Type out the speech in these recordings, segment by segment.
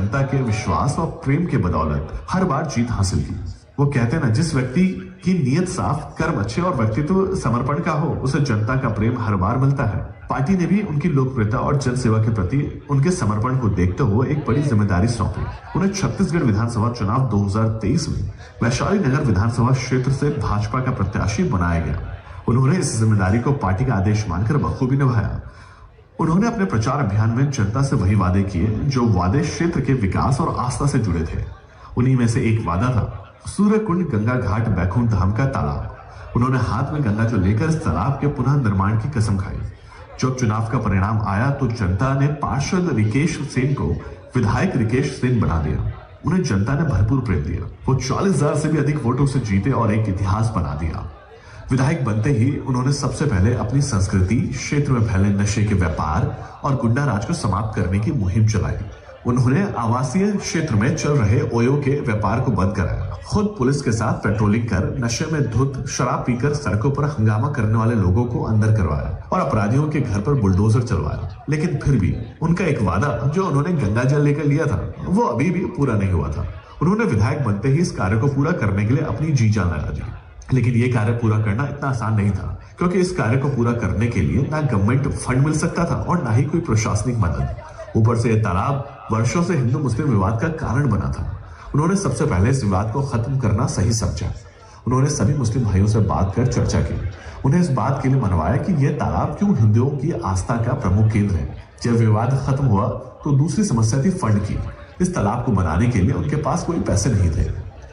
जनता के विश्वास और प्रेम के बदौलत हर बार जीत हासिल की। वो कहते हैं ना, जिस व्यक्ति की नीयत साफ, कर्म अच्छे और व्यक्तित्व समर्पण का हो, उसे जनता का प्रेम हर बार मिलता है। पार्टी ने भी उनकी लोकप्रियता और जन सेवा के प्रति उनके समर्पण को देखते हुए एक बड़ी जिम्मेदारी सौंपी। उन्हें छत्तीसगढ़ विधानसभा चुनाव 2023 में वैशाली नगर विधानसभा क्षेत्र से भाजपा का प्रत्याशी बनाया गया। उन्होंने इस जिम्मेदारी को पार्टी का आदेश मानकर बखूबी निभाया। उन्होंने अपने प्रचार अभियान में जनता से वही वादे किए जो वादे क्षेत्र के विकास और आस्था से जुड़े थे। उन्हीं में से एक वादा था सूर्यकुंड गंगा घाट बैकुंठ धाम का तालाब। उन्होंने हाथ में गंगा जल लेकर इस तालाब के पुनः निर्माण की कसम खाई। जब चुनाव का परिणाम आया तो जनता ने पार्षद रिकेश सेन को विधायक रिकेश सेन बना दिया। उन्हें जनता ने भरपूर प्रेम दिया। वो 40,000 से भी अधिक वोटों से जीते और एक इतिहास बना दिया। विधायक बनते ही उन्होंने सबसे पहले अपनी संस्कृति, क्षेत्र में फैले नशे के व्यापार और गुंडा राज को समाप्त करने की मुहिम चलाई। उन्होंने आवासीय क्षेत्र में चल रहे ओयो के व्यापार को बंद कराया। खुद पुलिस के साथ पेट्रोलिंग कर नशे में धुत शराब पीकर सड़कों पर हंगामा करने वाले लोगों को अंदर करवाया और अपराधियों के घर पर बुलडोजर चलवाया। लेकिन फिर भी उनका एक वादा जो उन्होंने गंगा जल लेकर लिया था, वो अभी भी पूरा नहीं हुआ था। उन्होंने विधायक बनते ही इस कार्य को पूरा करने के लिए अपनी जी जान लगा दी। लेकिन ये कार्य पूरा करना इतना आसान नहीं था, क्योंकि इस कार्य को पूरा करने के लिए ना गवर्नमेंट फंड मिल सकता था और ना ही कोई प्रशासनिक मदद। ऊपर से यह तालाब वर्षों से हिंदू मुस्लिम विवाद का कारण बना था। उन्होंने सबसे पहले इस विवाद को खत्म करना सही समझा। उन्होंने सभी मुस्लिम भाइयों से बात कर चर्चा की। उन्हें इस बात के लिए मनवाया कि यह तालाब क्यों हिंदुओं की आस्था का प्रमुख केंद्र है। जब विवाद खत्म हुआ तो दूसरी समस्या थी फंड की। इस तालाब को बनाने के लिए उनके पास कोई पैसे नहीं थे,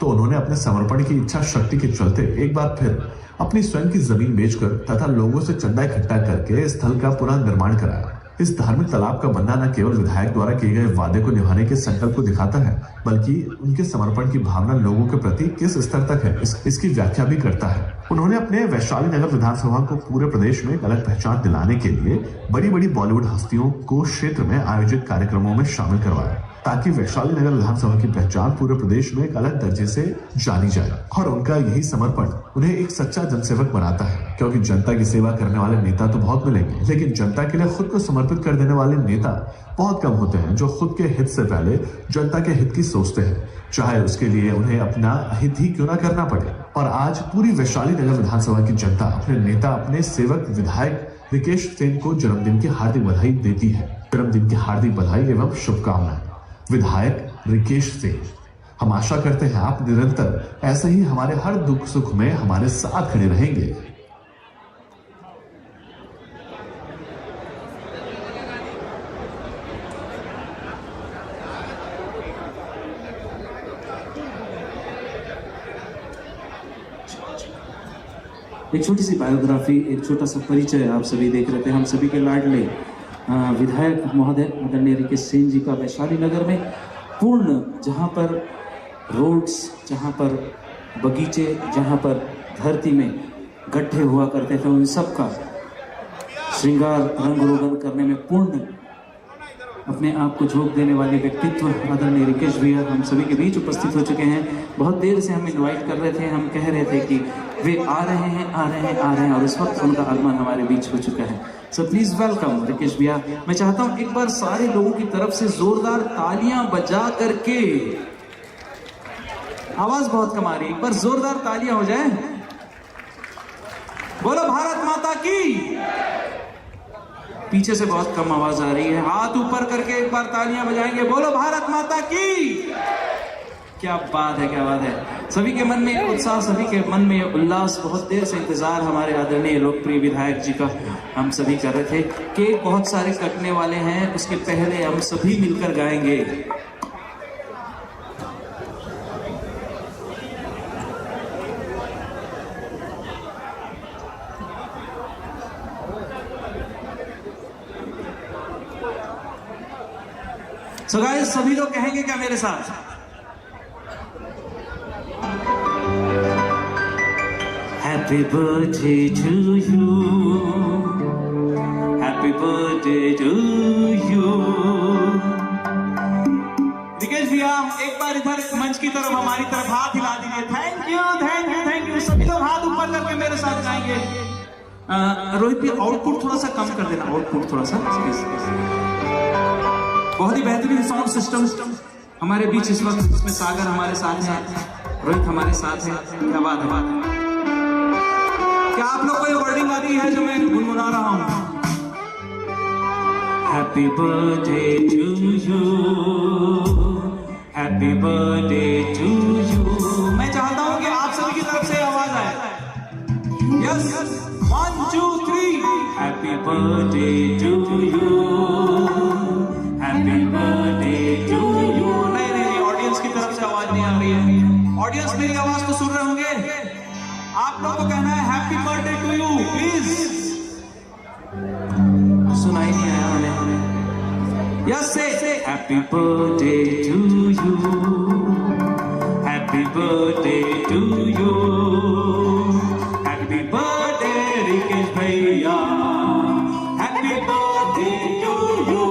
तो उन्होंने अपने समर्पण की इच्छा शक्ति के चलते एक बार फिर अपनी स्वयं की जमीन बेचकर तथा लोगों से चंदा इकट्ठा करके स्थल का पुनः निर्माण कराया। इस धार्मिक तालाब का बनना न केवल विधायक द्वारा किए गए वादे को निभाने के संकल्प को दिखाता है, बल्कि उनके समर्पण की भावना लोगों के प्रति किस स्तर तक है इसकी व्याख्या भी करता है। उन्होंने अपने वैशाली नगर विधानसभा को पूरे प्रदेश में एक अलग पहचान दिलाने के लिए बड़ी बड़ी बॉलीवुड हस्तियों को क्षेत्र में आयोजित कार्यक्रमों में शामिल करवाया, ताकि वैशाली नगर विधानसभा की पहचान पूरे प्रदेश में एक अलग दर्जे से जानी जाए। और उनका यही समर्पण उन्हें एक सच्चा जनसेवक बनाता है, क्योंकि जनता की सेवा करने वाले नेता तो बहुत मिलेंगे, लेकिन जनता के लिए खुद को समर्पित कर देने वाले नेता बहुत कम होते हैं, जो खुद के हित से पहले जनता के हित की सोचते हैं, चाहे उसके लिए उन्हें अपना हित ही क्यों ना करना पड़े। और आज पूरी वैशाली नगर विधानसभा की जनता अपने नेता, अपने सेवक विधायक रिकेश सेन को जन्मदिन की हार्दिक बधाई देती है। जन्मदिन की हार्दिक बधाई एवं शुभकामनाएं विधायक रिकेश सेन। हम आशा करते हैं आप निरंतर ऐसे ही हमारे हर दुख सुख में हमारे साथ खड़े रहेंगे। एक छोटी सी बायोग्राफी, एक छोटा सा परिचय आप सभी देख रहे थे। हम सभी के लाडले विधायक महोदय आदरणीय रिकेश सेन जी का वैशाली नगर में पूर्ण, जहाँ पर रोड्स, जहाँ पर बगीचे, जहाँ पर धरती में गड्ढे हुआ करते थे, उन सब का श्रृंगार रंग रोगन करने में पूर्ण अपने आप को झोंक देने वाले व्यक्तित्व आदरणीय रिकेश भैया हम सभी के बीच उपस्थित हो चुके हैं। बहुत देर से हम इनवाइट कर रहे थे, हम कह रहे थे कि वे आ रहे हैं, आ रहे हैं, आ रहे हैं, और इस वक्त उनका आगमन हमारे बीच हो चुका है। सो प्लीज वेलकम रिकेश भैया। मैं चाहता हूं एक बार सारे लोगों की तरफ से जोरदार तालियां बजा करके, आवाज बहुत कम आ रही है, एक बार जोरदार तालियां हो जाए। बोलो भारत माता की। पीछे से बहुत कम आवाज आ रही है, हाथ ऊपर करके एक बार तालियां बजाएंगे, बोलो भारत माता की। क्या बात है, क्या बात है। सभी के मन में उत्साह, सभी के मन में उल्लास। बहुत देर से इंतजार हमारे आदरणीय लोकप्रिय विधायक जी का हम सभी कर रहे थे। केक बहुत सारे कटने वाले हैं, उसके पहले हम सभी मिलकर गाएंगे। सो गाइस, सभी लोग कहेंगे क्या मेरे साथ? Happy birthday to you, happy birthday to you। Rikesh भैया एक बार इधर मंच की तरफ, हमारी तरफ हाथ हिला दीजिए। Thank you, thank you, thank you. सभी लोग हाथ ऊपर करके मेरे साथ गाएंगे। रोहित भैया आउटपुट थोड़ा सा कम कर देना, आउटपुट थोड़ा सा। बहुत ही बेहतरीन साउंड सिस्टम। हमारे बीच इस वक्त इसमें सागर हमारे साथ है, रोहित हमारे साथ है। क्या बात है, क्या आप लोग को ये वर्डिंग आती है जो मैं गुनगुना रहा हूं? Happy birthday to you, happy birthday to you. मैं चाहता हूं कि आप सभी की तरफ से आवाज आए। Yes, 1 2 3। Happy birthday to you, happy birthday to you. नहीं, ऑडियंस की तरफ से आवाज नहीं आ रही है। ऑडियंस मेरी आवाज तो सुन रहे होंगे। आप लोगों को कहना है happy birthday to you, please. सुनाई नहीं आया हमें। Yes, say happy birthday to you, happy birthday to you, happy birthday Rikesh भैया, happy birthday to you,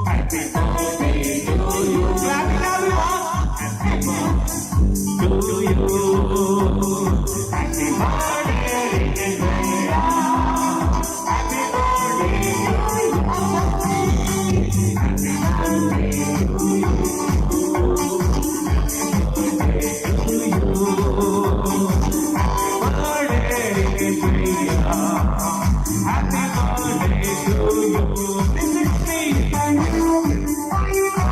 happy birthday to you. Clapping everyone, happy birthday to you, happy birthday Rikesh भैया, happy birthday to you, happy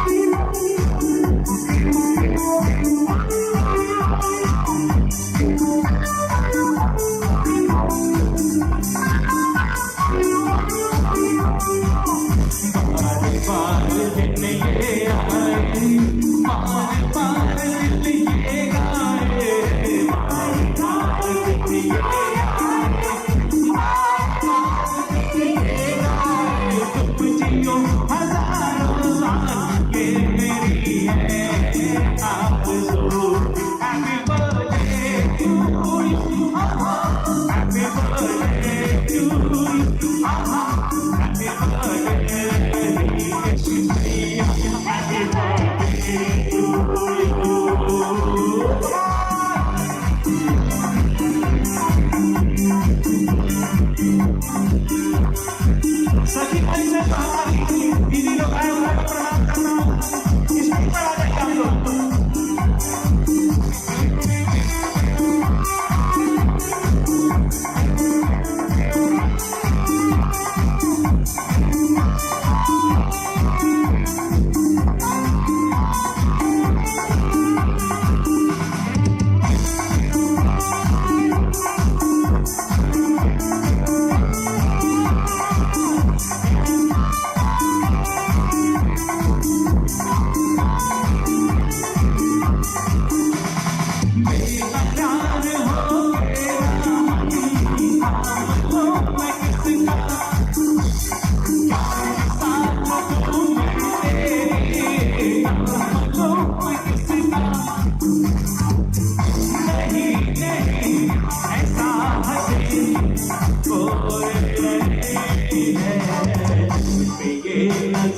birthday to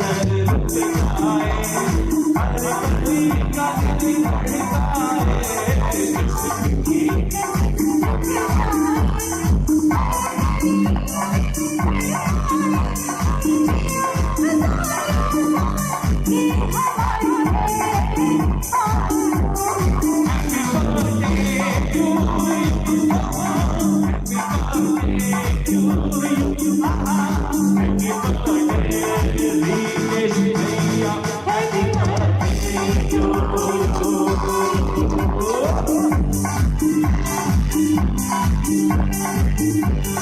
you,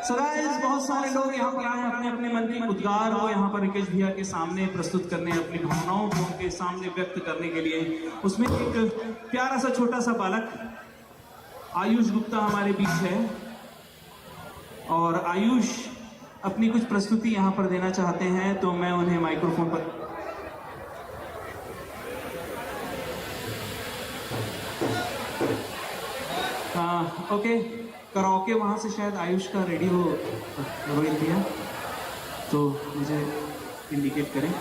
So guys, बहुत सारे लोग यहाँ पर आए अपने अपने मन की उद्गार को यहाँ पर रिकेश भैया के सामने प्रस्तुत करने, अपनी भावनाओं को उनके सामने व्यक्त करने के लिए। उसमें एक प्यारा सा छोटा सा बालक आयुष गुप्ता हमारे बीच है और आयुष अपनी कुछ प्रस्तुति यहाँ पर देना चाहते हैं, तो मैं उन्हें माइक्रोफोन पर ओके कराओके वहाँ से शायद आयुष का रेडी हो रोहित भैया, तो मुझे इंडिकेट करें।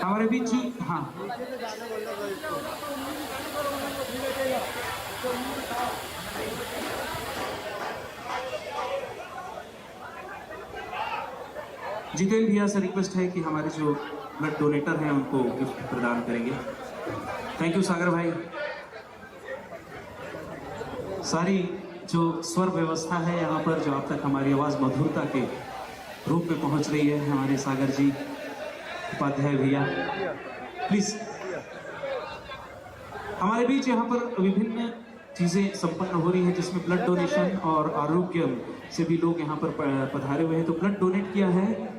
हमारे बीच ही हाँ जितेंद्र भैया से रिक्वेस्ट है कि हमारे जो ब्लड डोनेटर हैं उनको गिफ्ट प्रदान करेंगे। थैंक यू सागर भाई। सारी जो स्वर व्यवस्था है यहाँ पर, जो अब तक हमारी आवाज़ मधुरता के रूप में पहुँच रही है, हमारे सागर जी उपाध्याय भैया प्लीज। हमारे बीच यहाँ पर विभिन्न चीज़ें संपन्न हो रही है, जिसमें ब्लड डोनेशन और आरोग्य से भी लोग यहाँ पर पधारे हुए हैं। तो ब्लड डोनेट किया है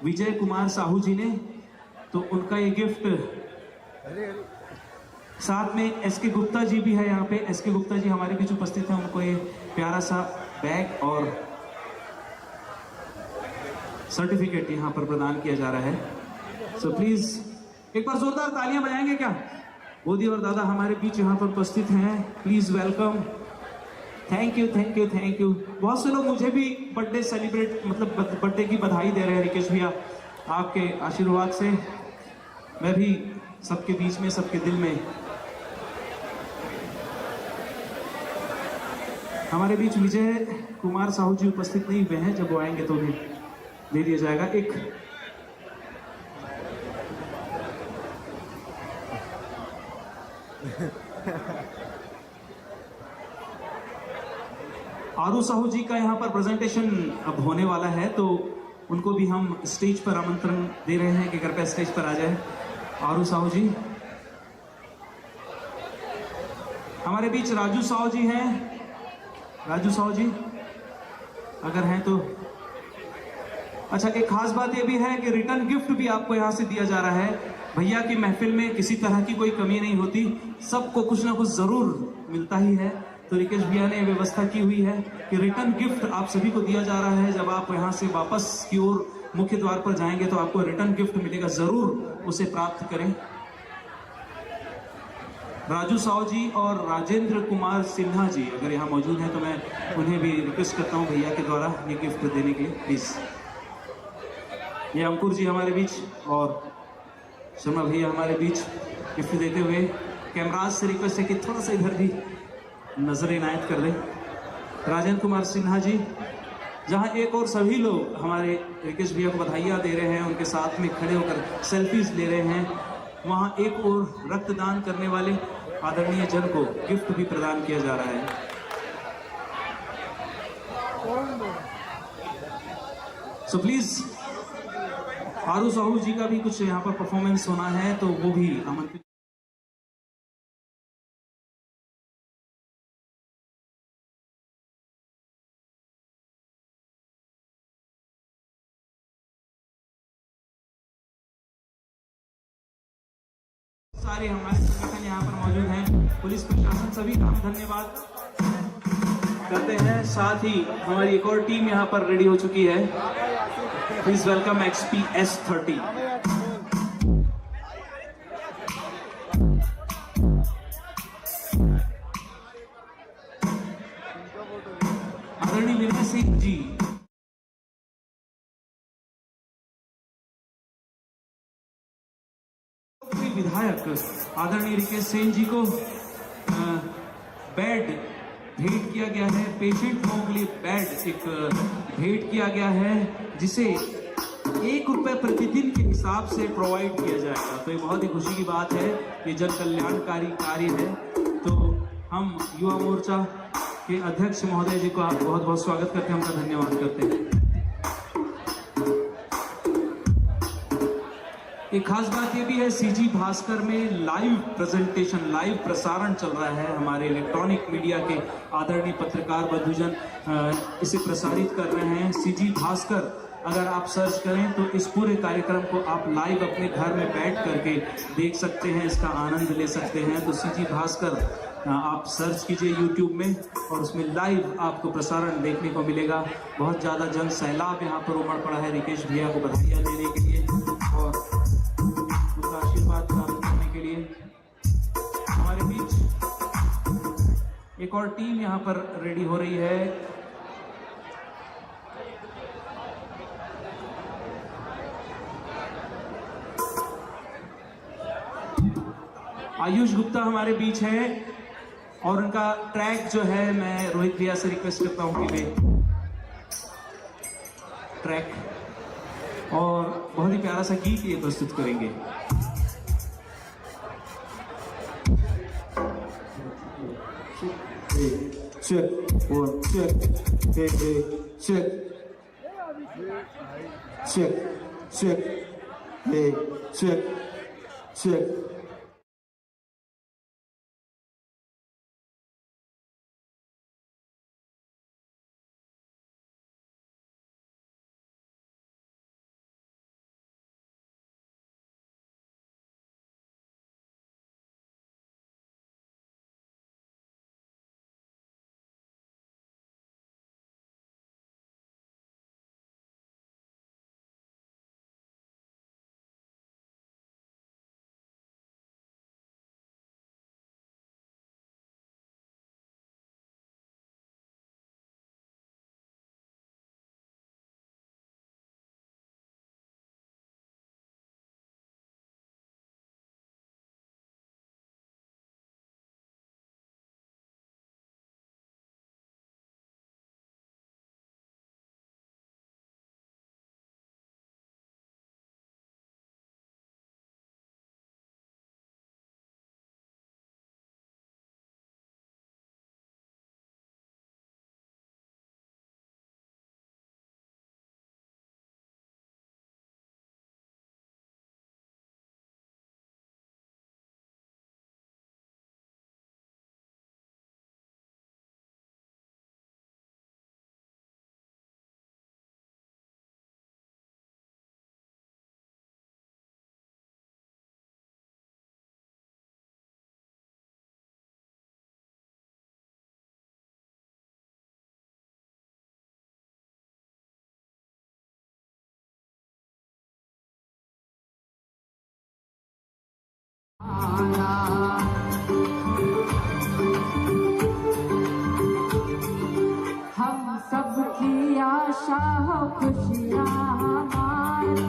विजय कुमार साहू जी ने, तो उनका ये गिफ्ट, साथ में एसके गुप्ता जी भी है यहाँ पे। एसके गुप्ता जी हमारे बीच उपस्थित हैं, उनको ये प्यारा सा बैग और सर्टिफिकेट यहाँ पर प्रदान किया जा रहा है। सो प्लीज एक बार जोरदार तालियां बजाएंगे क्या? मोदी और दादा हमारे बीच यहाँ पर उपस्थित हैं, please welcome. Thank you thank you thank you. बहुत से लोग मुझे भी बर्थडे सेलिब्रेट मतलब बर्थडे की बधाई दे रहे हैं रिकेश भैया, आपके आशीर्वाद से मैं भी सबके बीच में, सबके दिल में। हमारे बीच विजय कुमार साहू जी उपस्थित नहीं हुए हैं, जब वो आएंगे तो उन्हें दे दिया जाएगा। एक आरू साहू जी का यहाँ पर प्रेजेंटेशन अब होने वाला है, तो उनको भी हम स्टेज पर आमंत्रण दे रहे हैं कि कृपया स्टेज पर आ जाए। आरू साहू जी, हमारे बीच राजू साहू जी हैं। राजू साहू जी अगर हैं तो अच्छा। एक खास बात यह भी है कि रिटर्न गिफ्ट भी आपको यहाँ से दिया जा रहा है। भैया की महफिल में किसी तरह की कोई कमी नहीं होती, सबको कुछ ना कुछ जरूर मिलता ही है। तो रिकेश भैया ने व्यवस्था की हुई है कि रिटर्न गिफ्ट आप सभी को दिया जा रहा है। जब आप यहाँ से वापस की ओर मुख्य द्वार पर जाएंगे तो आपको रिटर्न गिफ्ट मिलेगा, जरूर उसे प्राप्त करें। राजू साहू जी और राजेंद्र कुमार सिन्हा जी अगर यहाँ मौजूद हैं तो मैं उन्हें भी रिक्वेस्ट करता हूँ भैया के द्वारा ये गिफ्ट देने के लिए, प्लीज। ये अंकुर जी हमारे बीच और शर्मा भैया हमारे बीच गिफ्ट देते हुए। कैमराज से रिक्वेस्ट है कि थोड़ा सा इधर भी नजर इनायत कर दें। राजेंद्र कुमार सिन्हा जी, जहां एक और सभी लोग हमारे रिकेश भैया को बधाइयाँ दे रहे हैं, उनके साथ में खड़े होकर सेल्फीज ले रहे हैं, वहां एक और रक्तदान करने वाले आदरणीय जन को गिफ्ट भी प्रदान किया जा रहा है। सो प्लीज आरू साहू जी का भी कुछ यहाँ पर परफॉर्मेंस होना है, तो वो भी आमंत्रित। सारे हमारे संगठन यहाँ पर मौजूद हैं, पुलिस प्रशासन सभी का हम धन्यवाद करते हैं। साथ ही हमारी एक और टीम यहाँ पर रेडी हो चुकी है। Please welcome XPS30। आदरणीय विनय सिंह जी, विधायक आदरणीय रिकेश सेन जी को बेड भेंट किया गया है। पेशेंट लोगों के लिए बेड एक भेंट किया गया है, जिसे ₹1 प्रतिदिन के हिसाब से प्रोवाइड किया जाएगा। तो ये बहुत ही खुशी की बात है, ये जन कल्याणकारी कार्य है। तो हम युवा मोर्चा के अध्यक्ष महोदय जी को आप बहुत बहुत स्वागत करते हैं, उनका धन्यवाद करते हैं। एक खास बात ये भी है, सीजी भास्कर में लाइव प्रेजेंटेशन, लाइव प्रसारण चल रहा है। हमारे इलेक्ट्रॉनिक मीडिया के आदरणीय पत्रकार बंधुजन इसे प्रसारित कर रहे हैं। सीजी भास्कर अगर आप सर्च करें तो इस पूरे कार्यक्रम को आप लाइव अपने घर में बैठ करके देख सकते हैं, इसका आनंद ले सकते हैं। तो सीजी भास्कर आप सर्च कीजिए YouTube में और उसमें लाइव आपको प्रसारण देखने को मिलेगा। बहुत ज़्यादा जन सैलाब यहाँ पर उमड़ पड़ा है रिकेश भैया को बधाइयाँ देने के लिए और उनका आशीर्वाद प्राप्त करने के लिए। हमारे बीच एक और टीम यहाँ पर रेडी हो रही है। आयुष गुप्ता हमारे बीच है और उनका ट्रैक जो है, मैं रोहित भैया से रिक्वेस्ट करता हूं कि वे ट्रैक और बहुत ही प्यारा सा गीत ये प्रस्तुत करेंगे। Check, one, check, hey, hey, check, check, check, hey, check, check. हम सबकी आशा हो खुशियाँ हमारी,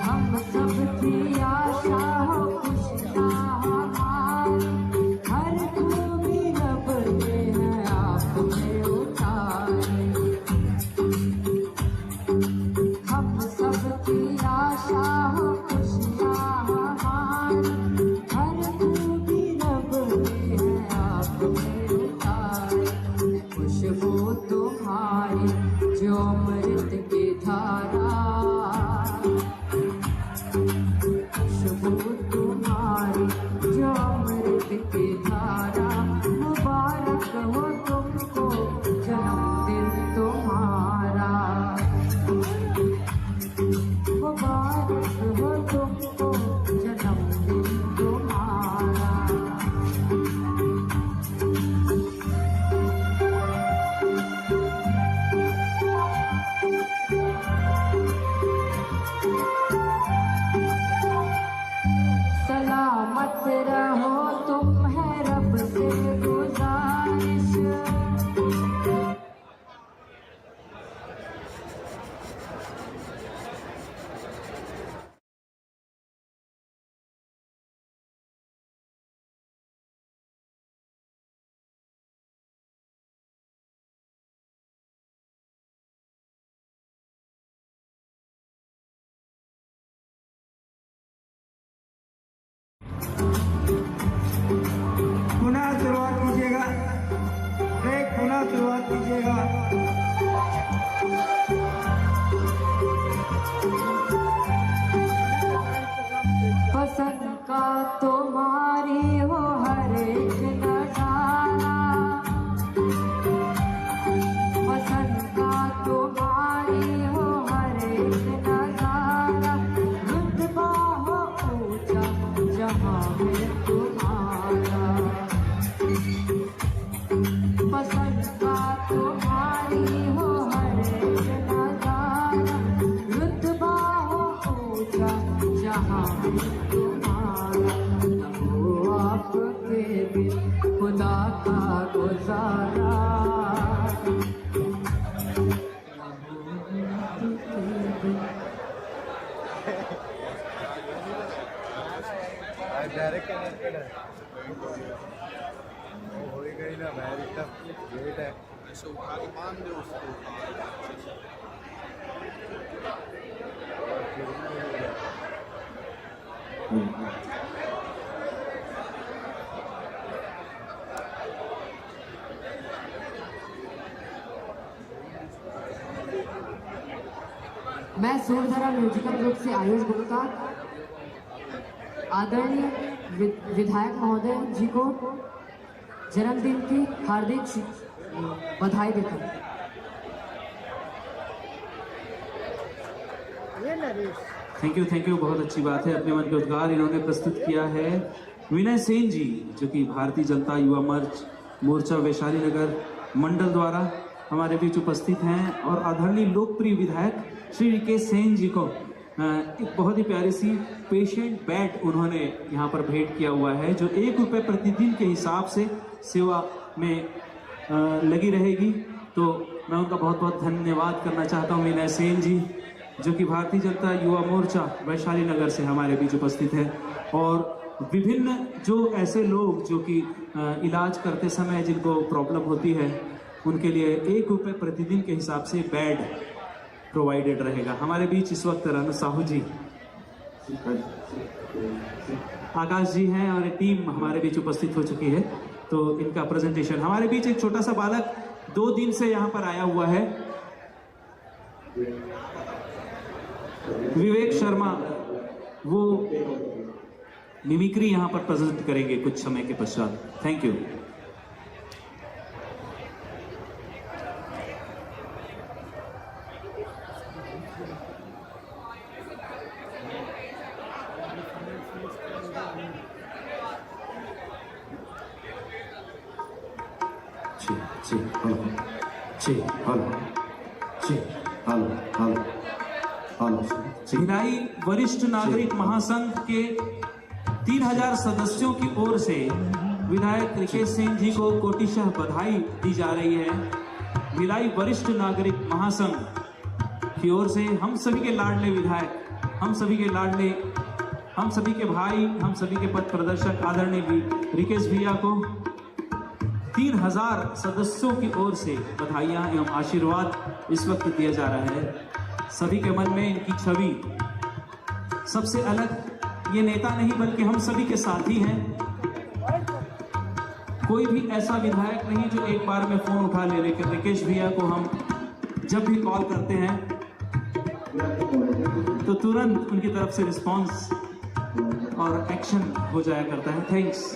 हम सबकी आशा हो खुशियाँ हमारी, हर खूबी रब ने है आप में उतारी। हम सबकी आशा हो खुशियाँ हमारी, हर खूबी रब ने है आप में उतारी। खुशबू तुम्हारी हो ही गई ना भाई, एकदम लेट है। ऐसे उठा के बांध दो उसको। मैं सूरधरा म्यूजिकल ग्रुप से आयुष गुप्ता आदरणीय विधायक महोदय जी को जन्मदिन की हार्दिक बधाई देता हूँ। थैंक यू, बहुत अच्छी बात है। अपने मन के उद्गार इन्होंने प्रस्तुत किया है विनय सेन जी, जो कि भारतीय जनता युवा मोर्चा वैशाली नगर मंडल द्वारा हमारे बीच उपस्थित हैं। और आदरणीय लोकप्रिय विधायक श्री रिकेश सेन जी को एक बहुत ही प्यारी सी पेशेंट बेड उन्होंने यहाँ पर भेंट किया हुआ है, जो 1 रुपये प्रतिदिन के हिसाब से सेवा में लगी रहेगी। तो मैं उनका बहुत बहुत धन्यवाद करना चाहता हूँ विनय सेन जी, जो कि भारतीय जनता युवा मोर्चा वैशाली नगर से हमारे बीच उपस्थित है। और विभिन्न जो ऐसे लोग जो कि इलाज करते समय जिनको प्रॉब्लम होती है, उनके लिए 1 रुपये प्रतिदिन के हिसाब से बेड प्रोवाइडेड रहेगा। हमारे बीच इस वक्त रानू साहू जी, आकाश जी हैं और टीम हमारे बीच उपस्थित हो चुकी है। तो इनका प्रेजेंटेशन, हमारे बीच एक छोटा सा बालक 2 दिन से यहाँ पर आया हुआ है, विवेक शर्मा, वो मिमिक्री यहाँ पर प्रेजेंट करेंगे कुछ समय के पश्चात। Thank you. भिलाई वरिष्ठ नागरिक महासंघ के 3000 सदस्यों की ओर से विधायक रिकेश सिंह जी को कोटिशः बधाई दी जा रही है। भिलाई वरिष्ठ नागरिक महासंघ की ओर से हम सभी के लाडले विधायक, हम सभी के लाडले, हम सभी के भाई, हम सभी के पथ प्रदर्शक आदरणीय रिकेश भैया को 3000 सदस्यों की ओर से बधाइयाँ एवं आशीर्वाद इस वक्त दिया जा रहा है। सभी के मन में इनकी छवि सबसे अलग ये नेता नहीं बल्कि हम सभी के साथी हैं। कोई भी ऐसा विधायक नहीं जो एक बार में फोन उठा ले, लेकिन रिकेश भैया को हम जब भी कॉल करते हैं तो तुरंत उनकी तरफ से रिस्पांस और एक्शन हो जाया करता है। थैंक्स।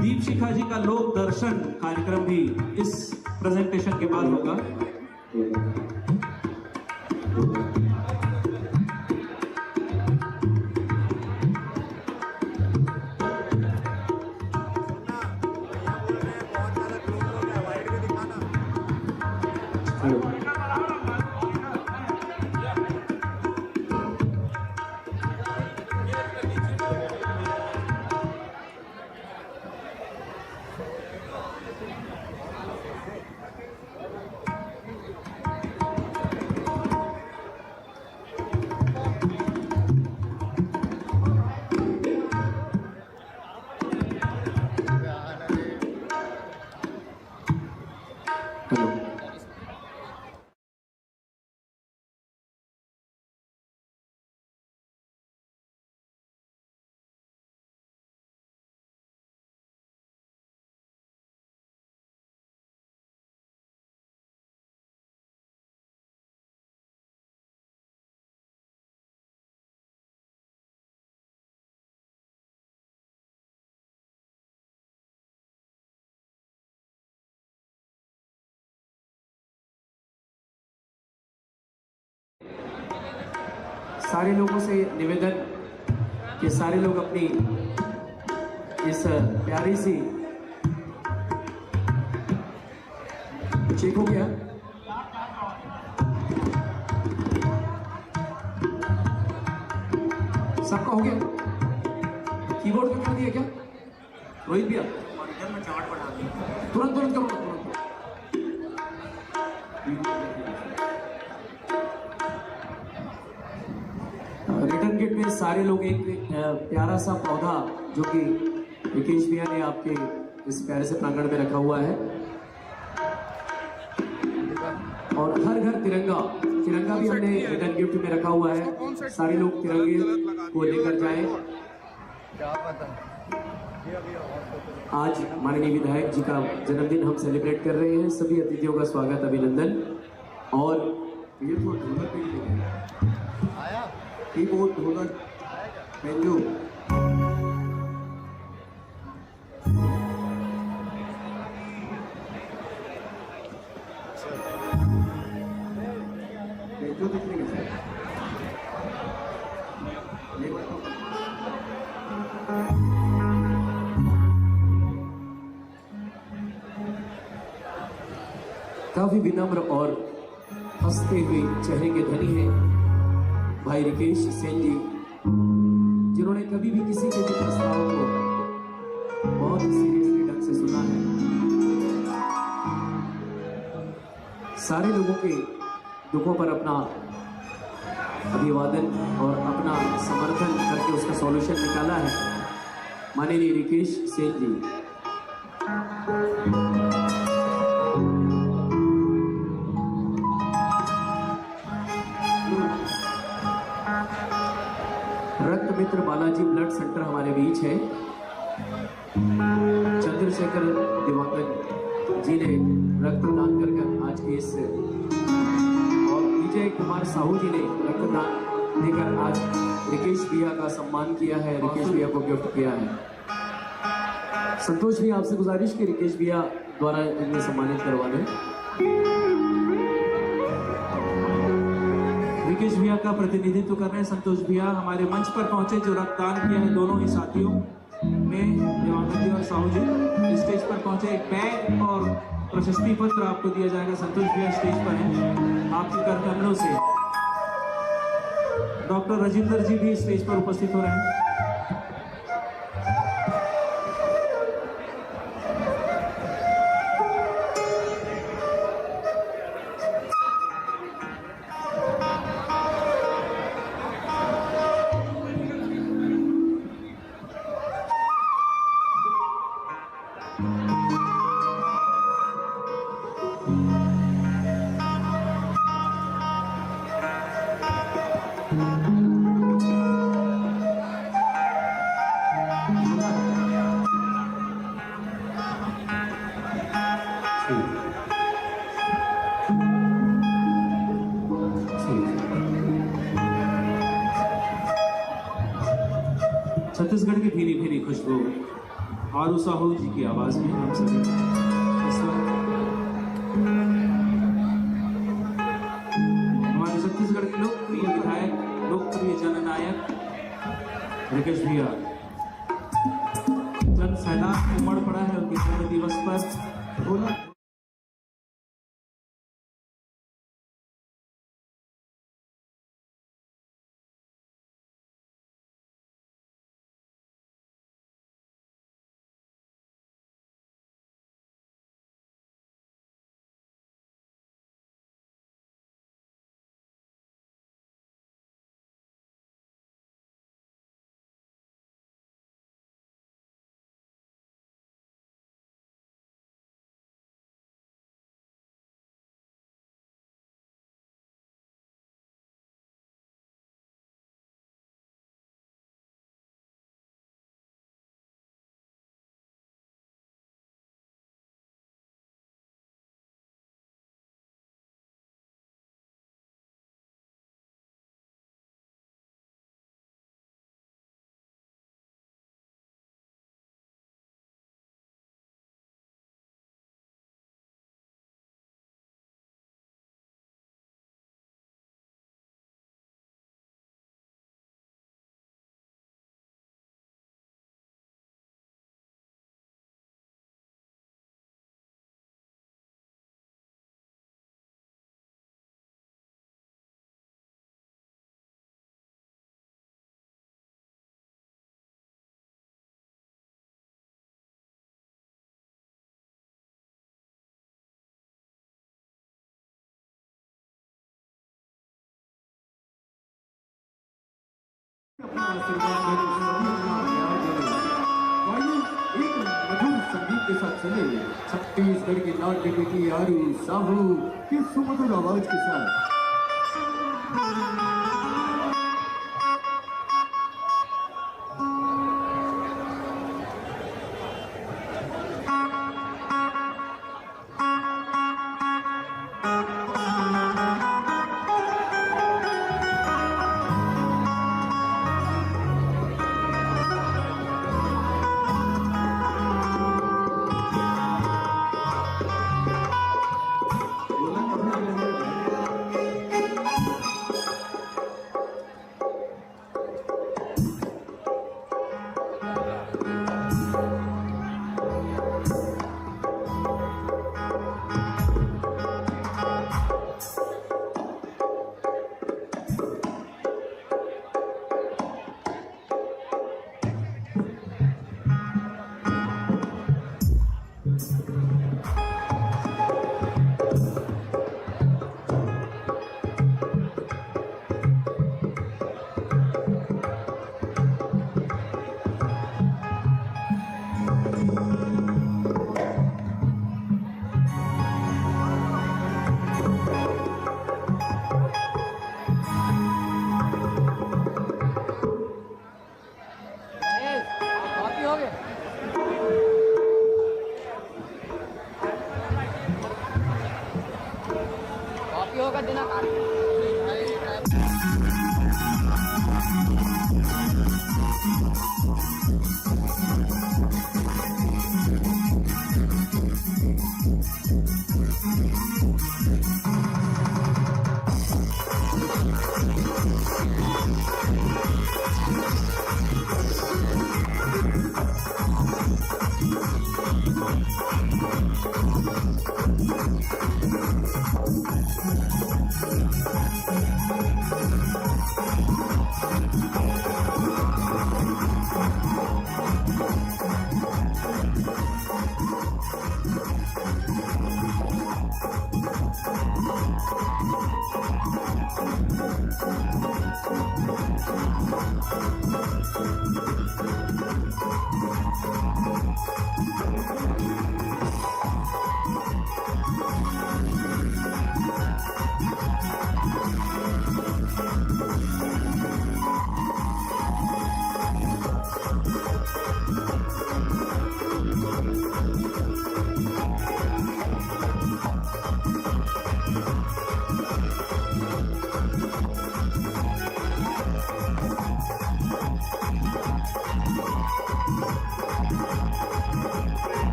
दीप शिखा जी का लोक दर्शन कार्यक्रम भी इस प्रेजेंटेशन के बाद होगा। सारे लोगों से निवेदन कि सारे लोग अपनी इस प्यारी सी चेक हो गया। सबका हो गया। कीबोर्ड पे कर दिया क्या रोहित भैया? तुरंत तुरंत करो तुरंत। रिटर्न गिफ्ट में सारे लोग एक प्यारा सा पौधा जो कि विकेश भैया ने आपके इस प्यारे से प्रांगण में रखा हुआ है, और हर घर तिरंगा भी हमने रिटर्न गिफ्ट में रखा हुआ है। सारे लोग तिरंगे को लेकर जाएं। क्या पता आज माननीय विधायक जी का जन्मदिन हम सेलिब्रेट कर रहे हैं। सभी अतिथियों का स्वागत, अभिनंदन। और ये तो ढोलक भी लेके आया कीबोर्ड, ढोलक, बेंजो। बेंजो दिखने के साथ काफी विनम्र और हंसते हुए चेहरे के धनी हैं भाई रिकेश सेन जी, जिन्होंने कभी भी किसी के भी प्रस्ताव को बहुत ही सीरियसली ढंग से सुना है। सारे लोगों के दुखों पर अपना अभिवादन और अपना समर्थन करके उसका सॉल्यूशन निकाला है माननीय रिकेश सेन जी। रक्त मित्र बालाजी ब्लड सेंटर हमारे बीच है। चंद्रशेखर दिवाकर जी ने रक्तदान कर आज के इस, और विजय कुमार साहू जी ने रक्तदान देकर आज रिकेश भैया का सम्मान किया है, रिकेश भैया को गिफ्ट किया है। संतोष भैया, आपसे गुजारिश की रिकेश भैया द्वारा इन्हें सम्मानित करवा दें। विकेश भैया का प्रतिनिधित्व कर रहे हैं संतोष भैया, हमारे मंच पर पहुंचे जो रक्तदान किया है दोनों ही साथियों में, दिवाकर जी और साहू जी स्टेज पर पहुंचे। एक बैग और प्रशस्ति पत्र आपको दिया जाएगा। संतोष भैया स्टेज पर हैं आपके कर कमलों से। डॉक्टर राजेंद्र जी भी स्टेज पर उपस्थित हो रहे हैं। छत्तीसगढ़ की भीनी भीनी खुशबू आरू साहू जी की आवाज में हम सभी इस वक्त हमारे छत्तीसगढ़ के लोकप्रिय विधायक, लोकप्रिय जननायक रिकेश भैया, जन सैलाब उमड़ पड़ा है उनके जन्म दिवस पर। अपना आशीर्वाद मेरे सभी का प्यार देने। आइए एक मधुर संगीत के साथ चले छत्तीसगढ़ की लाडली बेटी आरू साहू की सुमधुर आवाज के साथ।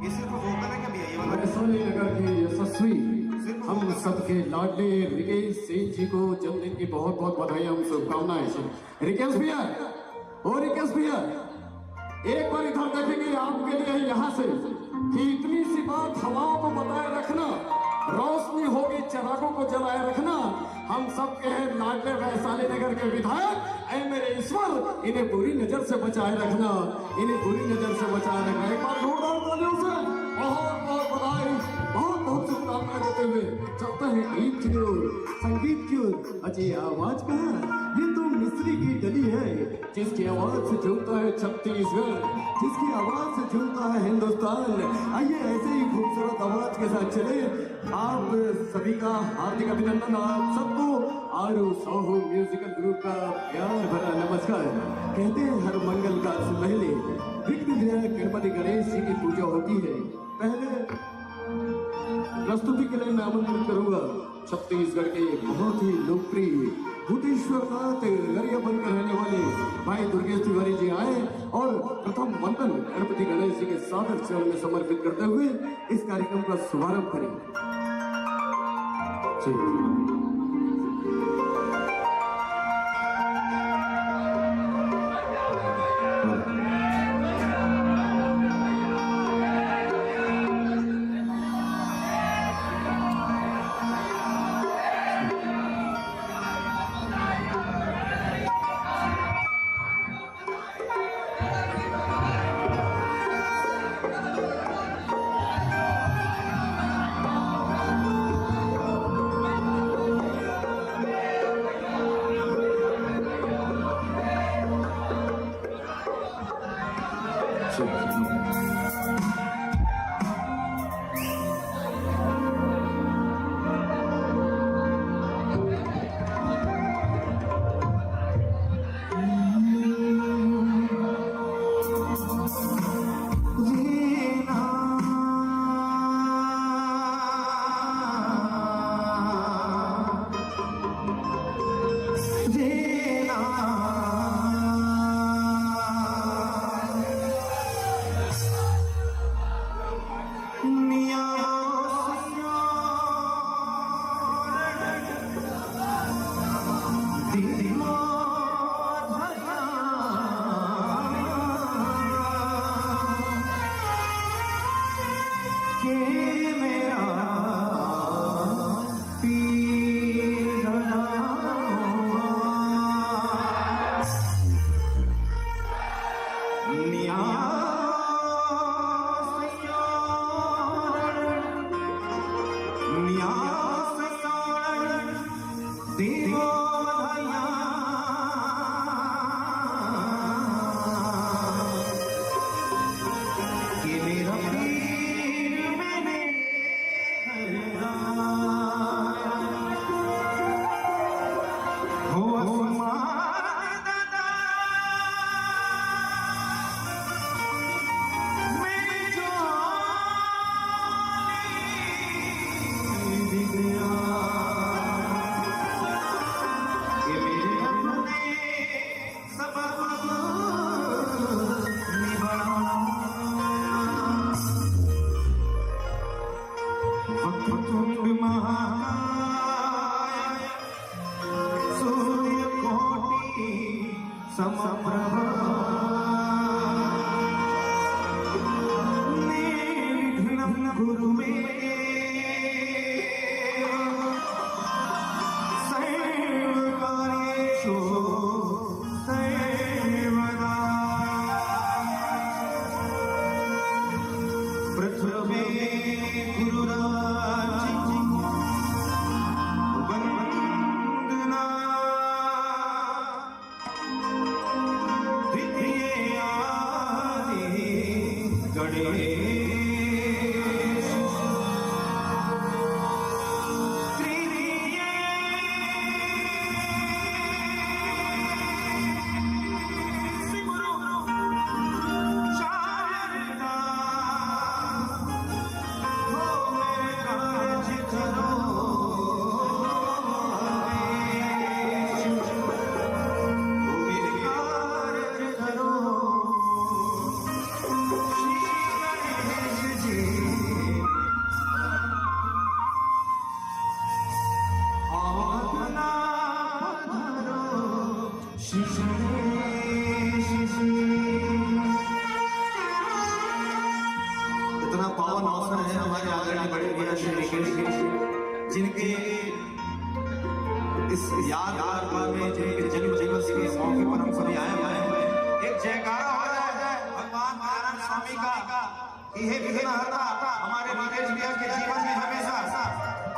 ये सिर्फ वोकल है क्या भैया ये वाला? वैशाली नगर के यशस्वी हम सबके लाडले रिकेश सिंह जी को जन्मदिन की बहुत बहुत बधाई हम शुभकामनाएं। रिकेश भैया, ओ रिकेश भैया, एक बार इधर देखेंगे आपके लिए यहाँ से कि इतनी सी बात हवाओं को बताए रखना, रोशनी होगी चिरागों को जलाए रखना। हम सब के हैं लाडले वैशाली नगर के विधायक, ऐ मेरे ईश्वर इन्हें बुरी नजर से बचाए रखना, इन्हें बुरी नजर से बचाए रखना। एक बार जोरदार तालियों से बहुत बहुत बधाई, बहुत बहुत शुभकामनाएं देते हुए चलते हैं गीत की ओर, संगीत की ओर। अजय आवाज कहाँ? ये तो मिस्री की डली है जिसकी आवाज से झूमता है छत्तीसगढ़, जिसकी आवाज से झूमता है हिंदुस्तान। आइए ऐसे ही खूबसूरत आवाज के साथ चले। आप सभी का हार्दिक अभिनंदन, आप सबको आरू साहू म्यूजिकल ग्रुप का प्यार भरा नमस्कार। कहते हैं हर मंगल का से पहले विघ्न विनायक गणपति गणेश जी की पूजा होती है। पहले प्रस्तुति के लिए मैं आमंत्रित करूंगा छत्तीसगढ़ के बहुत ही लोकप्रिय भूतेश्वर नाथ गरिया बनकर रहने वाले भाई दुर्गेश तिवारी जी आए और प्रथम वंदन गणपति गणेश जी के सादर चरण में समर्पित करते हुए इस कार्यक्रम का शुभारंभ करें। गणेश जिनके इस यादगार में जिनके जन्म दिवस के मौके पर हम सभी आए हैं, एक जयकारा हो जाए भगवान नारायण स्वामी का कि हे विघ्नहर्ता हमारे राकेश भैया के जीवन में हमेशा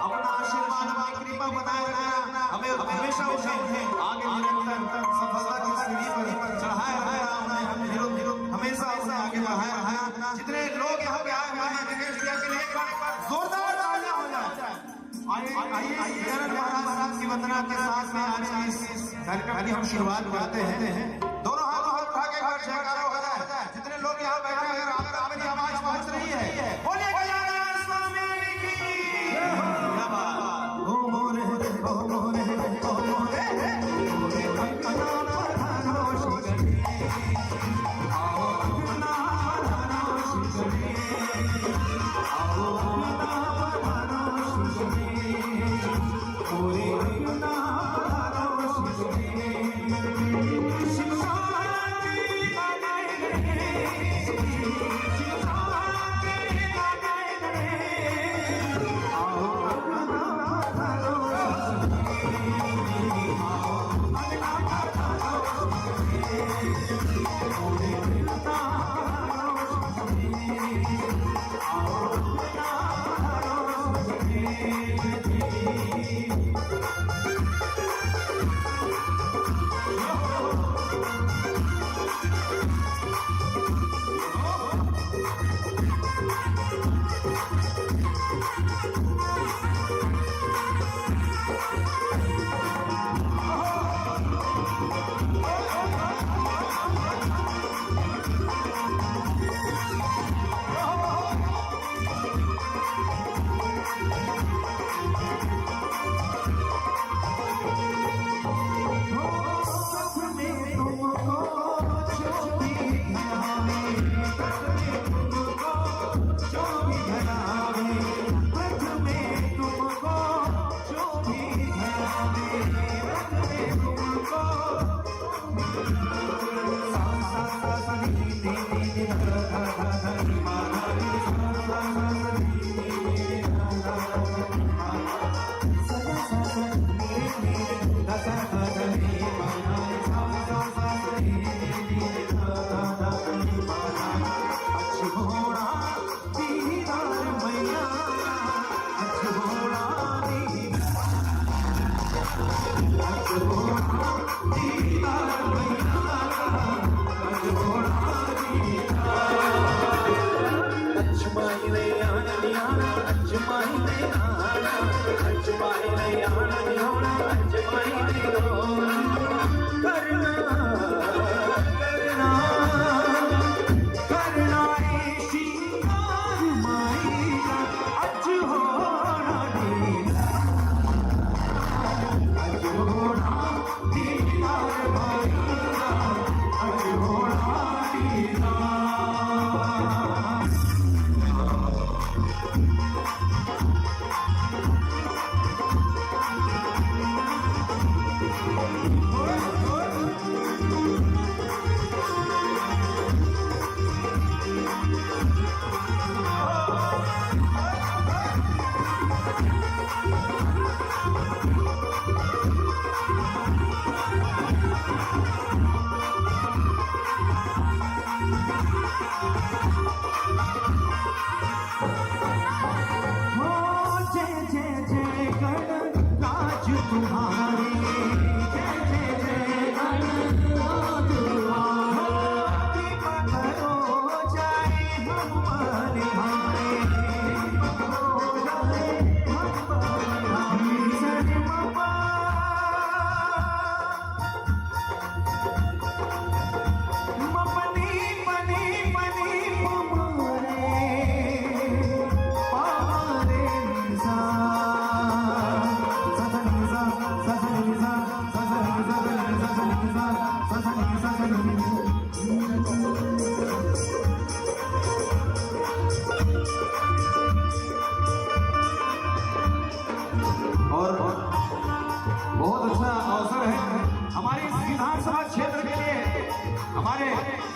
अपना आशीर्वाद अपनी कृपा बनाए रखना, हमें हमेशा उन्हें आगे निरंतर सफलता की सीढ़ी पर चढ़ाए रखना, हमेशा उन्हें आगे बढ़ाए रखना। जितने लोग यहाँ पे आए हुए हैं राकेश भैया के लिए जोरदार तालियां हो जाए। आइए महाराज की वंदना के साथ में आज इस कार्यक्रम की हम शुरुआत करते हैं। दोनों हाथों हाथ उठा के जयकारा हो जाए। जितने लोग यहाँ बैठे हैं अगर आपकी आवाज पहुंच रही है बोलिए गजानन स्वामी की क्या बात। ओ मोरे ओ मोरे ओ मोरे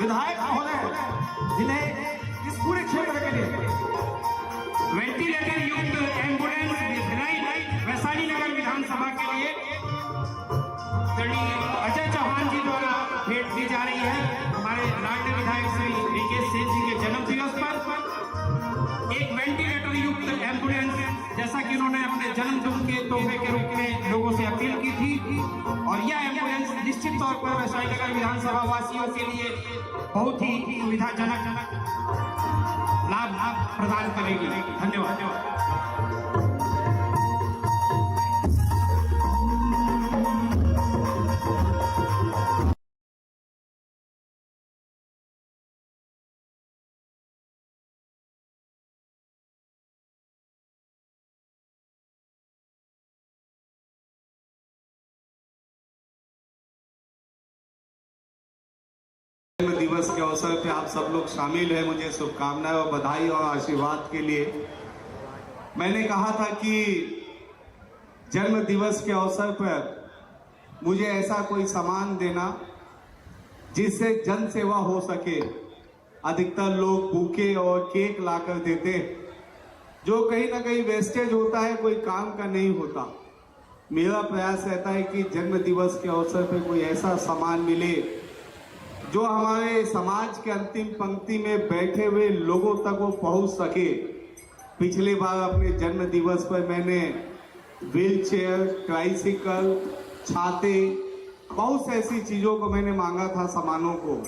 विधायक महोदय जिन्हें इस पूरे क्षेत्र के लिए वेंटिलेटर युक्त एम्बुलेंस भिलाई के लिए अजय चौहान जी द्वारा भेंट दी जा रही है। हमारे लाडले विधायक श्री रिकेश सेन जी के जन्म दिवस पर एक वेंटिलेटर युक्त एम्बुलेंस, जैसा कि उन्होंने अपने जन्मदिन के तोहफे के रूप में लोगों से अपील की थी, और यह एम्बुलेंस निश्चित तौर पर वैशाली नगर विधानसभा वासियों के लिए बहुत ही सुविधाजनक लाभ प्रदान करेगी। धन्यवाद। जन्म दिवस के अवसर पे आप सब लोग शामिल हैं, मुझे शुभकामनाएं और बधाई और आशीर्वाद के लिए। मैंने कहा था कि जन्म दिवस के अवसर पर मुझे ऐसा कोई सामान देना जिससे जन सेवा हो सके। अधिकतर लोग बुके और केक लाकर देते हैं, जो कहीं ना कहीं वेस्टेज होता है, कोई काम का नहीं होता। मेरा प्रयास रहता है कि जन्म दिवस के अवसर पर कोई ऐसा सामान मिले जो हमारे समाज के अंतिम पंक्ति में बैठे हुए लोगों तक वो पहुंच सके। पिछले बार अपने जन्म दिवस पर मैंने व्हील चेयर, ट्राइसिकल, छाते, बहुत सी ऐसी चीज़ों को मैंने मांगा था, सामानों को,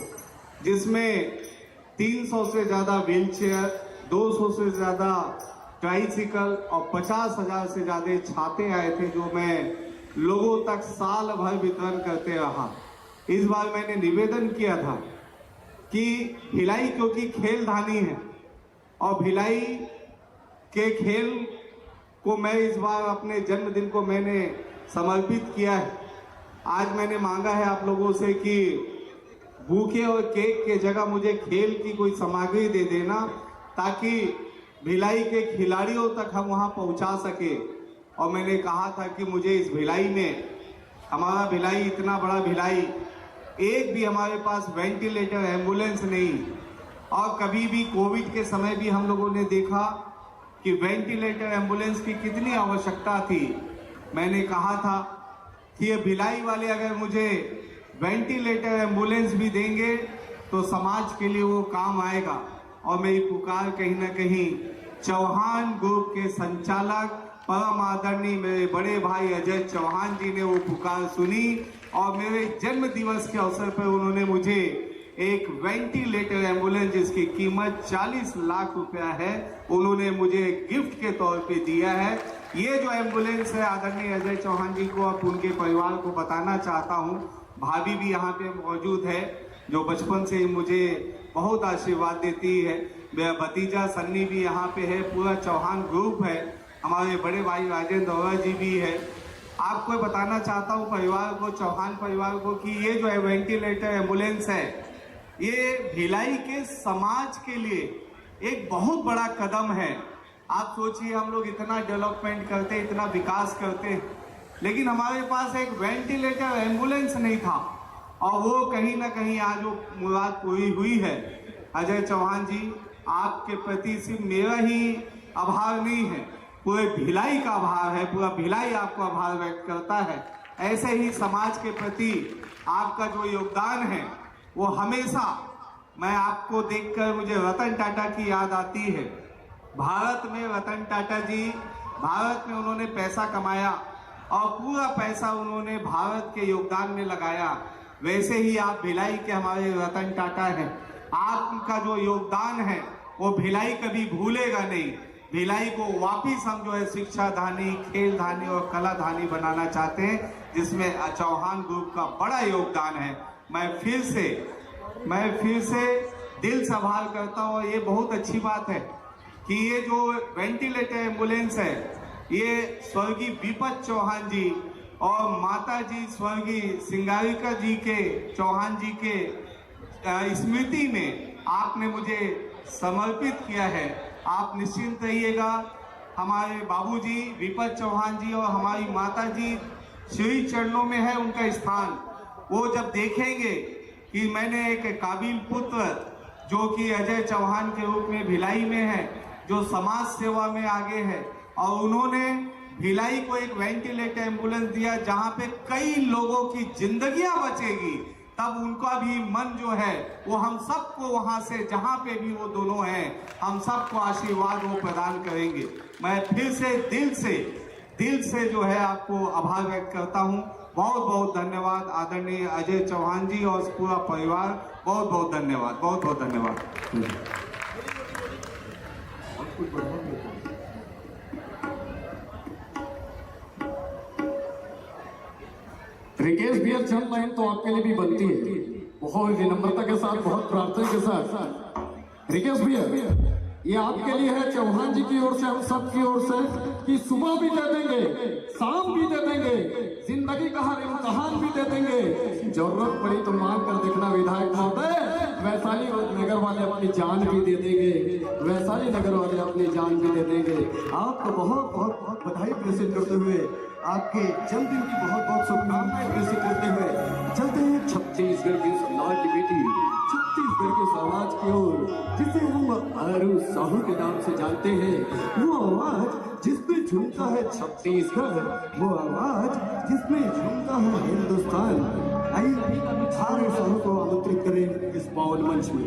जिसमें 300 से ज़्यादा व्हील चेयर, 200 से ज़्यादा ट्राइसिकल और 50,000 से ज़्यादा छाते आए थे, जो मैं लोगों तक साल भर वितरण करते रहा। इस बार मैंने निवेदन किया था कि भिलाई, क्योंकि खेल धानी है और भिलाई के खेल को मैं इस बार अपने जन्मदिन को मैंने समर्पित किया है। आज मैंने मांगा है आप लोगों से कि बुके और केक के जगह मुझे खेल की कोई सामग्री दे देना, ताकि भिलाई के खिलाड़ियों तक हम वहां पहुंचा सके। और मैंने कहा था कि मुझे इस भिलाई में, हमारा भिलाई इतना बड़ा भिलाई, एक भी हमारे पास वेंटिलेटर एम्बुलेंस नहीं, और कभी भी कोविड के समय भी हम लोगों ने देखा कि वेंटिलेटर एम्बुलेंस की कितनी आवश्यकता थी। मैंने कहा था कि ये भिलाई वाले अगर मुझे वेंटिलेटर एम्बुलेंस भी देंगे तो समाज के लिए वो काम आएगा। और मेरी पुकार कहीं ना कहीं चौहान ग्रुप के संचालक परम आदरणीय मेरे बड़े भाई अजय चौहान जी ने वो पुकार सुनी, और मेरे जन्म दिवस के अवसर पर उन्होंने मुझे एक वेंटिलेटर एम्बुलेंस जिसकी कीमत 40 लाख रुपया है, उन्होंने मुझे गिफ्ट के तौर पे दिया है। ये जो एम्बुलेंस है, आदरणीय अजय चौहान जी को और उनके परिवार को बताना चाहता हूँ। भाभी भी यहाँ पे मौजूद है, जो बचपन से मुझे बहुत आशीर्वाद देती है। मेरा भतीजा सन्नी भी यहाँ पे है, पूरा चौहान ग्रुप है, हमारे बड़े भाई राजेंद्र दौरा जी भी है। आपको बताना चाहता हूँ परिवार को, चौहान परिवार को, कि ये जो है वेंटिलेटर एम्बुलेंस है, ये भिलाई के समाज के लिए एक बहुत बड़ा कदम है। आप सोचिए, हम लोग इतना डेवलपमेंट करते, इतना विकास करते, लेकिन हमारे पास एक वेंटिलेटर एम्बुलेंस नहीं था, और वो कहीं ना कहीं आज वो मुराद पूरी हुई है। अजय चौहान जी, आपके प्रति सिर्फ मेरा ही आभार नहीं है, पूरे भिलाई का आभार है, पूरा भिलाई आपको आभार व्यक्त करता है। ऐसे ही समाज के प्रति आपका जो योगदान है, वो हमेशा, मैं आपको देखकर मुझे रतन टाटा की याद आती है। भारत में रतन टाटा जी, भारत में उन्होंने पैसा कमाया और पूरा पैसा उन्होंने भारत के योगदान में लगाया। वैसे ही आप भिलाई के हमारे रतन टाटा हैं। आपका जो योगदान है वो भिलाई कभी भूलेगा नहीं। भिलाई को वापिस हम जो है शिक्षा धानी, खेल धानी और कला धानी बनाना चाहते हैं, जिसमें चौहान ग्रुप का बड़ा योगदान है। मैं फिर से दिल से आभार करता हूँ। ये बहुत अच्छी बात है कि ये जो वेंटिलेटर एम्बुलेंस है, ये स्वर्गीय विपत चौहान जी और माता जी स्वर्गीय सिंगारिका जी के, चौहान जी के स्मृति में आपने मुझे समर्पित किया है। आप निश्चिंत रहिएगा, हमारे बाबूजी विपत चौहान जी और हमारी माता जी श्री चरणों में है उनका स्थान। वो जब देखेंगे कि मैंने एक काबिल पुत्र जो कि अजय चौहान के रूप में भिलाई में है, जो समाज सेवा में आगे है, और उन्होंने भिलाई को एक वेंटिलेटर एम्बुलेंस दिया, जहां पे कई लोगों की जिंदगियां बचेगी, तब उनका भी मन जो है वो हम सबको वहां से जहां पे भी वो दोनों हैं, हम सबको आशीर्वाद वो प्रदान करेंगे। मैं फिर से दिल से जो है आपको आभार व्यक्त करता हूं। बहुत बहुत धन्यवाद आदरणीय अजय चौहान जी और पूरा परिवार, बहुत बहुत धन्यवाद, बहुत बहुत धन्यवाद। रिकेश भैया चंद लाइन तो आपके लिए भी बनती है, बहुत विनम्रता के साथ, बहुत प्रार्थना के साथ। रिकेश भैया ये आपके लिए है, चौहान जी की ओर से, हम सब की ओर से, कि सुबह भी दे देंगे, शाम भी दे देंगे, जिंदगी का हर इम्तहान भी दे देंगे, जरूरत पड़ी तो मांग कर देखना विधायक महोदय, वैशाली नगर वाले अपनी जान भी दे देंगे, वैशाली नगर वाले अपनी जान भी दे देंगे। आपको बहुत बहुत बहुत बधाई प्रेजेंट करते हुए, आपके जन्मदिन की बहुत बहुत शुभकामनाएं प्रेजेंट करते हुए चलते हैं छत्तीसगढ़ की इस लाडली बेटी, छत्तीसगढ़ के समाज की ओर, जिसे हम आरू साहू के नाम से जानते हैं। वो आवाज जिसमें झूमता है छत्तीसगढ़, वो आवाज जिसमें झूमता है हिंदुस्तान। आइए आरू साहू को आमंत्रित करें इस पावन मंच में।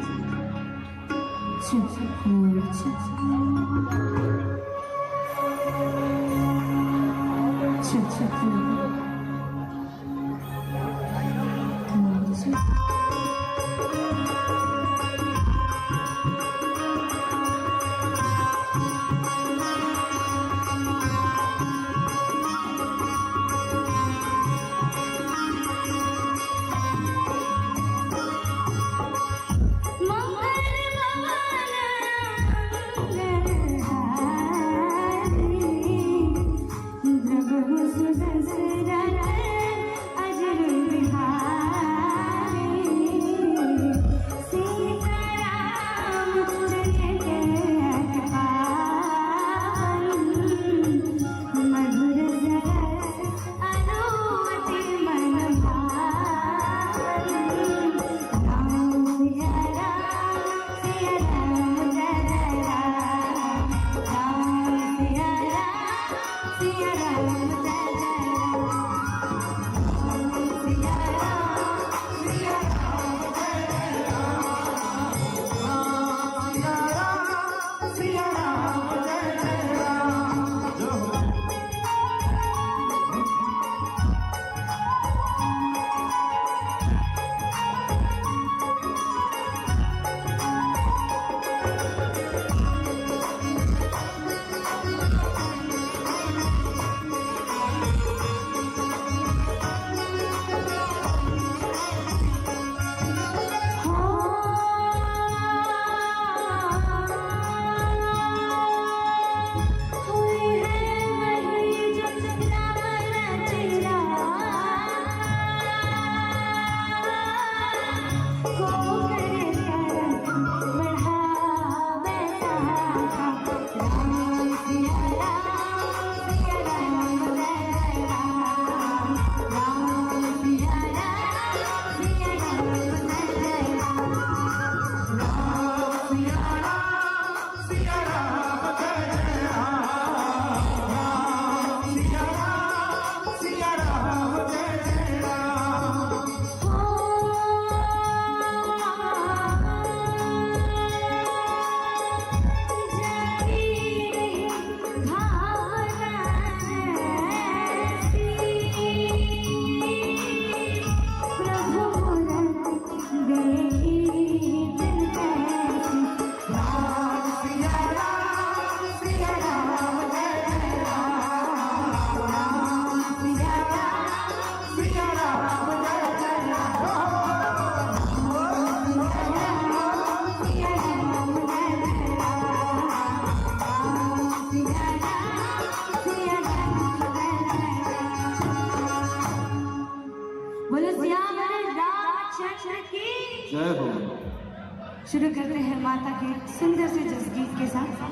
शुरू करते हैं माता के सुंदर से जस गीत के साथ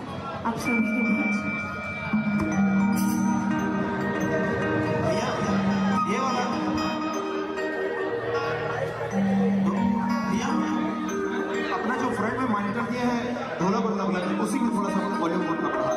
आप सभी के बीच। ये वाला अपना जो फ्रंट में मॉनिटर दिया है ढोलक और तबला, उसी में थोड़ा सा वॉल्यूम बढ़ना पड़ा।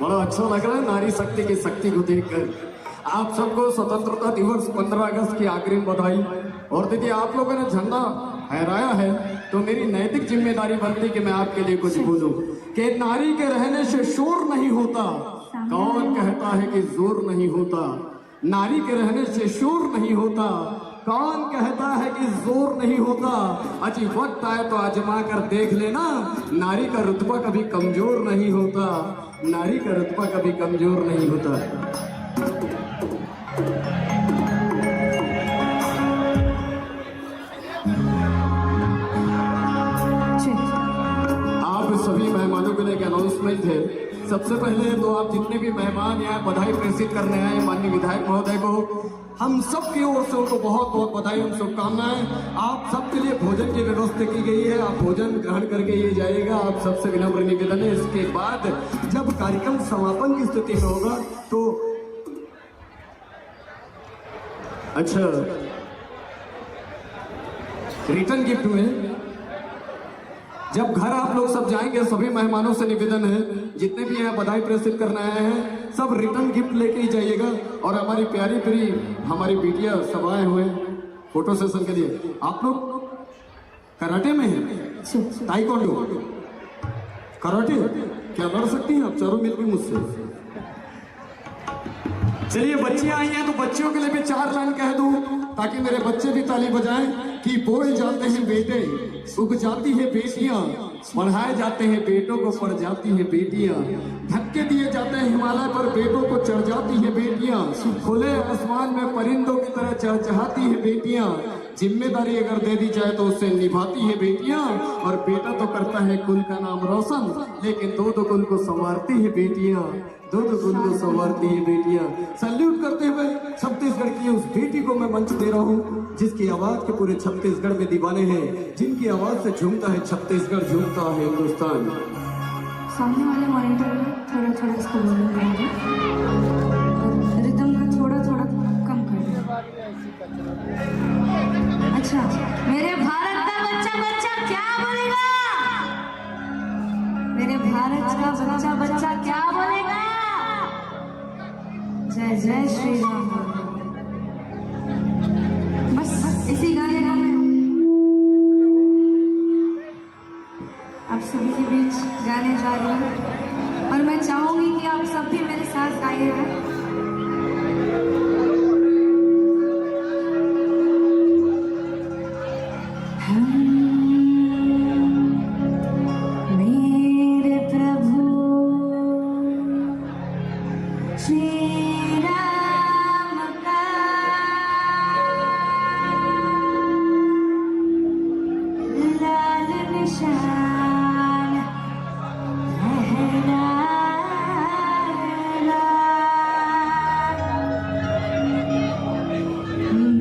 बड़ा अच्छा लग रहा है नारी शक्ति की शक्ति को देखकर। आप सबको स्वतंत्रता दिवस 15 अगस्त की अग्रिम बधाई। और दीदी आप लोगों ने झंडा फहराया है तो मेरी नैतिक जिम्मेदारी बनती कि मैं आपके लिए कुछ बोलूं कि नारी के रहने से शोर नहीं होता। कौन कहता है कि जोर नहीं होता? नारी के रहने से शोर नहीं होता। कौन कहता है कि जोर नहीं होता? अजी वक्त आए तो आजमा कर देख लेना, नारी का रुतबा कभी कमजोर नहीं होता। नारी का रुतबा कभी कमजोर नहीं होता। आप सभी मेहमानों के लिए एक अनाउंसमेंट है। सबसे पहले तो आप जितने भी मेहमान यहाँ बधाई प्रेषित करने आए माननीय विधायक महोदय को, हम सब की ओर से उनको बहुत बहुत बधाई और शुभकामनाएं। आप सबके लिए भोजन की व्यवस्था की गई है, आप भोजन ग्रहण करके ये जाइएगा। आप सबसे विनम्र निवेदन है, इसके बाद जब कार्यक्रम समापन की स्थिति में होगा तो अच्छा रिटर्न गिफ्ट में जब घर आप लोग सब जाएंगे, सभी मेहमानों से निवेदन है जितने भी यहाँ बधाई प्रेषित करने आए हैं सब रिटर्न गिफ्ट लेके ही जाइएगा। और हमारी प्यारी प्यारी हमारी बेटियां सब आए हुए फोटो सेशन के लिए। आप लोग कराटे में हैं? ताइक्वांडो कराटे क्या लड़ सकती हैं आप चारों मिलकर मुझसे? चलिए बच्चियां आई हैं तो बच्चियों के लिए भी 4 लाइन कह दूं ताकि मेरे बच्चे भी ताली बजाएं कि बोए जाते हैं बेटे उग जाती है बेटियां, पढ़ाए जाते हैं बेटों को पढ़ जाती है बेटियां, धक्के दिए जाते हैं हिमालय पर बेटों को चढ़ जाती है बेटियां, खुले आसमान में परिंदों की तरह चहचहाती है बेटियां, जिम्मेदारी अगर दे दी जाए तो उससे निभाती है बेटियां। और बेटा तो करता है कुल का नाम रोशन, लेकिन दो कुल को संवारती है बेटियां, दो कुल को संवारती है बेटियां। सैल्यूट करते हुए छत्तीसगढ़ की उस बेटी को मैं मंच दे रहा हूँ जिसकी आवाज के पूरे छत्तीसगढ़ में दीवाने हैं, जिनकी आवाज से झूमता है छत्तीसगढ़, झूमता है हिंदुस्तान। सामने वाले मॉनिटर में थोड़ा थोड़ा इसको बोलेंगे, रिदम का थोड़ा थोड़ा कम कर दो। अच्छा, मेरे भारत का बच्चा बच्चा क्या बोलेगा? मेरे भारत का बच्चा बच्चा क्या बोलेगा? जय जय श्री राम। बस इसी गाने का मैं आप सभी के बीच गाने जा रही हूँ और मैं चाहूंगी कि आप सब भी मेरे साथ गाइएगा। मेरे प्रभु श्री राम का लाल निशान लहरा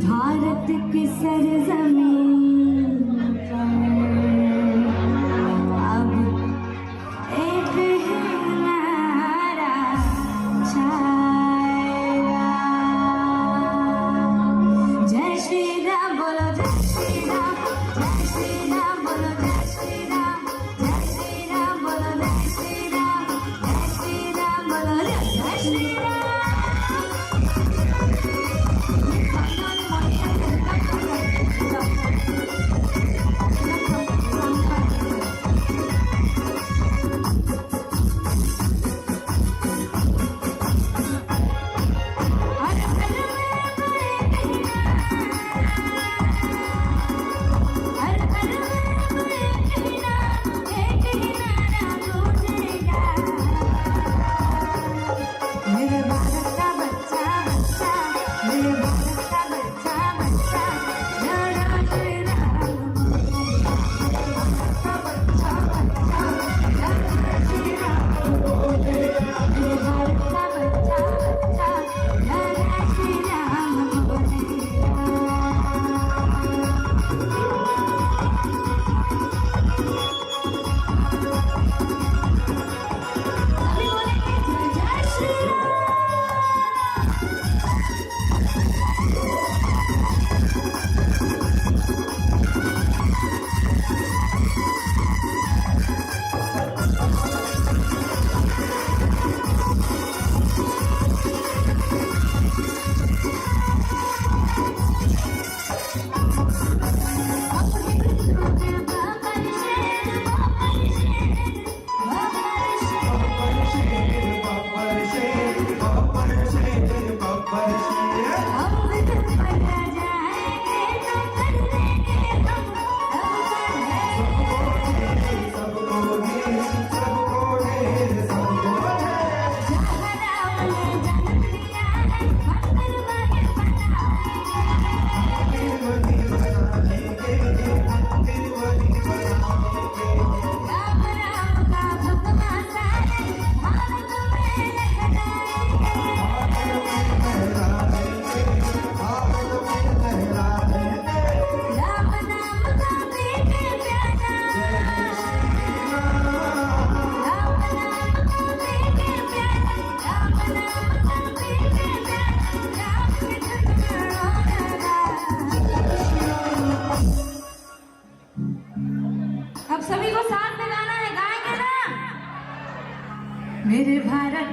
भारत की सरजमीन अब एक ही नारा छाएगा। जय श्री राम बोलो, जय श्री राम, जय श्री राम बोलो, जय श्री राम, जय श्री राम बोलो, जय श्री राम, जय श्री राम बोलो, जय श्री राम। मेरे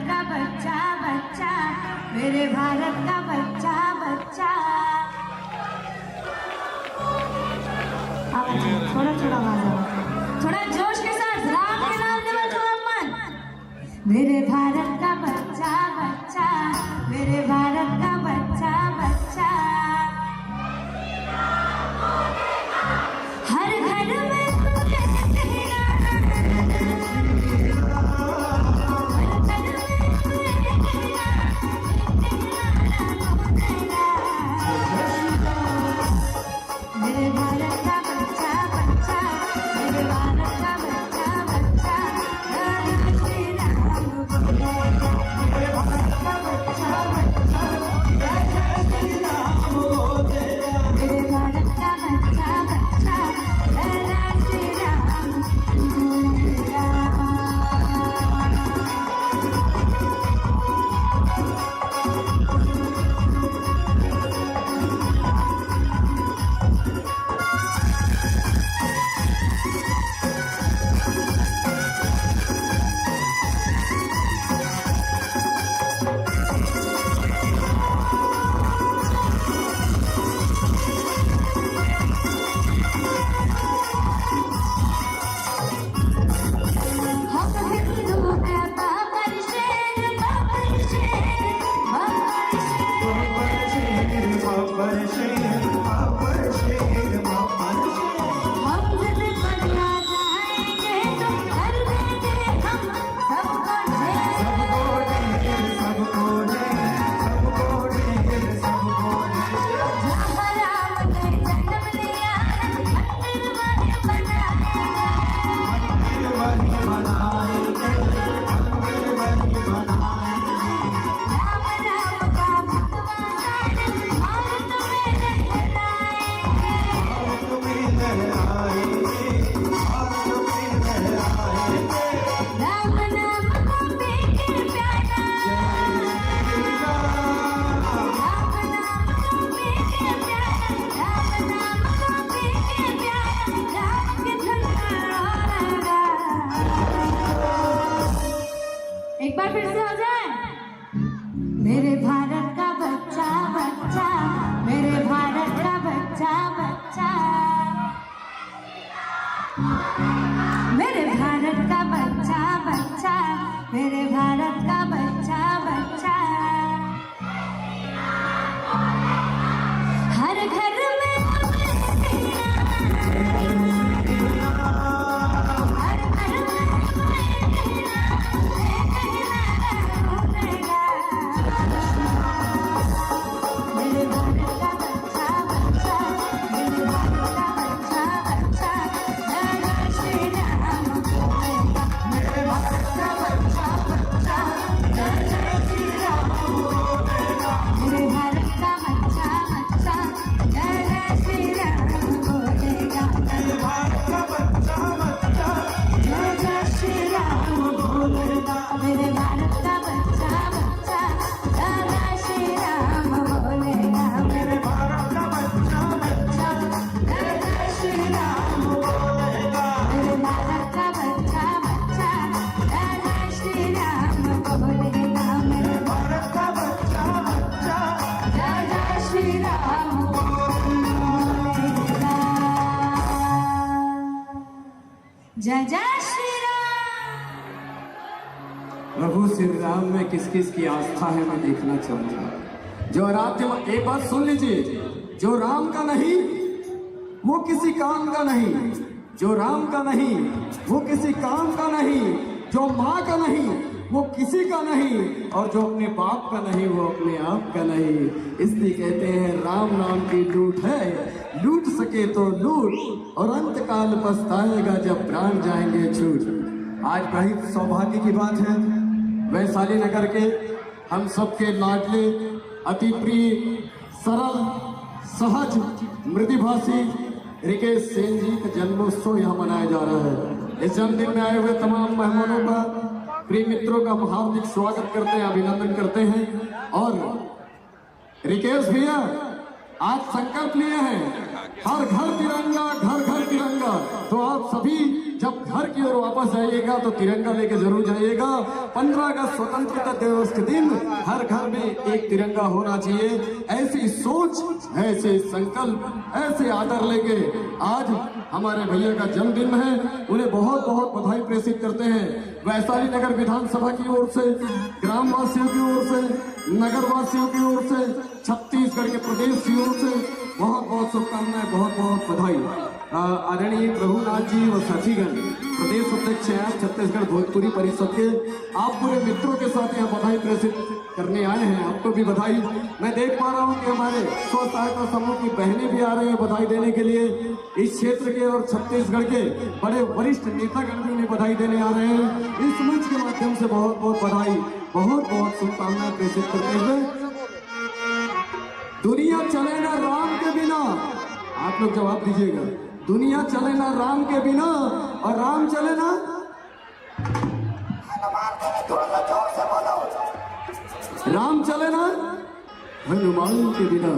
का बच्चा बच्चा, मेरे भारत का बच्चा बच्चा। आवाज थोड़ा थोड़ा आवाज आवाज, थोड़ा जोश के साथ राम के नाम लेवल थोड़ा मन। मेरे भारत का बच्चा बच्चा, मेरे भारत का बच्चा बच्चा। हर घर में मेरे भारत का बच्चा बच्चा, मेरे भारत का बच्चा बच्चा। जय श्री राम बोलो, मेरे भारत का बच्चा बच्चा, जय श्री राम बोलो। मेरे भारत का बच्चा बच्चा, जय श्री राम बोलो। हम हिंदू हैं बाबर शेर, बाबर शेर, बाबर शेर। हम जिद पर आ जाएंगे तो कर देंगे हम सबको ढेर। जहाँ राम ने जन्म लिया, मंदिर वहीं बनाएंगे। राम राम का भगवान भारत में लहराएंगे। राम नाम को पी के प्यारा, राम नाम को पी के प्यारा, राम नाम को पी के प्यारा, राम की धुन रोएगा। एक बार फिर से हो जाए। मेरे भारत का बच्चा बच्चा, मेरे भारत का बच्चा बच्चा। मेरे भारत का बच्चा बच्चा, मेरे भारत का बच्चा बच्चा। हर घर में हर घर में मेरे भारत का बच्चा बच्चा, मेरे भारत का बच्चा बच्चा। जय श्री राम बोलेगा, मेरे भारत का बच्चा बच्चा, जय श्री राम बोलेगा। मेरे भारत का बच्चा बच्चा, जय श्री राम बोलेगा। मेरे भारत का बच्चा बच्चा, जय श्री राम बोलेगा। मेरे भारत का बच्चा बच्चा, जय श्री राम बोलेगा। मेरे भारत का बच्चा बच्चा, जय श्री राम बोलेगा। मेरे भारत का बच्चा बच्चा, जय श्री राम बोलेगा। मेरे भारत का बच्चा बच्चा, जय श्री राम बोलेगा। जय जय श्री राम। प्रभु श्री राम में किस किस की आस्था है मैं देखना चाहूंगा। जो राज्य में, एक बात सुन लीजिए, जो राम का नहीं वो किसी काम का नहीं, जो राम का नहीं वो किसी काम का नहीं, जो माँ का नहीं वो किसी का नहीं, और जो अपने बाप का नहीं वो अपने आप का नहीं। इसलिए कहते हैं राम नाम की लूट है, लूट सके तो लूट, और अंत काल पछताएगा जब प्राण जाएंगे छूट। आज बड़ी सौभाग्य की बात है, वैशाली नगर के हम सबके लाडले अति प्रिय सरल सहज मृदुभाषी रिकेश सेन जी का जन्मोत्सव यहाँ मनाया जा रहा है। इस जन्मदिन में आए हुए तमाम मेहमानों का, प्रिय मित्रों का हम हार्दिक स्वागत करते हैं, अभिनंदन करते हैं। और रिकेश भैया आज संकल्प लिए हैं, हर घर तिरंगा, घर घर तिरंगा, तो आप सभी जब घर की ओर वापस जाइएगा तो तिरंगा लेके जरूर जाइएगा। 15 अगस्त स्वतंत्रता दिवस के दिन हर घर में एक तिरंगा होना चाहिए। ऐसी सोच, ऐसे संकल्प, ऐसे आदर लेके आज हमारे भैया का जन्मदिन है। उन्हें बहुत बहुत बधाई प्रेषित करते हैं वैशाली नगर विधानसभा की ओर से, ग्रामवासियों की ओर से, नगरवासियों की ओर से, छत्तीसगढ़ के प्रदेश की ओर से बहुत बहुत शुभकामनाएं, बहुत बहुत बधाई। आदरणीय प्रभुनाथ जी व साथीगण, प्रदेश अध्यक्ष हैं आप छत्तीसगढ़ भोजपुरी परिषद के, आप पूरे मित्रों के साथ यहाँ बधाई प्रेषित करने आए हैं। आपको भी बधाई। मैं देख पा रहा हूँ कि हमारे स्व सहायता समूह की बहनें भी आ रही हैं बधाई देने के लिए। इस क्षेत्र के और छत्तीसगढ़ के बड़े वरिष्ठ नेतागण भी उन्हें बधाई देने आ रहे हैं। इस मंच के माध्यम से बहुत बहुत बधाई, बहुत बहुत शुभकामनाएं प्रेषित करते हुए। दुनिया चले ना राम के बिना, आप लोग जवाब दीजिएगा। दुनिया चले ना राम के बिना और राम चले ना, राम चले ना हनुमान के बिना।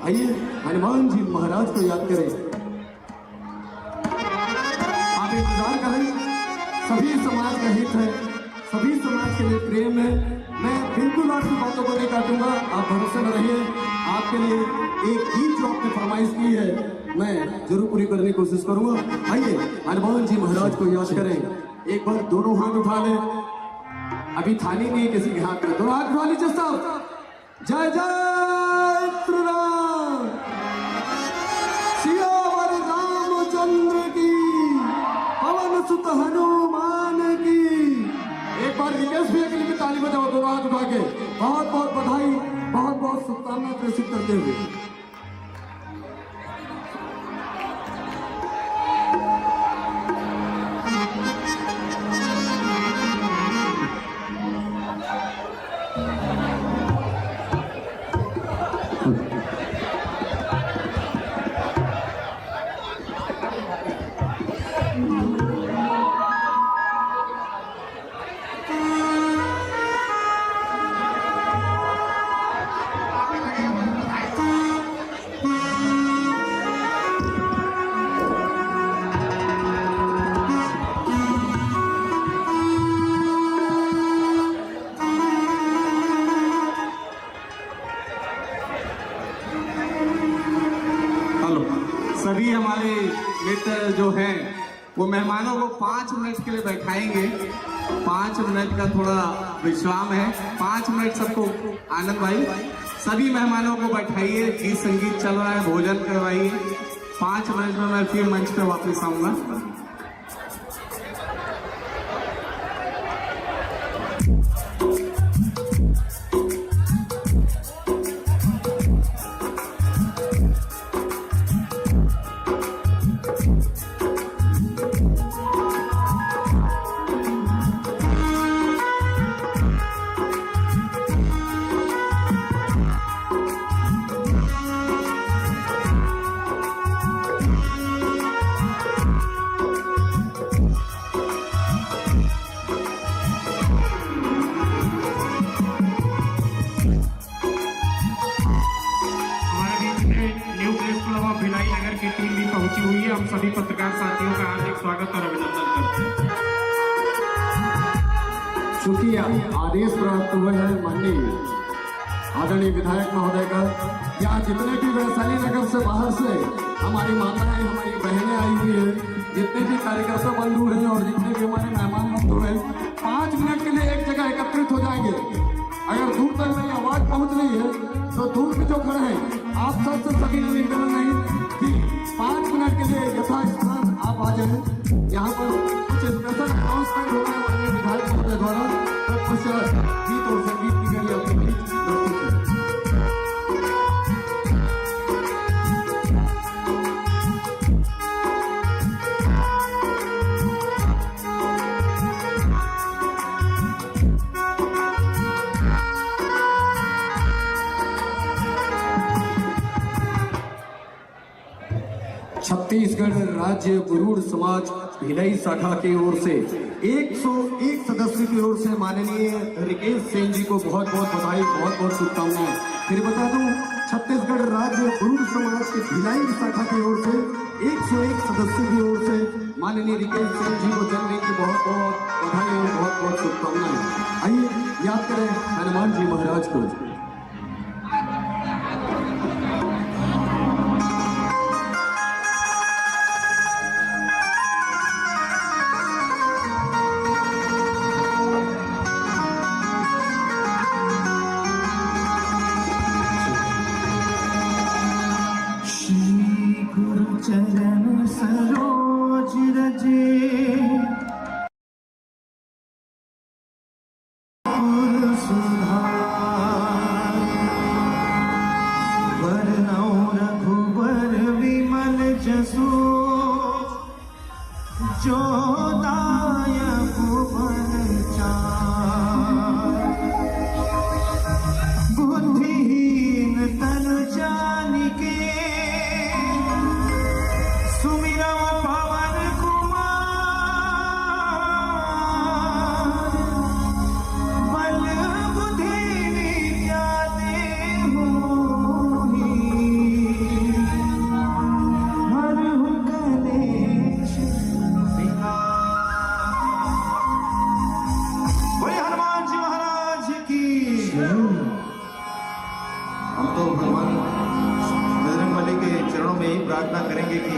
आइए हनुमान जी महाराज को याद करें। आप इंतजार करें। सभी समाज का हित है, सभी समाज के लिए प्रेम है। मैं बिल्कुल आपकी बातों को नहीं काटूंगा, आप भरोसे में रहिए। आपके लिए एक गीत जो आपने फरमाइश की है मैं जरूर पूरी करने की कोशिश करूंगा। आइए हनुमान जी महाराज को याद करें। एक बार दोनों हाथ उठा ले, अभी थाली नहीं है किसी के हाथ में, दोनों हाथ उठा लीजिए सब। जय जय श्री राम, सियावर रामचंद्र की, पवन सुत हनुमान की। एक बार विकेश भैया के लिए ताली बजाओ दोनों हाथ उठा के। बहुत बहुत बधाई, बहुत बहुत शुभकामनाएं प्रेषित करते हुए। सभी हमारे मित्र जो हैं वो मेहमानों को 5 मिनट के लिए बैठाएंगे। 5 मिनट का थोड़ा विश्राम है। 5 मिनट सबको, आनंद भाई सभी मेहमानों को बैठाइए। गीत संगीत चल रहा है, भोजन करवाइए। 5 मिनट में मैं फिर मंच पे वापस आऊंगा। हम सभी पत्रकार साथियों का हार्दिक स्वागत और अभिनंदन करते हैं। चूंकि आदेश प्राप्त हुए हैं माननीय आदरणीय विधायक महोदय का, यहाँ जितने भी वैशाली नगर से बाहर से हमारी माताएं, हमारी बहनें आई हुई है, जितने भी कार्यकर्ता बंधु हैं और जितने भी हमारे मेहमान बंधु हैं, 5 मिनट के लिए एक जगह एकत्रित हो जाएंगे। अगर दूर तक मेरी आवाज पहुंच रही है तो दूर में जो खड़े हैं आप सबसे सभी निवेदन नहीं कि 5 मिनट के लिए यथास्थान आप आ जाए। यहाँ पर कुछ स्पेशल अनाउंसमेंट हो रहा है माननीय विधायक महोदय द्वारा, तो कुछ गीत और संगीत की गई अपने बीच प्रस्तुत है। छत्तीसगढ़ राज्य गुरूर समाज भिलाई शाखा की ओर से 101 सदस्य की ओर से माननीय रिकेश सेन जी को बहुत बहुत बधाई, बहुत बहुत शुभकामनाएं। फिर बता दूं, छत्तीसगढ़ राज्य गुरु समाज के भिलाई शाखा की ओर से 101 सदस्यों की ओर से माननीय रिकेश सेन जी को जन्मदिन की बहुत बहुत बधाई और बहुत बहुत शुभकामनाएं। आइए याद करें हनुमान जी महाराज को। चरण सरोज रजे वरनौ रघुवर विमल जसो जो दायक बल चार बुद्धिहीन तनु जानिके सुमिरौ पवन कुमार बल बुद्धि विद्या देहु हरहु कलेश विकार। बोले हनुमान जी महाराज की। हम तो भगवान बजरंगबली के चरणों में ही प्रार्थना करेंगे कि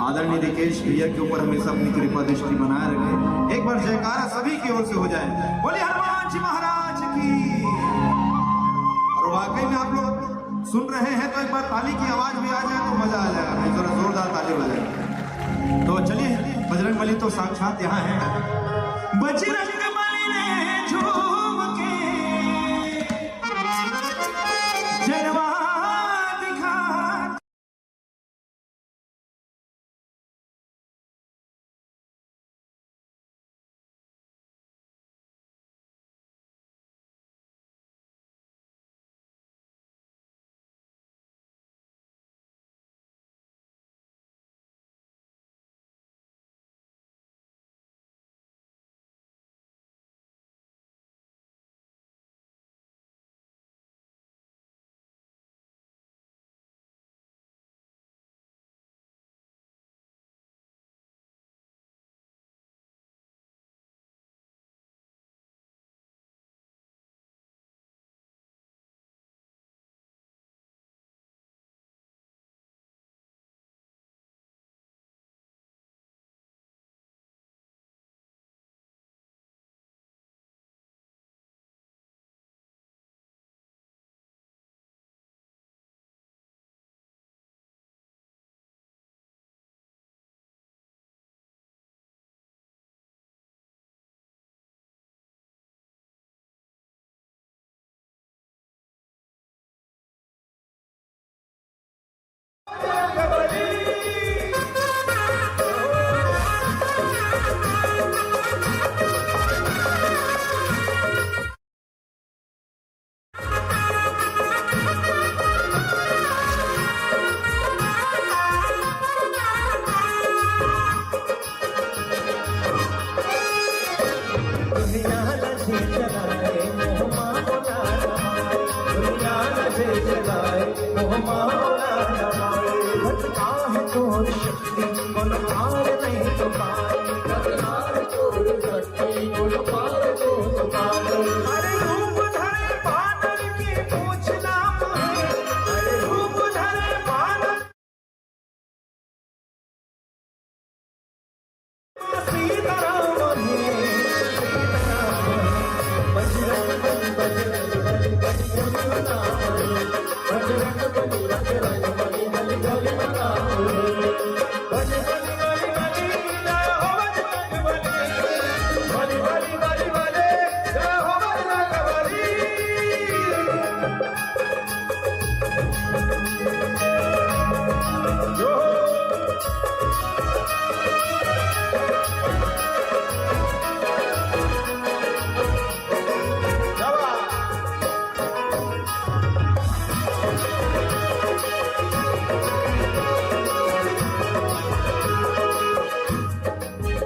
आदरणीय रिकेश भैया के ऊपर हमेशा अपनी कृपा दृष्टि बनाए रखें। एक बार जयकारा सभी की ओर से हो जाए। बोलिए हनुमान जी महाराज की। और वाकई में आप लोग सुन रहे हैं तो एक बार ताली की आवाज भी आ जाए तो मजा आ जाएगा। भाई जरा जोरदार ताली बजाए। तो चलिए, बजरंगबली तो साक्षात यहाँ है। बजरंगबली ने झूम के जलवा दिखा।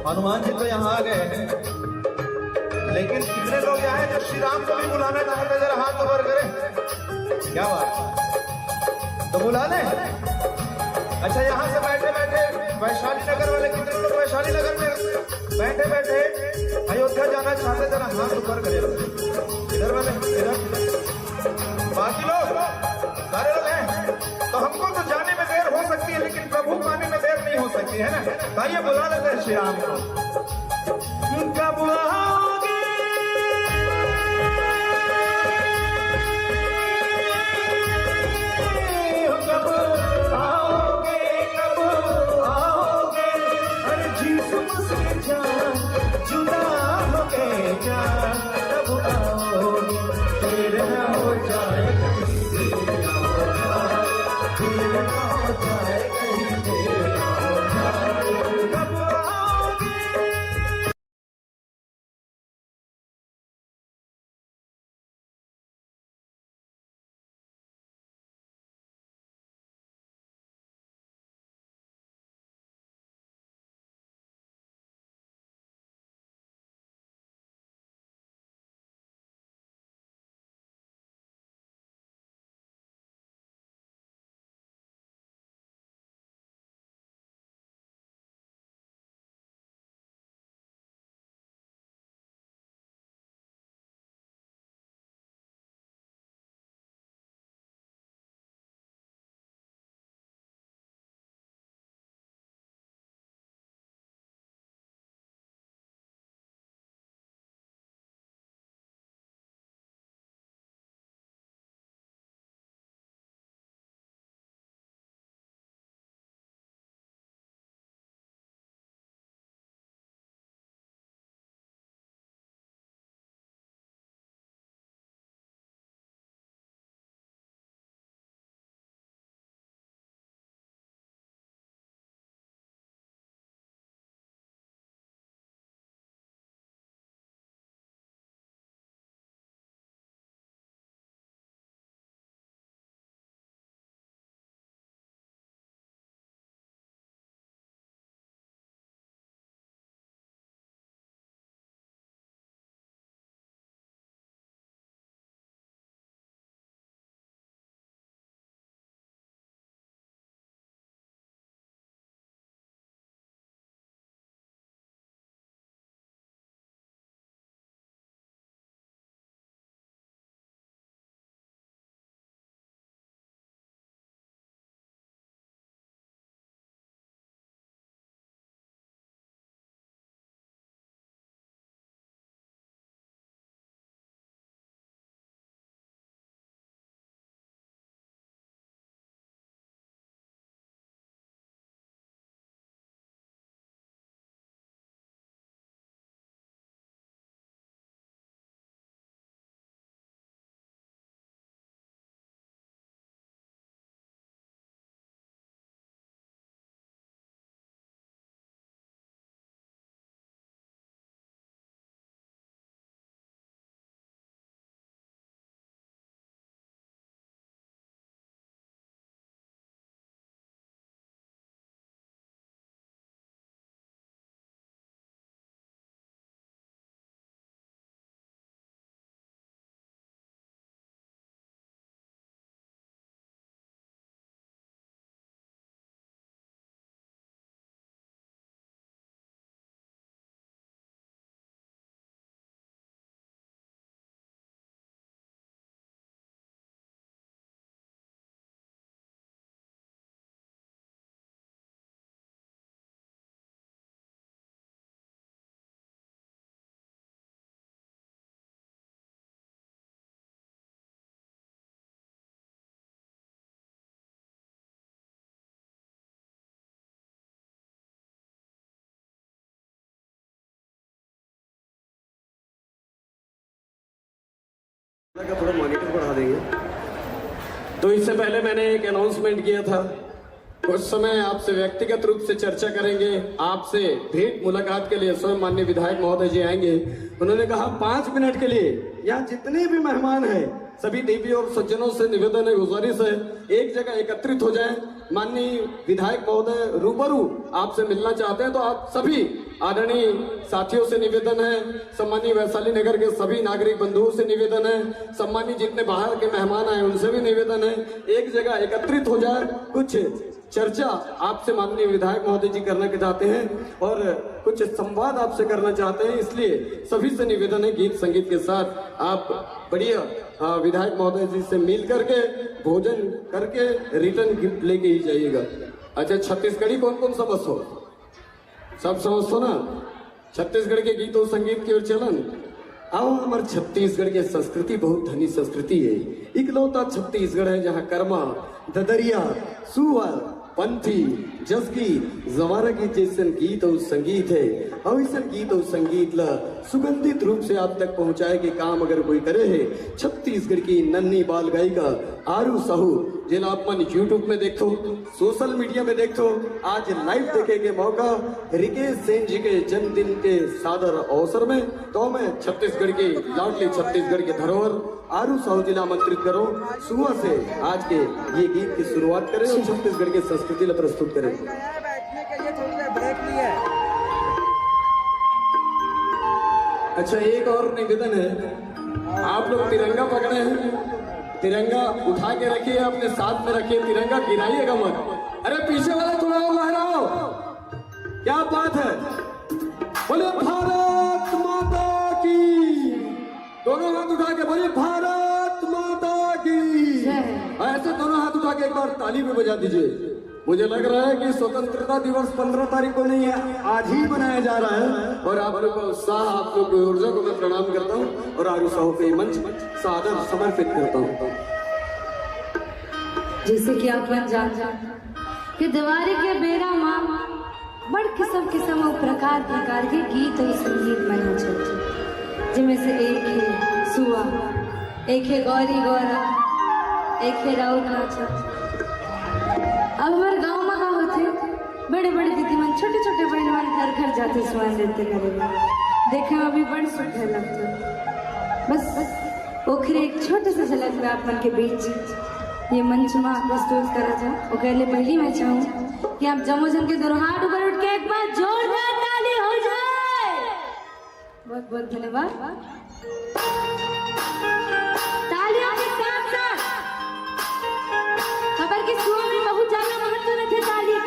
हनुमान जी तो यहाँ आ गए हैं। लेकिन कितने लोग यहाँ हैं जो श्री राम को भी बुलाना चाहते हैं? जरा हाथ ऊपर करें। क्या बात, तो बुला लें। अच्छा, यहाँ से बैठे बैठे वैशाली नगर वाले कितने लोग वैशाली नगर में बैठे बैठे अयोध्या जाना चाहते? जरा हाथ ऊपर करें। इधर वाले, इधर बाकी लोग सारे लोग हैं। तो हमको तो जाने में देर हो सकती है, लेकिन प्रभु पाने में देर नहीं हो सकती है ना। आइए बुला लेते हैं श्री राम को। कब आओगे, कब आओगे, कब आओगे? अरे यीशु मसीह जान जुदा हो गए जान, कब आओगे? देर न हो जाए कहीं, देर न हो जाए, देर न हो जाए कहीं, देर न हो जाए, कब आओगे? का थोड़ा मॉनिटर बढ़ा देंगे। तो इससे पहले मैंने एक अनाउंसमेंट किया था, कुछ समय आपसे व्यक्तिगत रूप से चर्चा करेंगे, आपसे भेंट मुलाकात के लिए स्वयं माननीय विधायक महोदय जी आएंगे। उन्होंने कहा 5 मिनट के लिए यहाँ जितने भी मेहमान हैं सभी देवी और सज्जनों से निवेदन है, गुजारिश है, एक जगह एकत्रित हो जाएं। माननीय विधायक महोदय रूबरू आपसे मिलना चाहते हैं, तो आप सभी आदरणीय साथियों से निवेदन है, सम्मानीय वैशाली नगर के सभी नागरिक बंधुओं से निवेदन है, सम्मानीय जितने बाहर के मेहमान आए उनसे भी निवेदन है, एक जगह एकत्रित हो जाए, कुछ चर्चा आपसे माननीय विधायक महोदय जी करना चाहते हैं और कुछ संवाद आपसे करना चाहते हैं, इसलिए सभी से निवेदन है गीत संगीत के साथ आप बढ़िया विधायक महोदय जी से मिल करके भोजन करके रिटर्न गिफ्ट लेके ही जाइएगा। अच्छा, छत्तीसगढ़ी कौन कौन समझो? सब समझो ना? छत्तीसगढ़ के गीत और संगीत की ओर चलन। आओ, हमारे छत्तीसगढ़ की संस्कृति बहुत धनी संस्कृति है। इकलौता छत्तीसगढ़ है जहाँ कर्मा, ददरिया, सुअर, पंथी, जसगी, जवारा के जैसे गीत और संगीत है। और ऐसा गीत और संगीत ला सुगंधित रूप से आप तक पहुंचाए के काम अगर कोई करे है, छत्तीसगढ़ की नन्ही बाल गायिका आरू साहू, जिन आप मन यूट्यूब में देखो, सोशल मीडिया में देखो, आज लाइव देखे के मौका रिकेश सेन जी के जन्मदिन के सादर अवसर में, तो मैं छत्तीसगढ़ के लाडली छत्तीसगढ़ के धरोहर आरू साहू जिला आमंत्रित करो, सुबह से आज के ये गीत की शुरुआत करें और छत्तीसगढ़ की संस्कृति ला प्रस्तुत करें। अच्छा, एक और निवेदन है, आप लोग तिरंगा पकड़े हैं, तिरंगा उठा के रखिए, अपने साथ में रखिए, तिरंगा गिराइएगा मत। अरे पीछे वाले थोड़ा और लहराओ, क्या बात है? बोले भारत माता की, दोनों हाथ उठा के बोले भारत माता की। ऐसे दोनों हाथ उठा के एक बार ताली भी बजा दीजिए। मुझे लग रहा है कि स्वतंत्रता दिवस 15 तारीख को नहीं है, आज ही मनाया जा रहा है, और आप लोग का उत्साह, आप लोग की ऊर्जा को मैं प्रणाम करता हूँ और आरू साहू के मंच सादर समर्पित करता हूँ। जैसे कि आप जान कि दिवाली के बेरा माँ बड़ किस्म प्रकार के गीत और संगीत मना छे, जिनमें से एक है सुआ, एक है गौरी गौरा, एक है राउत नाचा। अब हमारे गांव में का होते बड़े बड़े दीदी मन, छोटे छोटे बहन मन घर घर जाते सुहान देते करेगा, देखे में अभी बड़ सुंदर लगता। बस ओखरे एक छोटे से झलक में आप मन के बीच ये मंच में प्रस्तुत करा जाए। और पहले पहली मैं चाहूँ कि आप जमो जन के दोनों हाथ ऊपर उठ के एक बार जोरदार ताली हो जाए। बहुत बहुत धन्यवाद। तालियों के साथ साथ खबर की सुआ में बहुत ज्यादा महत्व रखे ताली के।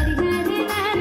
Thank you.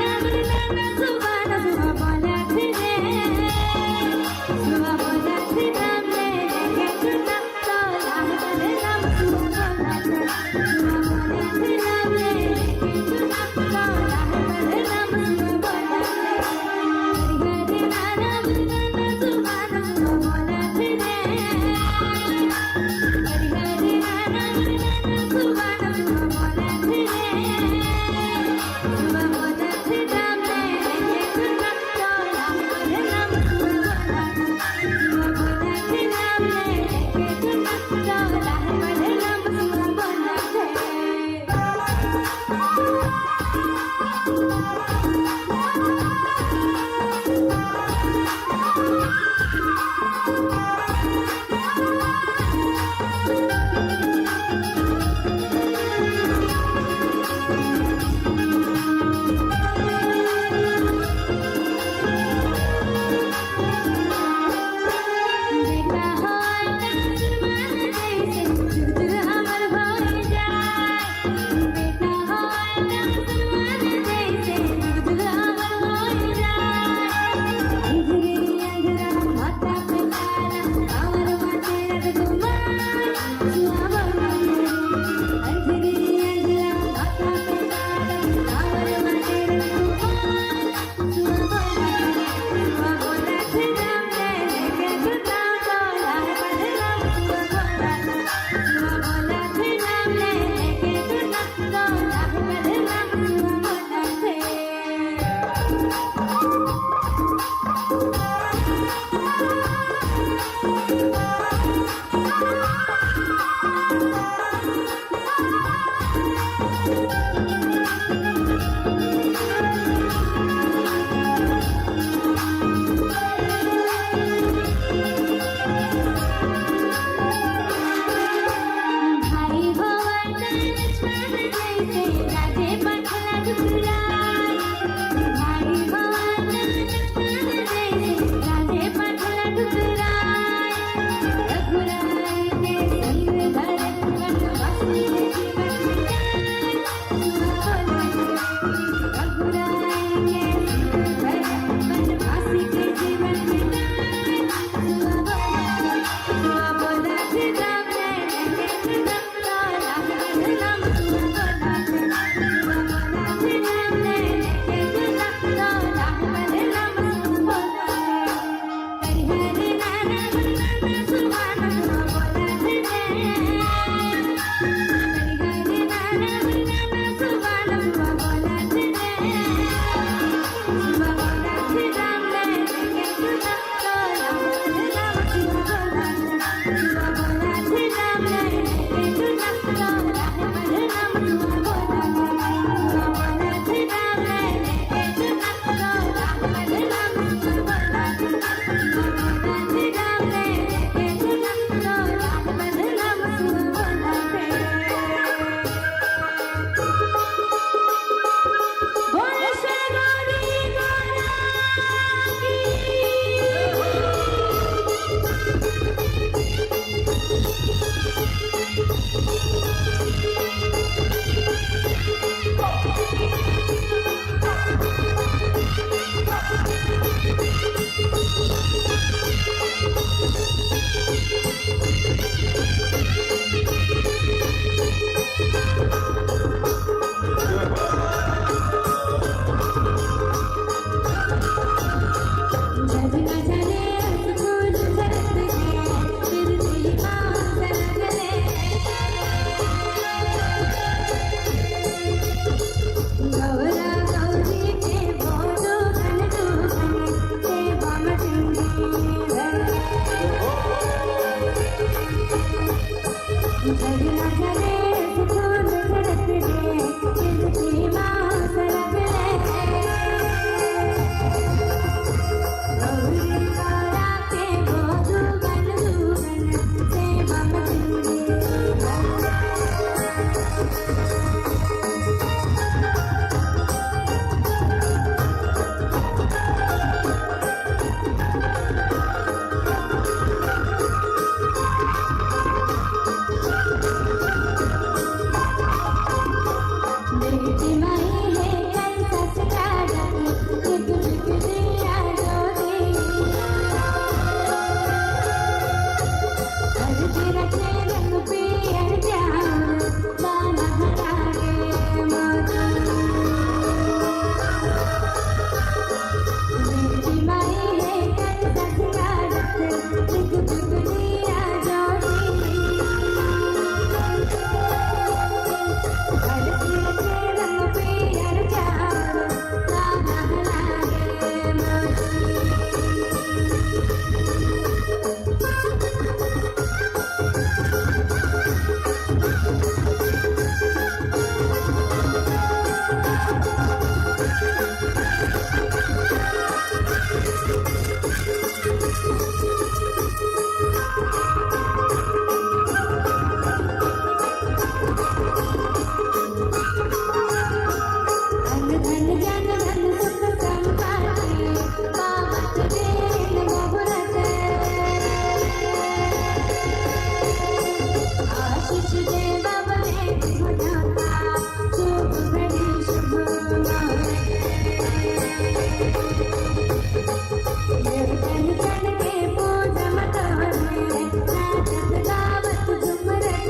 चल चल के पूज मत होने नाचत गावत झुमरत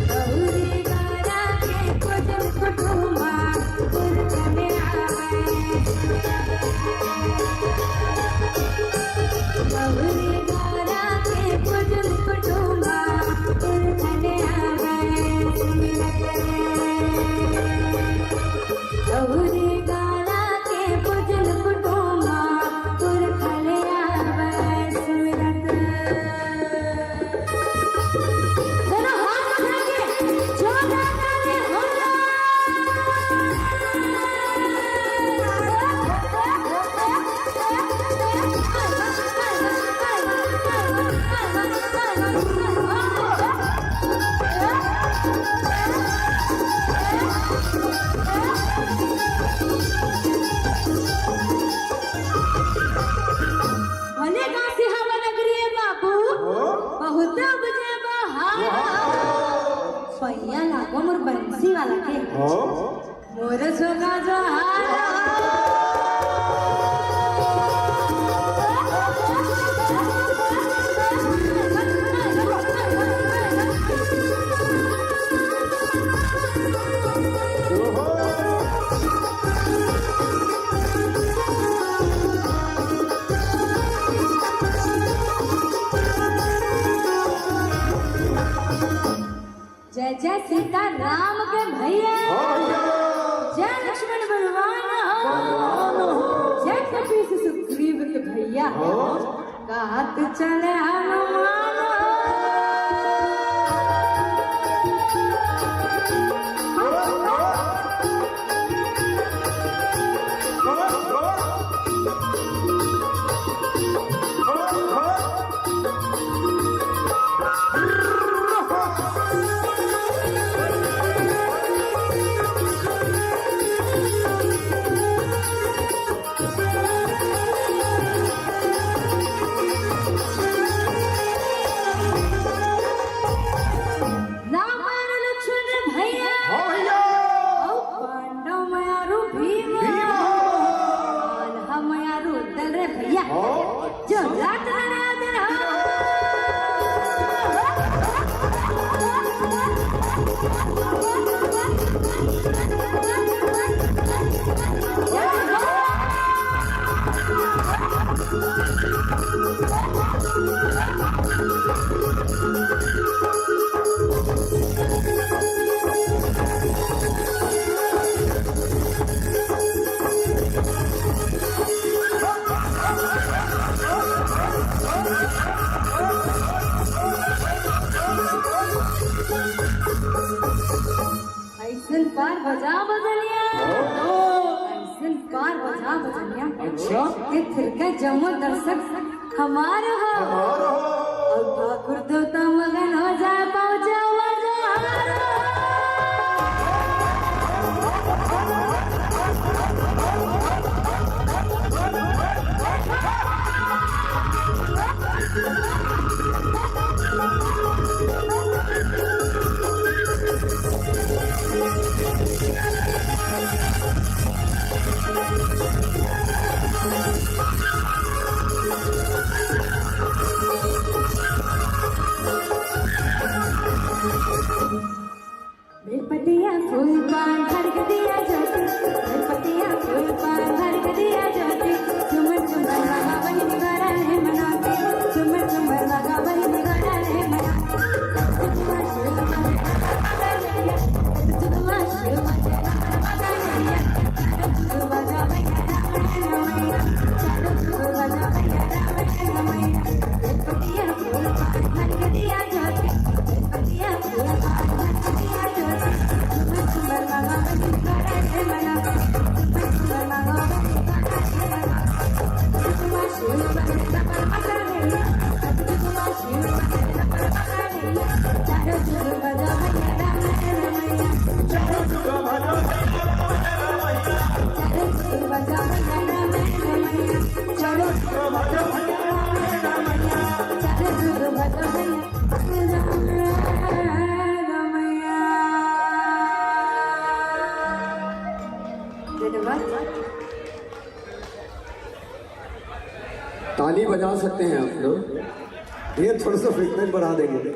गौरी गारा के पूजन कुटुंबा पुरखने आवे गौरी गारा के पूजन कुटुंबा पुरखने आवे गौरी गारा के पूजन कुटुंबा पुरखने आवे सुमिरत दोनों हाथ उठा के जोरदार ताली होला भले काशी हवा नगरी है बाबू बहुत बजे बहार पहिया लागो मोर बंसी वाला के मोर सोगा जय जय सीता राम के भैया जय लक्ष्मण बलवान जय कपीस सुग्रीव के भैया कहत चले हनुमान रामायण लक्ष्मण भैया औ पांडव मायारू भीम हम मायारू दल रे भैया जो रात लड़ा दे ऐसन पार बजा बजलिया ऐसन पार बजा बजलिया अच्छा के थिरका जमो दर्शक हमारे हो और ठाकुर देवता मगन हो जाए पहुंचा हुआ बेलपतिया फूल पान खड़क दिया ज्योति बेलपतिया फूल पान खड़क दिया ज्योति झुमर झुमर लगा वही निगारा है मनाते झुमर झुमर लगा वही निगारा है मनाते झुमा शिव झुमा शिव झुमा जा भैया ताली बजा सकते हैं आप लोग, ये थोड़ा सा फ्रीक्वेंट बढ़ा देंगे।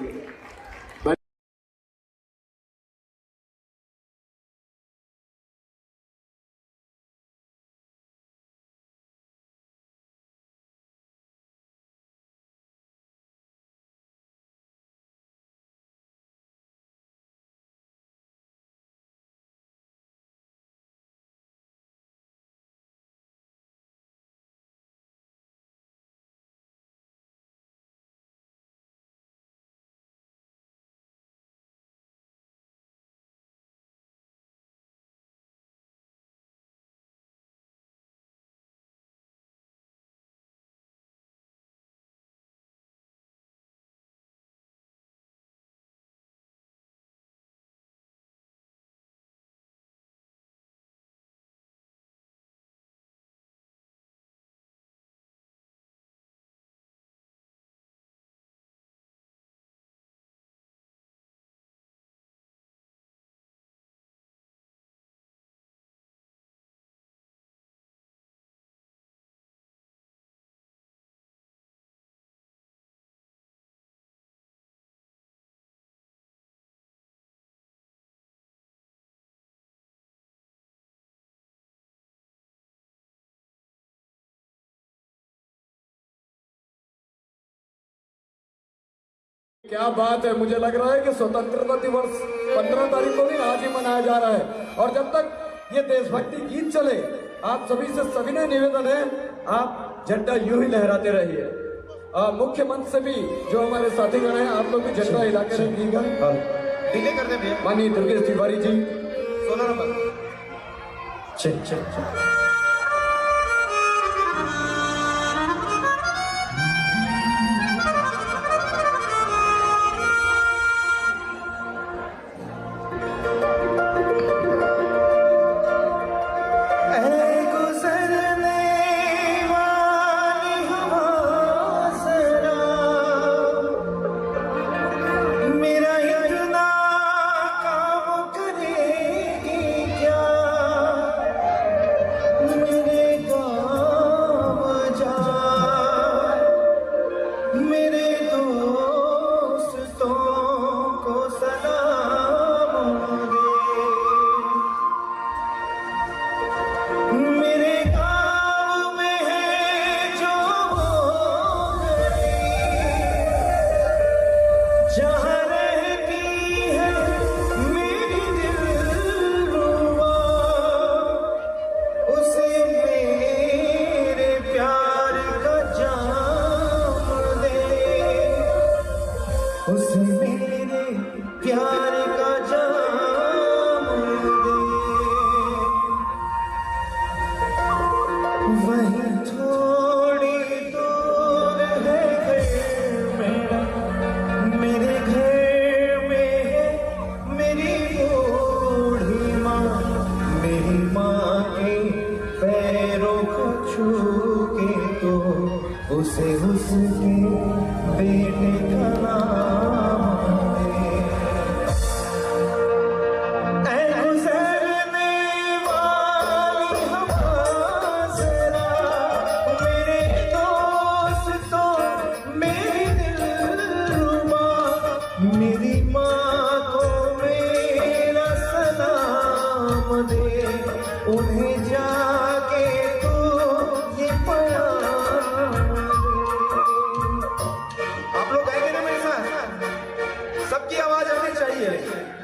क्या बात है, मुझे लग रहा है कि स्वतंत्रता दिवस 15 तारीख को भी आज ही मनाया जा रहा है। और जब तक ये देशभक्ति गीत चले, आप सभी से सविनय निवेदन है, आप झंडा यूं ही लहराते रहिए। मुख्य मंच से भी जो हमारे साथीगण हैं, आप लोग भी झंडा हिला के रखिएगा। डिले कर दे भैया। माननीय दुर्गेश तिवारी जी 16 नंबर। चल उसे उसके बेटे का नाम दे। गुजरने वाली हवासरा मेरे दोस्तों, मेरी दिलरुबा, मेरी माँ को मेरा सलाम दे। उन्हें जाके तू ये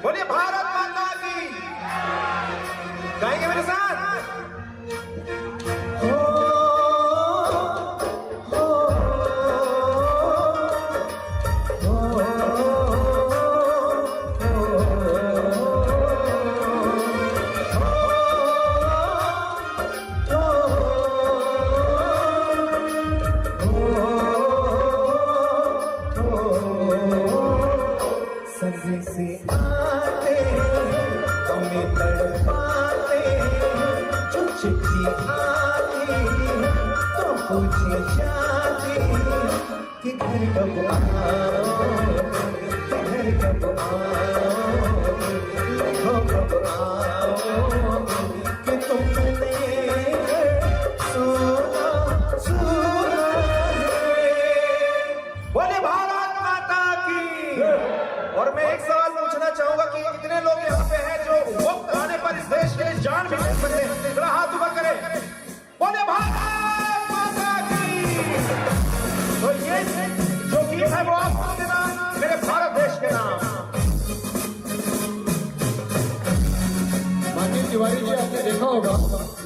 बोलिए भारत माता की। गाएंगे मेरे साथ। सभी से आते हमें तड़पाते, जो चिट्ठी आती तो पूछे जाती कि घर कब आओ, घर कब आओ, लिखो कब आओ कि तुमने सोना सोना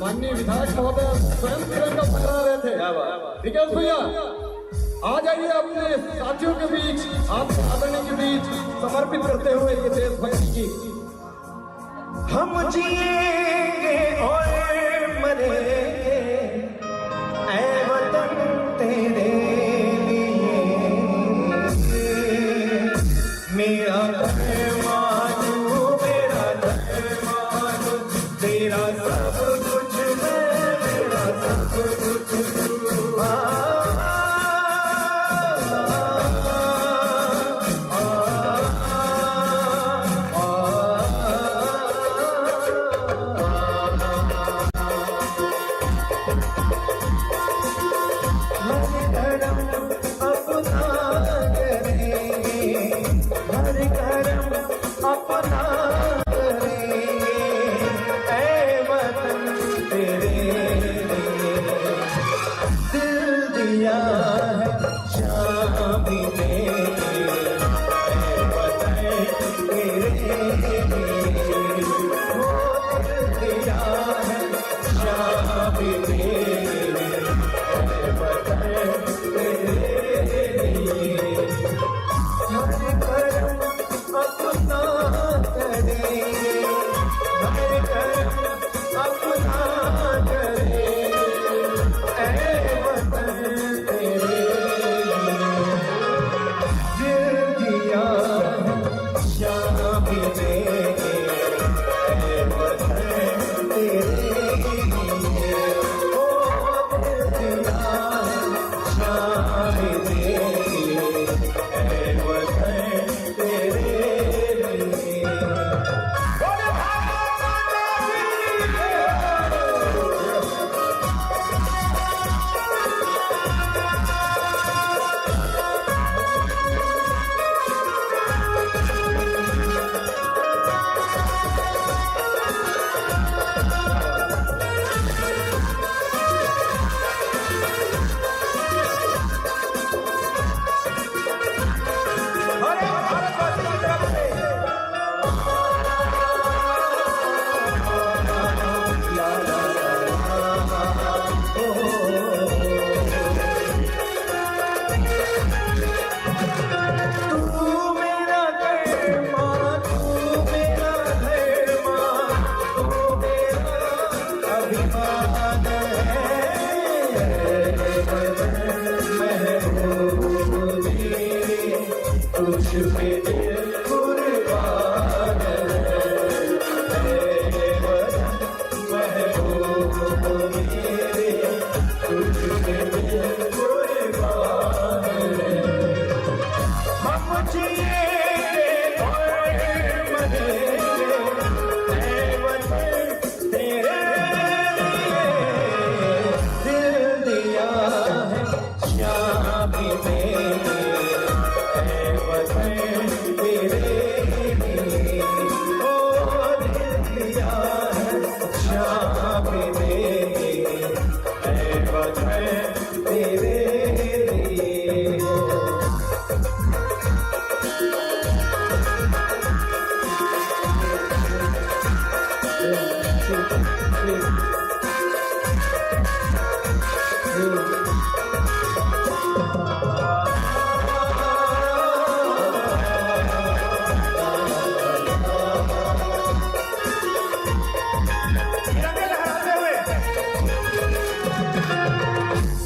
माननीय विधायक महोदय स्वयं तिरंगा फहरा रहे थे। विकास भैया आ जाइए अपने साथियों के बीच, आपके आदरणीय के बीच समर्पित करते हुए ये देशभक्ति की। हम जिएंगे और मरेंगे ऐ वतन तेरे लिए, मेरा मानू मेरा मानू, तेरा सब कुछ मैं, मेरा सब कुछ तू।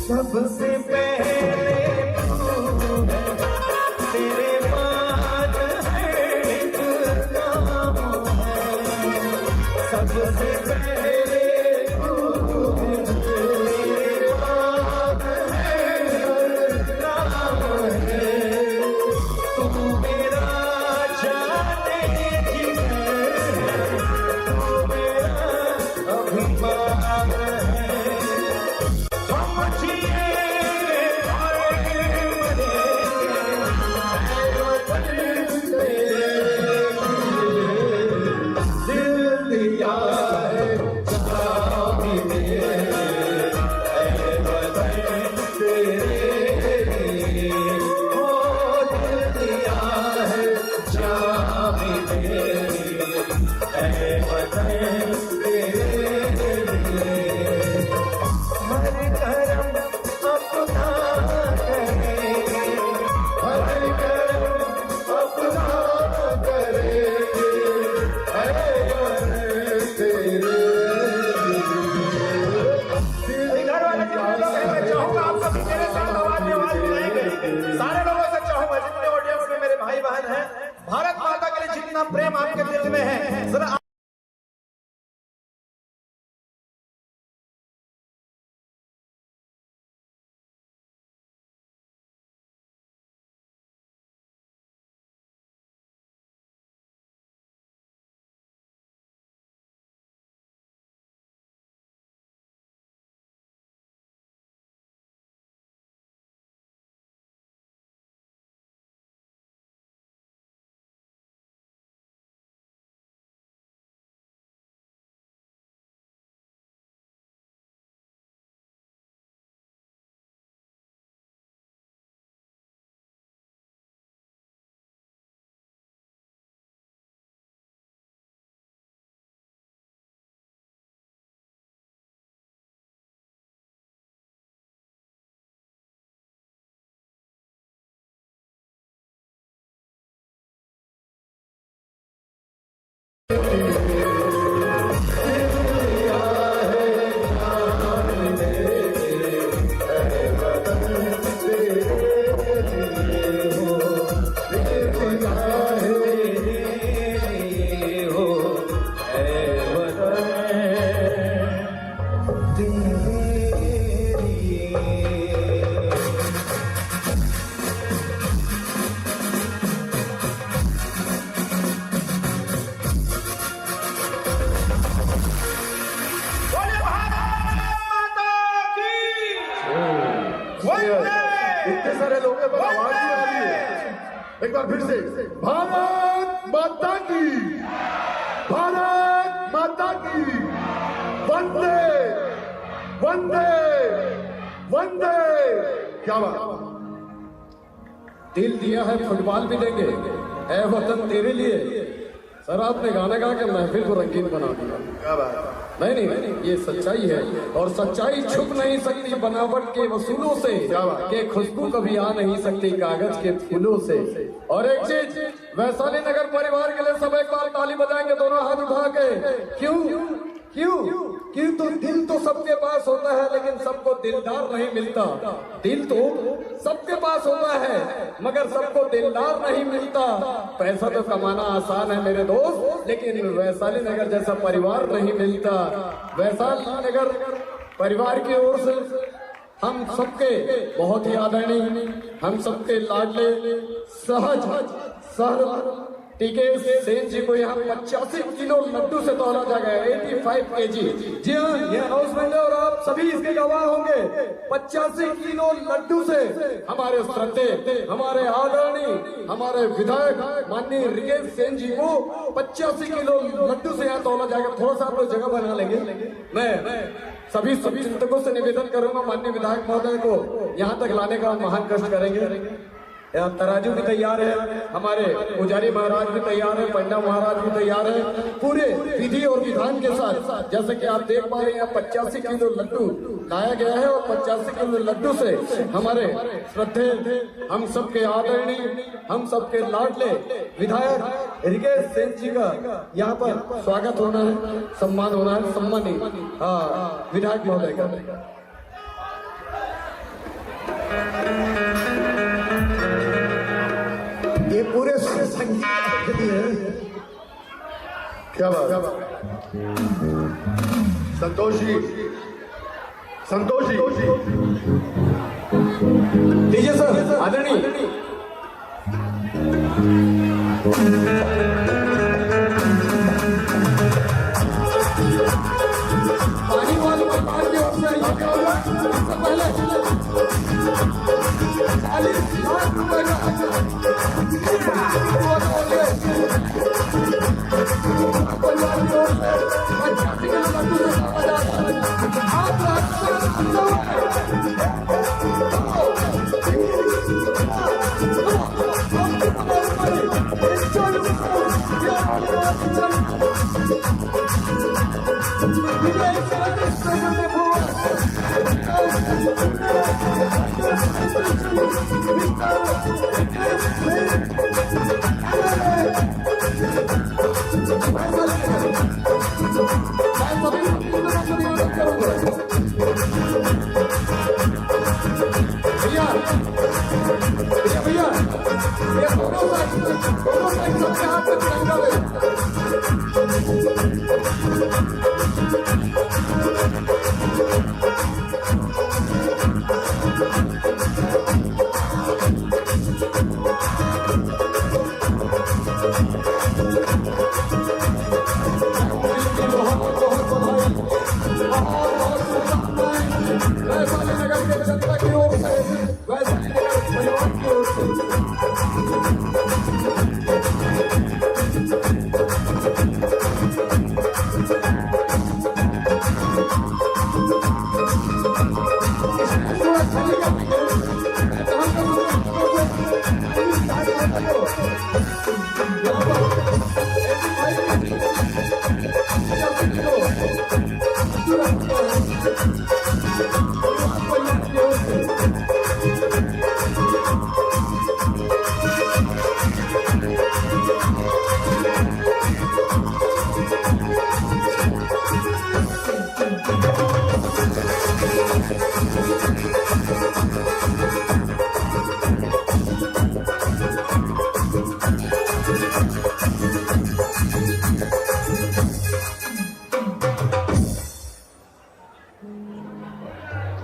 सबसे पहले तू है, तेरे बाद है एक नाम है। सबसे पहले तू है, तेरे बाद है एक नाम है। तू मेरा जाने जिगर, तू मेरा अभिमान है। हम जिए इतने सारे लोग हैं, पर आवाज नहीं आ रही है। एक बार फिर से, भारत माता की, भारत माता की, वंदे वंदे वंदे। क्या बात, दिल दिया है फुटबॉल भी देंगे, ऐ वतन तेरे लिए। सर आपने गाना गा के महफिल को रंगीन बना दिया। क्या बात, नहीं, ये सच्चाई है और सच्चाई छुप नहीं सकती बनावट के वसूलों से, के खुशबू कभी आ नहीं सकती कागज के फूलों से। और एक चीज, वैशाली नगर परिवार के लिए सब एक बार ताली बजाएंगे दोनों हाथ उठा के। क्यों क्यों क्यों? तो दिल तो सबके पास होता है लेकिन सबको दिलदार नहीं मिलता। दिल तो सबके पास होता है मगर सबको दिलदार नहीं मिलता। पैसा तो कमाना आसान है मेरे दोस्त, लेकिन वैशाली नगर जैसा परिवार नहीं मिलता। वैशाली नगर परिवार की ओर से हम सबके बहुत ही आदरणीय, हम सबके लाडले सहज टीकेश सेन जी को यहाँ 85 किलो लड्डू से तोला जाएगा, 85 kg। जी हाँ, ये अनाउंसमेंट है और आप सभी इसके गवाह होंगे। 85 किलो लड्डू से हमारे श्रद्धे, हमारे आदरणीय, हमारे विधायक माननीय रिकेश सेन जी को 85 किलो लड्डू से यहाँ तोला जाएगा। थोड़ा सा आप लोग जगह बना लेंगे। मैं सभी चिंतकों से निवेदन करूंगा, माननीय विधायक महोदय को यहाँ तक लाने का महान कष्ट करेंगे। तराजू भी तैयार है, हमारे पुजारी महाराज भी तैयार है, पंडा महाराज भी तैयार है, पूरे विधि और विधान के साथ। जैसे कि आप देख पा रहे हैं 85 किलो लड्डू लाया गया है और 85 किलो लड्डू से हमारे श्रद्धे, हम सबके आदरणीय, हम सबके लाडले विधायक रिकेश सेन जी का यहाँ पर स्वागत होना है, सम्मान होना है। सम्मानित विधायक महोदय का। ये पूरे संगीत है। क्या बात, संतोष जी, संतोष जी दीजिए सर, आदरणीय। पानी वाले परिवार की ओर से पहले 40 लाख रुपए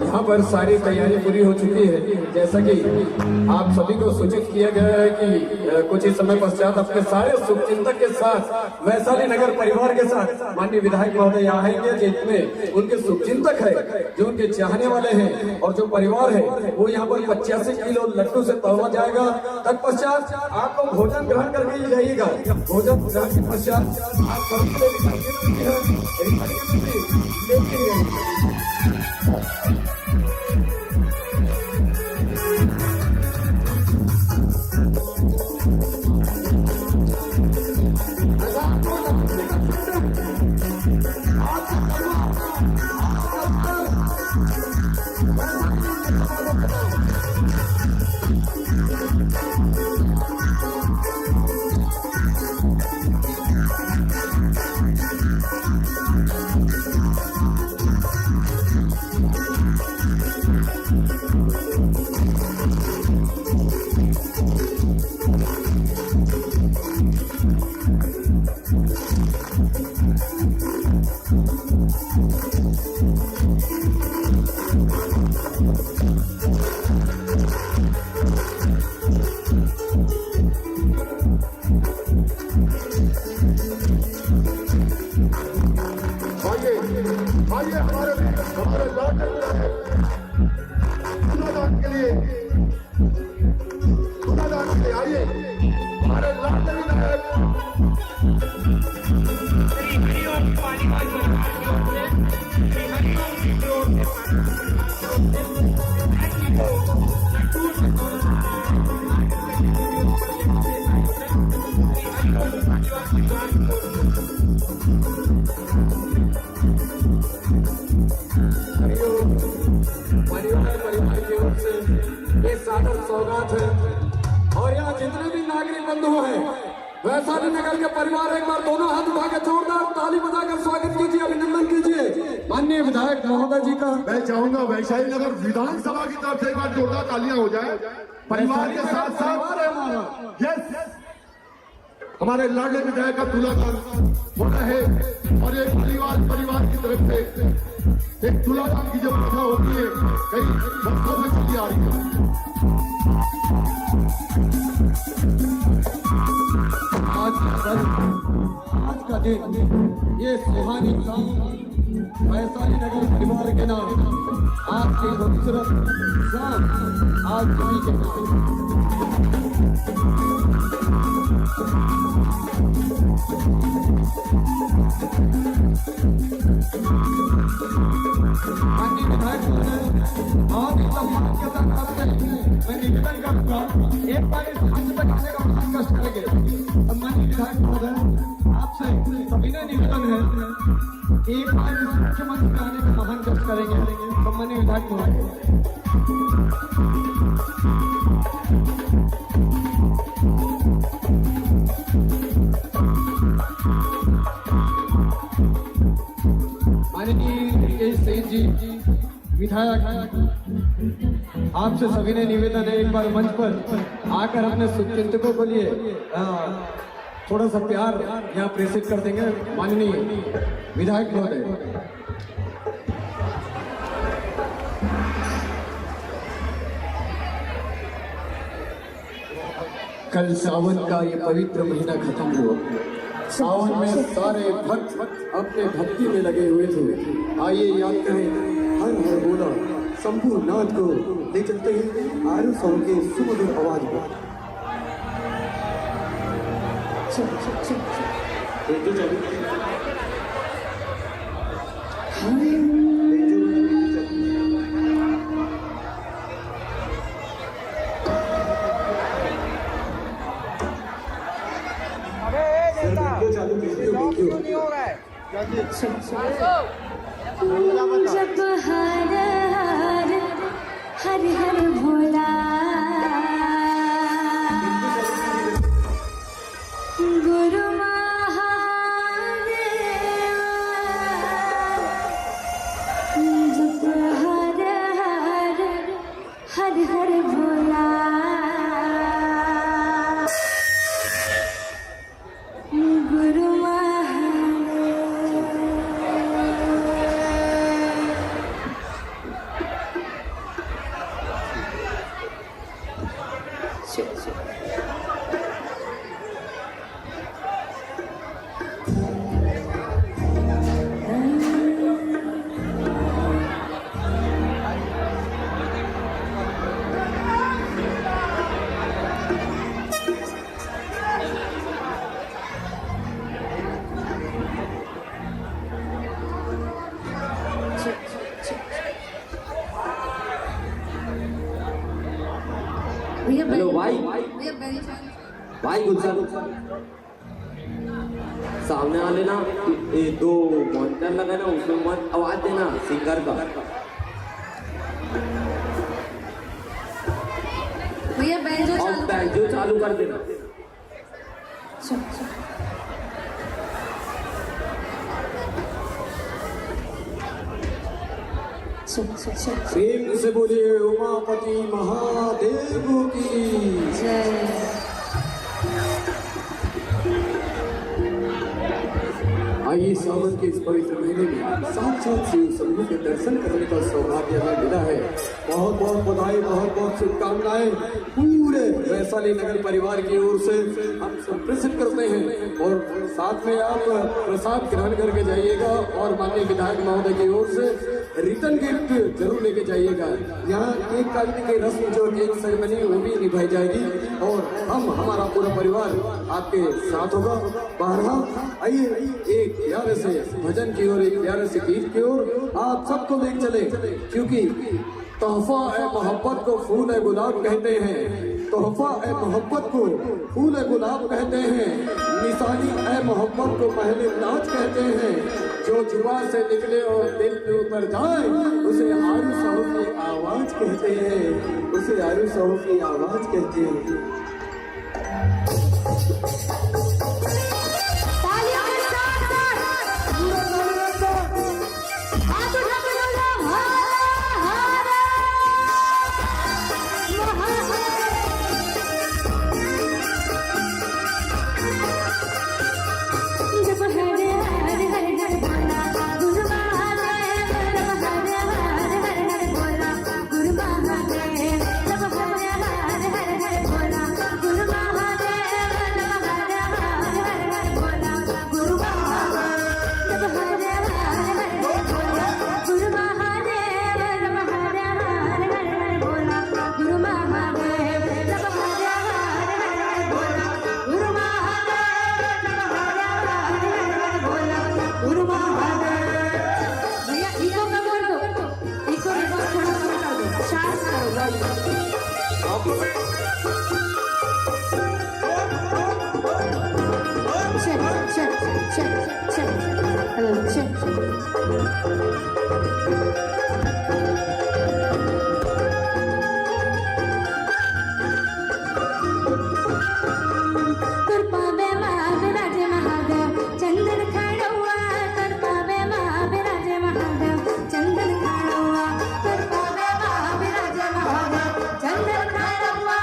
यहाँ पर सारी तैयारी पूरी हो चुकी है। जैसा कि आप सभी को सूचित किया गया है कि कुछ ही समय पश्चात अपने सारे शुभचिंतक के साथ वैशाली नगर परिवार के साथ माननीय विधायक महोदय यहाँ आएंगे, जितने उनके शुभचिंतक है, जो उनके चाहने वाले हैं और जो परिवार है, वो यहाँ पर 85 किलो लड्डू से तोला जाएगा। तत्पश्चात आपको भोजन ग्रहण करके ही जाइएगा। भोजन ग्रहण के पश्चात आप सौगात है। और यहाँ जितने भी नागरिक बंधु हैं, वैशाली नगर के परिवार, एक बार दोनों हाथ उठा के जोरदार ताली बजाकर स्वागत कीजिए, अभिनंदन कीजिए माननीय विधायक महोदय जी का। मैं चाहूंगा वैशाली नगर विधानसभा की तरफ से एक बार जोरदार तालियां हो जाए। परिवार के साथ साथ यस हमारे लाडले विधायक का तुलादान होना है। और एक परिवार की तरफ से एक तुलादान की जो प्रथा होती है, कई वर्षों से चली आ रही है। आज का दिन ये सुहानी वैशाली नगर परिवार के नाम आज के खूबसूरत शाम आज सभी के माननीय विधायक बहुत ही सम्मान के साथ आपसे मैं निवेदन करूंगा, एक बार इस मंच तक आने का बहुत कष्ट करेंगे। माननीय विधायक महोदय, आपसे सविनय निवेदन है, एक बार इस मुख्य मंच में आने का महान कष्ट करेंगे। तो माननीय विधायक महोदय माननीय सेठ जी विधायक, आपसे सभी ने निवेदन है, एक बार मंच पर आकर अपने शुभचिंतकों को लिए थोड़ा सा प्यार यहाँ प्रेषित कर देंगे। माननीय विधायक महोदय। कल सावन का ये पवित्र महीना खत्म हुआ। सावन में सारे भक्त अपने भक्ति में लगे हुए थे। आइए याद करें, हर हर बोला शंभू नाथ को ले चलते हैं आरू सावन के सुमधुर आवाज में। जब हर हर हर हर भोला गुरु महादेव, जब हर हर हर हर भोला गुरु महादेव। भैया हेलो भाई भैया बैरी भाई गुलशन सामने वाले ना ये 2 मॉनिटर लगा ना उसमें मत आवाज देना सिंगर का। भैया बैंजो और चालू बैंजो चालू कर देना। प्रेम से बोलिए उमापति महादेव की जय। आइए सावन के इस पवित्र महीने में साक्षात शिव शंभू के दर्शन करने का सौभाग्य हमें मिला है। बहुत बहुत बधाई, बहुत बहुत शुभकामनाएं पूरे वैशाली नगर परिवार की ओर से हम सब प्रेषित करते हैं। और साथ में आप प्रसाद ग्रहण करके जाइएगा और माननीय विधायक महोदय की ओर से रिटर्न गिफ्ट जरूर लेके जाइएगा। यहाँ केक काटने की रस्म जो केक सेरेमनी वो भी निभाई जाएगी और हम हमारा पूरा परिवार आपके साथ होगा। बहरहाल आइए एक प्यारे से भजन की ओर, एक प्यारे से गीत की ओर आप सबको देख चले, क्योंकि तोहफा ए मोहब्बत को फूल ए गुलाब कहते हैं। तोहफा ए मोहब्बत को फूल ए गुलाब कहते हैं। निशानी ए मोहब्बत को पहले नाच कहते हैं। जो जुबा से निकले और दिल पे उतर जाए उसे आरू साहू की आवाज कहते हैं। उसे आरू साहू की आवाज कहते हैं। तालियों के साथ हाथ उठा के बोलो हर महादेव। जब हर हर हर हर बोला गुरु महादेव, जब हर हर हर हर बोला गुरु महादेव, जब हर हर हर हर बोला गुरु महादेव, जब हर हर हर हर बोला गुरु महादेव, जब हर हर हर बोला गुरु महादेव, जब हर हर हर बोला गुरु महादेव, जब हर हर बोला गुरु महादेव, जब हर हर बोला गुरु महादेव। भैया इको का बोल दो, इको रिवर्स थोड़ा सा कर दो, शांत करो गाइस। कृपावे महाविराजे महादेव चंदन खाड़ौआ, कृपावे महाविराजे महादेव चंदन खाड़ौआ, कृपावे महाविराजे महादेव चंदन खाड़ौआ,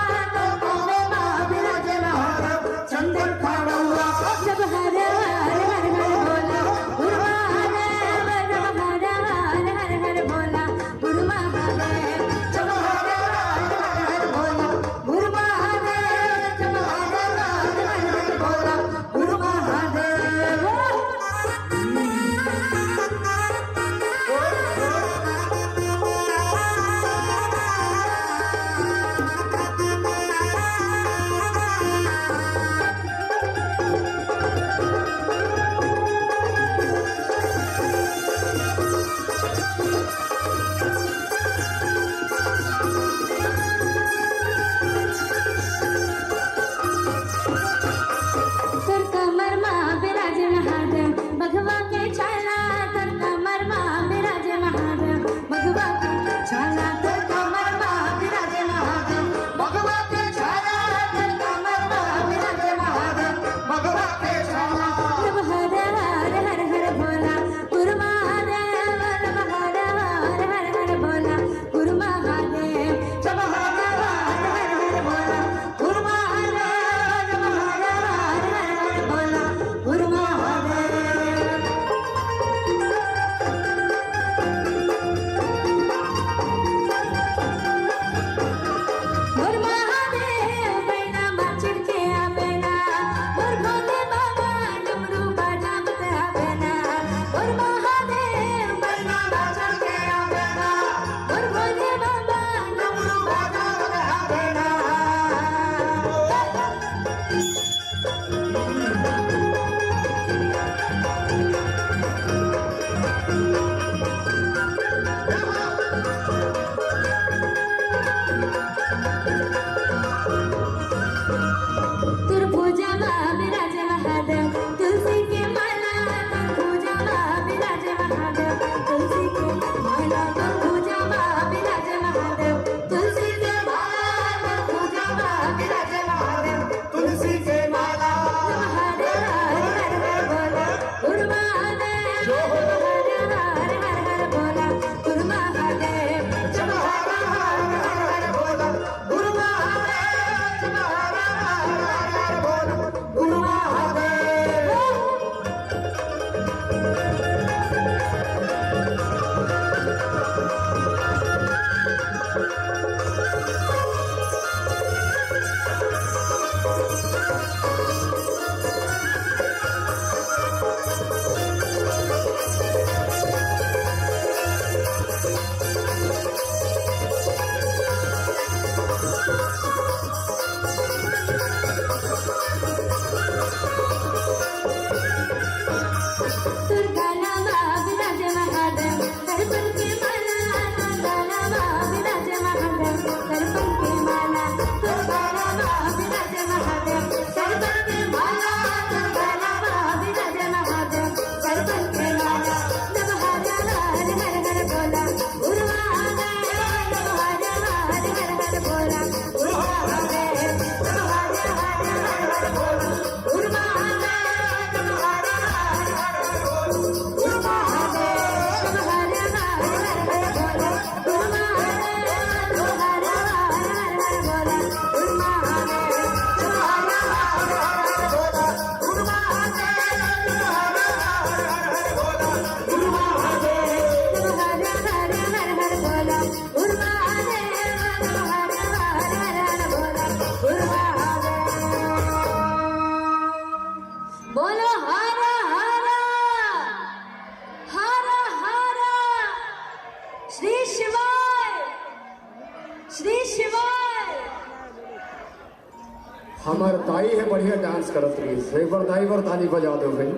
हमार दाई है बढ़िया डांस करत रही, एक बार दाई बार ताली बजा दो भाई।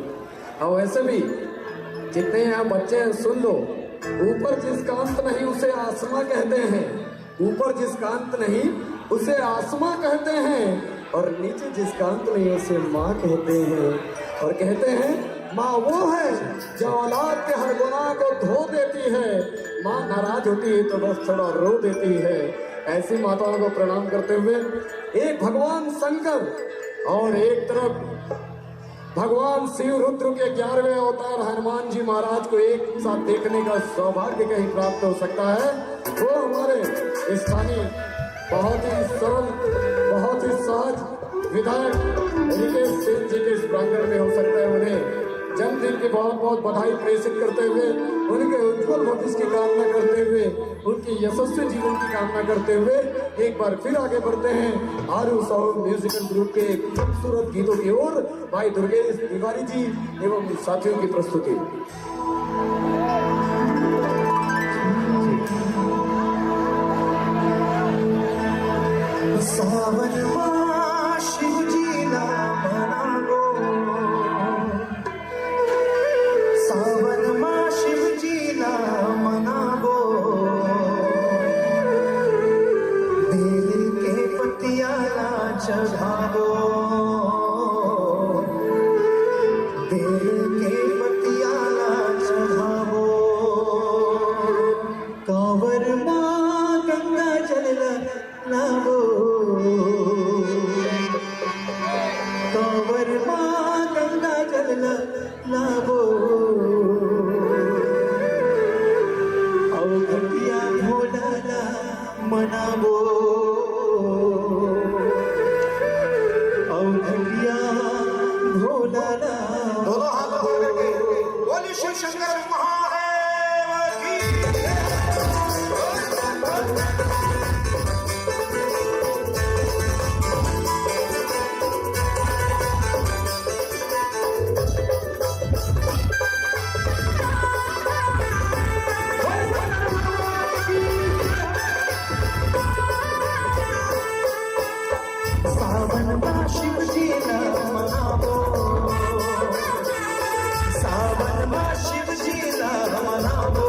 और वैसे भी जितने यहाँ बच्चे हैं सुन लो, ऊपर जिसका अंत नहीं उसे आसमां कहते हैं, ऊपर जिसका अंत नहीं उसे आसमां कहते हैं, और नीचे जिसका अंत नहीं उसे माँ कहते हैं। और कहते हैं माँ वो है जो औलाद के हर गुनाह को धो देती है, माँ नाराज होती है तो बस थोड़ा रो देती है। ऐसी माताओं को प्रणाम करते हुए एक भगवान शंकर और एक तरफ भगवान शिव रुद्र के 11वें अवतार हनुमान जी महाराज को एक साथ देखने का सौभाग्य कहीं प्राप्त हो सकता है। वो हमारे स्थानीय बहुत ही सरल, बहुत ही सहज विधायक रिकेश सेन जी के इस प्रांगण में हो सकता है। उन्हें जन्मदिन की बहुत बहुत बधाई प्रेषित करते हुए, उनके उज्जवल भविष्य की कामना करते हुए, उनकी यशस्वी जीवन की कामना करते हुए एक बार फिर आगे बढ़ते हैं आरू साहू म्यूजिकल ग्रुप के खूबसूरत गीतों की ओर। भाई दुर्गेश तिवारी जी एवं साथियों की प्रस्तुति। सावन माँ शिव जी ना मनागो, सावन माँ शिव जी ना मनागो, बेल के पतिया ना चढ़ागो, बेल के पतिया ना चढ़ागो, कांवर माँ गंगा जल लागो, कांवर माँ गंगा जल लागो, और घटिया भोला मनाबो, और घटिया भोला दोनों हाथ करके बोली शिव शंकर महादेव की। सावन माँ शिव जी ना मनाबो, सावन माँ शिव जी ना मनाबो,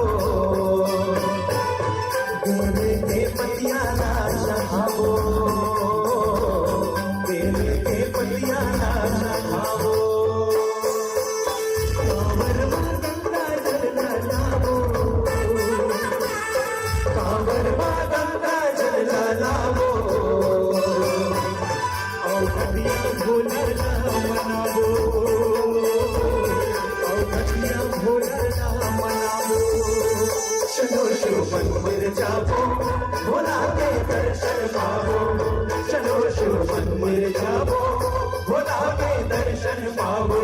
बेल के पतिया ना चढ़ाबो, बेल के पतिया ना चढ़ाबो, कांवर माँ गंगा जल लाबो, कांवर माँ गंगा जल लाबो, घटिया भोला मनाबो, और घटिया भोला मनाबो। चलो शिव मंदिर जाबो, भोला के दर्शन पाबो, चलो शिव मंदिर जाबो, भोला के दर्शन पाबो।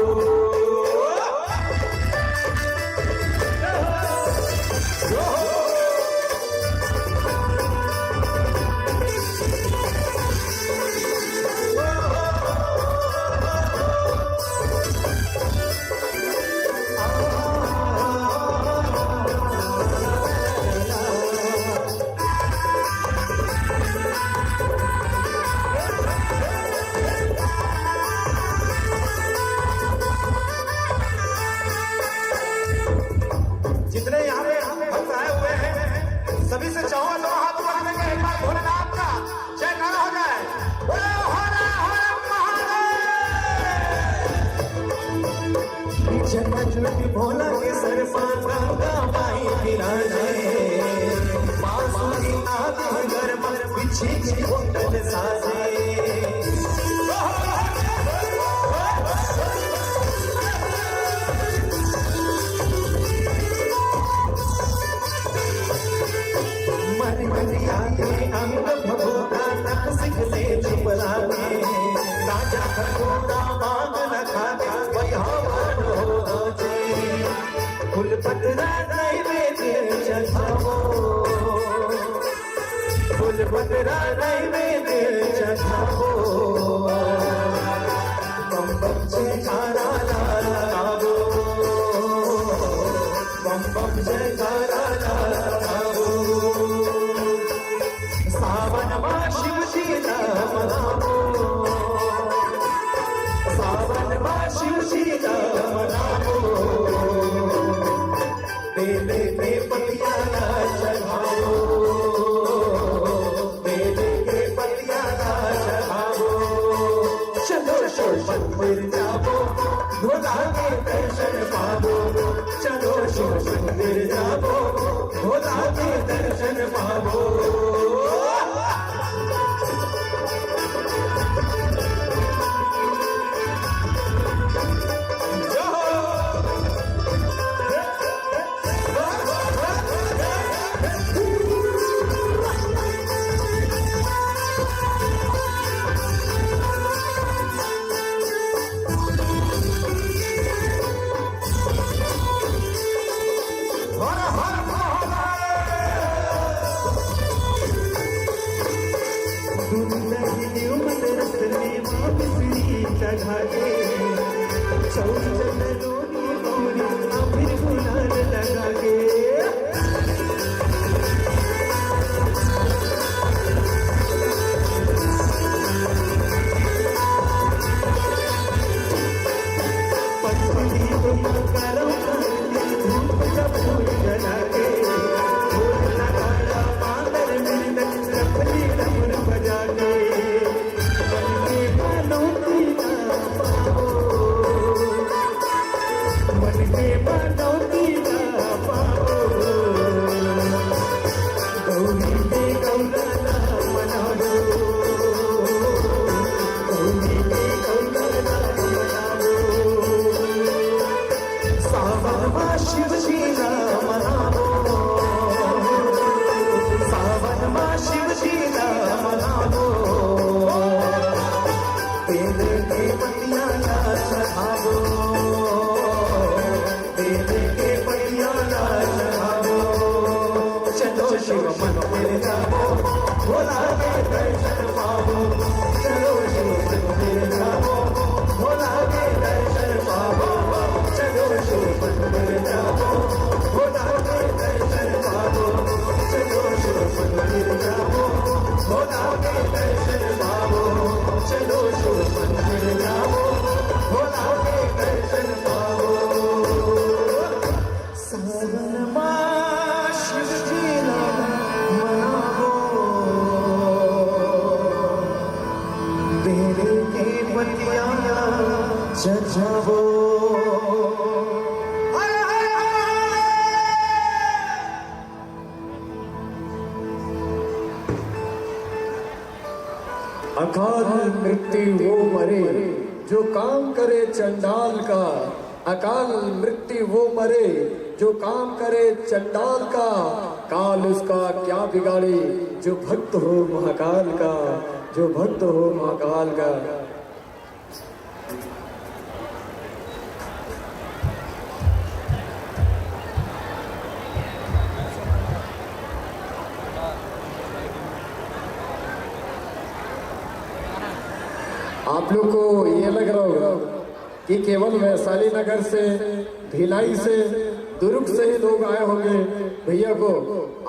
जितने यहाँ पे भक्त आए हुए हैं सभी से चाहो तो हाथ उठाने का एक बार भोलेनाथ का जयकारा हो जाए। बोले हर हर महादेव। जगत भोला के सर पांगा माई विराजे, बांसुरी नाद घर पर पीछे की घुंटन साजे। अंग भगोड़ा तक सिख ले चुपला के, राजा भगोड़ा मांग न खाते वैहावन हो जे, फूल पतरा नैवेद्य चढ़ावो, फूल पतरा नैवेद्य चढ़ावो, बम बम जयकारा लगावो, बम बम जयकारा लगावो। सावन माँ शिव जी ना मनाबो, मिश्री चढ़ा के चौचन रोनी मोरी फिर गुलाल लगा के अकाल मृत्यु वो मरे जो काम करे चंडाल का, अकाल मृत्यु वो मरे जो काम करे चंडाल का, काल उसका क्या बिगाड़े जो भक्त हो महाकाल का, जो भक्त हो महाकाल का। आप लोग को ये लग रहा होगा कि केवल वैशाली नगर से, भिलाई से, दुर्ग से ही लोग आए होंगे भैया को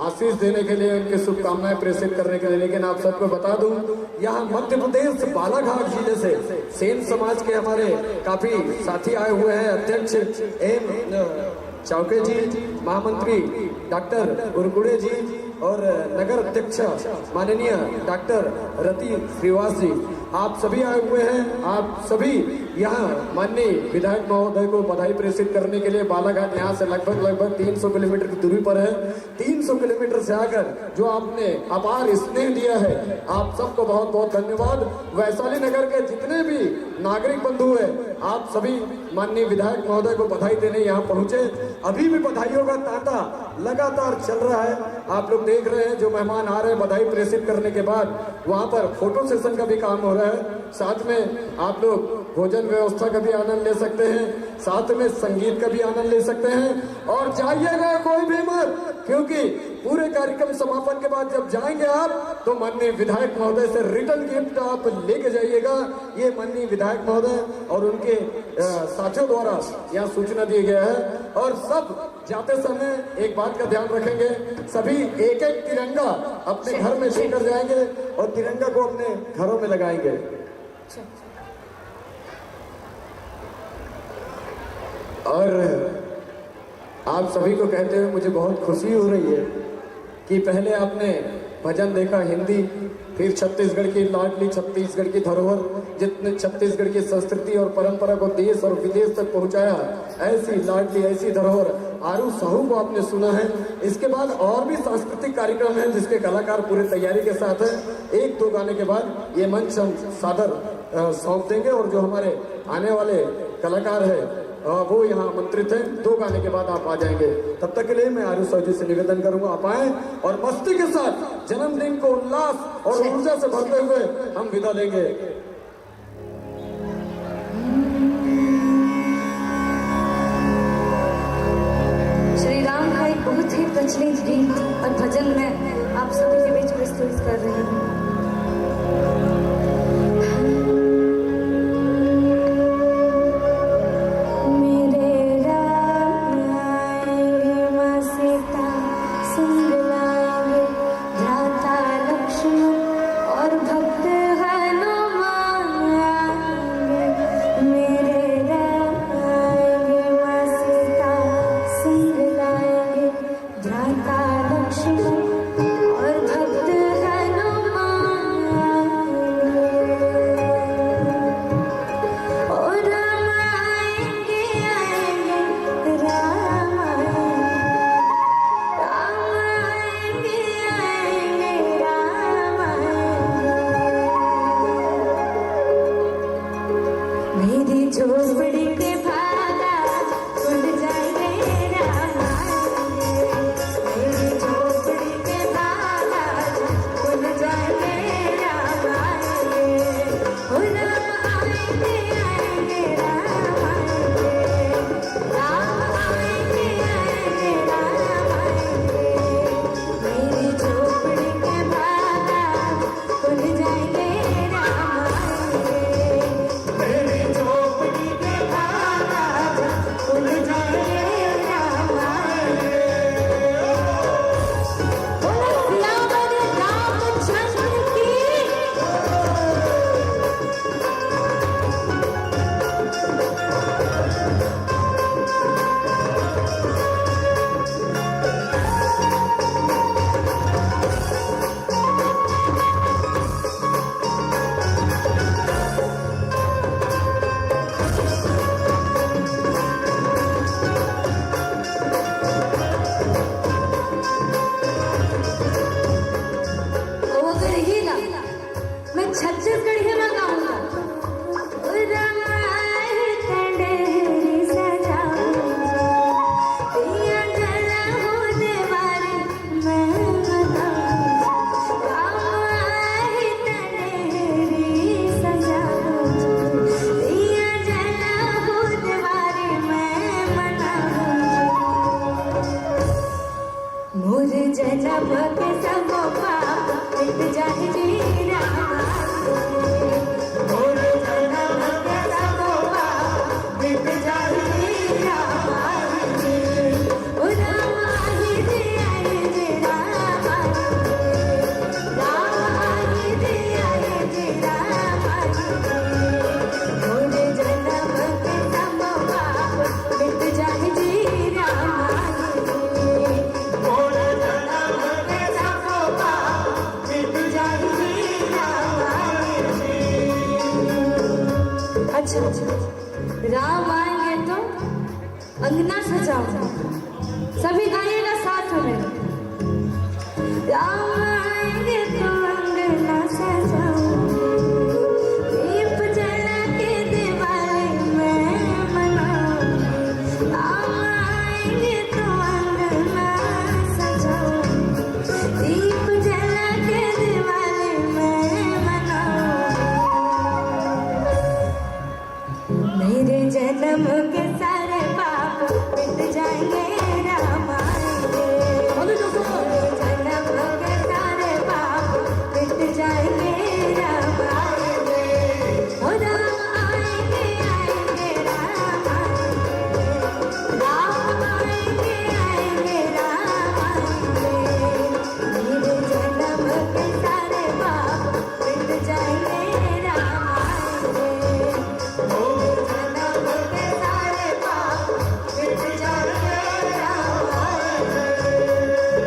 आशीष देने के लिए, उनकी शुभकामनाएं प्रेषित करने के लिए, लेकिन आप सबको बता दूं यहाँ मध्य प्रदेश बालाघाट जिले से सेन समाज के हमारे काफी साथी आए हुए हैं। अध्यक्ष एम चौके जी, महामंत्री डॉक्टर गुरगुड़े जी और नगर अध्यक्ष माननीय डॉक्टर रति श्रीवास जी, आप सभी आए हुए हैं। आप सभी यहाँ माननीय विधायक महोदय को बधाई प्रेषित करने के लिए बालाघाट यहाँ से लगभग 300 किलोमीटर की दूरी पर है। 300 किलोमीटर से आकर जो आपने अपार स्नेह दिया है, आप सबको बहुत बहुत धन्यवाद। वैशाली नगर के जितने भी नागरिक बंधु हैं, आप सभी माननीय विधायक महोदय को बधाई देने यहाँ पहुंचे। अभी भी बधाइयों का तांता लगातार चल रहा है। आप लोग देख रहे हैं जो मेहमान आ रहे हैं बधाई प्रेषित करने के बाद वहां पर फोटो सेशन का भी काम हो रहा है। साथ में आप लोग भोजन व्यवस्था का भी आनंद ले सकते हैं, साथ में संगीत का भी आनंद ले सकते हैं। और जाइएगा कोई भी मत, क्योंकि पूरे कार्यक्रम समापन के बाद जब जाएंगे आप तो माननीय विधायक महोदय से रिटर्न गिफ्ट आप लेके जाइएगा। ये माननीय विधायक महोदय और उनके साथियों द्वारा यहाँ सूचना दी गया है। और सब जाते समय एक बात का ध्यान रखेंगे, सभी एक एक तिरंगा अपने घर में लेकर जाएंगे और तिरंगा को अपने घरों में लगाएंगे। और आप सभी को कहते हुए मुझे बहुत खुशी हो रही है कि पहले आपने भजन देखा हिंदी, फिर छत्तीसगढ़ की लाडली छत्तीसगढ़ की धरोहर, जितने छत्तीसगढ़ की संस्कृति और परंपरा को देश और विदेश तक पहुंचाया, ऐसी लाडली ऐसी धरोहर आरू साहू को आपने सुना है। इसके बाद और भी सांस्कृतिक कार्यक्रम है जिसके कलाकार पूरी तैयारी के साथ है। एक दो गाने के बाद ये मंच हम सादर सौंप देंगे और जो हमारे आने वाले कलाकार है वो यहाँ आमंत्रित है। दो गाने के बाद आप आ जाएंगे। तब तक के लिए मैं आरू साहू जी से निवेदन करूंगा आप आए और मस्ती के साथ जन्मदिन को उल्लास और ऊर्जा से भरते हुए हम विदा लेंगे। श्री राम का एक बहुत ही प्रचलित गीत और भजन में आप सभी के बीच प्रस्तुत कर रहे हैं। अच्छा राम आएंगे तो अंगना सजाओ, सभी गाइएगा साथ में। राम आएंगे तो अंगना सजाओ, दीप जला के दिवाली में मनाओ। राम आएंगे तो अंगना सजाओ, दीप जला के दिवाली में मनाओ। मेरे जन्म के सारे पाप मिट जाएंगे, राम आएंगे। जन्म के सारे पाप मिट जाएंगे, राम आएंगे। ओ राम आएंगे, आएंगे राम आएंगे। राम आएंगे, आएंगे राम आएंगे। मेरे जन्म के सारे पाप मिट जाएंगे, राम आएंगे। जन्म के सारे पाप मिट जाएंगे, राम आएंगे।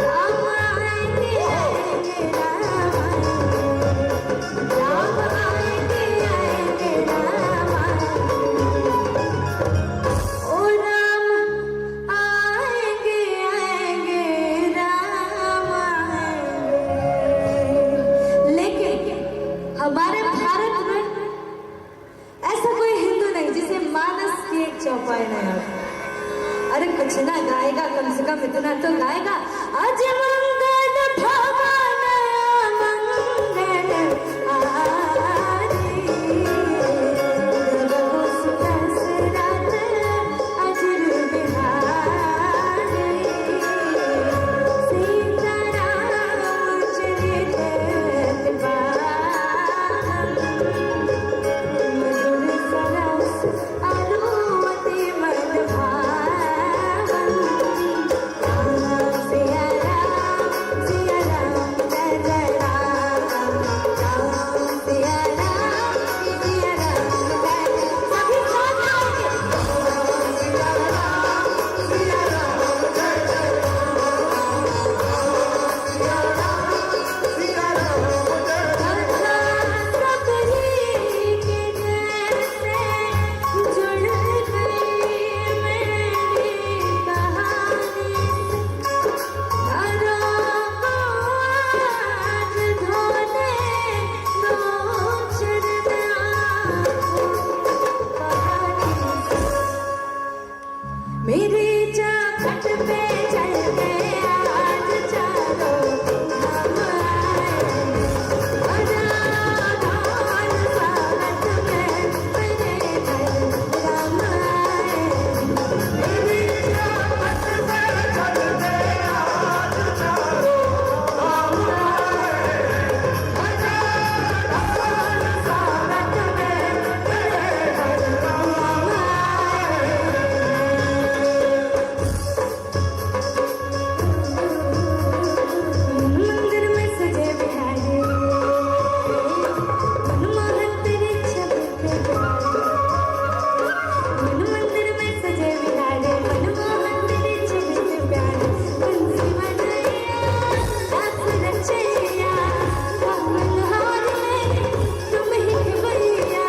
राम आएंगे, आएंगे राम आएंगे। राम आएंगे, आएंगे राम आएंगे। ओ राम आएंगे, आएंगे राम आएंगे। लेकिन हमारे भारत में ऐसा कोई हिंदू नहीं जिसे मानस की एक चौपाई नहीं आती। अरे कुछ ना गाएगा, कम से कम इतना तो गाएगा। आज मंगल भवन मंगल आरी, प्रभु सुदसरथ अजर बिहारी। सीताराम चरित पावन, मधुर सरस अरुमति मन भावन। राम सिया राम, सिया राम जय जय राम। राम सिया राम, सिया राम जय जय। सभी साथ गाएंगे। राम सिया राम, सिया राम जय जय राम। सिया राम, सिया राम जय जय। सबरी के जैसे जुड़ गई मेरी कहानी। हरों को आज धोने दो चरण आँखों कहानी। मेरी चाहत पे चल के आज चारों धाम आए। अनाधान स्वागत में मेरे घर राम आए। मेरी चाहत पे चल के आज चारों धाम आए। अनाधान स्वागत में मेरे घर राम आए। मंदिर में सजे बिहारी, मनमोहन तेरी छवि के प्यारे। मंदिर में सजे बिहारी, मनमोहन तेरी छवि के प्यारे। बंसी बजैया, रास रचैया, पावन हारे तुम ही भैया।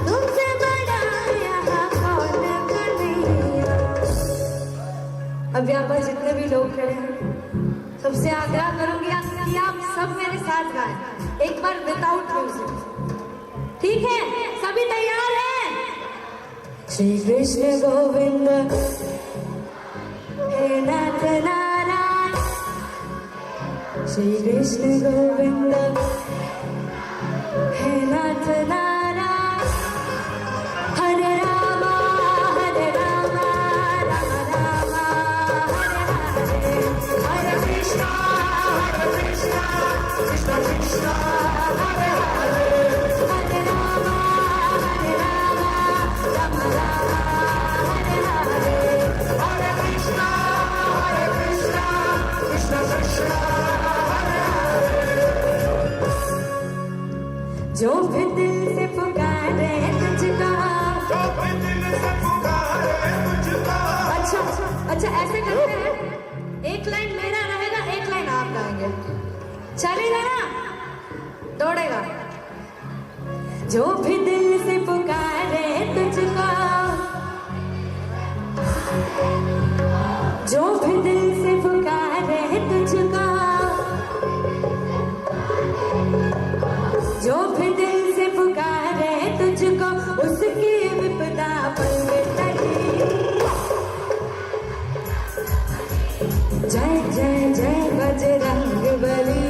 तुमसे बड़ा यहाँ कौन कन्हैया। अब यहाँ पर जितने भी लोग खड़े हैं, सबसे आग्रह करूंगी कि आप सब मेरे साथ गाएं एक बार विदाउट म्यूजिक। ठीक है, सभी तैयार हैं? श्री कृष्ण गोविंद हे नाथ नारायण। श्री कृष्ण गोविंद हे नाथ नारायण। हरे रामा राम रामा हरे हरे। हरे कृष्णा कृष्णा कृष्णा हरे हरे। हरे रामा राम रामा हरे हरे। हरे कृष्णा कृष्णा कृष्णा हरे हरे। जो भी दिल से पुकारे तुझको, जो भी दिल से पुकारे तुझको। अच्छा ऐसे करते हैं, एक लाइन मेरा रहेगा, एक लाइन आप गाएंगे। चलेगा ना? दौड़ेगा। जो भी दिल से पुकारे जो भी दिल से पुकारे तुझको, जो भी दिल से पुकारे तुझको, उसकी विपदा पल में टली। जय जय जय बजरंग बली,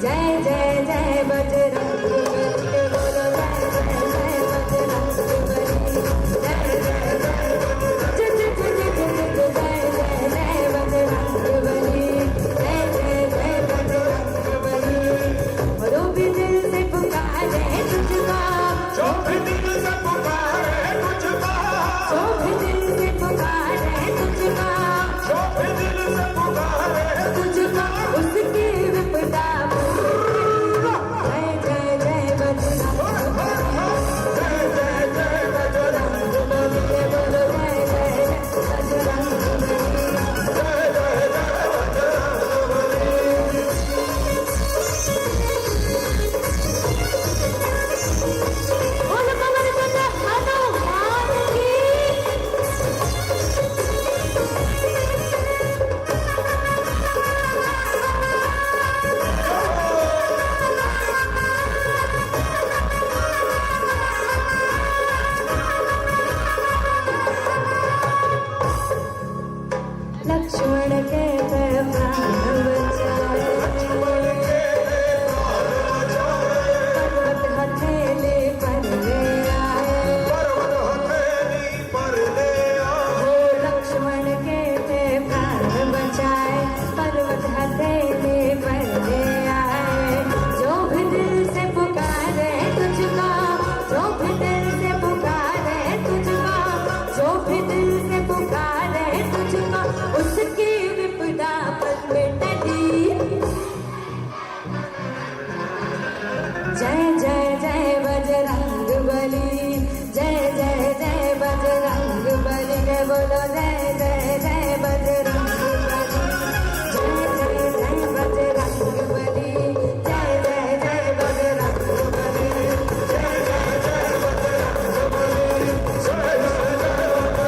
जय जय जय बजरंग बली, बोलो जय जय जय बजरंग बली, जय जय जय जय जय बजरंग बली, जय जय जय बजरंग बली। जो भी दिल से पुकारे तुझको, जो भी दिल से पुकारे तुझको, जो भी दिल से पुकारे तुझको, जो भी दिल से पुकारे तुझको, उसकी विपदा जय जय जय बजरंग बली, जय जय जय बजरंग बली, बोलो जय जय जय बजरंग बली। जय जय जय बजरंग बली। बोलो कमर बंदा हनुमान की। लक्ष्मण के प्राण बचाए, पर्वत हथेली पर ले आए, पर्वत हथेली पर ले आओ, लक्ष्मण के प्राण बचाए, पर्वत हथेली पर ले आए। जो भी दिल से पुकारे तुझको, जो भी दिल से पुकारे तुझको, जो भी दिल से पुकारे तुझको, उसकी विपदा पल में टली। जय जय जय बजरंग बली, जय जय जय बजरंग बली, बोलो जय जय जय बजरंग बली, जय जय जय बजरंग बली, जय जय जय बजरंग बली, जय जय जय बजरंग बली, जय जय जय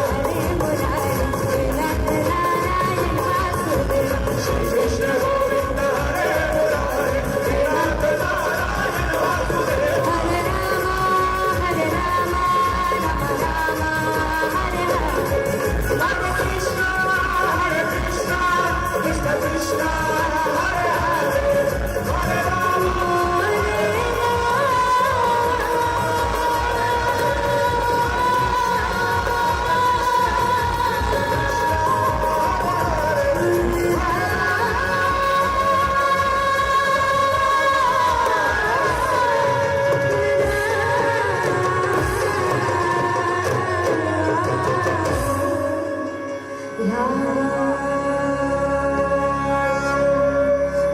हरे मुरारी नाथ नारायण वासुदेव, श्री कृष्ण गोविंद हरे मुरारी, नाथ नारायण वासुदेव। हरे राम राम राम हरे हरे, हरे कृष्ण कृष्ण कृष्ण हरे हरे, हरे राम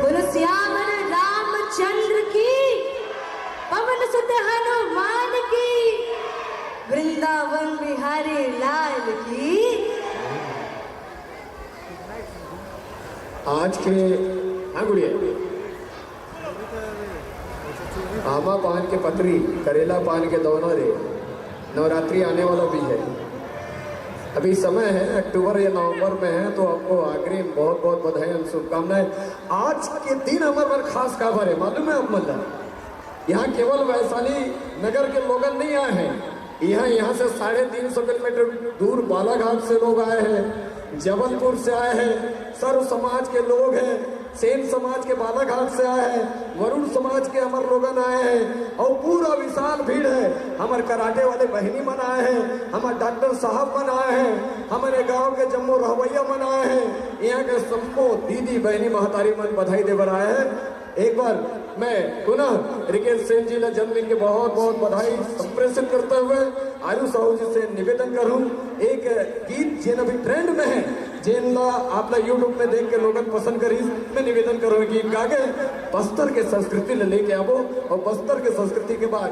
बोलो श्यामल रामचंद्र की, पवन सुत हनुमान की, वृंदावन बिहारी लाल की। आज के हाँ गुड़िया आमा पान के पतरी करेला पान के दोनों रे, नवरात्रि आने वाला भी है। अभी समय है अक्टूबर या नवंबर में है, तो आपको अग्रिम बहुत बहुत बधाई और शुभकामनाएं। आज के दिन हमारे पर खास खबर है, मालूम है आप मतलब यहाँ केवल वैशाली नगर के लोग नहीं आए हैं, यहाँ से 350 किलोमीटर दूर बालाघाट से लोग आए हैं, जबलपुर से आए हैं, सर्व समाज के लोग हैं, सेन समाज के बालाघाट से आए हैं, वरुण समाज के हमारे लोगन आए हैं, और पूरा विशाल भीड़ है। हमारे कराटे वाले बहनी मन आए हैं, हमारे डॉक्टर साहब मन आए हैं, हमारे गांव के जम्मू रहवैया मन आए हैं, यहाँ के सबको दीदी बहनी महतारी मन बधाई देवर आए हैं। एक बार मैं पुनः रिकेश सेन जी ने जन्मदिन के बहुत बहुत बधाई संप्रेषित करते हुए आयु साहू जी से निवेदन करूं, एक गीत जिन अभी ट्रेंड में है, जिन आप यूट्यूब में देख के लोगन पसंद करी, मैं निवेदन करूँ गीत गा के बस्तर के संस्कृति ले लेके आवो, और बस्तर के संस्कृति के बाद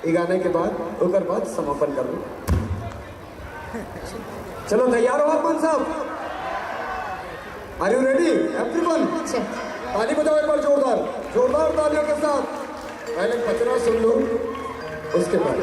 ये गाने के बाद ओकर बाद समापन करूँ। चलो तैयार हो आप मन साहब? Are you ready everyone? ताली बजाओ एक बार जोरदार जोरदार तालियों के साथ। पहले पचरा सुन लो, उसके बाद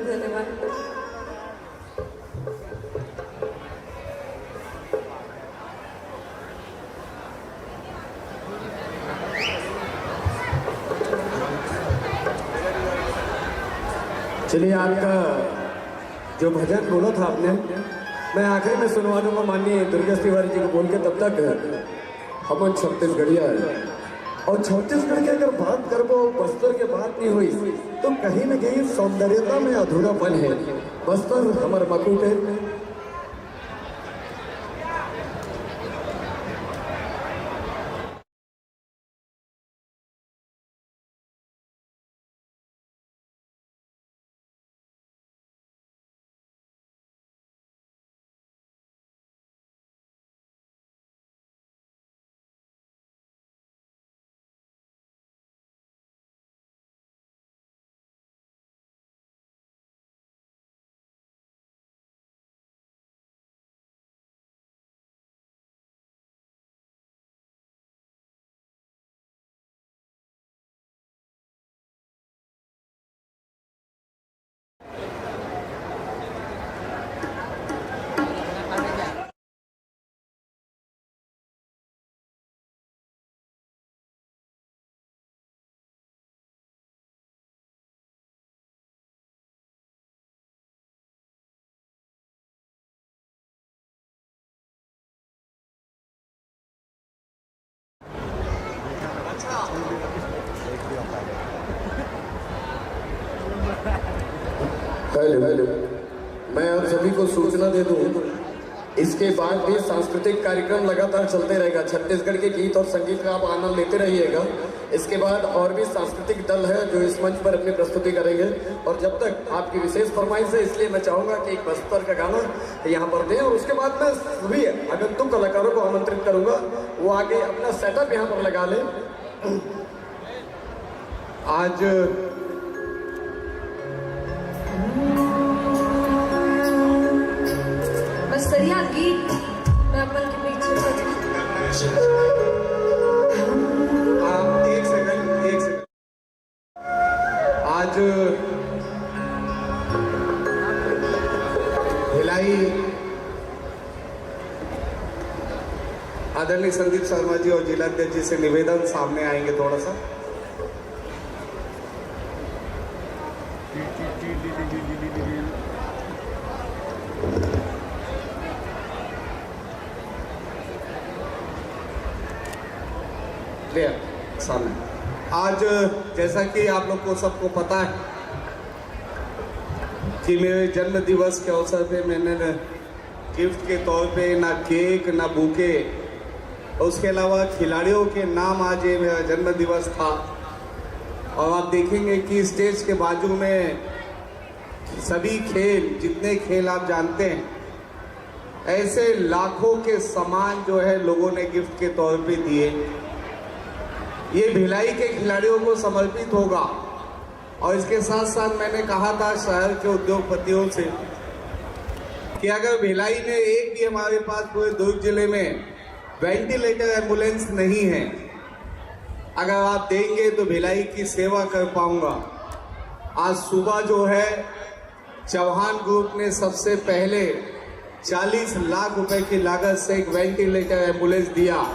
धन्यवाद। चलिए, आपका जो भजन बोला था आपने, मैं आखिरी में सुनवा दूंगा माननीय दुर्गेश तिवारी जी को बोल के। तब तक हमन छत्तीसगढ़िया है, और छत्तीसगढ़ की अगर बात करबो, बस्तर के बात नहीं हुई तो कहीं न कहीं सौंदर्यता में अधूरापन है। बस्तर हमार मकुट है। हेलो, मैं आप सभी को सूचना दे दूं, इसके बाद भी सांस्कृतिक कार्यक्रम लगातार चलते रहेगा। छत्तीसगढ़ के गीत और संगीत का आप आनंद लेते रहिएगा। इसके बाद और भी सांस्कृतिक दल है जो इस मंच पर अपनी प्रस्तुति करेंगे। और जब तक आपकी विशेष फरमाइश है, इसलिए मैं चाहूंगा कि एक बस्तर का गाना यहाँ पर दें, और उसके बाद मैं सभी आगंतुक कलाकारों को आमंत्रित करूंगा, वो आगे अपना सेटअप यहाँ पर लगा लें। आज बस्तरिया गीत मैं अपन के पीछे एक सेकंड। आज भिलाई आदरणीय संदीप शर्मा जी और जिलाध्यक्ष जी से निवेदन, सामने आएंगे थोड़ा सा। सामने आज जैसा कि आप लोग को सबको पता है कि मेरे जन्म दिवस के अवसर पे मैंने गिफ्ट के तौर पे ना केक ना बुके, उसके अलावा खिलाड़ियों के नाम आज ये मेरा जन्म दिवस था। और आप देखेंगे कि स्टेज के बाजू में सभी खेल, जितने खेल आप जानते हैं, ऐसे लाखों के सामान जो है लोगों ने गिफ्ट के तौर पे दिए। ये भिलाई के खिलाड़ियों को समर्पित होगा। और इसके साथ साथ मैंने कहा था शहर के उद्योगपतियों से कि अगर भिलाई में एक भी हमारे पास पूरे दुर्ग जिले में वेंटिलेटर एम्बुलेंस नहीं है, अगर आप देंगे तो भिलाई की सेवा कर पाऊंगा। आज सुबह जो है चौहान ग्रुप ने सबसे पहले 40 लाख रुपए की लागत से एक वेंटिलेटर एम्बुलेंस दिया।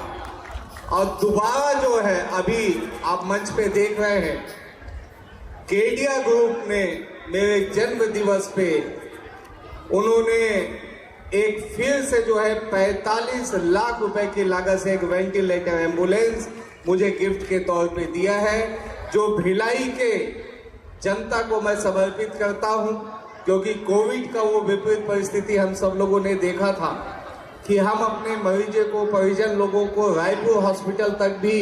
और दोबारा जो है अभी आप मंच पे देख रहे हैं, केडिया ग्रुप ने मेरे जन्म दिवस पे उन्होंने एक फिर से जो है 45 लाख रुपए की लागत से एक वेंटिलेटर एम्बुलेंस मुझे गिफ्ट के तौर पे दिया है, जो भिलाई के जनता को मैं समर्पित करता हूं। क्योंकि कोविड का वो विपरीत परिस्थिति हम सब लोगों ने देखा था कि हम अपने मरीजों को, परिजन लोगों को रायपुर हॉस्पिटल तक भी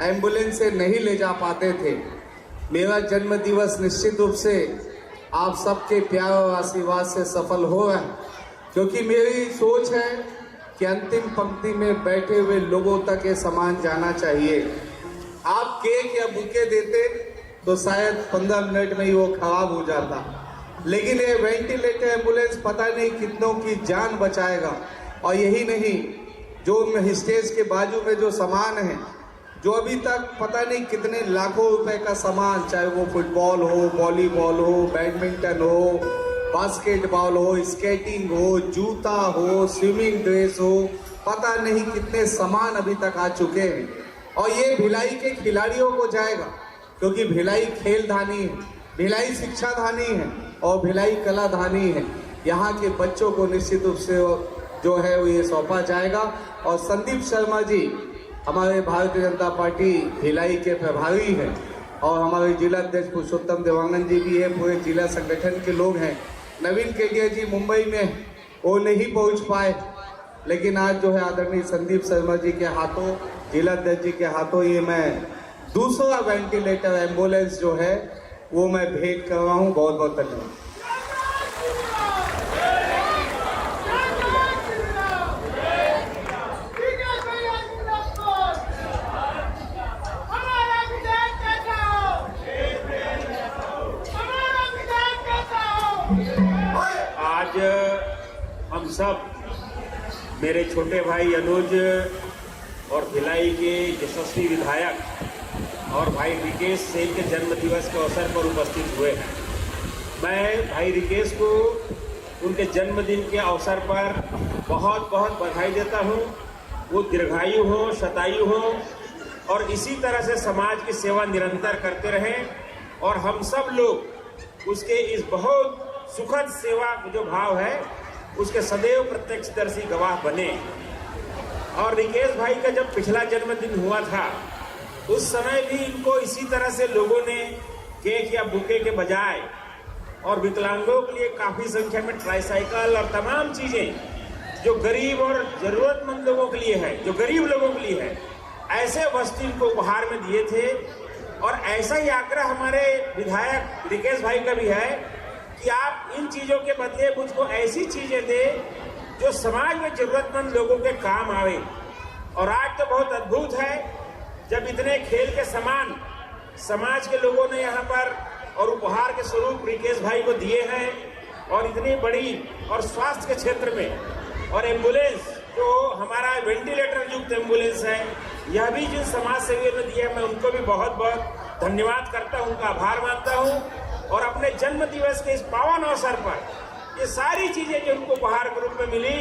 एम्बुलेंस से नहीं ले जा पाते थे। मेरा जन्म दिवस निश्चित रूप से आप सबके प्यार और आशीर्वाद से सफल हो रहा है, क्योंकि मेरी सोच है कि अंतिम पंक्ति में बैठे हुए लोगों तक ये सामान जाना चाहिए। आप केक या बुके देते तो शायद 15 मिनट में ही वो खराब हो जाता, लेकिन ये वेंटिलेटर एम्बुलेंस पता नहीं कितनों की जान बचाएगा। और यही नहीं, जो स्टेज के बाजू में जो सामान है जो अभी तक पता नहीं कितने लाखों रुपए का सामान, चाहे वो फुटबॉल हो, वॉलीबॉल हो, बैडमिंटन हो, बास्केटबॉल हो, स्केटिंग हो, जूता हो, स्विमिंग ड्रेस हो, पता नहीं कितने सामान अभी तक आ चुके हैं। और ये भिलाई के खिलाड़ियों को जाएगा, क्योंकि भिलाई खेल धानी है, भिलाई शिक्षा धानी है और भिलाई कला धानी है। यहाँ के बच्चों को निश्चित रूप से जो है वो ये सौंपा जाएगा। और संदीप शर्मा जी हमारे भारतीय जनता पार्टी भिलाई के प्रभारी हैं और हमारे जिला अध्यक्ष पुरुषोत्तम देवांगन जी भी है, पूरे जिला संगठन के लोग हैं। नवीन केडिया जी मुंबई में वो नहीं पहुंच पाए, लेकिन आज जो है आदरणीय संदीप शर्मा जी के हाथों, जिला अध्यक्ष जी के हाथों ये मैं दूसरा वेंटिलेटर एम्बुलेंस जो है वो मैं भेंट कर रहा हूँ। बहुत बहुत धन्यवाद। आज हम सब, मेरे छोटे भाई अनुज और भिलाई के यशस्वी विधायक और भाई रिकेश सेन के जन्म दिवस के अवसर पर उपस्थित हुए हैं। मैं भाई रिकेश को उनके जन्मदिन के अवसर पर बहुत बहुत बधाई देता हूं। वो दीर्घायु हो, शतायु हो और इसी तरह से समाज की सेवा निरंतर करते रहें और हम सब लोग उसके इस बहुत सुखद सेवा जो भाव है उसके सदैव प्रत्यक्षदर्शी गवाह बने। और रिकेश भाई का जब पिछला जन्मदिन हुआ था उस समय भी इनको इसी तरह से लोगों ने केक या बुके के बजाय और विकलांगों के लिए काफ़ी संख्या में ट्राईसाइकिल और तमाम चीज़ें जो गरीब और ज़रूरतमंद लोगों के लिए है, जो गरीब लोगों के लिए है, ऐसे वस्तु इनको उपहार में दिए थे। और ऐसा ही आग्रह हमारे विधायक रिकेश भाई का भी है कि आप इन चीज़ों के बदले मुझको ऐसी चीज़ें दें जो समाज में ज़रूरतमंद लोगों के काम आवे। और आज तो बहुत अद्भुत है जब इतने खेल के सामान समाज के लोगों ने यहाँ पर और उपहार के स्वरूप रिकेश भाई को दिए हैं और इतनी बड़ी और स्वास्थ्य के क्षेत्र में और एम्बुलेंस जो हमारा वेंटिलेटर युक्त एम्बुलेंस है, यह भी जिन समाज सेवियों ने दिया मैं उनको भी बहुत बहुत धन्यवाद करता हूँ, उनका आभार मानता हूँ। और अपने जन्म दिवस के इस पावन अवसर पर ये सारी चीजें जो उनको उपहार के रूप में मिली,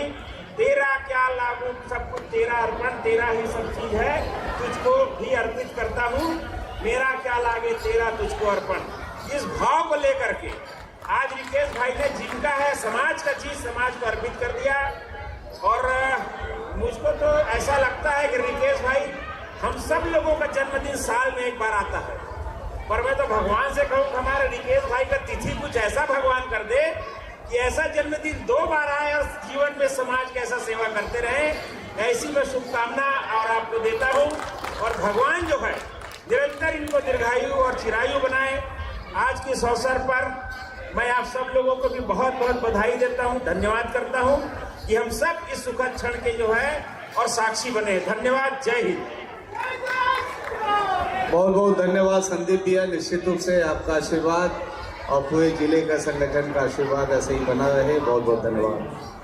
तेरा क्या लागू सब कुछ तेरा अर्पण, तेरा ही सब चीज है, तुझको भी अर्पित करता हूँ, मेरा क्या लागे तेरा तुझको अर्पण। इस भाव को लेकर के आज रिकेश भाई ने जिनका है समाज का चीज समाज को अर्पित कर दिया। और मुझको तो ऐसा लगता है कि रिकेश भाई हम सब लोगों का जन्मदिन साल में एक बार आता है, पर मैं तो भगवान से कहूँ हमारे रिकेश भाई का तिथि कुछ ऐसा भगवान कर दे कि ऐसा जन्मदिन 2 बार आए और जीवन में समाज की ऐसा सेवा करते रहे। ऐसी मैं शुभकामना और आपको देता हूँ और भगवान जो है निरंतर इनको दीर्घायु और चिरायु बनाए। आज के इस अवसर पर मैं आप सब लोगों को भी बहुत बहुत बधाई देता हूँ, धन्यवाद करता हूँ कि हम सब इस सुखद क्षण के जो है और साक्षी बने। धन्यवाद, जय हिंद। बहुत बहुत धन्यवाद संदीप भैया। निश्चित रूप से आपका आशीर्वाद और पूरे जिले का संगठन का आशीर्वाद ऐसे ही बना रहे। बहुत बहुत धन्यवाद।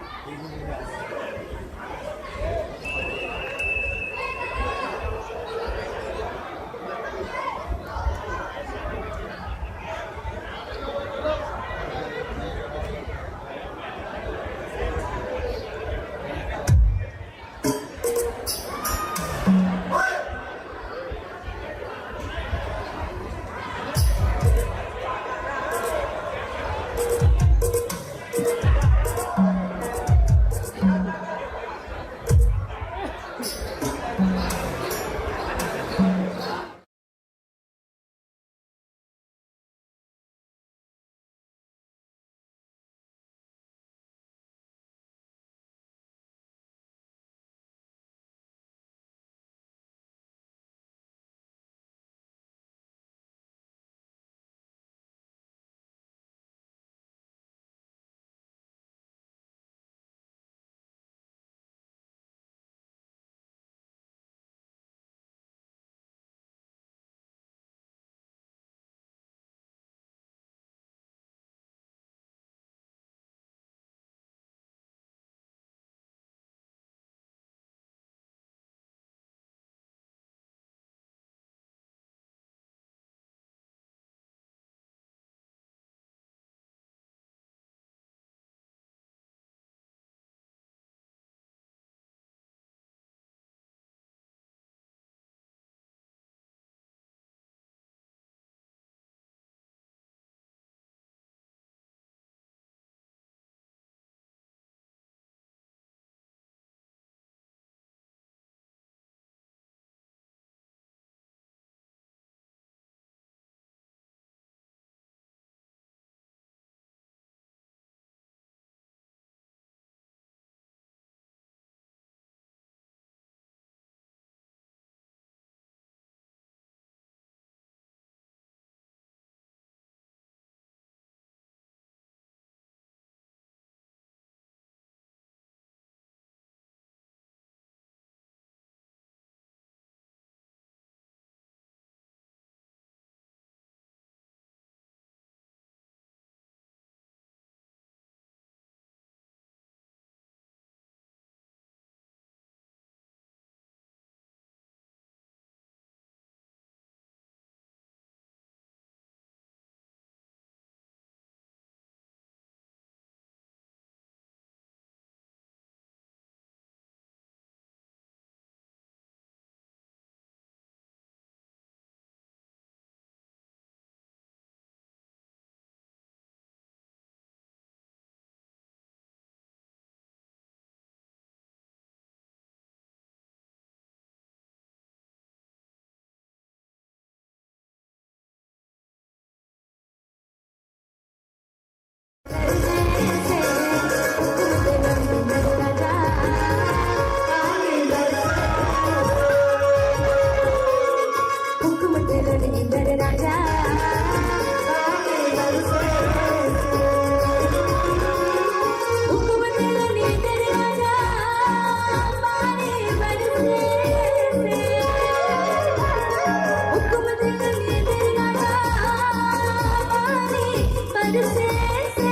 बरसे से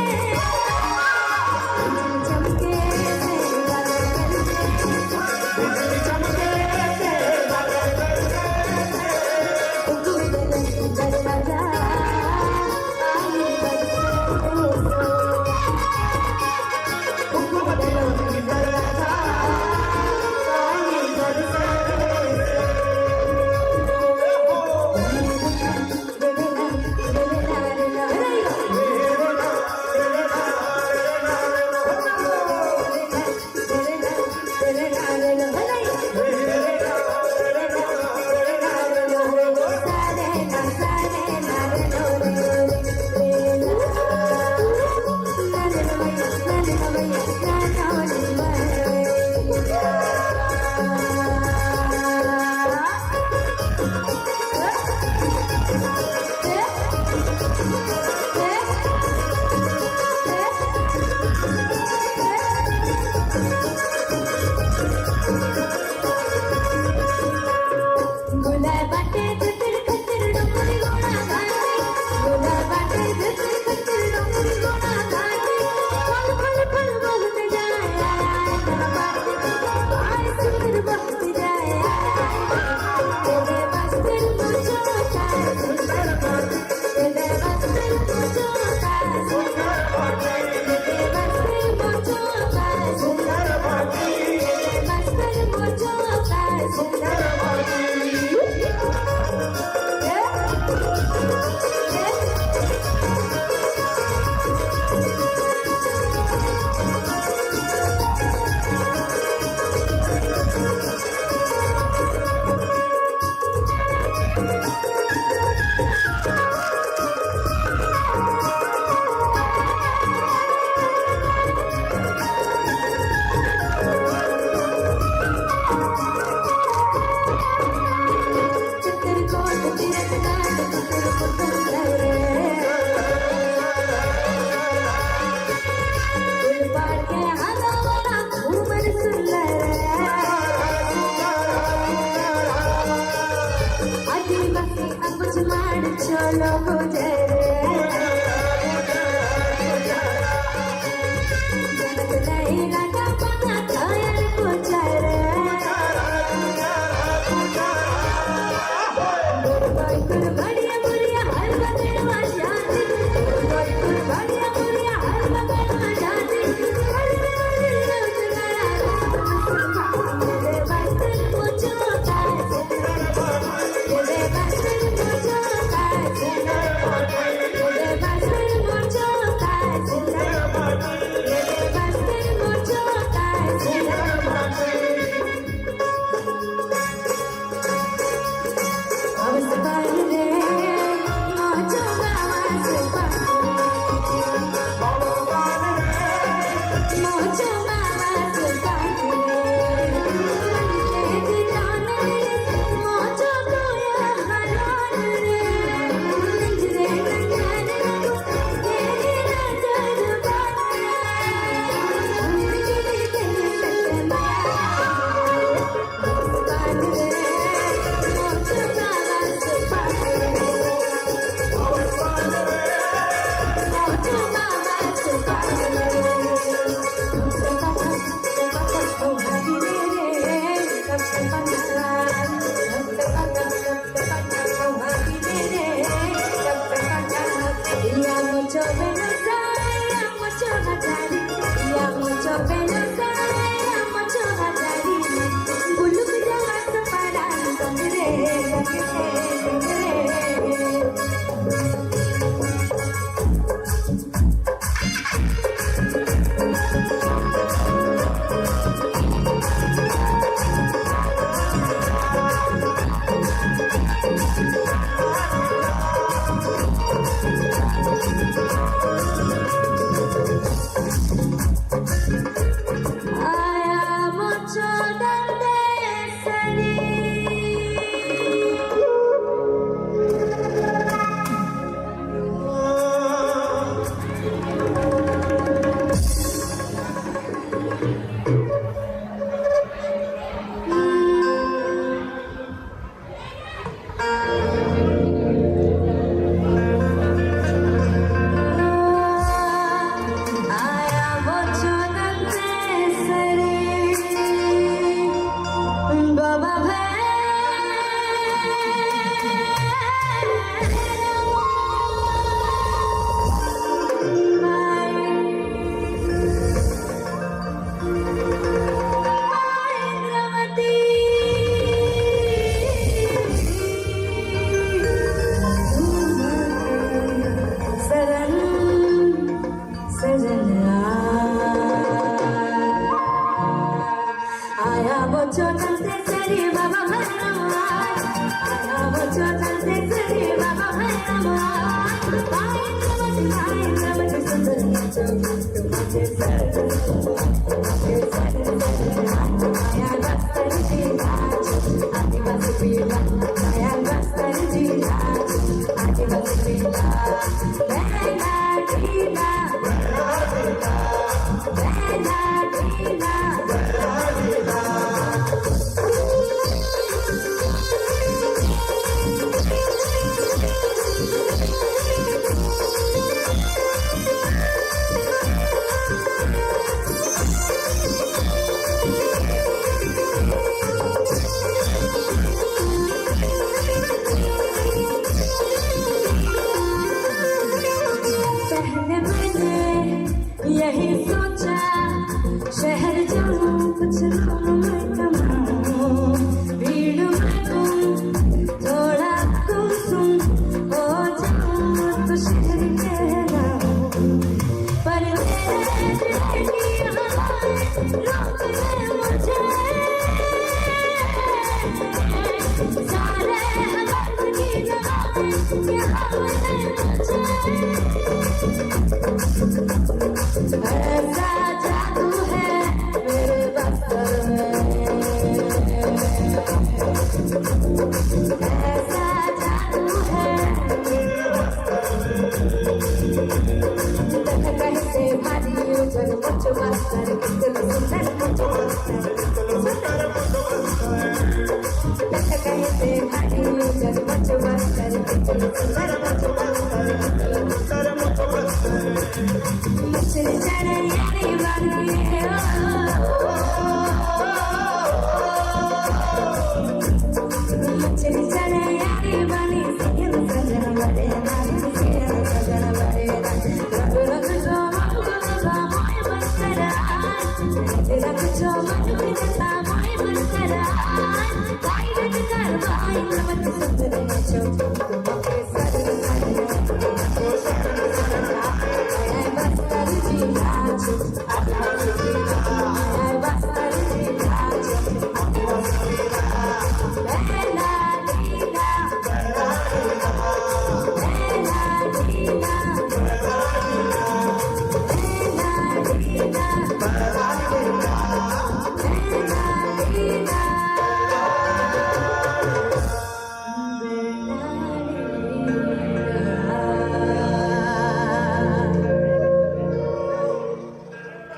चमके से पहले मैंने यही सोचा शहर जाऊं कुछ काम मैं कमाऊं भीड़ में तुम थोड़ा गुमसुम हो जाऊं तो शहर कहलाऊं पर मेरे दिल की हवाएं रोक ले मुझे सारे वक्त की जगह यहाँ मुझे ऐसा जादू है मेरे बस्तर में ऐसा जादू है कहीं से भारी उजल मुझ बस्तर कितने सुंदर मुझ बस्तर कहीं से भारी उजल मुझ बस्तर कितने सुंदर मुझ बस्तर मछली चढ़े यानी बानी मछली चढ़े यानी बानी सिंह सजन बड़े नारी सिंह सजन बड़े रग रग जो मंगला मोय बसरा रग जो मंगला मोय बसरा कायरत कर भाई नमक सुंदर चो के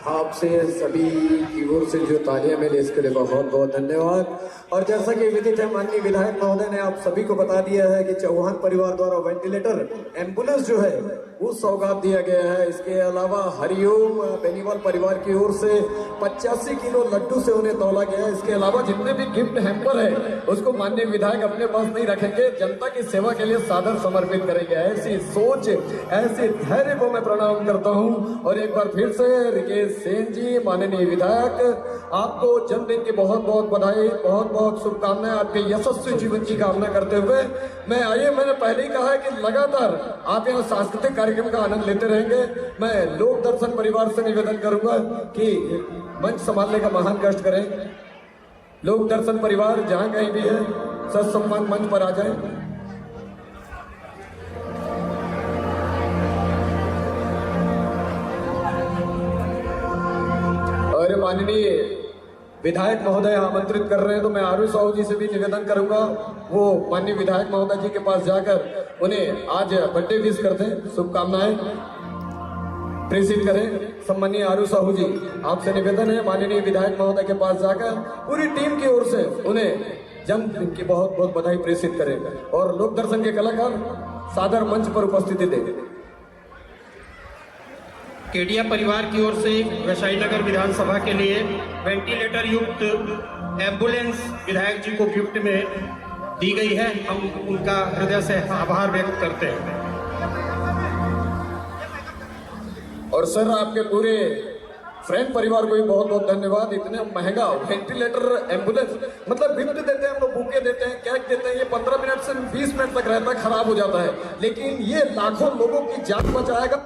आपसे सभी की ओर से जो तालियां मिली इसके लिए बहुत बहुत धन्यवाद। और जैसा कि विदित है माननीय विधायक महोदय ने आप सभी को बता दिया है कि चौहान परिवार द्वारा वेंटिलेटर एम्बुलेंस जो है वो सौगात दिया गया है। इसके अलावा हरिओम बेनीवाल परिवार की ओर से 85 किलो लड्डू से उन्हें तौला गया है। इसके अलावा जितने भी गिफ्ट हैम्पर है उसको माननीय विधायक अपने पास नहीं रखेंगे, जनता की सेवा के लिए सादर समर्पित करेंगे। ऐसी सोच ऐसे धैर्य को मैं प्रणाम करता हूँ। और एक बार फिर से रिकेश सेन जी माननीय विधायक, आपको जन्मदिन की बहुत बहुत बधाई, बहुत बहुत शुभकामनाएं, आपके यशस्वी जीवन की कामना करते हुए मैंने पहले ही कहा है कि लगातार आप यहाँ सांस्कृतिक कार्यक्रम का आनंद लेते रहेंगे। मैं लोक दर्शन परिवार से निवेदन करूंगा कि मंच संभालने का महान कष्ट करें। लोक दर्शन परिवार जहां कहीं भी है सत्सम्मान मंच पर आ जाए। और माननीय विधायक महोदय आमंत्रित कर रहे हैं तो मैं आरुष साहू जी से भी निवेदन करूंगा वो माननीय विधायक महोदय जी के पास जाकर उन्हें आज बर्थडे विश कर दें, शुभकामनाएं प्रेषित करें। सम्मानीय आरुष साहू जी, आपसे निवेदन है माननीय विधायक महोदय के पास जाकर पूरी टीम की ओर से उन्हें जन्मदिन की बहुत बहुत बधाई प्रेषित करें और लोक दर्शन के कलाकार सादर मंच पर उपस्थिति दें। केडिया परिवार की ओर से वैशाली नगर विधानसभा के लिए वेंटिलेटर युक्त एम्बुलेंस विधायक जी को गिफ्ट में दी गई है। हम उनका हृदय से आभार व्यक्त करते हैं। और सर आपके पूरे फ्रेंड परिवार को भी बहुत बहुत धन्यवाद। इतने महंगा वेंटिलेटर एम्बुलेंस मतलब गिफ्ट देते हैं हम लोग, बुके देते हैं, केक देते हैं, ये 15 मिनट से 20 मिनट तक रहता है, खराब हो जाता है, लेकिन ये लाखों लोगों की जान बचाएगा।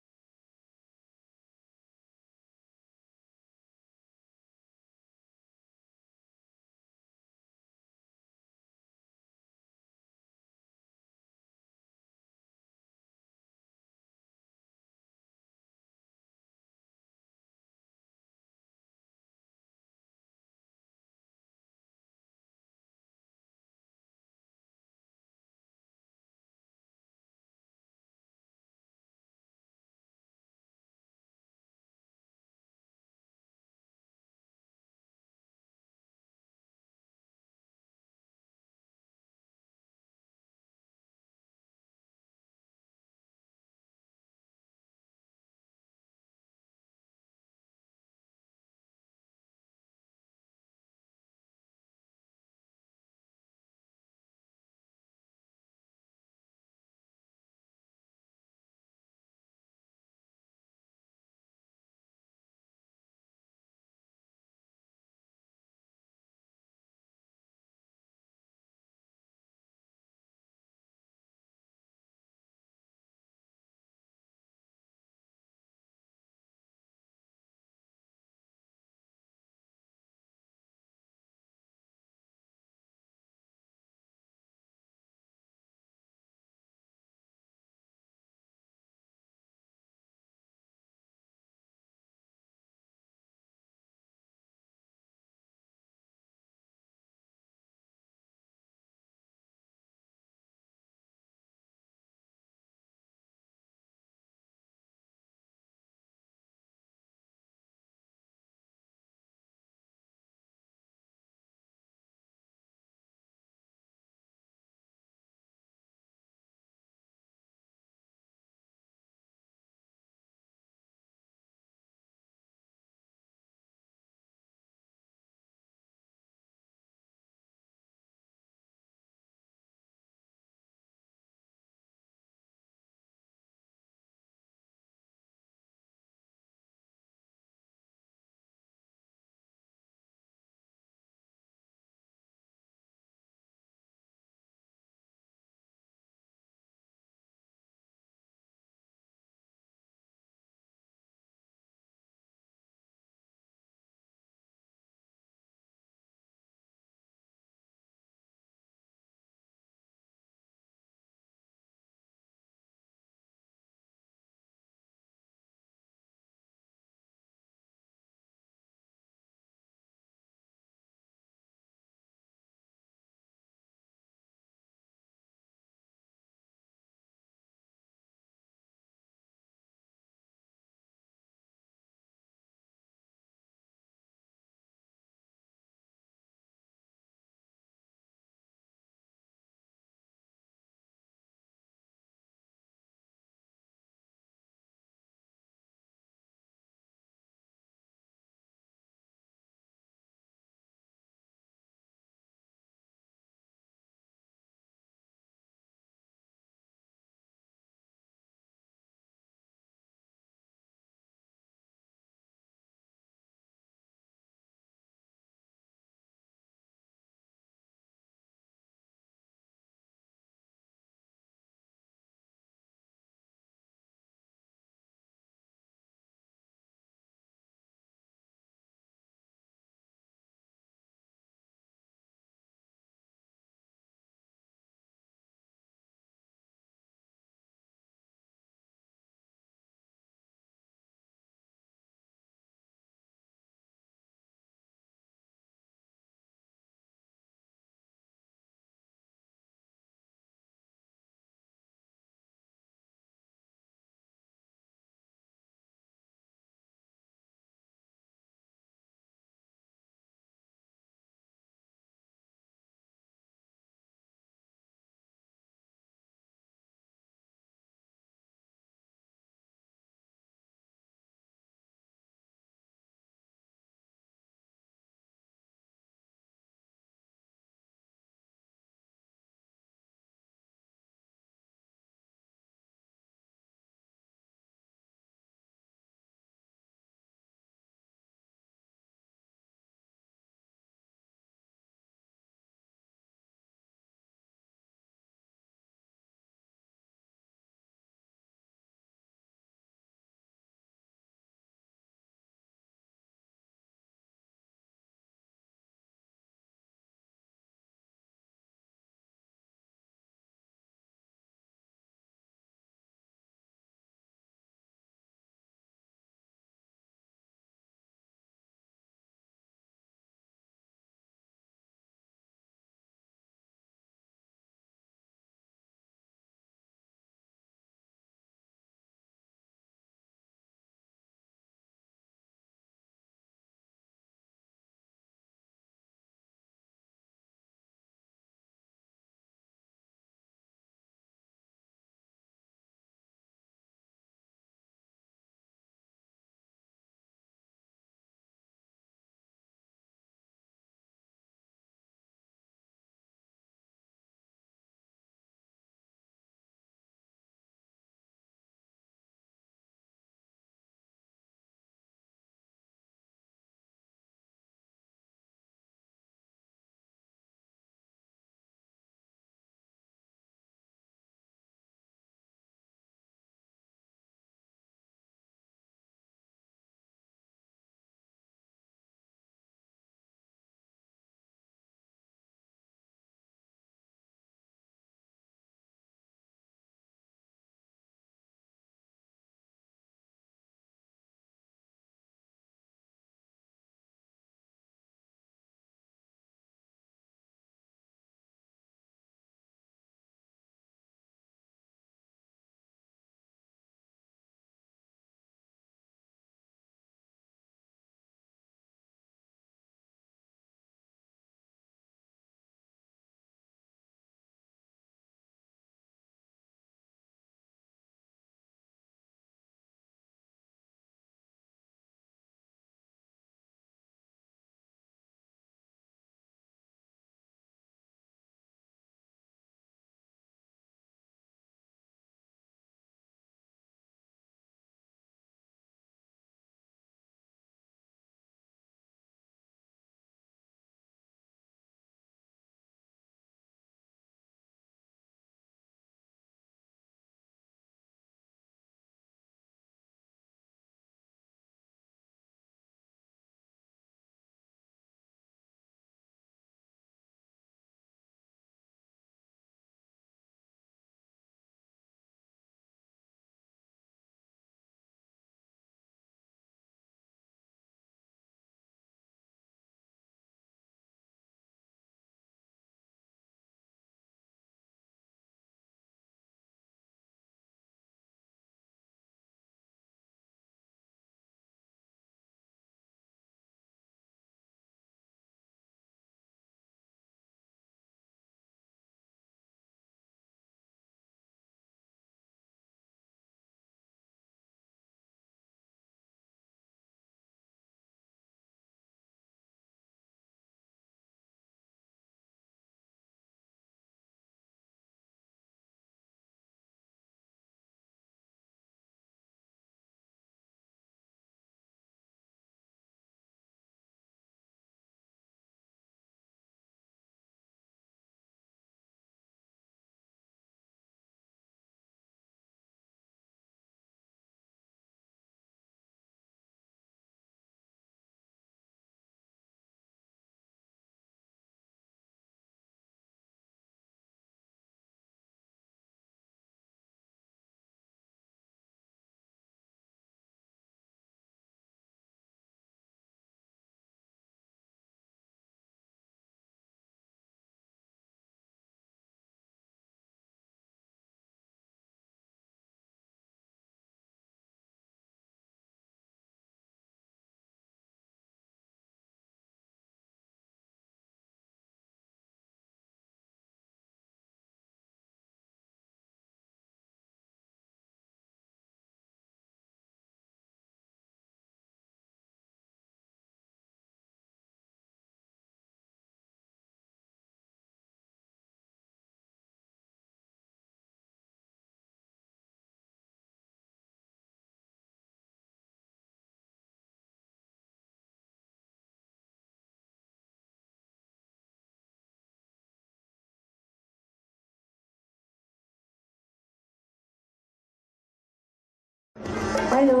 हेलो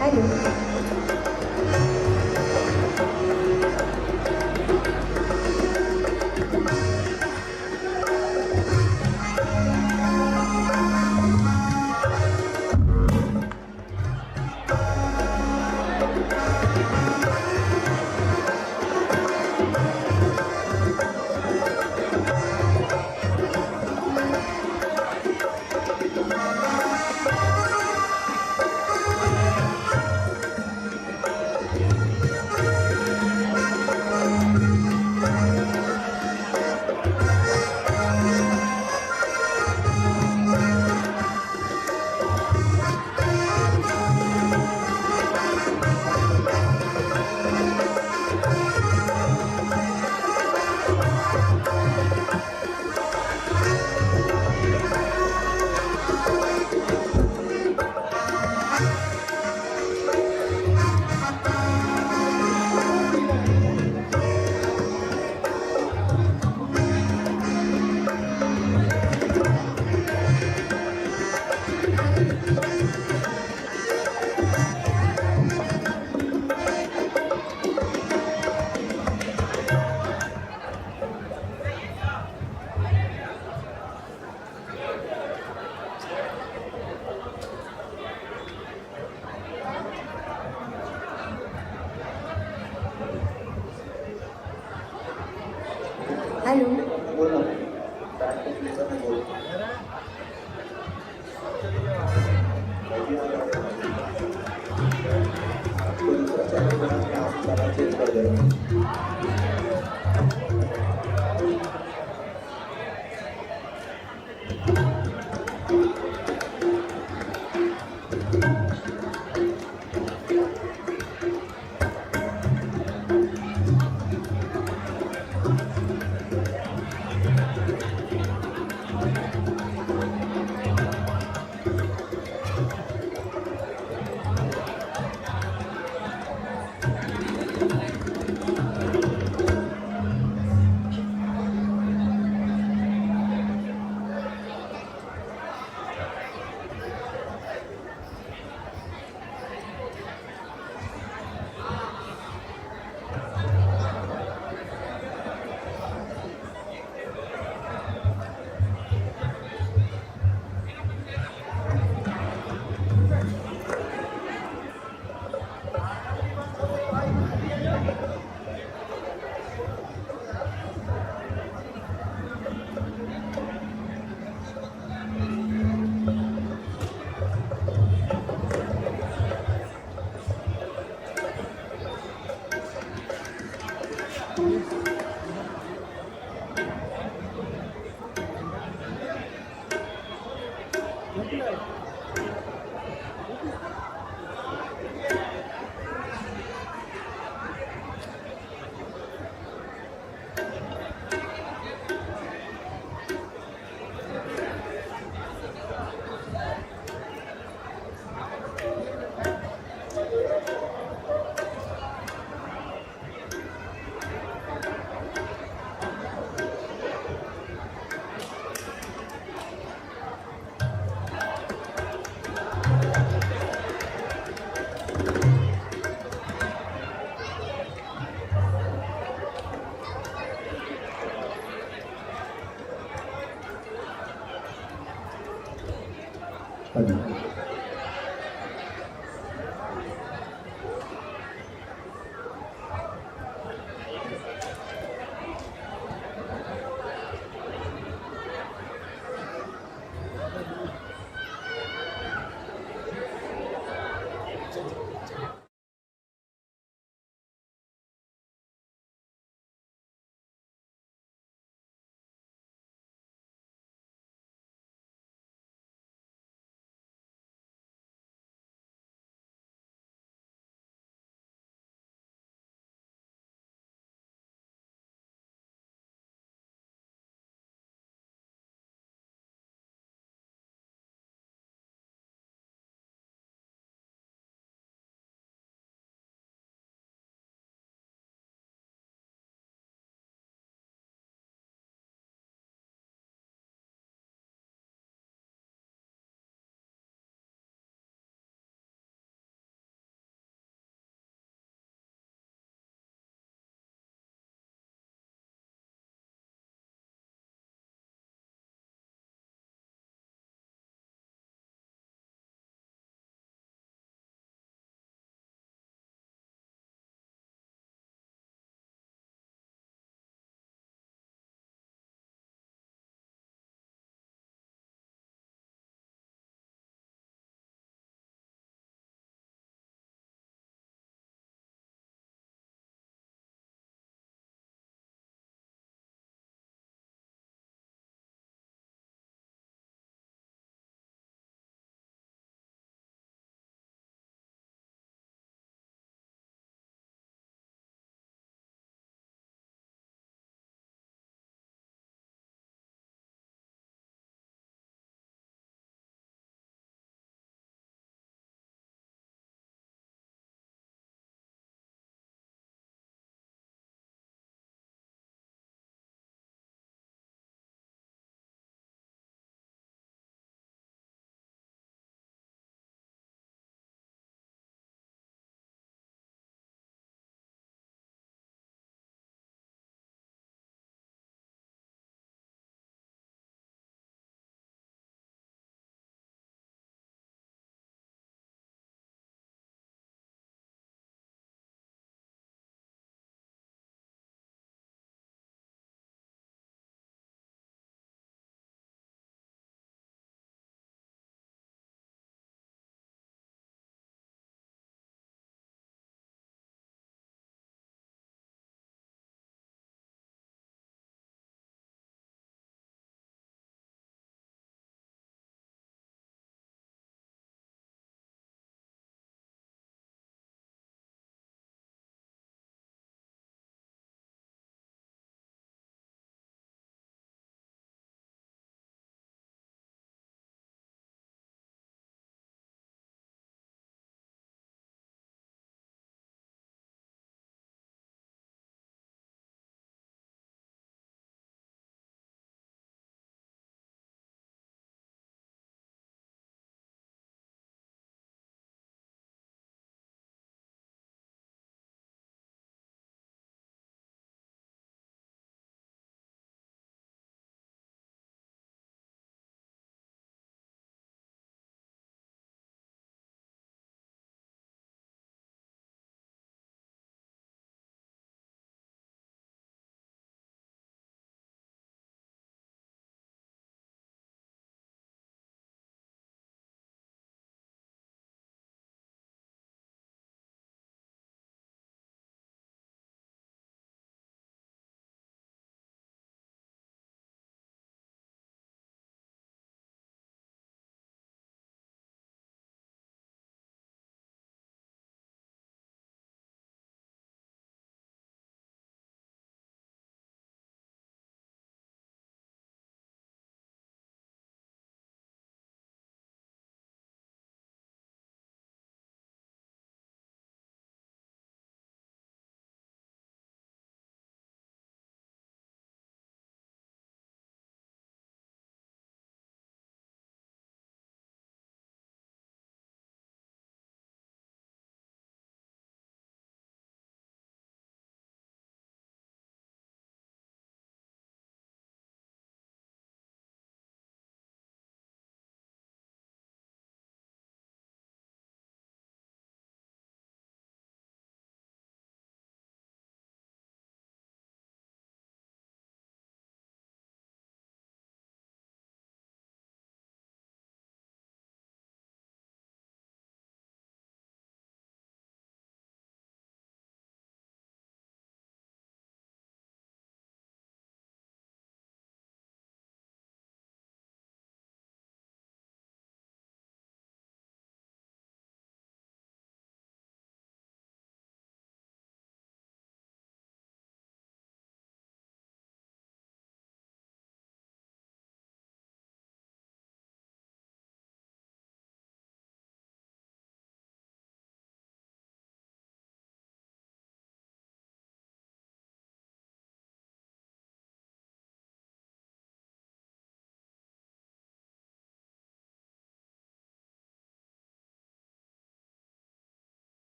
हेलो हेलो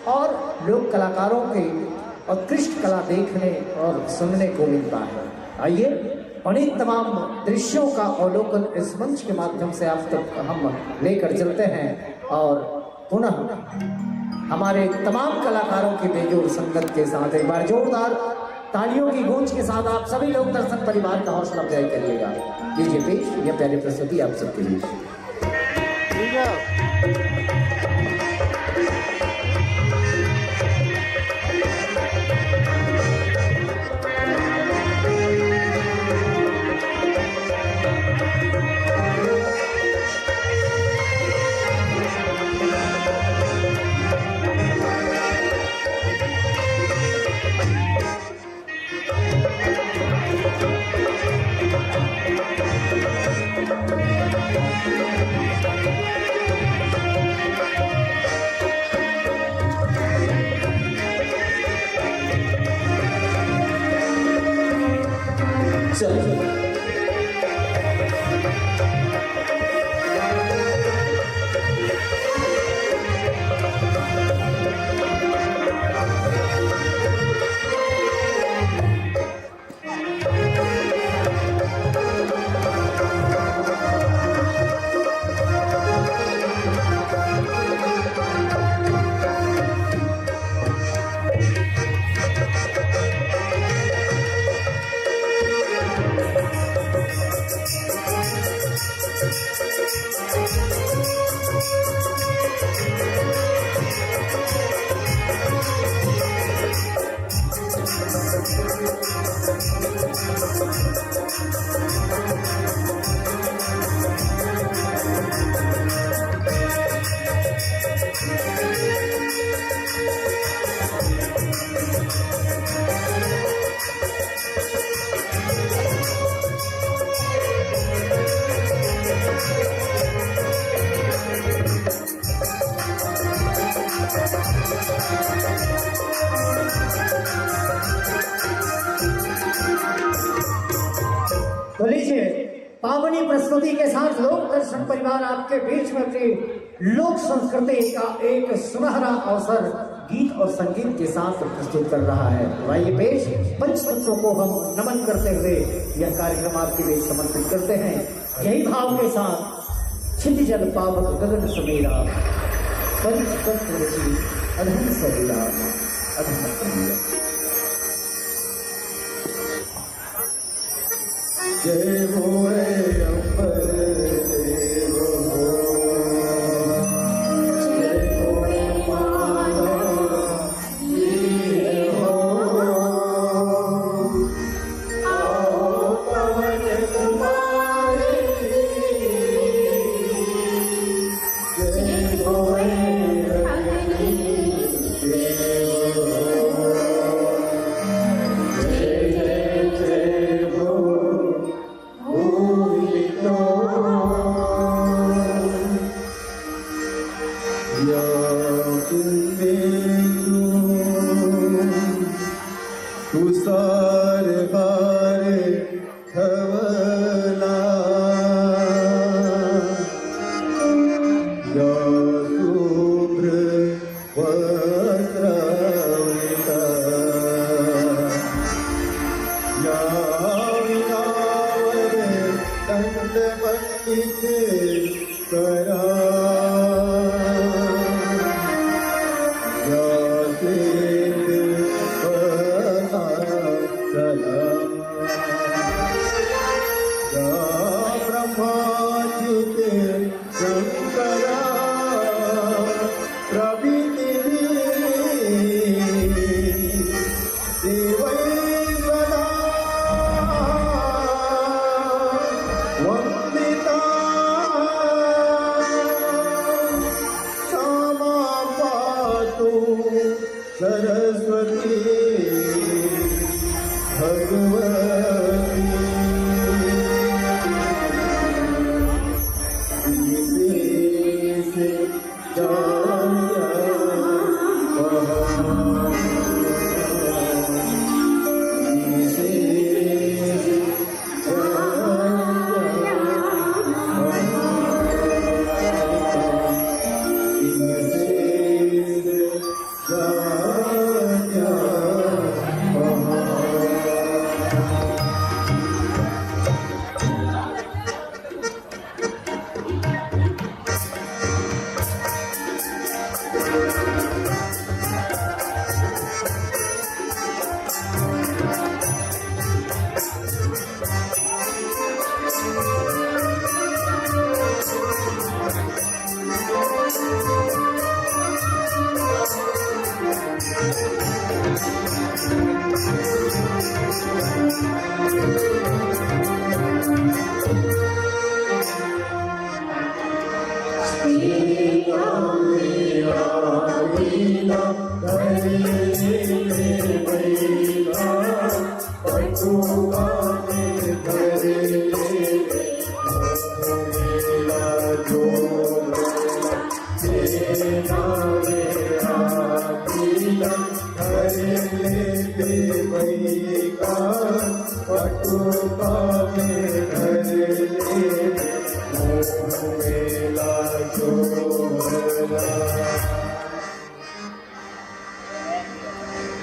और लोक कलाकारों के उत्कृष्ट कला देखने और सुनने को मिलता है। आइए और इन तमाम दृश्यों का अवलोकन इस मंच के माध्यम से आप तक हम लेकर चलते हैं और पुनः हमारे तमाम कलाकारों की बेजोड़ संगत के साथ एक बार जोरदार तालियों की गूंज के साथ आप सभी लोग दर्शक परिवार का हौसला अफजाई करिएगा। लीजिए पेश यह पहली प्रस्तुति आप सबके लिए। तो लीजिए पावनी प्रस्तुति के साथ लोक दर्शन परिवार आपके बीच में अपनी लोक संस्कृति का एक सुनहरा अवसर गीत और संगीत के साथ प्रस्तुत कर रहा है। आइए पेश पंचतत्वों को हम नमन करते हुए यह कार्यक्रम आपके लिए समर्पित करते हैं। यही भाव के साथ क्षितिजल पावक गगन सवेरा पंचतत्व रची अधम सवेरा अधम सवेरा। जय हो अंबर देव हो, जय हो माता ये हो, आओ पवन कुमारी, जय हो अग्नि देव हो, जय जय जय हो तुषार हारे खवला या शुभ्र वस्त्रविता या विनावर दंडवंदित करा वंदिता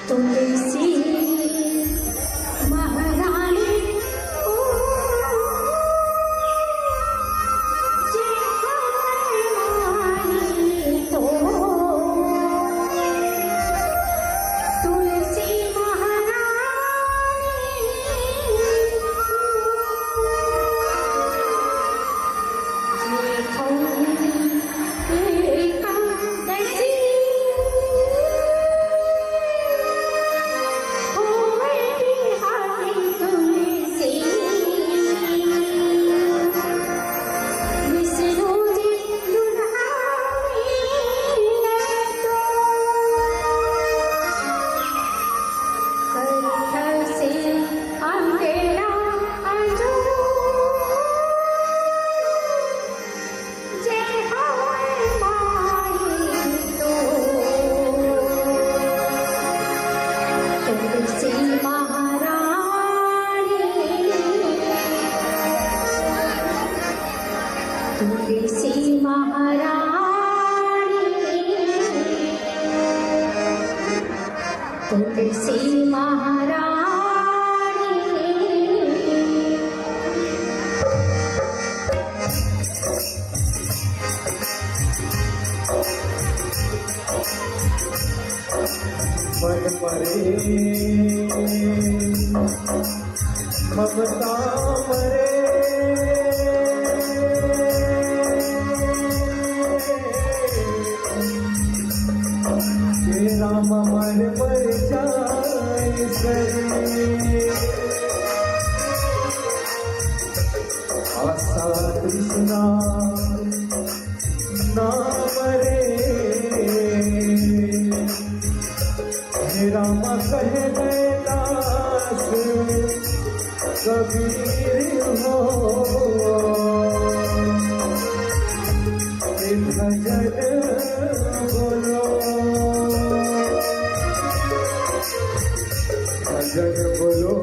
तुलसी महारानी ओ जय हमारी तो तुलसी महारानी तुलसी महारानी मन परे ममता मरे राम मन मर जाए सरे आशा कृष्णा ना मरे राम कहे दास कबीर हो भजन बोलो भजन बोलो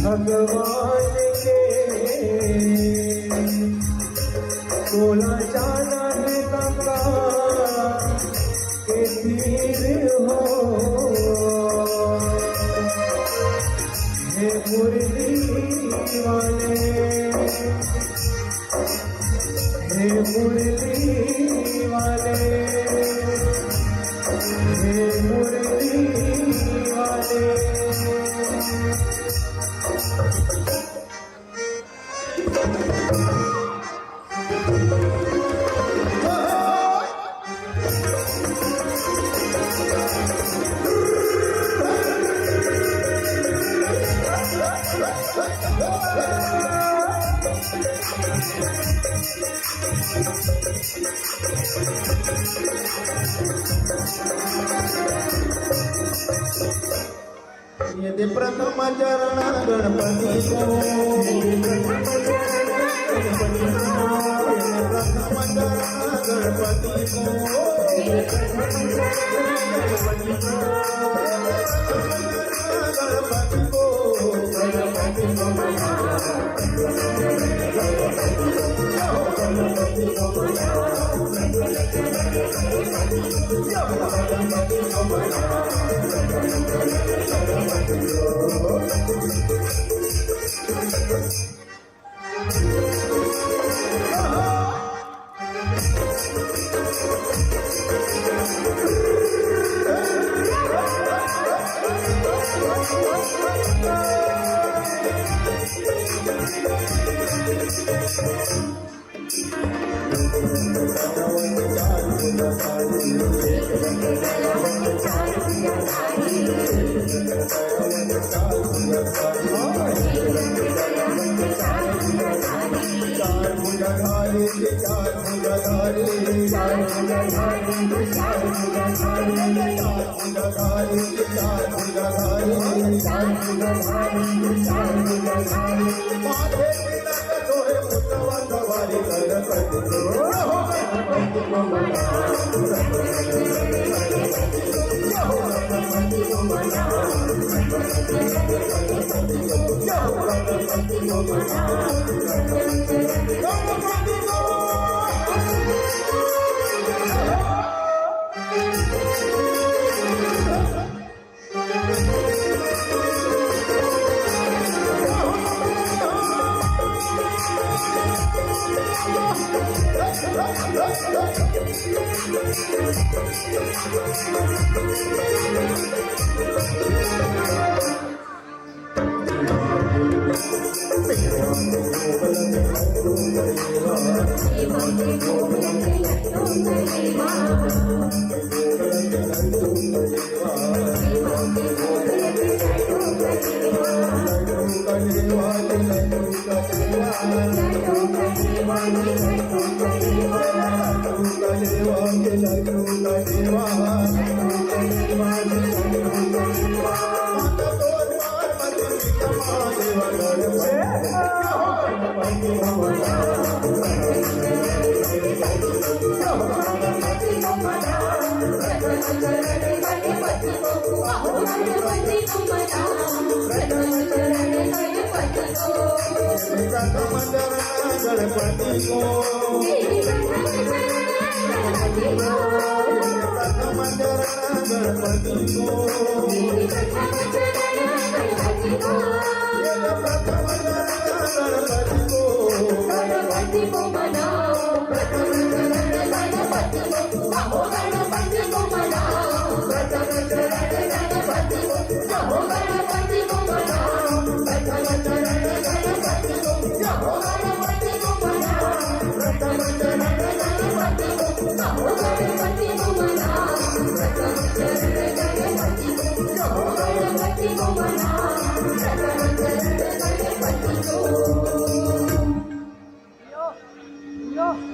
भगवान के तोला जाना है गंगा के तीर हो हे मुरली वाले हे मुरली वाले हे मुरली वाले यदि प्रथम चरण गणपति को प्रथम चरण गणपति चार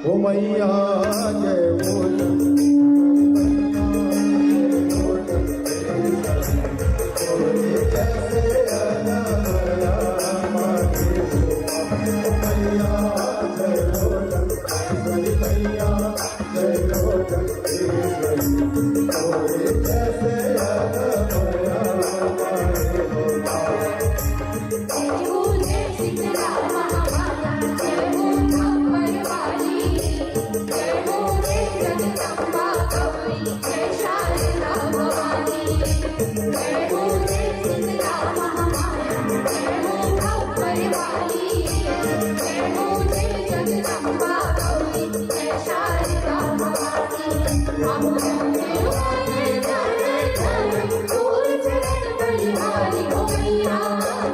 ओ मैया जय बोल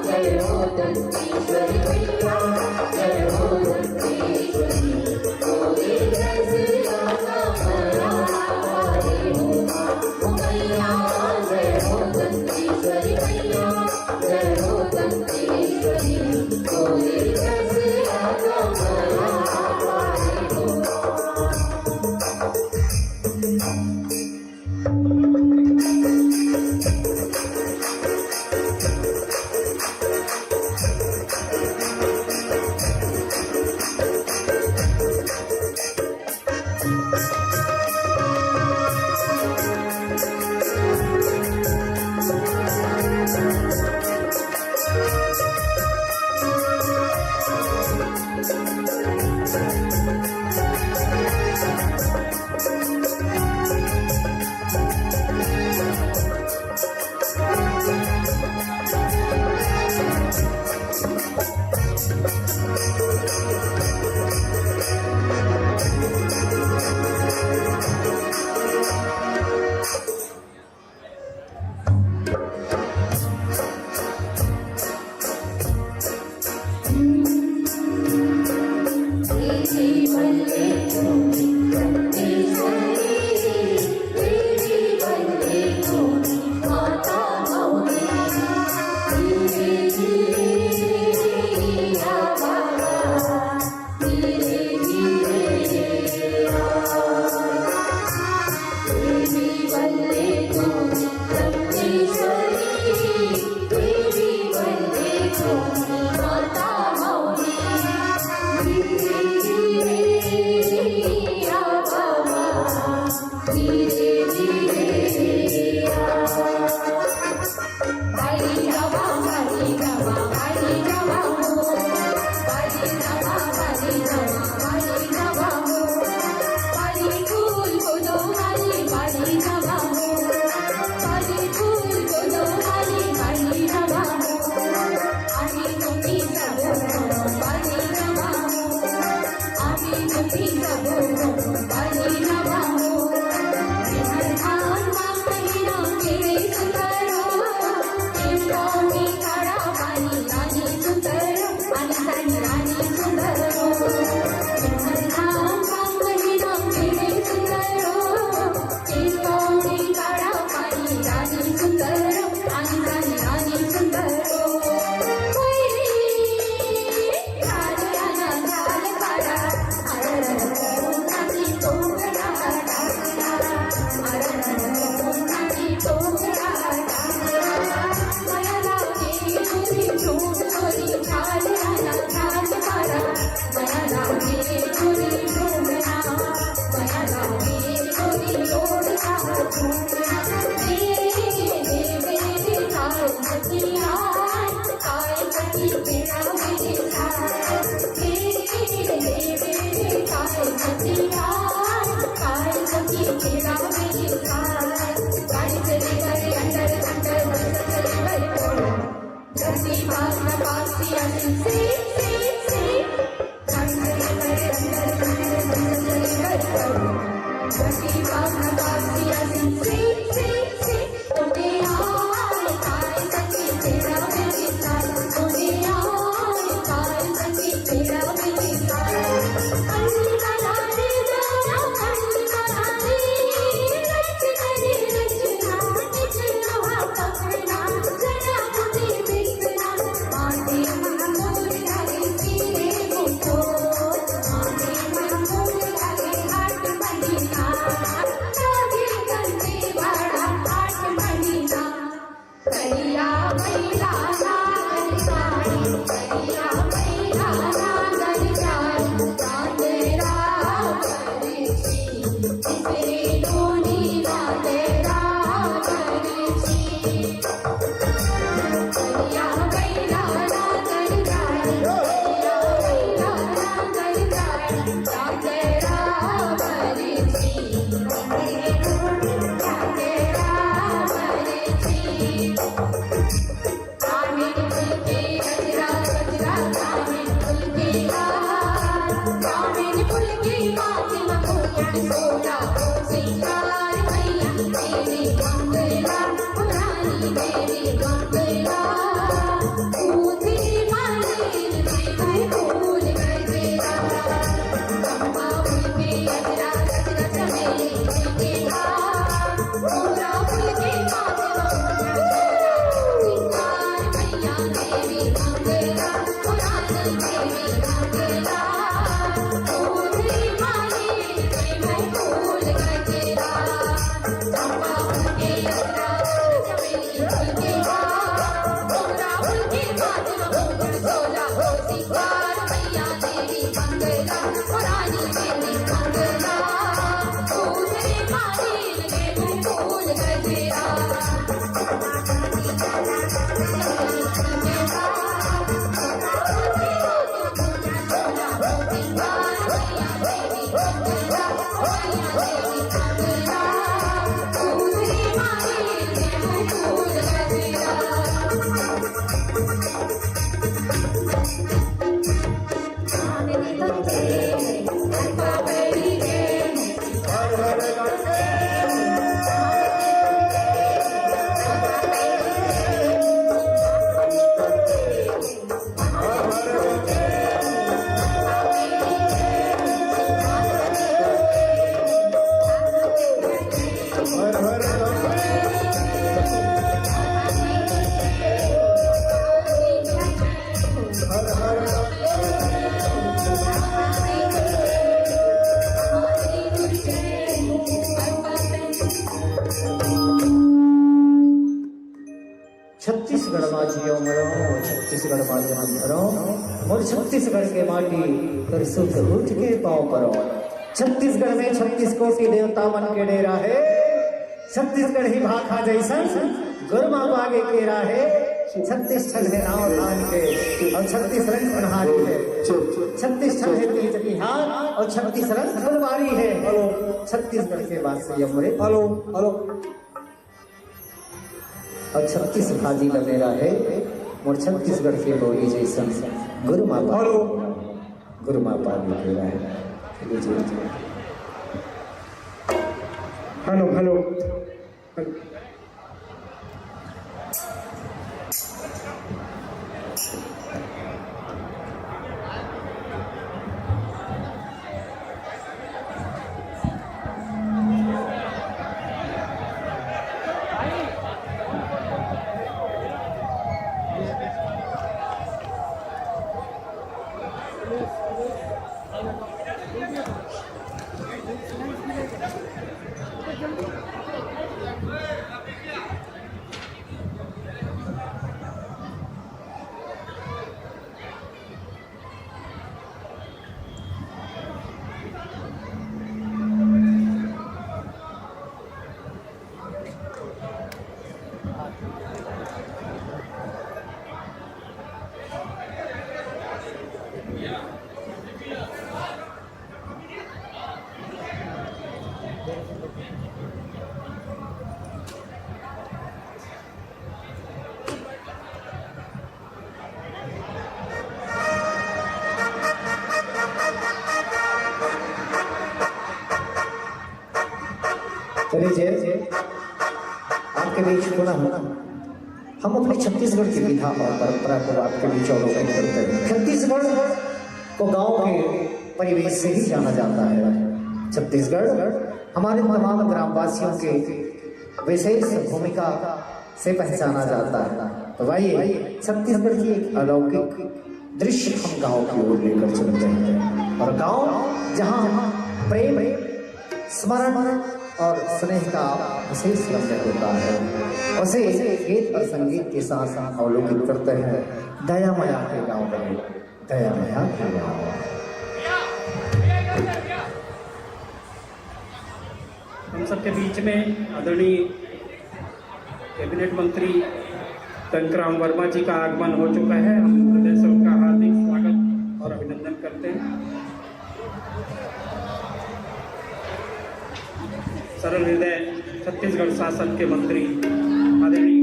Jai Ho, Jai Ho, छठी सबो काली नवा हो हर धान मा पहिरा केरे सुंदरो कोणी काळा बाई राणी सुंदरो आणि साई राणी सुंदरो हर धान मा पहिरा केरे सुंदरो कोणी काळा बाई राणी सुंदरो आणि साई राणी सुंदरो छत्तीसगढ़ माझियों मरो छत्तीसगढ़ माझियों मरो और छत्तीसगढ़ के माटी कर शुद्ध उठ के पाँव परो। छत्तीसगढ़ में 36 कोटि देवता मन के डेरा है। छत्तीसगढ़ ही भाखा जैसन गुरमा बागे केरा है। 36 छल है नाव धान के और 36 रंग पनहारी है। 36 छल है तीज तिहार और 36 रंग फुलवारी है। छत्तीसगढ़ के बाद से यमुरे हेलो हेलो और 36 भाजी लमेरा है और छत्तीसगढ़ के बोली जैसन गुरु माता भी केरा है। हेलो हेलो चलिए आपके बीच पुनः हम अपने छत्तीसगढ़ की विधा और परंपरा को आपके बीच अवलोकन करते हैं। छत्तीसगढ़ को गांव के परिवेश से ही जाना जाता है। छत्तीसगढ़ हमारे तमाम ग्रामवासियों के विशेष भूमिका से पहचाना जाता है। तो आइए छत्तीसगढ़ की एक अलौकिक दृश्य हम गांव की ओर लेकर चलते हैं। और गांव जहां प्रेम स्मरण और स्नेह का विशेष लक्ष्य होता है, उसे गीत और संगीत के साथ साथ अवलोकित करते हैं दया माया के गांव में। दया माया के गांव हम सबके बीच में आदरणीय कैबिनेट मंत्री तंकराम वर्मा जी का आगमन हो चुका है। हम हृदय से उनका हार्दिक स्वागत और अभिनंदन करते हैं। सरल हृदय छत्तीसगढ़ शासन के मंत्री आदरणीय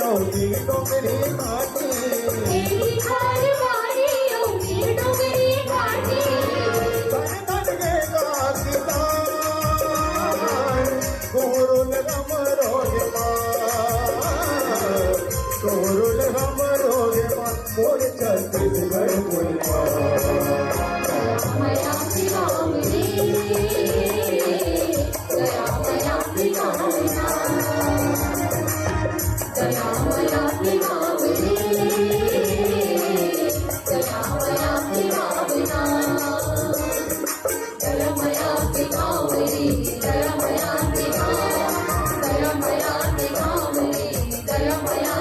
ओगी डोंगरी घाटी मेरी खार वाली ओगी डोंगरी घाटी धन धन गे गातिदार कोरुल हम रोगे कोरुल हम रोगे मोर छत्तीसगढ़ बोलवा मया पिलावरी गया मया पिलावना गया मया पिलावरी गया मया पिलावना गया मया पिलावरी गया मया गया मया पिलावरी गया मया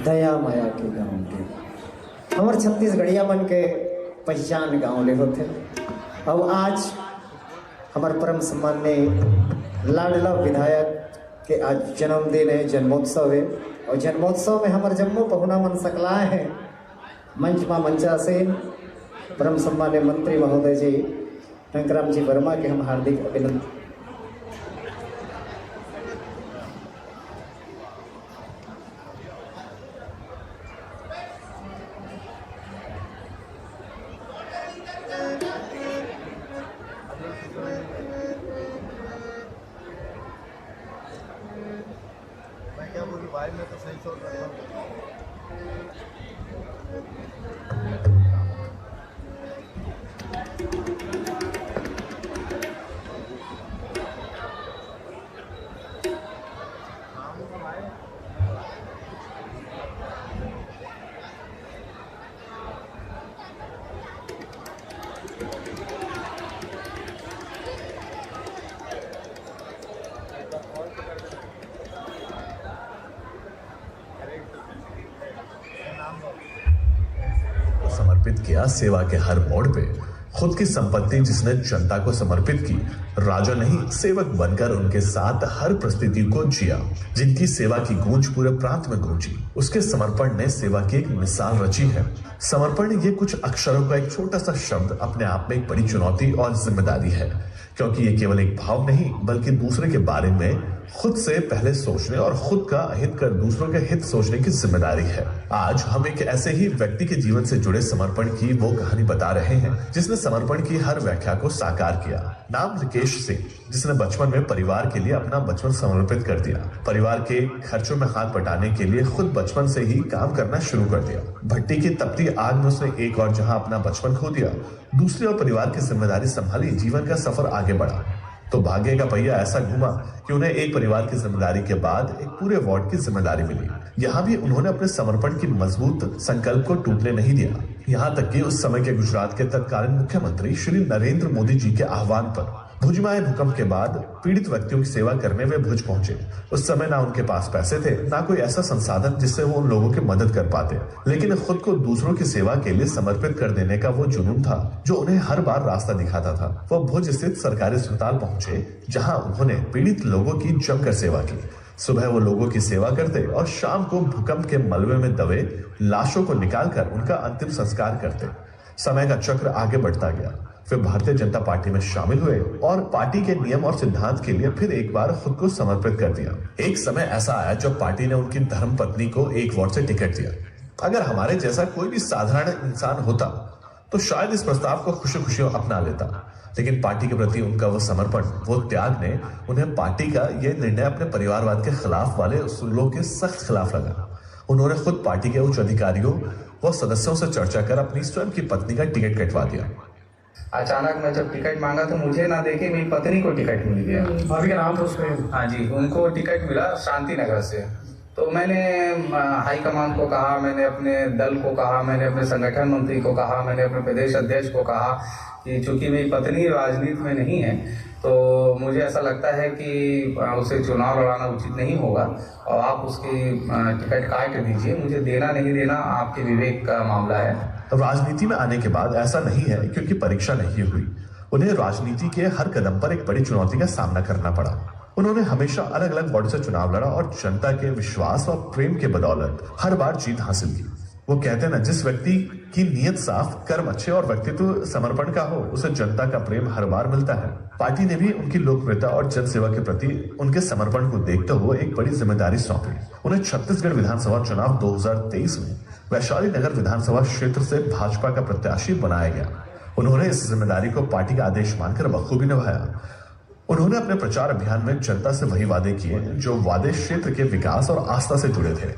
दया माया के गाँव के हमारे छत्तीसगढ़िया मन के पहचान गाँव ले होते। अब आज हमारे परम सम्मान्य लाडला विधायक के आज जन्मदिन है, जन्मोत्सव है। और जन्मोत्सव में हमारे जम्मू पहुना मन सकलाए हैं मंच माँ मंचा से परम सम्मान्य मंत्री महोदय जी टंकराम जी वर्मा के हम हार्दिक अभिनंदन। समर्पित किया सेवा के हर मोड़ पे। खुद की संपत्ति जिसने जनता को समर्पित की, राजा नहीं सेवक बनकर उनके साथ हर परिस्थिति को जिया। जिनकी सेवा की गूंज पूरे प्रांत में गूंजी, उसके समर्पण ने सेवा की एक मिसाल रची है। समर्पण ये कुछ अक्षरों का एक छोटा सा शब्द अपने आप में एक बड़ी चुनौती और जिम्मेदारी है, क्योंकि ये केवल एक भाव नहीं बल्कि दूसरे के बारे में खुद से पहले सोचने और खुद का अहित कर दूसरों के हित सोचने की जिम्मेदारी है। आज हम एक ऐसे ही व्यक्ति के जीवन से जुड़े समर्पण की वो कहानी बता रहे हैं जिसने समर्पण की हर व्याख्या को साकार किया। नाम रिकेश सिंह, जिसने बचपन में परिवार के लिए अपना बचपन समर्पित कर दिया। परिवार के खर्चों में हाथ बटाने के लिए खुद बचपन से ही काम करना शुरू कर दिया। भट्टी की तपती आग में उसने एक और जहां अपना बचपन खो दिया, दूसरी और परिवार की जिम्मेदारी संभाली, जीवन का सफर आगे बढ़ा। तो भाग्य का पहिया ऐसा घूमा कि उन्हें एक परिवार की जिम्मेदारी के बाद एक पूरे वार्ड की जिम्मेदारी मिली। यहाँ भी उन्होंने अपने समर्पण की मजबूत संकल्प को टूटने नहीं दिया। यहाँ तक कि उस समय के गुजरात के तत्कालीन मुख्यमंत्री श्री नरेंद्र मोदी जी के आह्वान पर भुज में आए भूकंप के बाद पीड़ित व्यक्तियों की सेवा करने वे भुज पहुंचे। उस समय ना उनके पास पैसे थे, ना कोई ऐसा संसाधन जिससे वो उन लोगों की मदद कर पाते, लेकिन खुद को दूसरों की सेवा के लिए समर्पित कर देने का वो जुनून था जो उन्हें हर बार रास्ता दिखाता था। वो भुज स्थित सरकारी अस्पताल पहुंचे, जहां उन्होंने पीड़ित लोगों की जमकर सेवा की। सुबह वो लोगों की सेवा करते और शाम को भूकंप के मलबे में दबे लाशों को निकालकर उनका अंतिम संस्कार करते। समय का चक्र आगे बढ़ता गया। वे भारतीय जनता पार्टी में शामिल हुए और पार्टी के नियम और सिद्धांत के लिए फिर एक बार खुद को समर्पित कर दिया। एक समय ऐसा आया जब पार्टी ने उनकी धर्म पत्नी को एक वार्ड से टिकट दिया। अगर हमारे जैसा कोई भी साधारण इंसान होता तो शायद इस प्रस्ताव को खुशी खुशी अपना लेता, लेकिन पार्टी के प्रति उनका वो समर्पण, वो त्याग ने उन्हें पार्टी का ये निर्णय अपने परिवारवाद के खिलाफ वाले उसूलों के सख्त खिलाफ लगा। उन्होंने खुद पार्टी के उच्च अधिकारियों व सदस्यों से चर्चा कर अपनी स्वयं की पत्नी का टिकट कटवा दिया। अचानक मैं जब टिकट मांगा तो मुझे ना देखे मेरी पत्नी को टिकट मिल गया। भाभी का नाम उसमें? हाँ जी, उनको टिकट मिला शांति नगर से। तो मैंने हाईकमान को कहा, मैंने अपने दल को कहा, मैंने अपने संगठन मंत्री को कहा, मैंने अपने प्रदेश अध्यक्ष को कहा कि चूंकि मेरी पत्नी राजनीति में नहीं है तो मुझे ऐसा लगता है कि उसे चुनाव लड़ाना उचित नहीं होगा और आप उसकी टिकट काट दीजिए। मुझे देना नहीं देना आपके विवेक का मामला है। राजनीति में आने के बाद ऐसा नहीं है क्योंकि परीक्षा नहीं हुई। उन्हें राजनीति के हर कदम पर एक बड़ी चुनौती का सामना करना पड़ा। उन्होंने हमेशा अलग अलग वार्ड से चुनाव लड़ा और जनता के विश्वास और प्रेम के बदौलत हर बार जीत हासिल की। वो कहते हैं ना, जिस व्यक्ति की नीयत साफ, कर्म अच्छे और व्यक्तित्व समर्पण का हो, उसे जनता का प्रेम हर बार मिलता है। पार्टी ने भी उनकी लोकप्रियता और जनसेवा के प्रति उनके समर्पण को देखते हुए एक बड़ी जिम्मेदारी सौंपी। उन्हें छत्तीसगढ़ विधानसभा चुनाव 2023 में वैशाली नगर विधानसभा क्षेत्र से भाजपा का प्रत्याशी बनाया गया। उन्होंने इस जिम्मेदारी को पार्टी का आदेश मानकर बखूबी निभाया। उन्होंने अपने प्रचार अभियान में जनता से वही वादे किए जो वादे क्षेत्र के विकास और आस्था से जुड़े थे।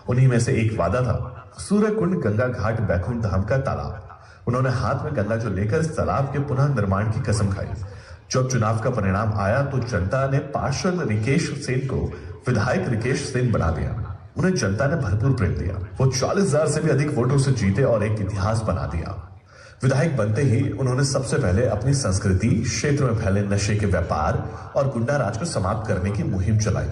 उन्हीं में से एक वादा था सूर्यकुंड गंगा घाट बैकुंठ धाम का तालाब। उन्होंने हाथ में गंगा जो लेकर इस तालाब के पुनः निर्माण की कसम खाई। जब चुनाव का परिणाम आया तो जनता ने पार्षद रिकेश सेन को विधायक रिकेश सेन बना दिया। उन्हें जनता ने भरपूर प्रेम दिया। वो 40,000 से भी अधिक वोटों से जीते और एक इतिहास बना दिया। विधायक बनते ही उन्होंने सबसे पहले अपनी संस्कृति, क्षेत्र में फैले नशे के व्यापार और गुंडा राज को समाप्त करने की मुहिम चलाई।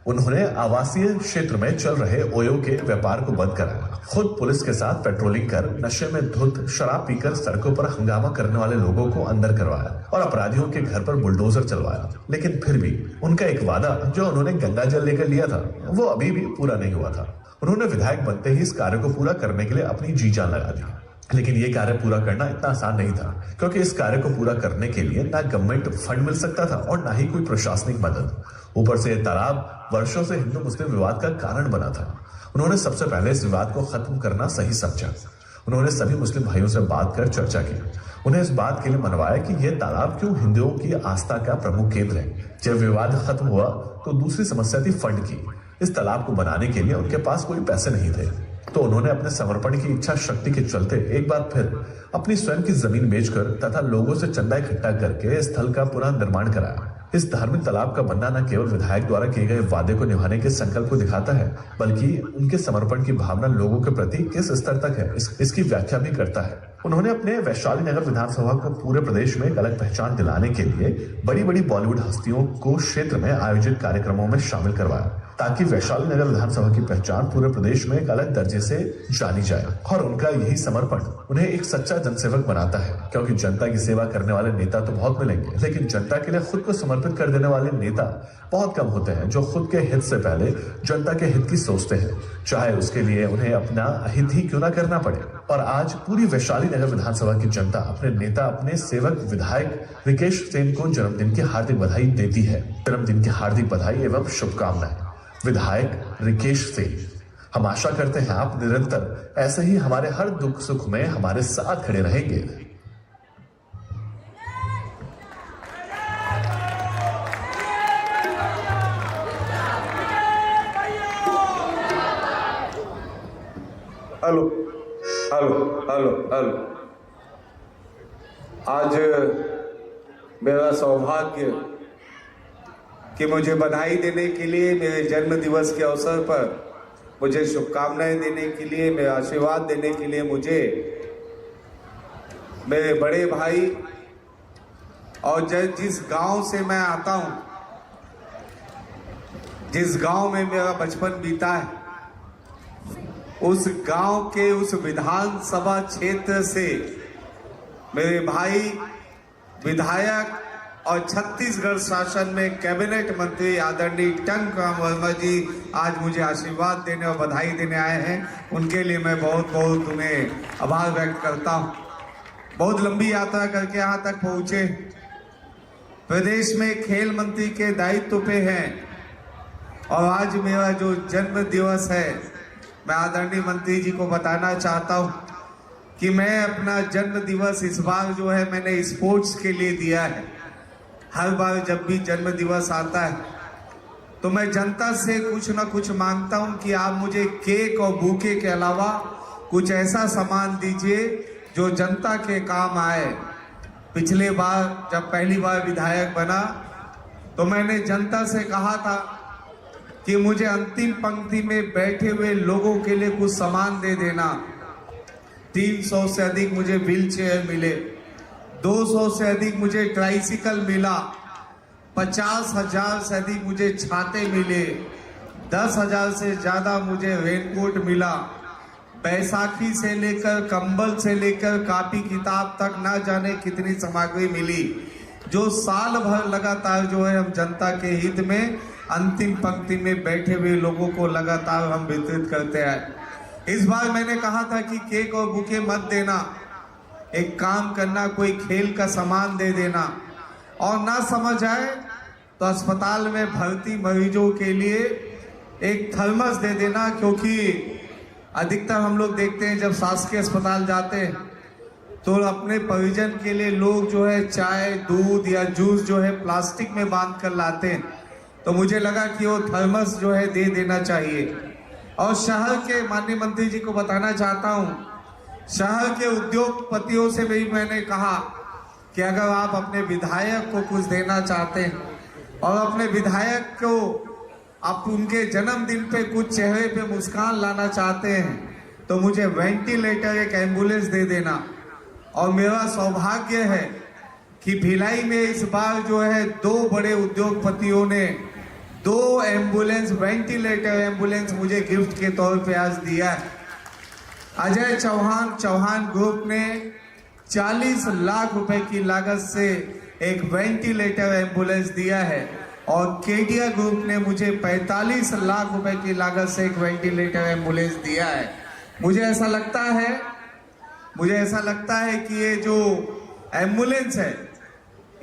उन्होंने आवासीय क्षेत्र में चल रहे ओयो के व्यापार को बंद कराया। खुद पुलिस के साथ पेट्रोलिंग कर नशे में धुत शराब पीकर सड़कों पर हंगामा करने वाले लोगों को अंदर करवाया और अपराधियों के घर पर बुलडोजर चलवाया। लेकिन फिर भी उनका एक वादा जो उन्होंने गंगा जल लेकर लिया था वो अभी भी पूरा नहीं हुआ था। उन्होंने विधायक बनते ही इस कार्य को पूरा करने के लिए अपनी जी जान लगा दी। लेकिन ये कार्य पूरा करना इतना आसान नहीं था, क्योंकि इस कार्य को पूरा करने के लिए ना गवर्नमेंट फंड मिल सकता था और ना ही कोई प्रशासनिक मदद। ऊपर से यह तालाब वर्षों से हिंदू मुस्लिम विवाद का कारण बना था। उन्होंने सबसे पहले इस विवाद को खत्म करना सही समझा। उन्होंने सभी मुस्लिम भाइयों से बात कर चर्चा की। उन्हें इस बात के लिए मनवाया कि यह तालाब क्यों हिंदुओं की आस्था का प्रमुख केंद्र है। जब विवाद खत्म हुआ तो दूसरी समस्या थी फंड की। इस तालाब को बनाने के लिए उनके पास कोई पैसे नहीं थे, तो उन्होंने अपने समर्पण की इच्छा शक्ति के चलते एक बार फिर अपनी स्वयं की जमीन बेचकर तथा लोगों से चंदा इकट्ठा करके स्थल का पुनः निर्माण कराया। इस धार्मिक तालाब का बनना न केवल विधायक द्वारा किए गए वादे को निभाने के संकल्प को दिखाता है, बल्कि उनके समर्पण की भावना लोगों के प्रति किस स्तर तक है इसकी व्याख्या भी करता है। उन्होंने अपने वैशाली नगर विधानसभा को पूरे प्रदेश में एक अलग पहचान दिलाने के लिए बड़ी बड़ी बॉलीवुड हस्तियों को क्षेत्र में आयोजित कार्यक्रमों में शामिल करवाया। ताकि वैशाली नगर विधानसभा की पहचान पूरे प्रदेश में एक अलग दर्जे से जानी जाए। और उनका यही समर्पण उन्हें एक सच्चा जनसेवक बनाता है, क्योंकि जनता की सेवा करने वाले नेता तो बहुत मिलेंगे, लेकिन जनता के लिए खुद को समर्पित कर देने वाले नेता बहुत कम होते हैं, जो खुद के हित से पहले जनता के हित की सोचते हैं, चाहे उसके लिए उन्हें अपना हित ही क्यों ना करना पड़े। और आज पूरी वैशाली नगर विधानसभा की जनता अपने नेता, अपने सेवक विधायक रिकेश सेन को जन्मदिन की हार्दिक बधाई देती है। जन्मदिन की हार्दिक बधाई एवं शुभकामनाएं विधायक रिकेश सेन। हम आशा करते हैं आप निरंतर ऐसे ही हमारे हर दुख सुख में हमारे साथ खड़े रहेंगे। Hello hello hello hello. आज मेरा सौभाग्य कि मुझे बधाई देने के लिए, मेरे जन्म दिवस के अवसर पर मुझे शुभकामनाएं देने के लिए, मेरे आशीर्वाद देने के लिए मुझे मेरे बड़े भाई और जिस गांव से मैं आता हूं, जिस गांव में मेरा बचपन बीता है, उस गांव के उस विधानसभा क्षेत्र से मेरे भाई विधायक और छत्तीसगढ़ शासन में कैबिनेट मंत्री आदरणीय टंक राम वर्मा जी आज मुझे आशीर्वाद देने और बधाई देने आए हैं। उनके लिए मैं बहुत बहुत उन्हें आभार व्यक्त करता हूं। बहुत लंबी यात्रा करके यहाँ तक पहुंचे, प्रदेश में खेल मंत्री के दायित्व पे हैं, और आज मेरा जो जन्म दिवस है, मैं आदरणीय मंत्री जी को बताना चाहता हूं कि मैं अपना जन्म दिवस इस बार जो है मैंने स्पोर्ट्स के लिए दिया है। हर बार जब भी जन्म दिवस आता है तो मैं जनता से कुछ ना कुछ मांगता हूं कि आप मुझे केक और बुके के अलावा कुछ ऐसा सामान दीजिए जो जनता के काम आए। पिछले बार जब पहली बार विधायक बना तो मैंने जनता से कहा था कि मुझे अंतिम पंक्ति में बैठे हुए लोगों के लिए कुछ सामान दे देना। 300 से अधिक मुझे व्हील चेयर मिले, 200 से अधिक मुझे ट्राइसिकल मिला, 50,000 से अधिक मुझे छाते मिले, 10,000 से ज्यादा मुझे रेनकोट मिला। बैसाखी से लेकर कंबल से लेकर कॉपी किताब तक ना जाने कितनी सामग्री मिली, जो साल भर लगातार जो है हम जनता के हित में अंतिम पंक्ति में बैठे हुए लोगों को लगातार हम वितरित करते हैं। इस बार मैंने कहा था कि केक और बुके मत देना, एक काम करना, कोई खेल का सामान दे देना, और ना समझ आए तो अस्पताल में भर्ती मरीजों के लिए एक थर्मस दे देना, क्योंकि अधिकतर हम लोग देखते हैं जब शासकीय अस्पताल जाते हैं तो अपने परिजन के लिए लोग जो है चाय, दूध या जूस जो है प्लास्टिक में बांध कर लाते हैं, तो मुझे लगा कि वो थर्मस जो है दे देना चाहिए। और शहर के माननीय मंत्री जी को बताना चाहता हूँ, शहर के उद्योगपतियों से भी मैंने कहा कि अगर आप अपने विधायक को कुछ देना चाहते हैं और अपने विधायक को आप उनके जन्मदिन पे कुछ चेहरे पे मुस्कान लाना चाहते हैं तो मुझे वेंटिलेटर, एक एम्बुलेंस दे देना। और मेरा सौभाग्य है कि भिलाई में इस बार जो है 2 बड़े उद्योगपतियों ने 2 एम्बुलेंस, वेंटिलेटर एम्बुलेंस मुझे गिफ्ट के तौर पे आज दिया है। अजय चौहान ग्रुप ने 40 लाख रुपए की लागत से एक वेंटिलेटर एम्बुलेंस दिया है, और केडिया ग्रुप ने मुझे 45 लाख रुपए की लागत से एक वेंटिलेटर एम्बुलेंस दिया है। मुझे ऐसा लगता है कि ये जो एम्बुलेंस है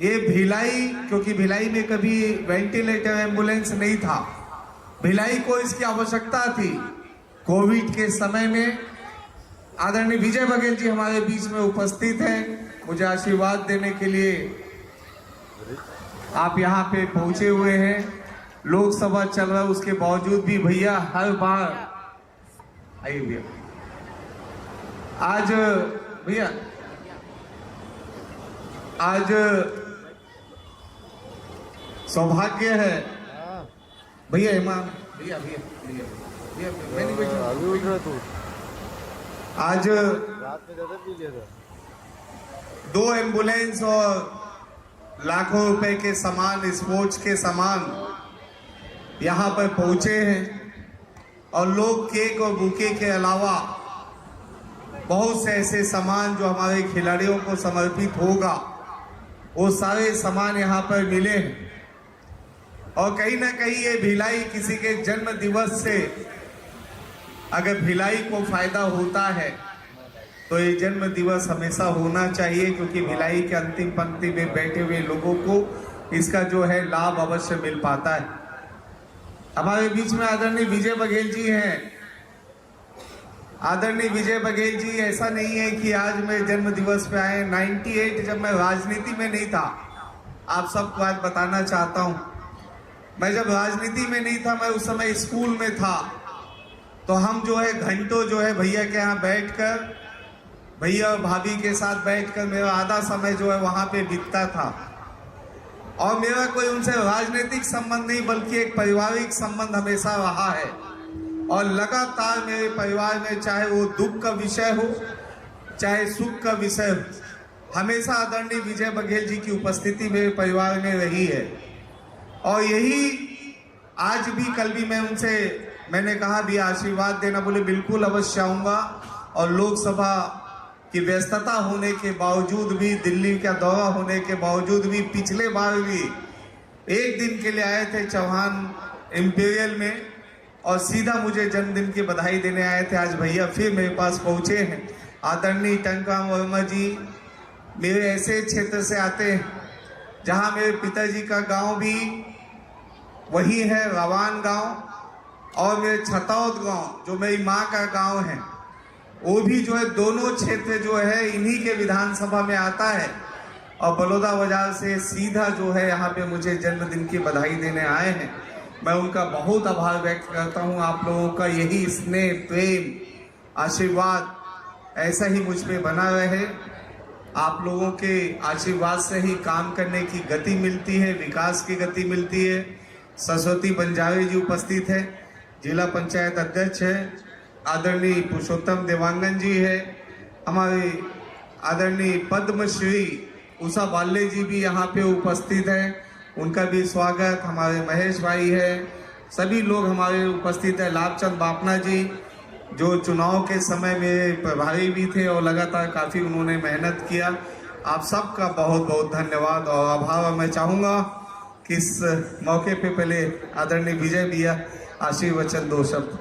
ये भिलाई, क्योंकि भिलाई में कभी वेंटिलेटर एम्बुलेंस नहीं था, भिलाई को इसकी आवश्यकता थी। कोविड के समय में आदरणीय विजय बघेल जी हमारे बीच में उपस्थित हैं, मुझे आशीर्वाद देने के लिए आप यहाँ पे पहुंचे हुए हैं। लोकसभा चल रहा है, उसके बावजूद भी भैया हर बार आइए भैया, आज सौभाग्य है भैया, इमाम भैया मैं नहीं बैठा, आज 2 एम्बुलेंस और लाखों रुपए के सामान, स्पोर्ट्स के सामान यहाँ पर पहुंचे हैं और लोग केक और बुके के अलावा बहुत से ऐसे सामान जो हमारे खिलाड़ियों को समर्पित होगा वो सारे सामान यहाँ पर मिले हैं। और कहीं ना कहीं ये भिलाई किसी के जन्म दिवस से अगर भिलाई को फायदा होता है तो ये जन्म दिवस हमेशा होना चाहिए, क्योंकि भिलाई के अंतिम पंक्ति में बैठे हुए लोगों को इसका जो है लाभ अवश्य मिल पाता है। हमारे बीच में आदरणीय विजय बघेल जी हैं। आदरणीय विजय बघेल जी, ऐसा नहीं है कि आज मैं जन्म दिवस पे आए। 98 जब मैं राजनीति में नहीं था, आप सबको आज बताना चाहता हूं, मैं जब राजनीति में नहीं था, मैं उस समय स्कूल में था, तो हम जो है घंटों जो है भैया के यहाँ बैठकर, भैया और भाभी के साथ बैठकर मेरा आधा समय जो है वहां पे बीतता था। और मेरा कोई उनसे राजनीतिक संबंध नहीं बल्कि एक पारिवारिक संबंध हमेशा रहा है। और लगातार मेरे परिवार में चाहे वो दुख का विषय हो चाहे सुख का विषय हो, हमेशा आदरणीय विजय बघेल जी की उपस्थिति मेरे परिवार में रही है। और यही आज भी, कल भी मैंने कहा भी आशीर्वाद देना, बोले बिल्कुल अवश्य आऊंगा। और लोकसभा की व्यस्तता होने के बावजूद भी, दिल्ली का दौरा होने के बावजूद भी, पिछले बार भी एक दिन के लिए आए थे चौहान इंपीरियल में और सीधा मुझे जन्मदिन की बधाई देने आए थे। आज भैया फिर मेरे पास पहुंचे हैं। आदरणीय टंकराम वर्मा जी मेरे ऐसे क्षेत्र से आते हैं जहां मेरे पिताजी का गांव भी वही है, रवान गांव, और मेरे छतौद गांव जो मेरी माँ का गांव है वो भी जो है, दोनों क्षेत्र जो है इन्हीं के विधानसभा में आता है। और बलौदा बाजार से सीधा जो है यहाँ पे मुझे जन्मदिन की बधाई देने आए हैं। मैं उनका बहुत आभार व्यक्त करता हूँ। आप लोगों का यही स्नेह, प्रेम, आशीर्वाद ऐसा ही मुझ पे बना रहे। आप लोगों के आशीर्वाद से ही काम करने की गति मिलती है, विकास की गति मिलती है। सरस्वती बंजारे जी उपस्थित है, जिला पंचायत अध्यक्ष है। आदरणीय पुरुषोत्तम देवांगन जी है, हमारे आदरणीय पद्मश्री उषा बाले जी भी यहाँ पे उपस्थित हैं, उनका भी स्वागत। हमारे महेश भाई है, सभी लोग हमारे उपस्थित है। लाभचंद बापना जी जो चुनाव के समय में प्रभारी भी थे और लगातार काफ़ी उन्होंने मेहनत किया। आप सबका बहुत बहुत धन्यवाद और आभार। मैं चाहूँगा कि इस मौके पे पहले आदरणीय विजय भैया आशीर्वचन दो शब्द।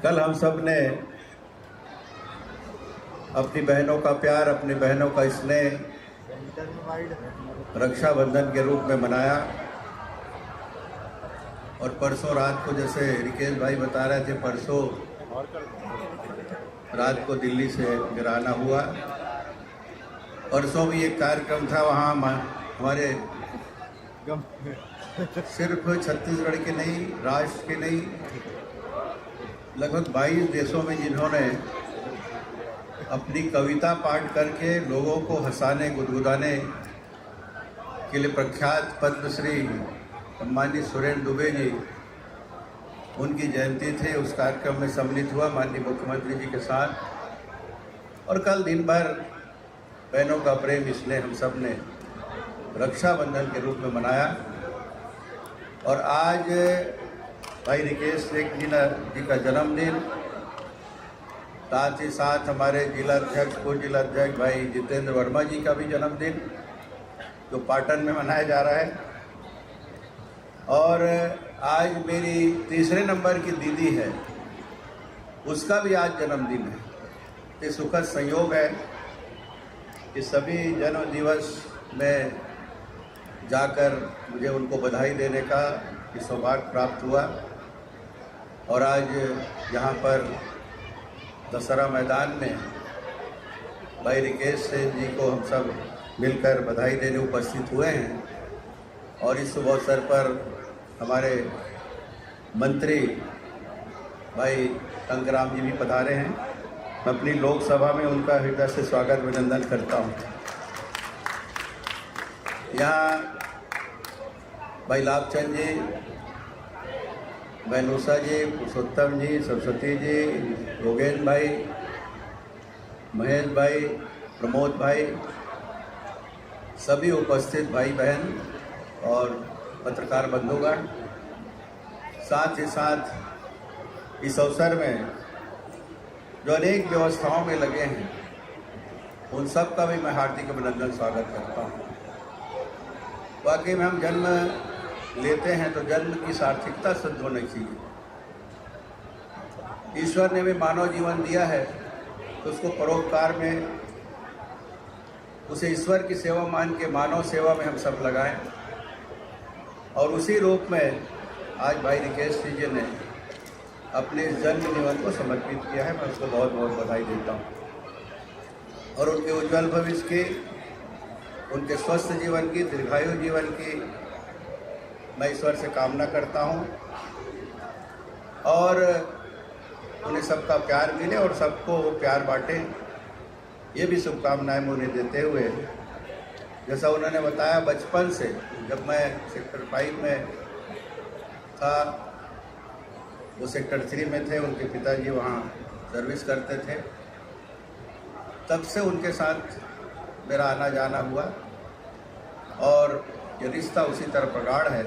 कल हम सब ने अपनी बहनों का प्यार, अपनी बहनों का स्नेह रक्षाबंधन के रूप में मनाया। और परसों रात को, जैसे रिकेश भाई बता रहे थे, परसों रात को दिल्ली से गिराना हुआ। परसों भी एक कार्यक्रम था, वहाँ हमारे सिर्फ छत्तीसगढ़ के नहीं, राष्ट्र के नहीं, लगभग 22 देशों में जिन्होंने अपनी कविता पाठ करके लोगों को हंसाने, गुदगुदाने के लिए प्रख्यात पद्मश्री सम्मानित सुरेंद्र दुबे जी, उनकी जयंती थे। उस कार्यक्रम में सम्मिलित हुआ माननीय मुख्यमंत्री जी के साथ। और कल दिन भर बहनों का प्रेम इसलिए हम सब ने रक्षाबंधन के रूप में मनाया। और आज भाई रिकेश सिंह जी का जन्मदिन, साथ ही साथ हमारे जिलाध्यक्ष, पूर्व जिलाध्यक्ष भाई जितेंद्र वर्मा जी का भी जन्मदिन जो पाटन में मनाया जा रहा है। और आज मेरी तीसरे नंबर की दीदी है, उसका भी आज जन्मदिन है। ये सुखद संयोग है कि सभी जन्म दिवस में जाकर मुझे उनको बधाई देने का सौभाग्य प्राप्त हुआ। और आज यहाँ पर दशहरा मैदान में भाई रिकेश सेन जी को हम सब मिलकर बधाई देने उपस्थित हुए हैं। और इस शुभ अवसर पर हमारे मंत्री भाई टंकराम जी भी पधारे हैं। मैं अपनी लोकसभा में उनका हृदय से स्वागत अभिनंदन करता हूँ। यहाँ भाई लाभचंद जी, बैनूसा जी, पुरुषोत्तम जी, सरस्वती जी, योगेंद्र भाई, महेश भाई, प्रमोद भाई, सभी उपस्थित भाई बहन और पत्रकार बंधुगण, साथ ही साथ इस अवसर में जो अनेक व्यवस्थाओं में लगे हैं उन सब का भी मैं हार्दिक अभिनंदन स्वागत करता हूँ। वाकई में हम जन्म लेते हैं तो जन्म की सार्थकता सिद्ध होनी चाहिए। ईश्वर ने भी मानव जीवन दिया है तो उसको परोपकार में, उसे ईश्वर की सेवा मान के मानव सेवा में हम सब लगाएं। और उसी रूप में आज भाई रिकेश जी ने अपने जन्म जीवन को समर्पित किया है। मैं उसको बहुत बहुत बधाई देता हूँ और उनके उज्जवल भविष्य की, उनके स्वस्थ जीवन की, दीर्घायु जीवन की मैं ईश्वर से कामना करता हूँ। और उन्हें सबका प्यार मिले और सबको वो प्यार बांटे, ये भी शुभकामनाएं मैं उन्हें देते हुए, जैसा उन्होंने बताया बचपन से, जब मैं सेक्टर 5 में था, वो सेक्टर 3 में थे, उनके पिताजी वहाँ सर्विस करते थे, तब से उनके साथ मेरा आना जाना हुआ और ये रिश्ता उसी तरह प्रगाढ़ है।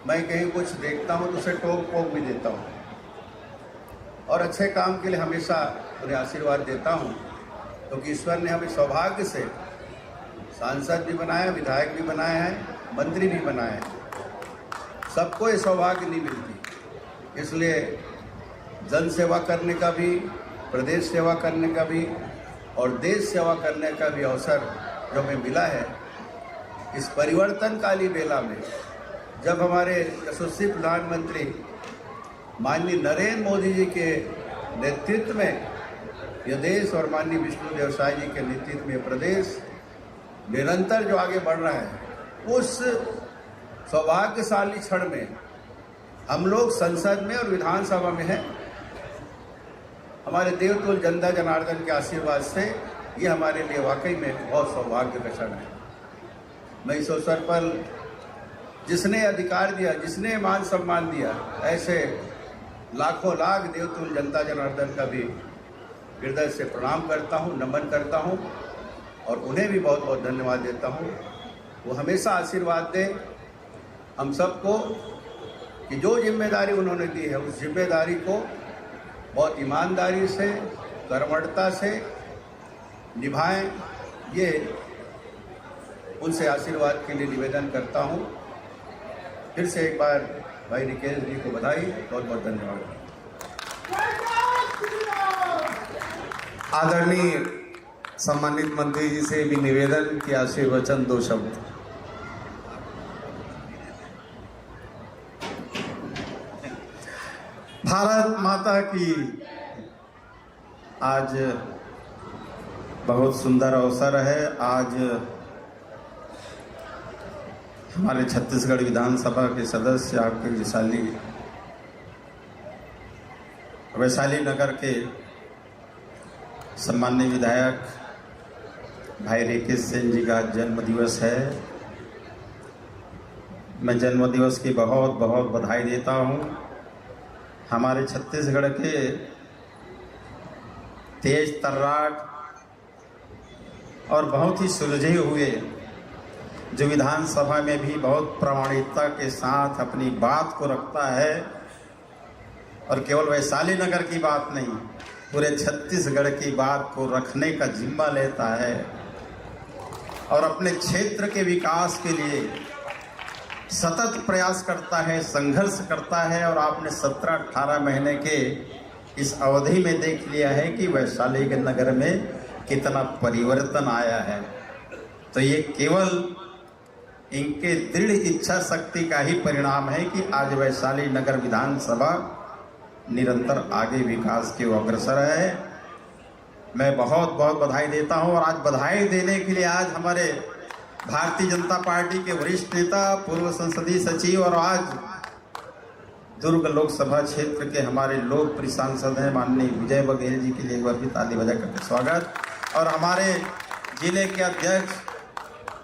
मैं कहीं कुछ देखता हूँ तो उसे टोक पोक भी देता हूँ और अच्छे काम के लिए हमेशा उन्हें आशीर्वाद देता हूँ, क्योंकि ईश्वर ने हमें सौभाग्य से सांसद भी बनाया, विधायक भी बनाया है, मंत्री भी बनाया है। सबको ये सौभाग्य नहीं मिलती, इसलिए जन सेवा करने का भी, प्रदेश सेवा करने का भी और देश सेवा करने का भी अवसर जो हमें मिला है इस परिवर्तनकाली बेला में, जब हमारे यशस्वी प्रधानमंत्री माननीय नरेंद्र मोदी जी के नेतृत्व में यह देश और माननीय विष्णुदेव साय जी के नेतृत्व में प्रदेश निरंतर जो आगे बढ़ रहा है, उस सौभाग्यशाली क्षण में हम लोग संसद में और विधानसभा में हैं। हमारे देवतुल्य जनता जनार्दन के आशीर्वाद से ये हमारे लिए वाकई में बहुत सौभाग्य का क्षण है। मैं इस अवसर पर जिसने अधिकार दिया, जिसने मान सम्मान दिया, ऐसे लाखों लाख देवतुल्य जनता जनार्दन का भी हृदय से प्रणाम करता हूँ, नमन करता हूँ और उन्हें भी बहुत बहुत धन्यवाद देता हूँ। वो हमेशा आशीर्वाद दें हम सबको कि जो जिम्मेदारी उन्होंने दी है उस जिम्मेदारी को बहुत ईमानदारी से, कर्मठता से निभाएं। ये उनसे आशीर्वाद के लिए निवेदन करता हूँ। फिर से एक बार भाई रिकेश जी को बधाई, बहुत बहुत धन्यवाद। आदरणीय सम्मानित मंत्री जी से भी निवेदन कि आशीर्वचन 2 शब्द। भारत माता की आज बहुत सुंदर अवसर है। आज हमारे छत्तीसगढ़ विधानसभा के सदस्य, आपके वैशाली नगर के सम्माननीय विधायक भाई रिकेश सेन जी का जन्म दिवस है। मैं जन्म दिवस की बहुत बहुत बधाई देता हूँ। हमारे छत्तीसगढ़ के तेज तर्राट और बहुत ही सुलझे हुए, जो विधानसभा में भी बहुत प्रामाणिकता के साथ अपनी बात को रखता है और केवल वैशाली नगर की बात नहीं, पूरे छत्तीसगढ़ की बात को रखने का जिम्मा लेता है और अपने क्षेत्र के विकास के लिए सतत प्रयास करता है, संघर्ष करता है। और आपने 17-18 महीने के इस अवधि में देख लिया है कि वैशाली के नगर में कितना परिवर्तन आया है। तो ये केवल इनके दृढ़ इच्छा शक्ति का ही परिणाम है कि आज वैशाली नगर विधानसभा निरंतर आगे विकास की ओर अग्रसर है। मैं बहुत बहुत बधाई देता हूं और आज बधाई देने के लिए आज हमारे भारतीय जनता पार्टी के वरिष्ठ नेता, पूर्व संसदीय सचिव और आज दुर्ग लोकसभा क्षेत्र के हमारे लोकप्रिय सांसद हैं माननीय विजय बघेल जी के लिए एक बार भी ताली बजा करके स्वागत। और हमारे जिले के अध्यक्ष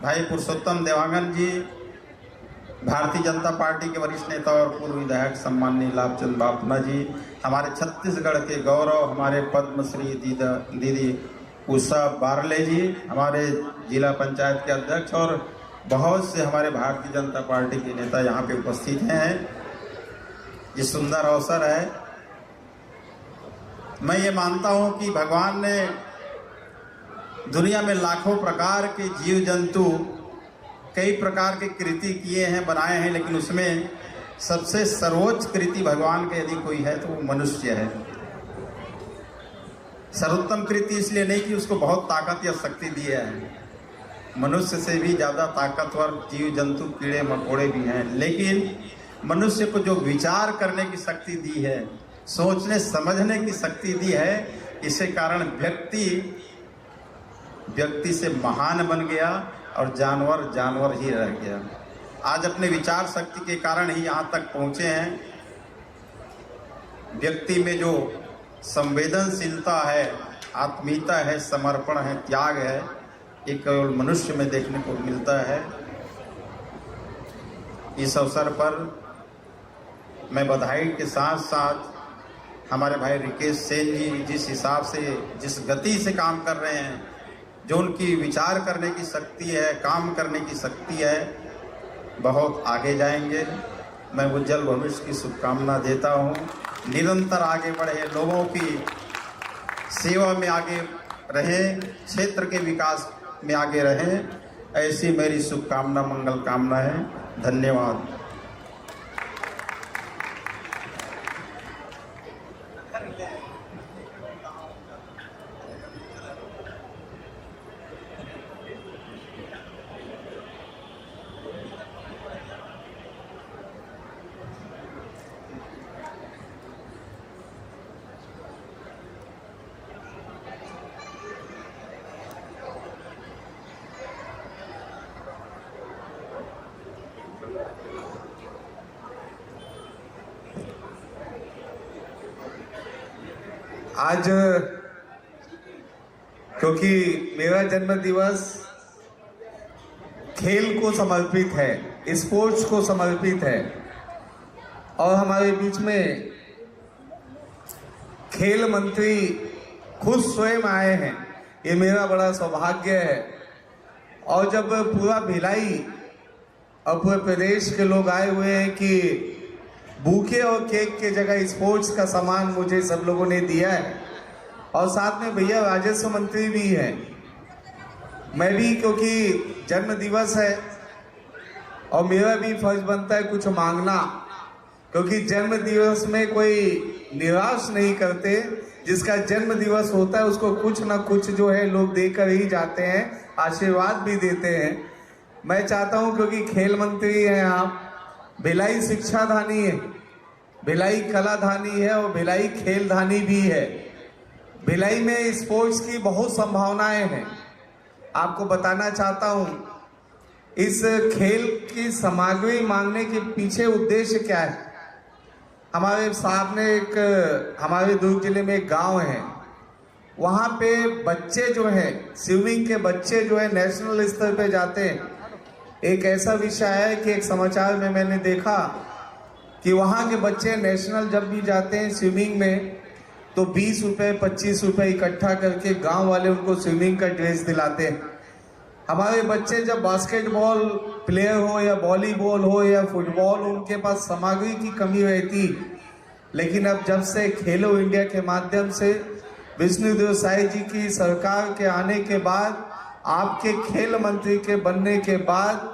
भाई पुरुषोत्तम देवांगन जी, भारतीय जनता पार्टी के वरिष्ठ नेता और पूर्व विधायक सम्माननीय लाभचंद बापना जी, हमारे छत्तीसगढ़ के गौरव हमारे पद्मश्री दीदी उषा बारले जी, हमारे जिला पंचायत के अध्यक्ष और बहुत से हमारे भारतीय जनता पार्टी के नेता यहाँ पे उपस्थित हैं। ये सुंदर अवसर है। मैं ये मानता हूँ कि भगवान ने दुनिया में लाखों प्रकार के जीव जंतु कई प्रकार के कृति किए हैं, बनाए हैं, लेकिन उसमें सबसे सर्वोच्च कृति भगवान के यदि कोई है तो वो मनुष्य है। सर्वोत्तम कृति इसलिए नहीं कि उसको बहुत ताकत या शक्ति दी है, मनुष्य से भी ज़्यादा ताकतवर जीव जंतु कीड़े मकोड़े भी हैं, लेकिन मनुष्य को जो विचार करने की शक्ति दी है, सोचने समझने की शक्ति दी है, इसे कारण व्यक्ति से महान बन गया और जानवर जानवर ही रह गया। आज अपने विचार शक्ति के कारण ही यहाँ तक पहुँचे हैं। व्यक्ति में जो संवेदनशीलता है, आत्मीयता है, समर्पण है, त्याग है, ये केवल मनुष्य में देखने को मिलता है। इस अवसर पर मैं बधाई के साथ साथ हमारे भाई रिकेश सेन जी जिस हिसाब से, जिस गति से काम कर रहे हैं, जो उनकी विचार करने की शक्ति है, काम करने की शक्ति है, बहुत आगे जाएंगे। मैं उज्जवल भविष्य की शुभकामना देता हूँ। निरंतर आगे बढ़े, लोगों की सेवा में आगे रहें, क्षेत्र के विकास में आगे रहें, ऐसी मेरी शुभकामना, मंगल कामना है। धन्यवाद। आज क्योंकि मेरा जन्म दिवस खेल को समर्पित है, स्पोर्ट्स को समर्पित है और हमारे बीच में खेल मंत्री खुद स्वयं आए हैं, ये मेरा बड़ा सौभाग्य है। और जब पूरा भिलाई और पूरे प्रदेश के लोग आए हुए हैं कि बूके और केक के जगह स्पोर्ट्स का सामान मुझे सब लोगों ने दिया है, और साथ में भैया राजस्व मंत्री भी हैं, मैं भी, क्योंकि जन्म दिवस है और मेरा भी फर्ज बनता है कुछ मांगना, क्योंकि जन्म दिवस में कोई निराश नहीं करते। जिसका जन्म दिवस होता है उसको कुछ ना कुछ जो है लोग देकर ही जाते हैं, आशीर्वाद भी देते हैं। मैं चाहता हूं, क्योंकि खेल मंत्री हैं आप, भिलाई शिक्षा धानी है, भिलाई कला धानी है और भिलाई खेल धानी भी है। भिलाई में स्पोर्ट्स की बहुत संभावनाएं हैं। आपको बताना चाहता हूं, इस खेल की सामग्री मांगने के पीछे उद्देश्य क्या है। हमारे सामने हमारे दुर्ग जिले में एक गांव है, वहां पे बच्चे जो हैं, स्विमिंग के बच्चे जो है नेशनल स्तर पे जाते हैं। एक ऐसा विषय है कि एक समाचार में मैंने देखा कि वहाँ के बच्चे नेशनल जब भी जाते हैं स्विमिंग में, तो 20 रुपये 25 रुपये इकट्ठा करके गांव वाले उनको स्विमिंग का ड्रेस दिलाते हैं। हमारे बच्चे जब बास्केटबॉल प्लेयर हो या वॉलीबॉल हो या फुटबॉल, उनके पास सामग्री की कमी रहती, लेकिन अब जब से खेलो इंडिया के माध्यम से विष्णुदेव साय जी की सरकार के आने के बाद, आपके खेल मंत्री के बनने के बाद,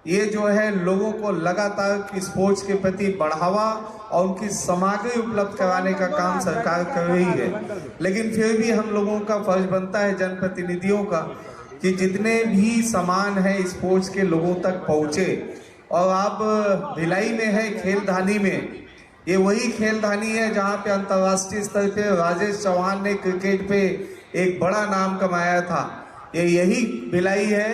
ये जो है लोगों को लगातार स्पोर्ट्स के प्रति बढ़ावा और उनकी सामग्री उपलब्ध कराने का काम सरकार कर रही है। लेकिन फिर भी हम लोगों का फर्ज बनता है, जनप्रतिनिधियों का, कि जितने भी सामान है स्पोर्ट्स के लोगों तक पहुंचे। और आप भिलाई में है खेलधानी में, ये वही खेलधानी है जहां पे अंतर्राष्ट्रीय स्तर पे राजेश चौहान ने क्रिकेट पे एक बड़ा नाम कमाया था। ये यही भिलाई है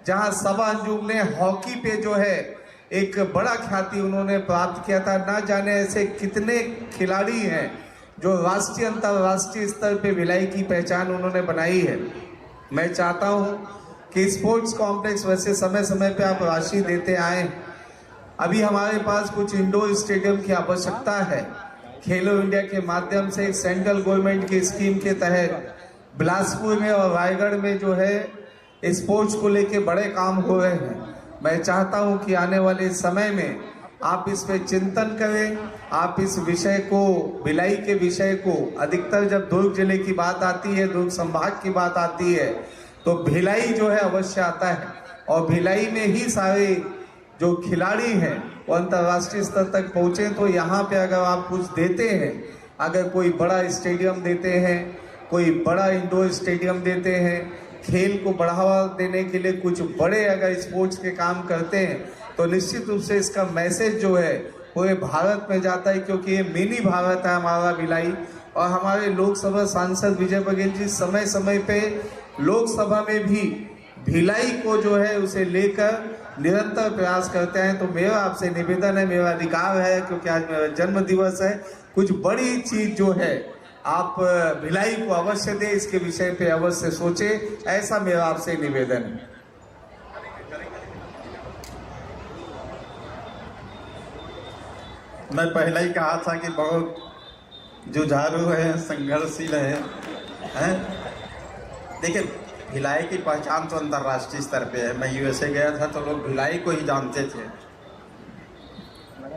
जहां सबा अंजुम ने हॉकी पे जो है एक बड़ा ख्याति उन्होंने प्राप्त किया था। ना जाने ऐसे कितने खिलाड़ी हैं जो राष्ट्रीय अंतर्राष्ट्रीय स्तर पे भिलाई की पहचान उन्होंने बनाई है। मैं चाहता हूं कि स्पोर्ट्स कॉम्प्लेक्स वैसे समय समय पे आप राशि देते आए। अभी हमारे पास कुछ इंडोर स्टेडियम की आवश्यकता है। खेलो इंडिया के माध्यम से एक सेंट्रल गवर्नमेंट की स्कीम के तहत बिलासपुर में और रायगढ़ में जो है स्पोर्ट्स को लेके बड़े काम हो रहे हैं। मैं चाहता हूं कि आने वाले समय में आप इस पे चिंतन करें। आप इस विषय को, भिलाई के विषय को, अधिकतर जब दुर्ग जिले की बात आती है, दुर्ग संभाग की बात आती है, तो भिलाई जो है अवश्य आता है। और भिलाई में ही सारे जो खिलाड़ी हैं वो अंतर्राष्ट्रीय स्तर तक पहुंचे। तो यहाँ पे अगर आप कुछ देते हैं, अगर कोई बड़ा स्टेडियम देते हैं, कोई बड़ा इंडोर स्टेडियम देते हैं, खेल को बढ़ावा देने के लिए कुछ बड़े अगर स्पोर्ट्स के काम करते हैं, तो निश्चित रूप से इसका मैसेज जो है पूरे भारत में जाता है। क्योंकि ये मिनी भारत है हमारा भिलाई। और हमारे लोकसभा सांसद विजय बघेल जी समय समय पे लोकसभा में भी भिलाई को जो है उसे लेकर निरंतर प्रयास करते हैं। तो मेरा आपसे निवेदन है, मेरा अधिकार है, क्योंकि आज मेरा जन्म दिवस है, कुछ बड़ी चीज जो है आप भिलाई को अवश्य दे, इसके विषय पे अवश्य सोचे, ऐसा मेरा आपसे निवेदन है। मैं पहले ही कहा था कि बहुत जुझारू है, संघर्षशील है। देखिए, भिलाई की पहचान तो अंतर्राष्ट्रीय स्तर पे है। मैं यूएसए गया था तो लोग भिलाई को ही जानते थे।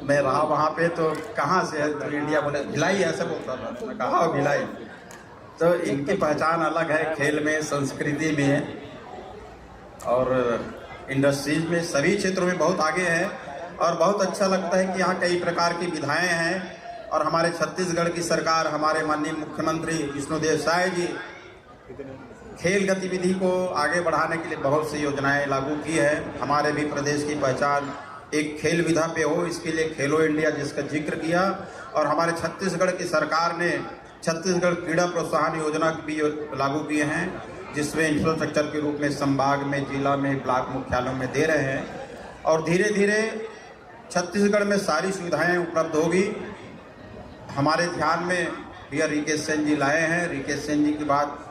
मैं रहा वहाँ पे तो कहाँ से है तो इंडिया बोले भिलाई, ऐसे बोलता था। मैं कहा भिलाई। तो इनकी पहचान अलग है, खेल में, संस्कृति में और इंडस्ट्रीज में, सभी क्षेत्रों में बहुत आगे है। और बहुत अच्छा लगता है कि यहाँ कई प्रकार की विधाएँ हैं। और हमारे छत्तीसगढ़ की सरकार, हमारे माननीय मुख्यमंत्री विष्णुदेव साय जी खेल गतिविधि को आगे बढ़ाने के लिए बहुत सी योजनाएं लागू की है। हमारे भी प्रदेश की पहचान एक खेल विधा पे हो, इसके लिए खेलो इंडिया जिसका जिक्र किया। और हमारे छत्तीसगढ़ की सरकार ने छत्तीसगढ़ क्रीड़ा प्रोत्साहन योजना भी लागू किए हैं, जिसमें इंफ्रास्ट्रक्चर के रूप में संभाग में, जिला में, ब्लॉक मुख्यालयों में दे रहे हैं। और धीरे धीरे छत्तीसगढ़ में सारी सुविधाएं उपलब्ध होगी। हमारे ध्यान में भैया रिकेश सेन जी लाए हैं। रिकेश सेन जी की बात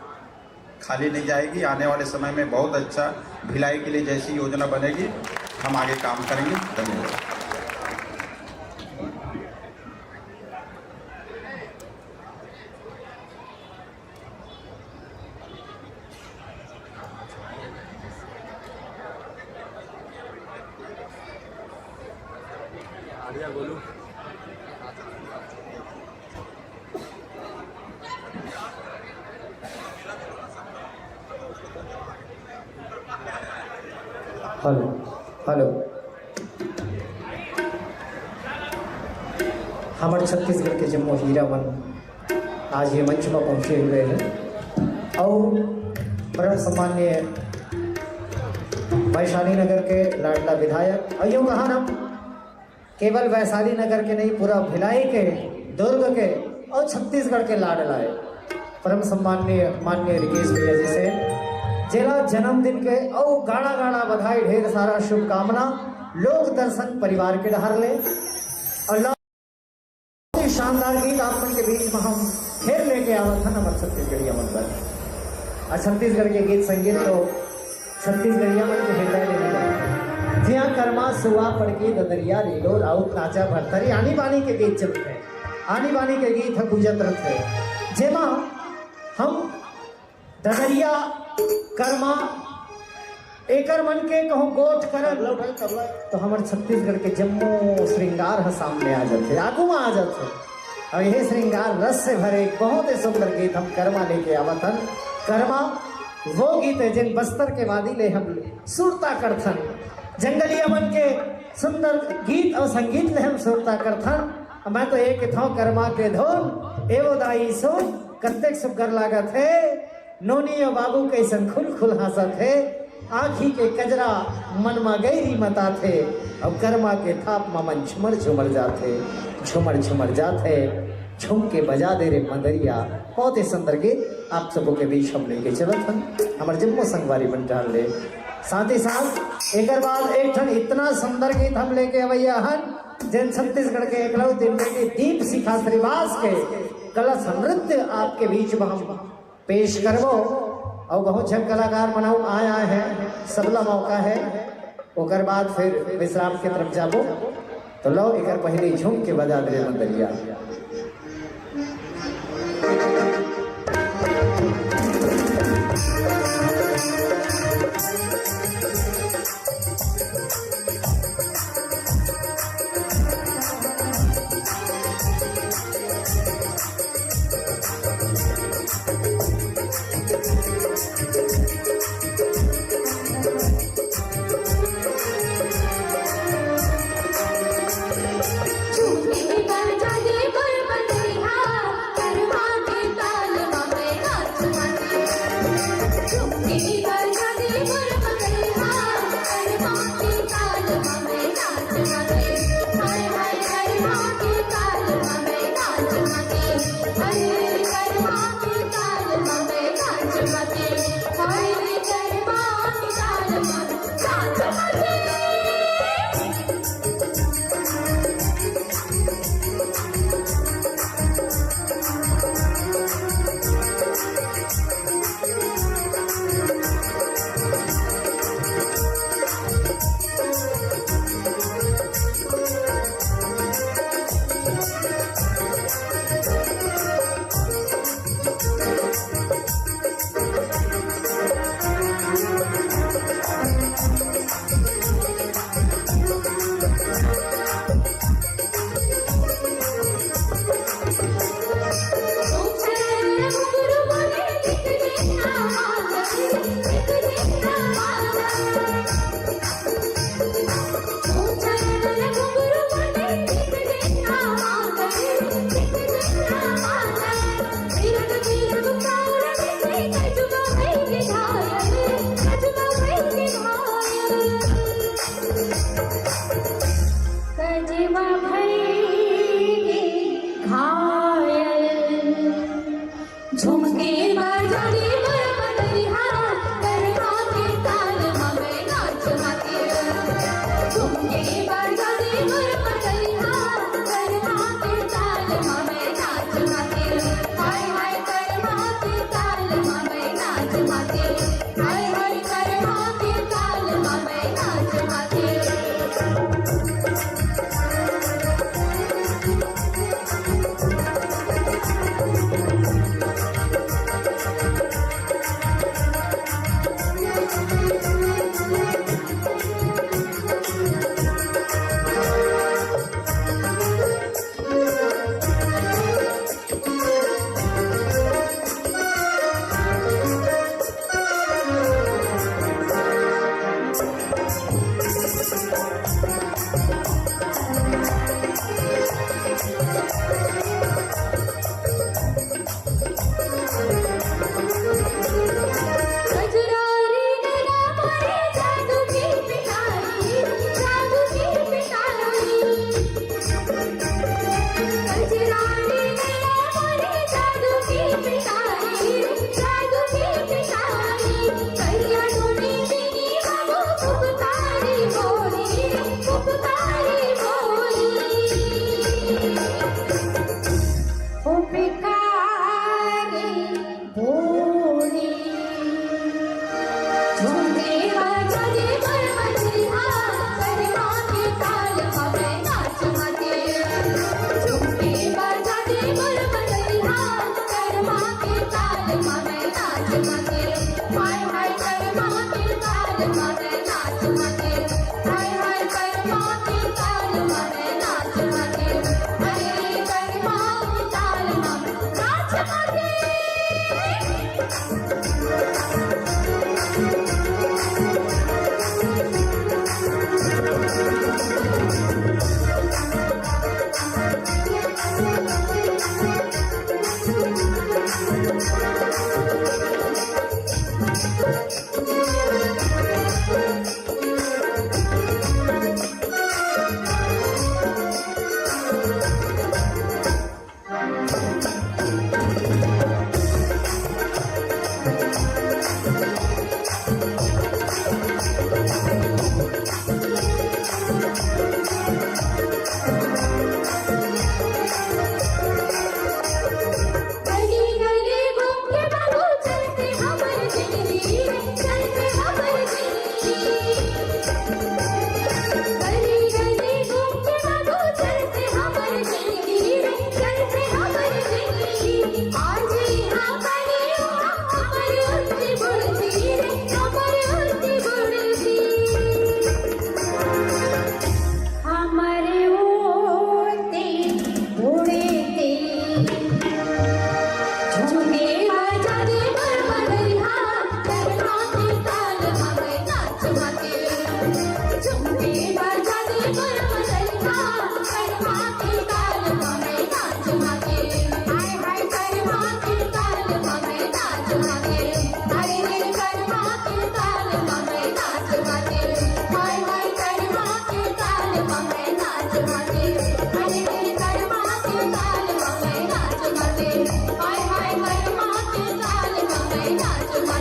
खाली नहीं जाएगी। आने वाले समय में बहुत अच्छा भिलाई के लिए जैसी योजना बनेगी हम आगे काम करेंगे। धन्यवाद। बोलूं हेलो हेलो, हमारे छत्तीसगढ़ के जम्मू हीरावन आज ये मंच पर पहुंचे हुए हैं। और परम सम्मान्य वैशाली नगर के लाडला विधायक, और यूँ कहा ना, केवल वैशाली नगर के नहीं, पूरा भिलाई के, दुर्ग के और छत्तीसगढ़ के लाडला है परम सम्मान्य माननीय रिकेश भैया जी से जिला जन्मदिन के और गाड़ा गाड़ा बधाई, ढेर सारा शुभकामना। लोक दर्शन परिवार के डहर ले और शानदार गीत आपन के बीच में हम फिर लेके आवत हन हमारे छत्तीसगढ़िया मन पर। और छत्तीसगढ़ के गीत संगीत तो छत्तीसगढ़िया मन के हृदय ले मिला। जी हाँ, कर्मा सुआ पड़ के ददरिया रेलो राउत नाचा भरतरी, आनी बानी के गीत चलते हैं। आनी बानी के गीत है गुजत रखे, जेमा हम ददरिया कर्मा एकर मन के कहूँ गोठ कर तो हमारे छत्तीसगढ़ के जम्मू श्रृंगार है सामने आ जाते, आगू में आ जाते। और यही श्रृंगार रस से भरे बहुत ही सुंदर गीत हम कर्मा लेके आवतन। कर्मा वो गीत है जिन बस्तर के वादी ले हम सुरता करथन, जंगलिया मन के सुंदर गीत और संगीत ले हम सुरता करथन। मैं तो एक था कर्मा के धोन एवो दाई सुन कत्तेक सुगर लागत है नोनी और बाबू के संखुल खुल हंसत है, आँखी के कजरा मनमा गैरी मता थे, अब कर्मा के थाप मन झुमर झुमर जाते, झुमर झुमर जाते, झुम के बजा दे रे मंदरिया। बहुत ही सुंदर गीत आप सबों के बीच हम लेके चलत हन, हमारे जम्मू संगवारी बन डाल ले। साथ ही साथ एक बाद एक ठन इतना सुंदर गीत हम लेके अवैया हन, जन छत्तीसगढ़ के एकलौते बेटे दीप शिखा श्रीवास के कलश नृत्य आपके बीच में हम पेश करबो। और बहुत जन कलाकार बनाऊ आया है, सबला मौका है, ओकर बाद फिर विश्राम के तरफ जाबो। तो लो एक पहले झूम के बजा दे मंदरिया।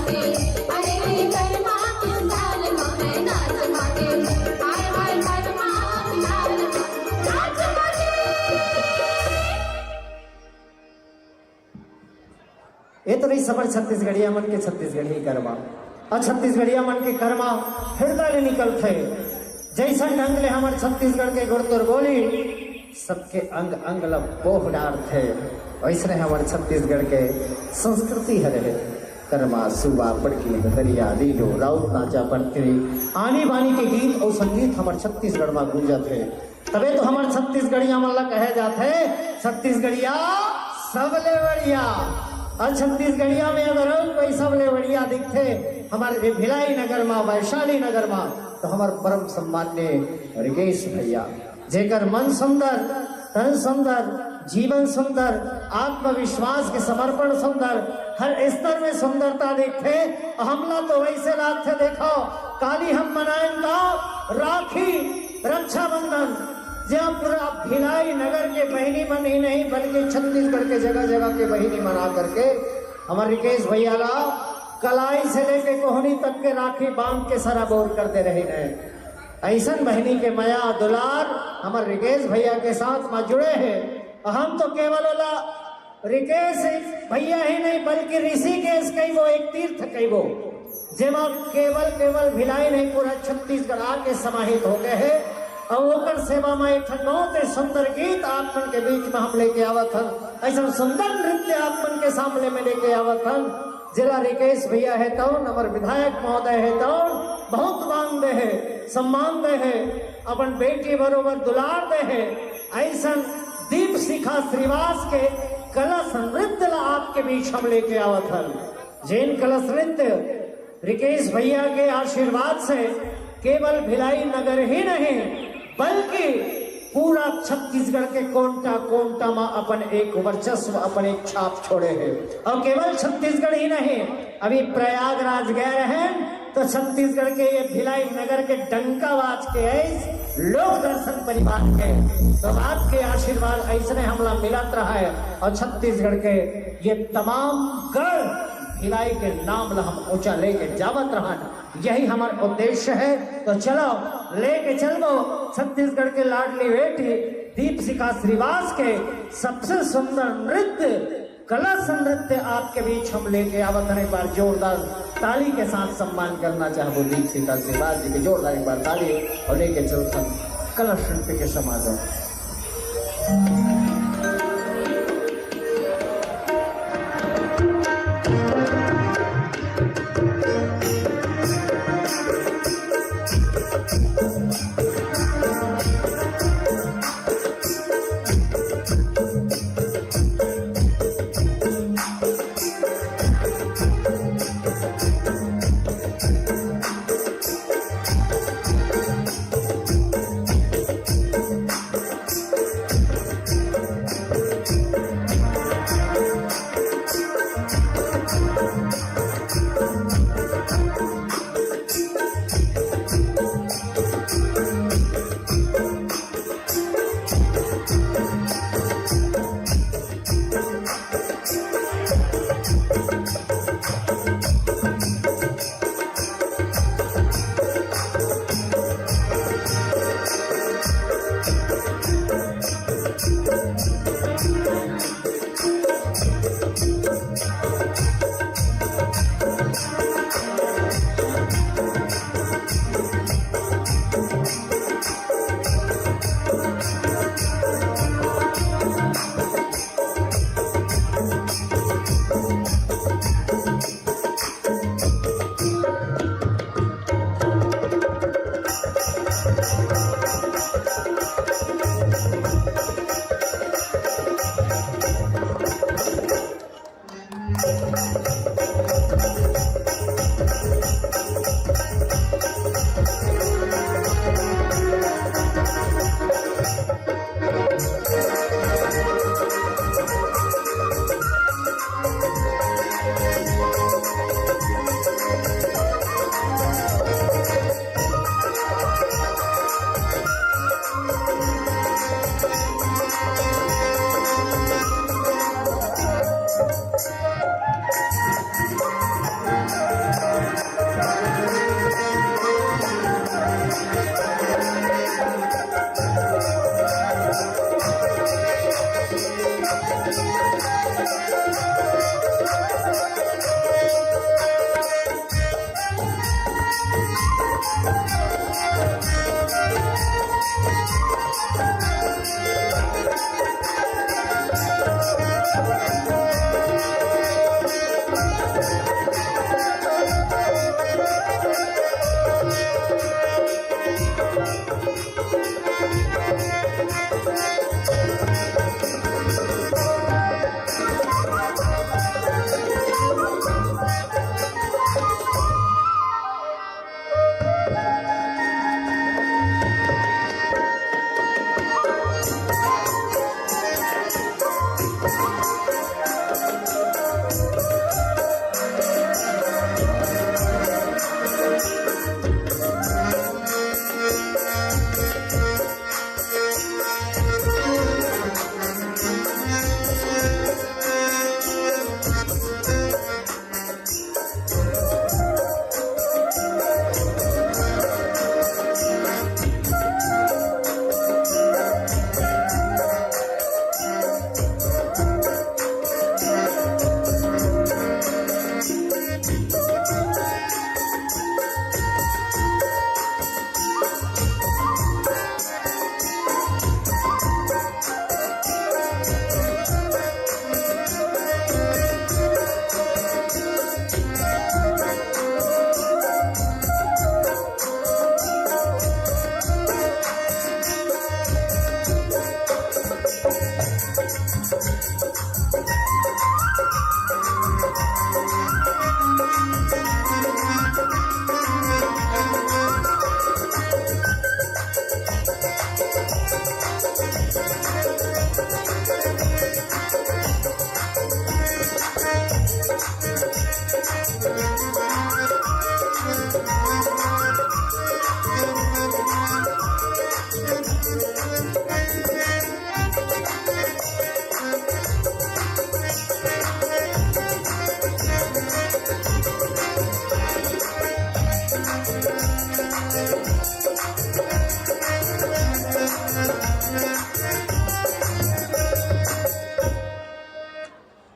माटे अरे कर्मा कुंडाल माटे नाच माटे हाय हाय कर्मा कुंडाल नाच माटे। ये तो नहीं समझ छत्तीसगढ़िया मन के छत्तीसगढ़ी कर्मा और छत्तीसगढ़िया मन के कर्मा हृदय ले निकलते जैसा ढंग ले हमारे छत्तीसगढ़ के गुड़तुर बोली सबके अंग अंग लब पोह डार थे वैसे हमारे छत्तीसगढ़ के संस्कृति है रहे कर्मा सुबा पड़की दरिया रीलो राउत नाचा पड़ती आनी बानी के गीत और संगीत हमारे छत्तीसगढ़ में गूंजत है तबे तो हमारे छत्तीसगढ़िया मन ला कहे जाते छत्तीसगढ़िया सबले बढ़िया और छत्तीसगढ़िया में अगर कोई सबले बढ़िया दिखते हमारे भिलाई नगर में वैशाली नगर में तो हमारे परम सम्मान्य रिकेश भैया जेकर मन सुंदर तन सुंदर जीवन सुंदर आत्मविश्वास के समर्पण सुंदर हर स्तर में सुंदरता देखते हमला तो वैसे लागते देखो काली हम मनाएंगा राखी रक्षाबंधन जहाँ पूरा भिलाई नगर के बहिनी मन ही नहीं बल्कि छत्तीसगढ़ के जगह जगह के बहिनी मना करके हमारे रिकेश भैया ला कलाई से लेके कोहनी तक के राखी बांध के सराबोर करते रहे हैं ऐसा बहनी के माया दुलार हमारे रिकेश भैया के साथ में जुड़े हैं हम तो केवल रिकेश भैया ही नहीं बल्कि ऋषिकेश कई वो एक तीर्थ कई वो जेमा केवल भिलाई नहीं पूरा छत्तीसगढ़ आके समाहित हो गए हैं और ओकर सेवा में एक बहुत सुंदर गीत आप मन के बीच में हम लेके आवत हन ऐसा सुंदर नृत्य आप मन के सामने में लेके आवत हन जिला रिकेश भैया है तो हमारे विधायक महोदय है तो बहुत मान दे है सम्मान दे है अपन बेटी बरोबर दुलार दे है ऐसा दीप शिखा श्रीवास के कलश नृत्य आपके बीच हम लेके आवत हन जैन कलश नृत्य रिकेश भैया के आशीर्वाद से केवल भिलाई नगर ही नहीं बल्कि पूरा छत्तीसगढ़ के कोंटा कोंटा में अपन एक वर्चस्व अपन एक छाप छोड़े हैं और केवल छत्तीसगढ़ ही नहीं अभी प्रयागराज गए हैं तो छत्तीसगढ़ के ये भिलाई नगर के डंकावाज के लोक दर्शन परिवार के तो आपके आशीर्वाद ऐसे हमला मिलत रहा है और छत्तीसगढ़ के ये तमाम गढ़ भिलाई के नाम ला हम ऊंचा लेके जावत रहा यही हमारा उद्देश्य है तो चलो लेके चलो छत्तीसगढ़ के लाडली बेटी दीप शिखा श्रीवास के सबसे सुंदर नृत्य कलश नृत्य आपके बीच हम लेके आवत हैं एक बार जोरदार ताली के साथ सम्मान करना चाहूँ दीप शिखा श्रीवास जी के जोरदार एक बार ताली और लेके चलते कलश नृत्य के समागम।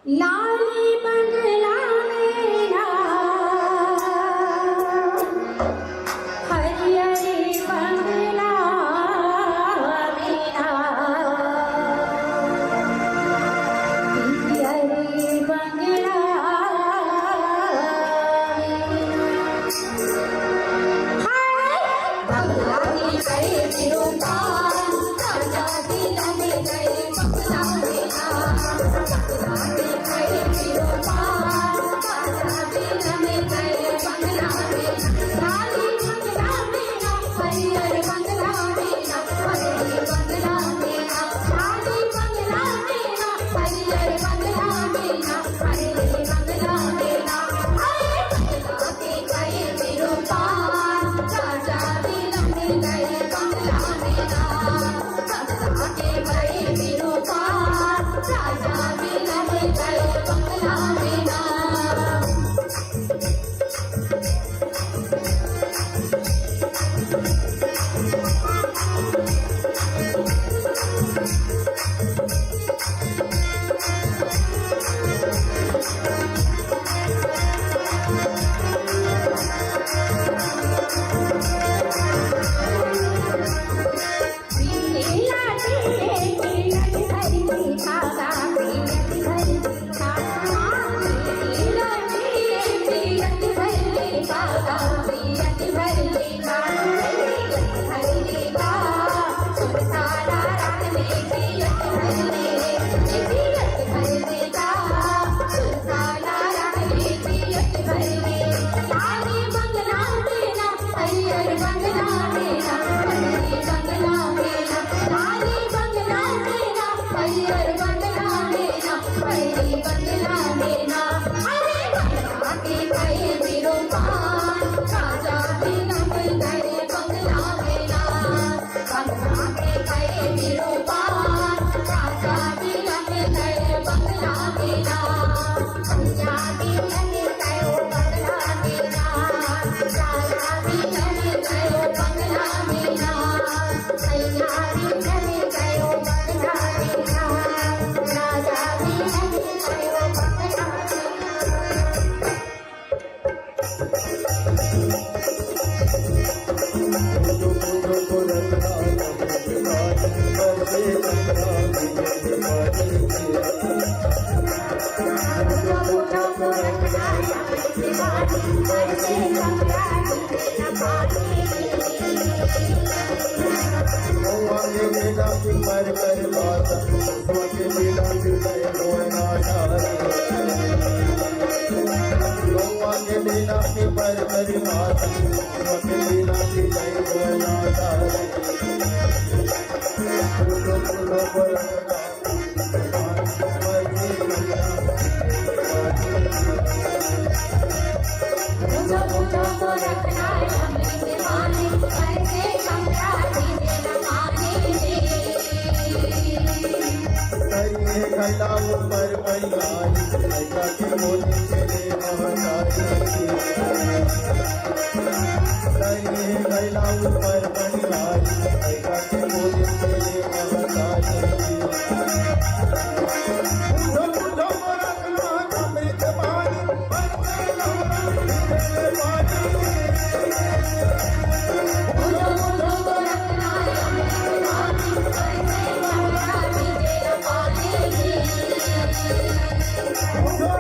लाली बंगला मेरा हरियरी बंगला मेरा हरियरी बंगला बंगला की गए विरूपान राजा दिल में गए बंगला मेरा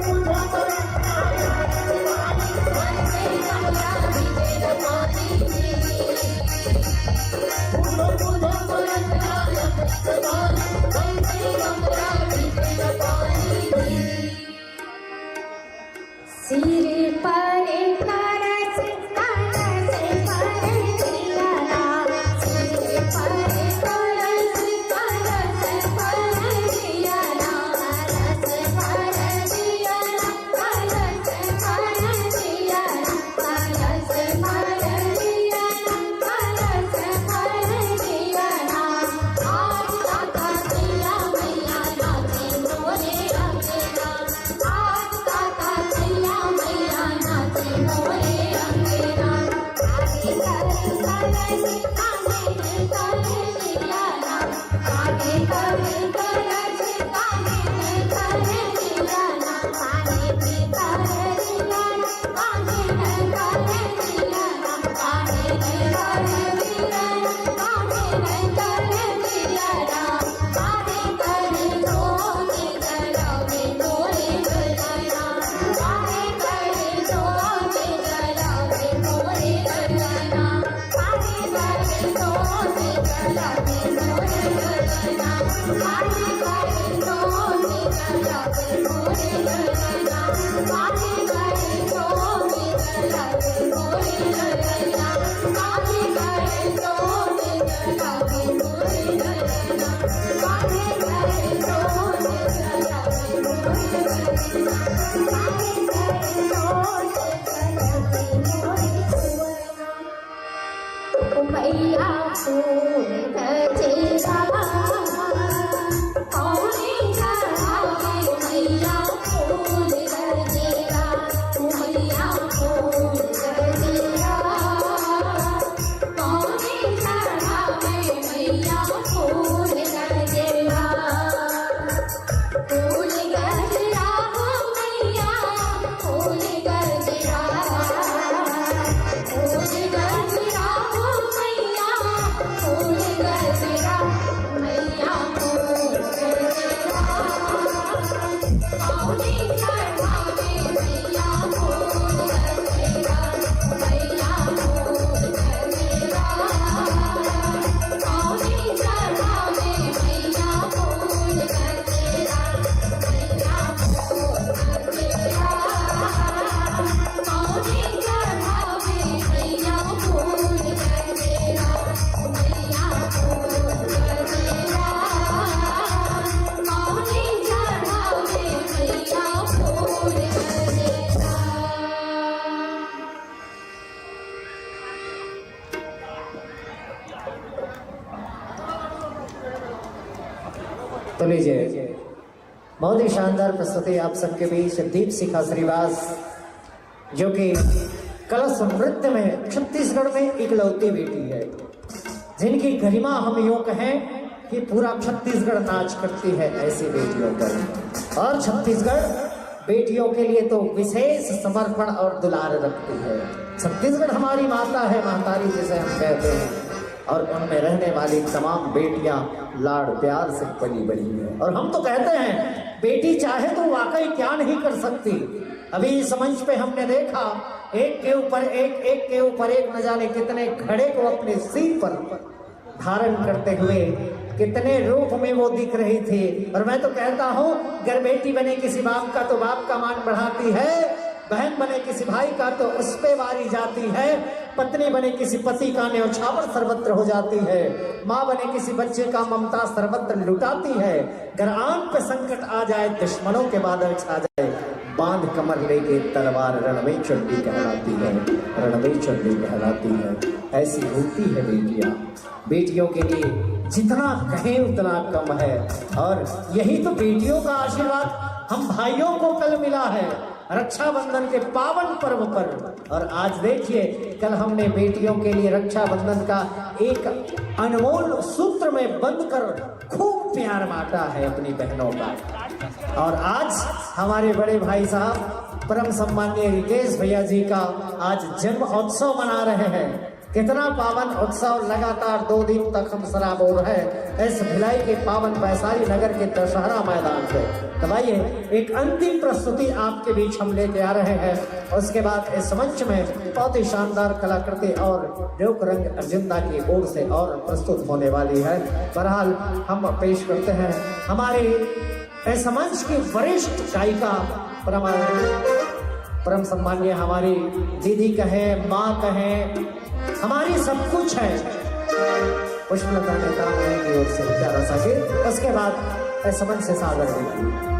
Thank you. फूल गजेरा कौने चढ़ावे मैया फूल गजेरा मैया फूल गजेरा कौने चढ़ावे मैया फूल गजेरा फूल गजरा हो मैया फूल गजरा फूल गजरा हो मैया फूल गजरा मैया फूल गजरा कौने चढ़ावे मैया फूल गजरा मैया फूल गजरा कौने चढ़ावे मैया फूल गजरा तो लीजिए, बहुत ही शानदार प्रस्तुति आप सबके बीच दीप शिखा श्रीवास, जो कि कलश नृत्य में छत्तीसगढ़ में इकलौती बेटी है, जिनकी गरिमा हम यूं कहें कि पूरा छत्तीसगढ़ नाच करती है ऐसी बेटियों पर। और छत्तीसगढ़ बेटियों के लिए तो विशेष समर्पण और दुलार रखती है। छत्तीसगढ़ हमारी माता है, महतारी जिसे हम कहते हैं, और उनमें रहने वाली तमाम बेटियां लाड़ प्यार से पली बड़ी हैं। और हम तो कहते हैं बेटी चाहे तो वाकई क्या नहीं कर सकती। अभी इस मंच पे हमने देखा एक के ऊपर एक, एक के ऊपर एक, न जाने कितने घड़े को अपने सिर पर धारण करते हुए कितने रूप में वो दिख रही थी। और मैं तो कहता हूँ अगर बेटी बने किसी बाप का तो बाप का मान बढ़ाती है, बहन बने किसी भाई का तो उस पे वारी जाती है, पत्नी बने किसी पति का न्यौछावर सर्वत्र हो जाती है, माँ बने किसी बच्चे का ममता सर्वत्र लुटाती है। अगर आंख पे संकट आ जाए, दुश्मनों के बादल छा जाए, बांध कमर लेके तलवार रणवे चंडी कहलाती है, रणवे चंडी कहलाती है। ऐसी होती है बेटियां। बेटियों के लिए जितना कहें उतना कम है। और यही तो बेटियों का आशीर्वाद हम भाइयों को कल मिला है रक्षाबंधन के पावन पर्व पर। और आज देखिए, कल हमने बेटियों के लिए रक्षाबंधन का एक अनमोल सूत्र में बंद कर खूब प्यार बांटा है अपनी बहनों का। और आज हमारे बड़े भाई साहब परम सम्माननीय रिकेश भैया जी का आज जन्म उत्सव मना रहे हैं। कितना पावन उत्सव, लगातार 2 दिन तक हम सराबोर है इस भिलाई के पावन वैशाली नगर के दशहरा मैदान पे। तो आइए एक अंतिम प्रस्तुति आपके बीच हम लेके आ रहे हैं। उसके बाद इस मंच में बहुत ही शानदार कलाकृति और लोक रंग अर्जुनदा की ओर से और प्रस्तुत होने वाली है। बहरहाल हम पेश करते हैं हमारे इस मंच की वरिष्ठ गायिका परम सम्मान्य हमारी दीदी कहें, माँ कहें, हमारी सब कुछ है, पुष्पलता नेता की ओर से प्यारा सा गीत। उसके बाद समझ से सागर देखिए।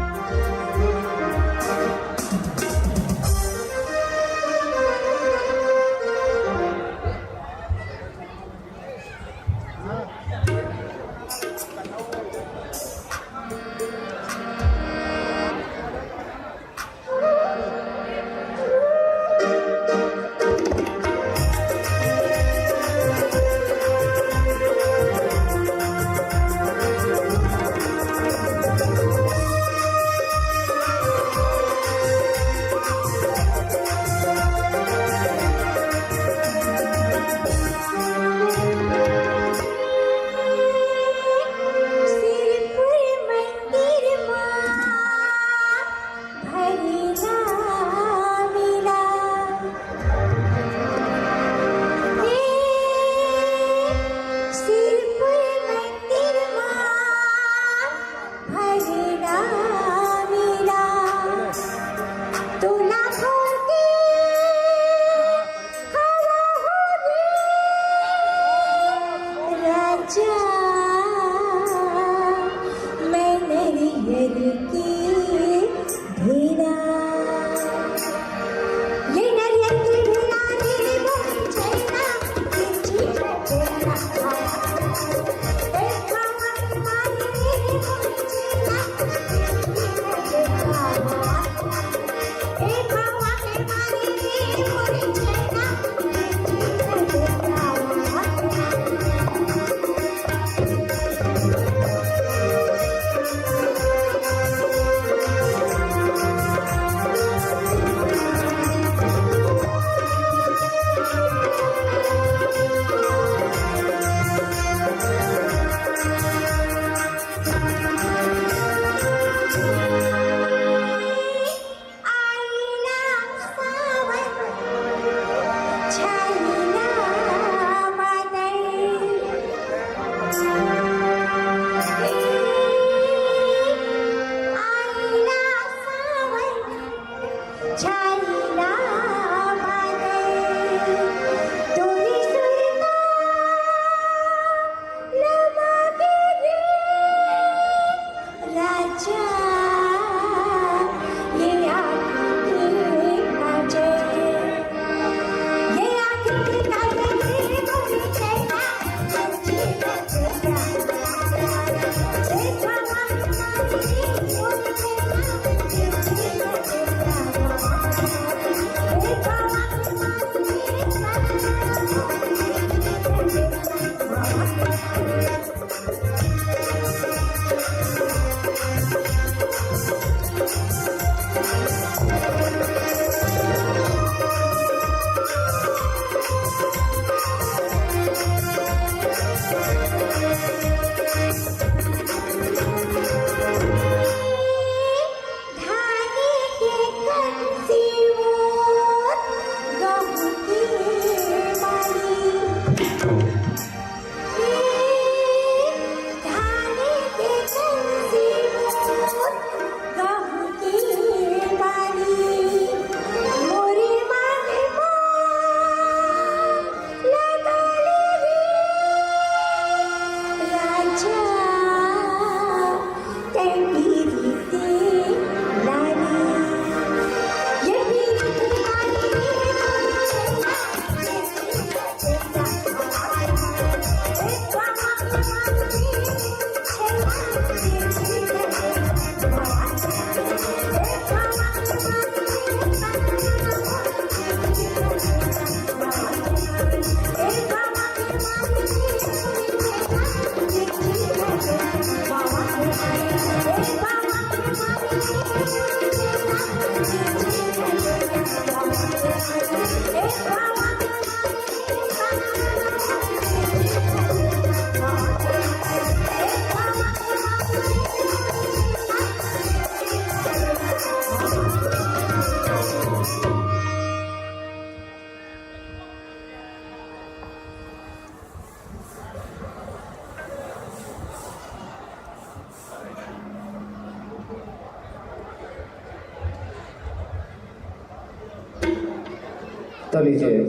तो लीजिए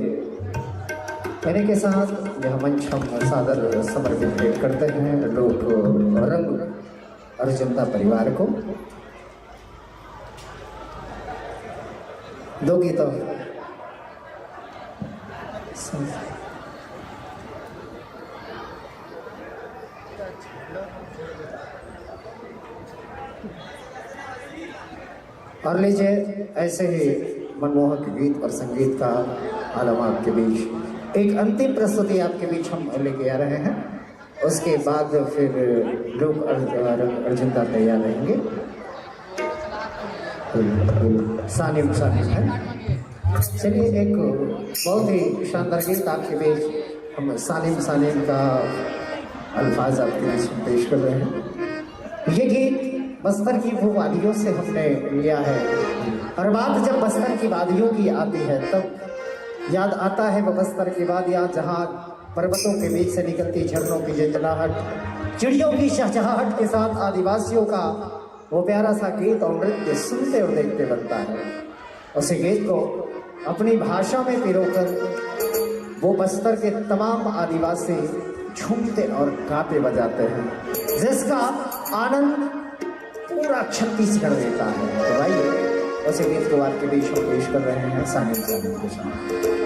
कहने के साथ यह मंच हम सादर समर्पित करते हैं लोक रंग और जनता परिवार को। दो गीतों और लीजिए ऐसे ही मनमोहक गीत और संगीत का आलम आपके बीच एक अंतिम प्रस्तुति आपके बीच हम लेके आ रहे हैं। उसके बाद फिर लोग अर्जुनदा तैयार रहेंगे। सानिम है। चलिए एक बहुत ही शानदार गीत आपके बीच हम सानिम का अल्फाज आपके बीच में पेश कर रहे हैं। ये गीत बस्तर की वो वादियों से हमने लिया है और बात जब बस्तर की वादियों की आती है तब याद आता है वो बस्तर की वादियाँ जहाँ पर्वतों के बीच से निकलती झरनों की जलजलाहट, चिड़ियों की चहचहाहट के साथ आदिवासियों का वो प्यारा सा गीत और नृत्य सुनते और देखते बनता है। उसी गीत को अपनी भाषा में पिरोकर वो बस्तर के तमाम आदिवासी झूमते और गाते बजाते हैं, जिसका आनंद पूरा छत्तीसगढ़ देता है। तो भाई उसी गीत को आपके बीच में पेश कर रहे हैं सानिम के साथ।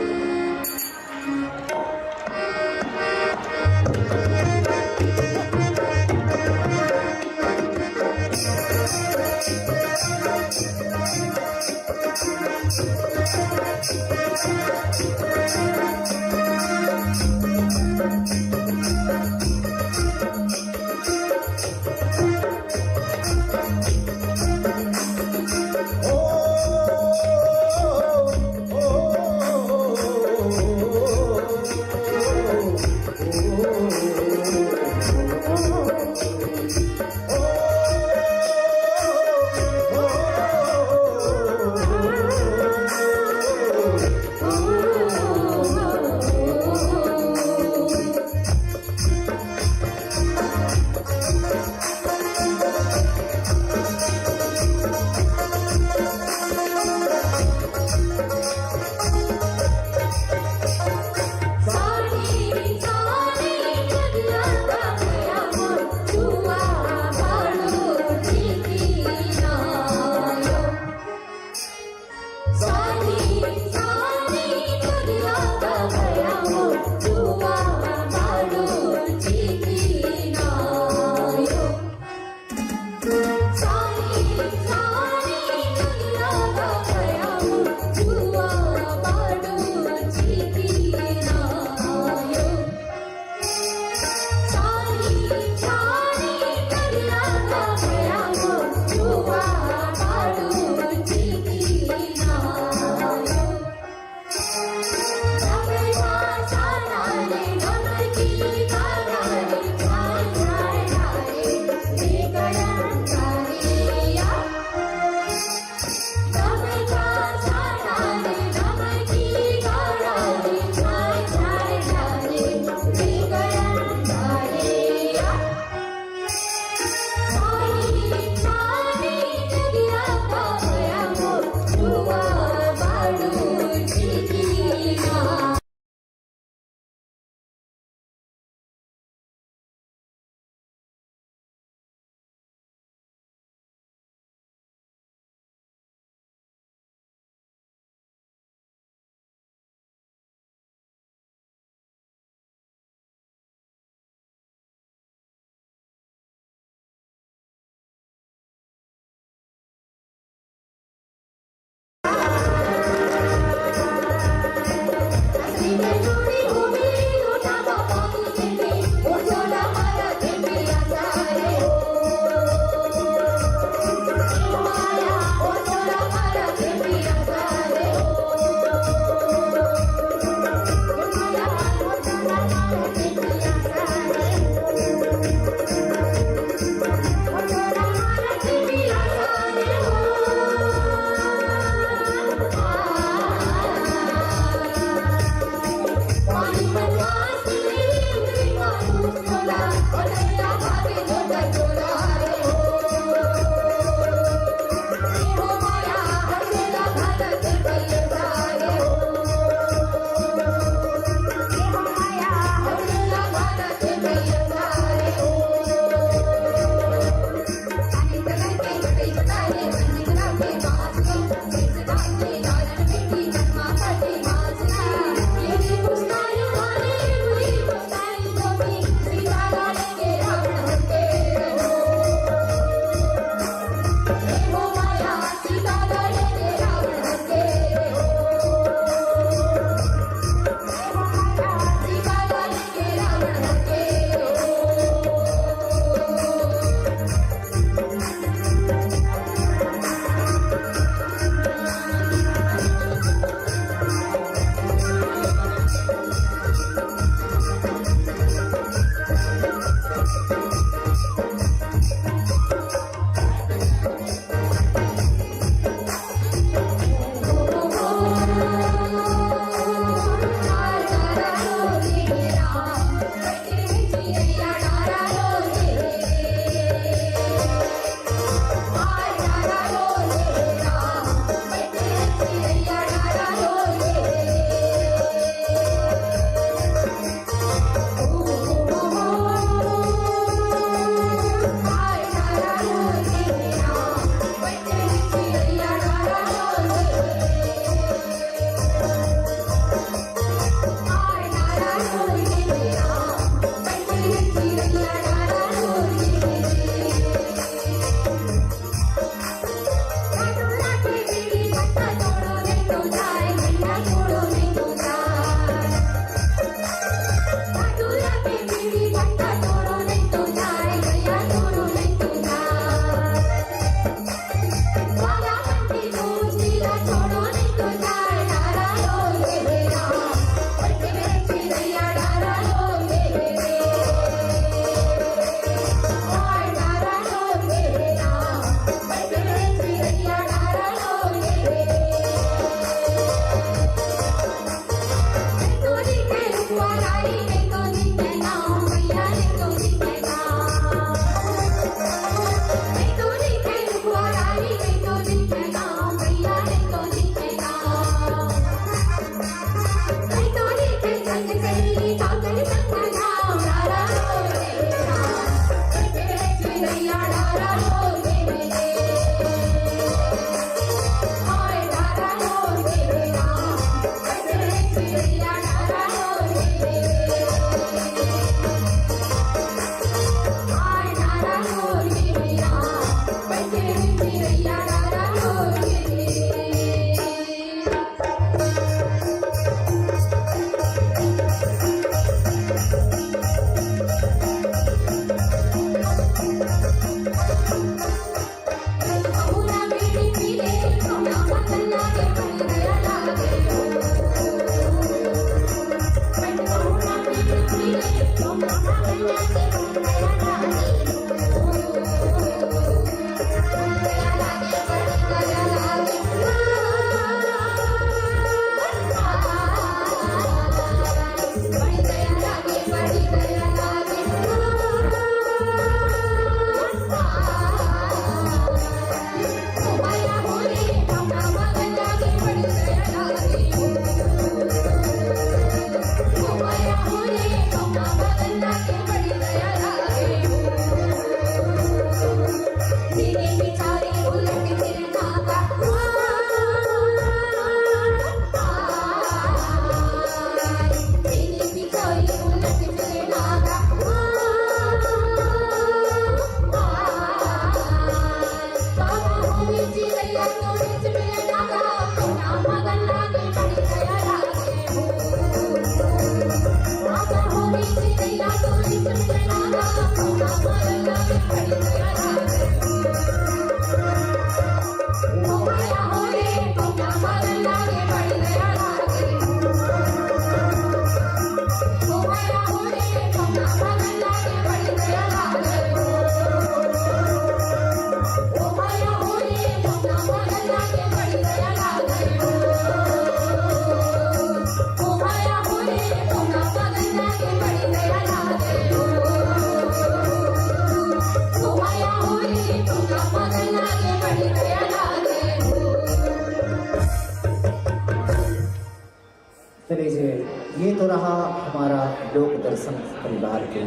ये तो रहा हमारा लोक दर्शन परिवार की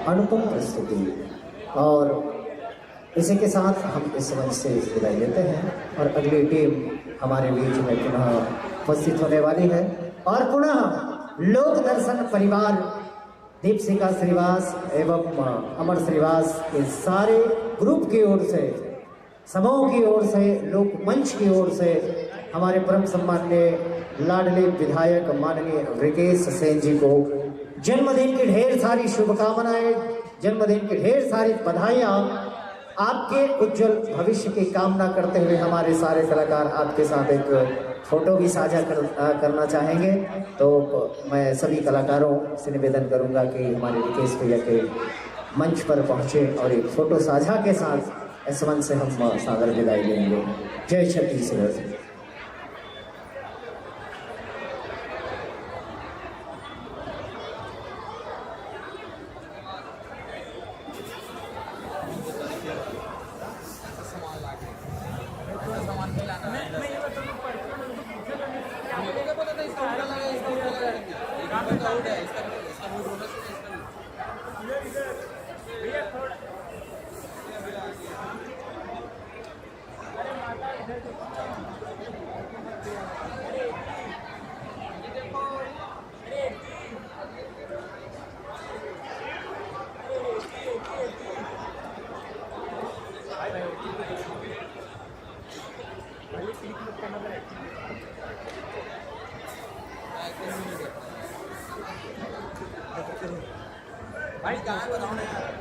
अनुपम प्रस्तुति, और इसी के साथ हम इस मंच से विदाई लेते हैं और अगली टीम हमारे बीच में पुनः उपस्थित होने वाली है। और पुनः लोक दर्शन परिवार दीपशिखा श्रीवास एवं अमर श्रीवास के सारे ग्रुप की ओर से, समूह की ओर से, लोक मंच की ओर से हमारे परम सम्माननीय लाडले विधायक माननीय रिकेश सेन जी को जन्मदिन की ढेर सारी शुभकामनाएं, जन्मदिन की ढेर सारी बधाइयां, आपके उज्जवल भविष्य की कामना करते हुए हमारे सारे कलाकार आपके साथ एक फोटो भी साझा करना चाहेंगे। तो मैं सभी कलाकारों से निवेदन करूंगा कि हमारे रिकेश भैया के मंच पर पहुंचे और एक फोटो साझा के साथ इस मंच से हम सादर विदाई लेंगे। जय छत्तीसगढ़। भाई कहाँ बताओ ना यार।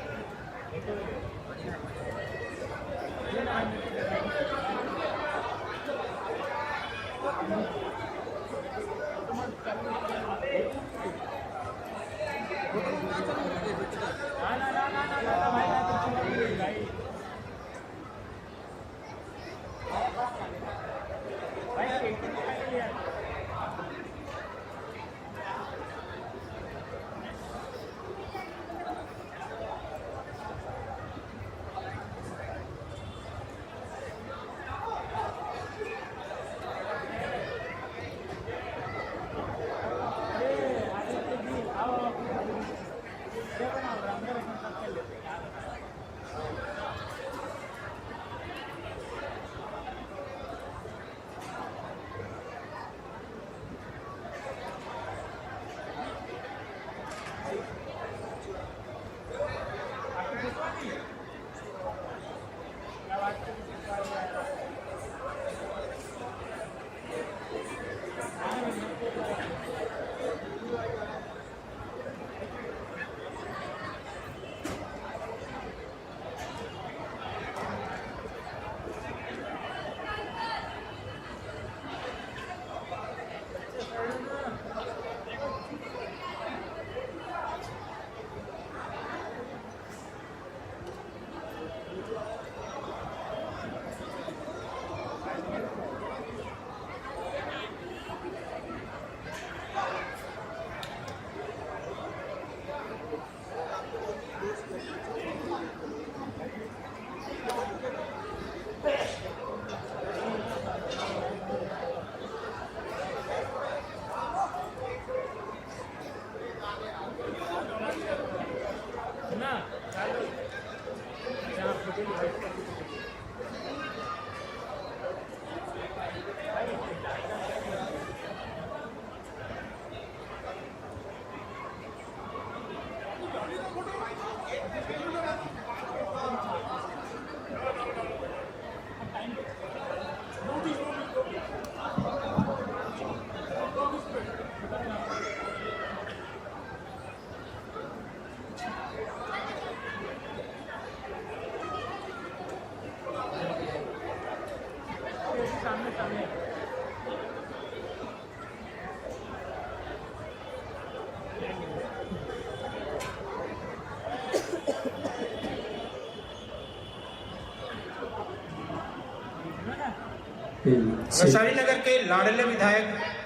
वैशाली नगर के लाडले विधायक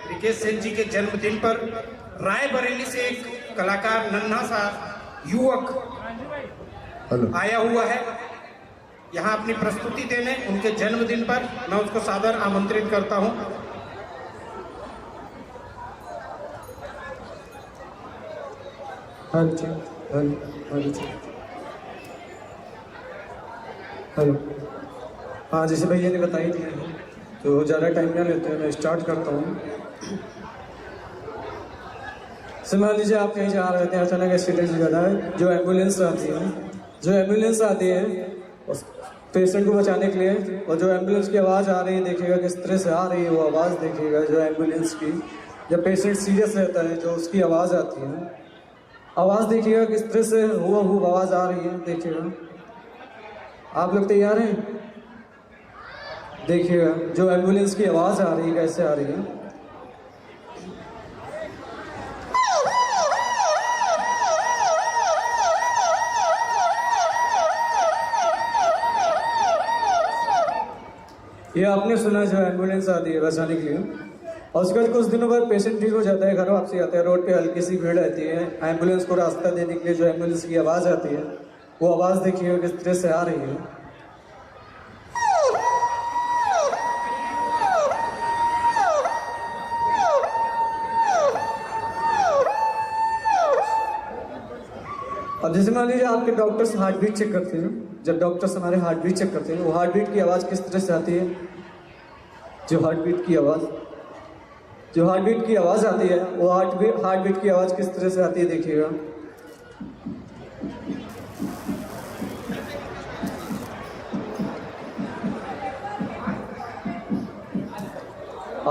रिकेश सेन जी के जन्मदिन पर रायबरेली से एक कलाकार नन्हा सा युवक आया हुआ है यहाँ अपनी प्रस्तुति देने। उनके जन्मदिन पर मैं उसको सादर आमंत्रित करता हूँ। हेलो। हाँ, जैसे भैया ने बताई थी तो ज़्यादा टाइम ना लेते हैं, मैं स्टार्ट करता हूँ। मान लीजिए आप कहीं जा रहे थे, अचानक एक्सीडेंट हो जाता है, जो एम्बुलेंस आती है उस पेशेंट को बचाने के लिए, और जो एम्बुलेंस की आवाज़ आ रही है देखिएगा किस तरह से आ रही है वो आवाज़ देखिएगा। जो एम्बुलेंस की जब पेशेंट सीरियस रहता है जो उसकी आवाज़ आती है, आवाज़ देखिएगा किस तरह से हुआ आवाज़ आ रही है देखिएगा। आप लोग तैयार हैं? देखिएगा जो एम्बुलेंस की आवाज़ आ रही है कैसे आ रही है। ये आपने सुना जो एम्बुलेंस आती है बचाने के लिए, और उसके बाद कुछ दिनों बाद पेशेंट ठीक हो जाता है, घर वापसी आता है, रोड पे हल्की सी भीड़ रहती है, एम्बुलेंस को रास्ता देने के लिए जो एम्बुलेंस की आवाज़ आती है वो आवाज़ देखिए किस तरह से आ रही है। अब जैसे मान लीजिए आपके डॉक्टर्स हार्ट बीट चेक करते हैं, जब डॉक्टर्स हमारे हार्ट बीट चेक करते हैं वो हार्ट बीट की आवाज़ किस तरह से आती है। जो हार्ट बीट की आवाज़ आती है वो हार्ट बीट की आवाज़ किस तरह से आती है देखिएगा।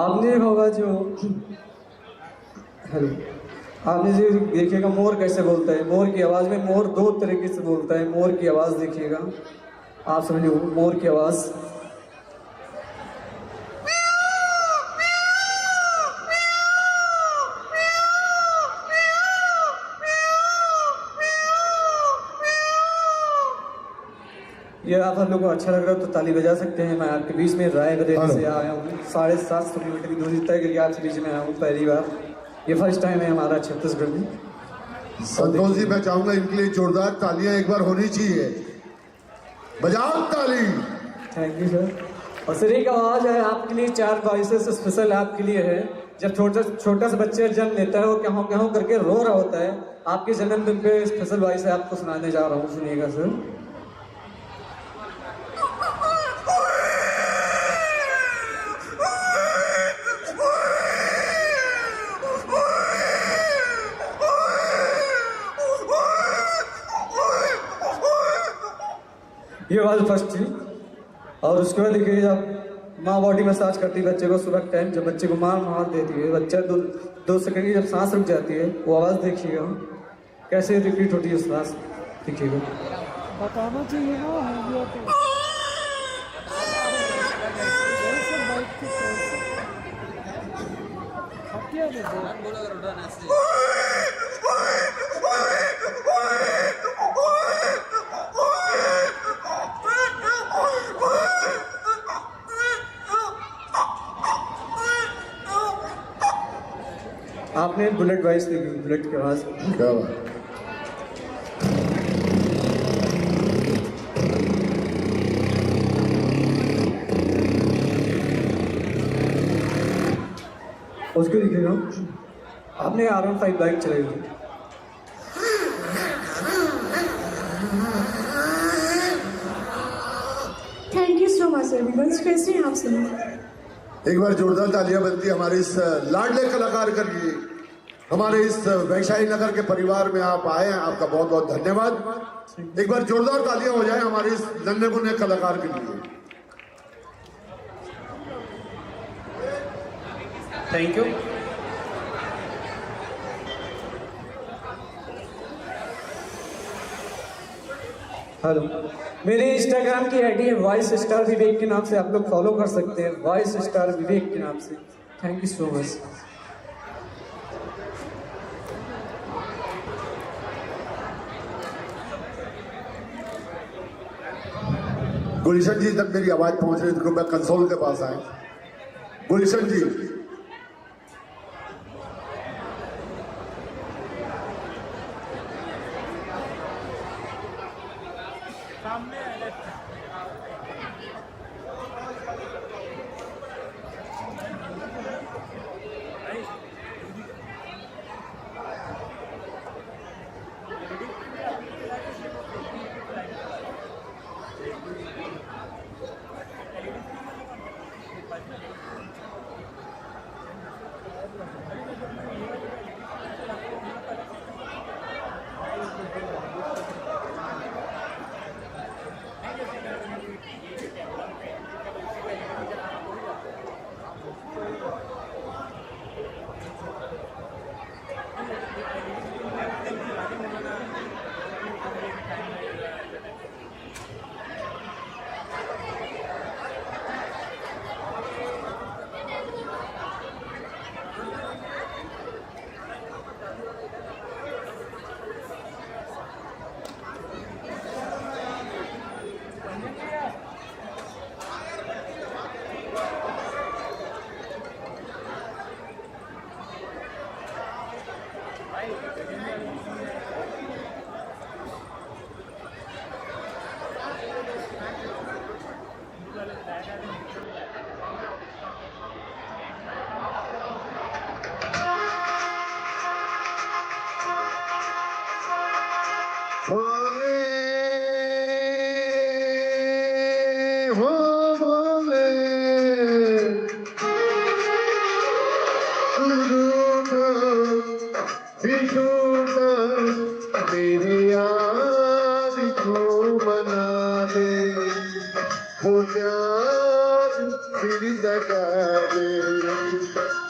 आपने होगा जो आपने जो देखिएगा मोर कैसे बोलता है। मोर की आवाज़ में मोर दो तरीके से बोलता है। मोर की आवाज़ देखिएगा, आप समझिए मोर की आवाज़। ये आप हम लोग को अच्छा लग रहा है तो ताली बजा सकते हैं। मैं आपके बीच में रायबरेली से आया हूँ, 750 किलोमीटर की दूरी तय करके आपके बीच में आया हूँ पहली बार। ये फर्स्ट टाइम है हमारा छत्तीसगढ़ में। संतोष जी, मैं चाहूंगा इनके लिए जोरदार तालियां एक बार होनी चाहिए। बजाओ ताली। Thank you sir. और सर एक आवाज़ है आपके लिए, 4 वॉइसेस स्पेशल आपके लिए है। जब छोटा सा बच्चा जन्म लेता है वो कहूँ कहूँ करके रो रहा होता है, आपके जन्मदिन पे स्पेशल वॉइस है आपको सुनाने जा रहा हूँ, सुनिएगा सर। ये आवाज़ फर्स्ट थी। और उसके बाद देखिए जब माँ बॉडी मसाज करती है बच्चे को सुबह टाइम, जब बच्चे को मार देती है, बच्चा 2 सेकंड की जब सांस रुक जाती है वो आवाज़ देखिएगा कैसे रिपीट होती है सांस, देखिएगा। बताना चाहिए ना। आपने बुलेट वॉइस देखी, बुलेट की आवाज़। क्या बात। उसको देखिएगा। आपने R15 बाइक चलाई थी। Thank you so much everyone. कैसे हैं आप सब? एक बार जोरदार तालियां बनती है हमारे इस लाडले कलाकार के लिए। हमारे इस वैशाली नगर के परिवार में आप आए हैं, आपका बहुत बहुत धन्यवाद। एक बार जोरदार तालियां हो जाए हमारे इस नन्हे मुन्ने कलाकार के लिए। Thank you. हेलो, मेरी इंस्टाग्राम की आईडी है वॉइस स्टार विवेक के नाम से, आप लोग फॉलो कर सकते हैं, वॉइस स्टार विवेक के नाम से। Thank you so much. Gulshan ji तक मेरी आवाज पहुंच रही थी, मैं कंसोल के पास आए। गुलशन जी। मेरी याद को बना दे, वो याद फिर जगा दे,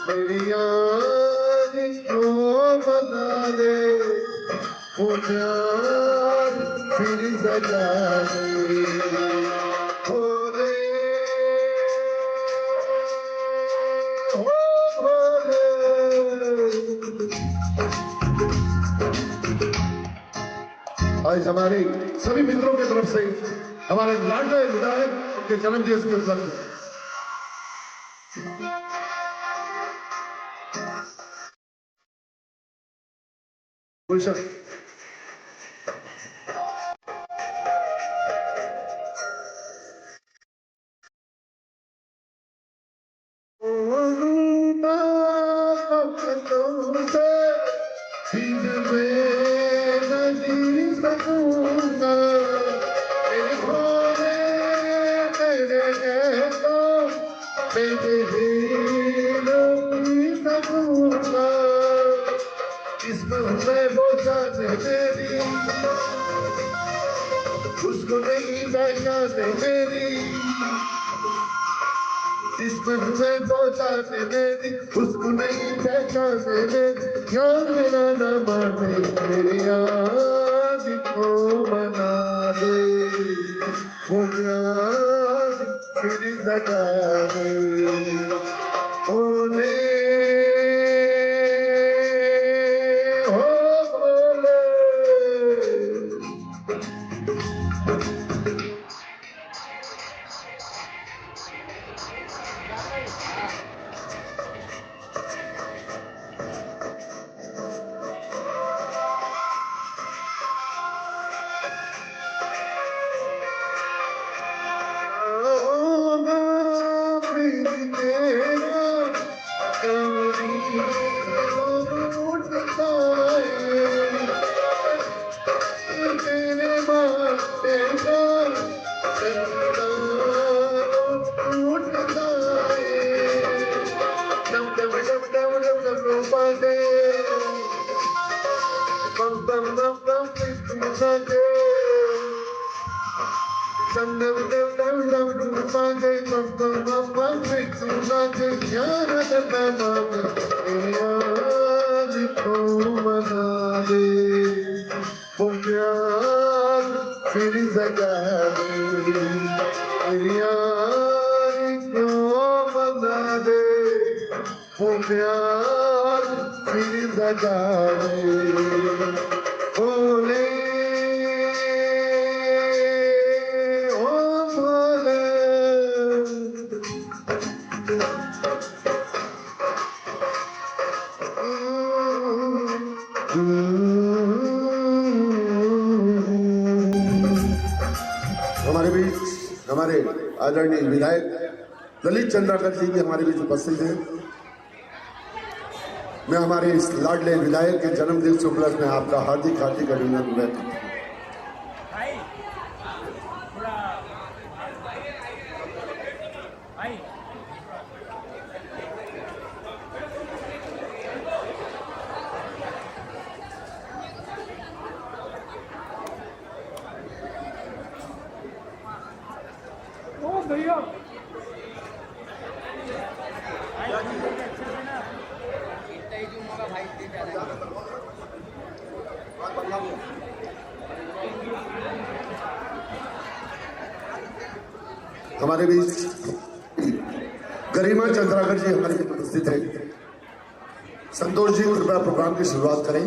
मेरी याद को बना दे, वो याद फिर जगा दे। आज हमारे सभी मित्रों की तरफ से हमारे लाडले विधायक के जन्मदिन के अवसर पर गुलशन उसको नहीं पहचाने मेरी, इस पर मैं पहुंचाने मेरी, उसको नहीं पहचाने मेरी, याद मेरा न माने, मेरी याद को बना दे, वो याद फिर जगा दे, बोले फिर जगा दे, यार क्यों बना दे, वो प्यार फिर जगा दे, बोले ओ बोले हमारे बीच हमारे आदरणीय विधायक ललित चंद्राकर जी भी हमारे बीच उपस्थित हैं। मैं हमारे इस लाडले विधायक के जन्मदिन के उपलक्ष्य में आपका हार्दिक हार्दिक अभिनंदन व्यक्त करता हूं। हमारे बीच गरिमा चंद्राकर जी हमारे बीच उपस्थित है। संतोष जी कृपया प्रोग्राम की शुरुआत करें।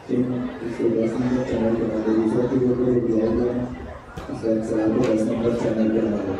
इसको 10 नंबर चैनल बना दो, दूसरा के ऊपर दिया गया सलाह को 10 नंबर चैनल बना दो।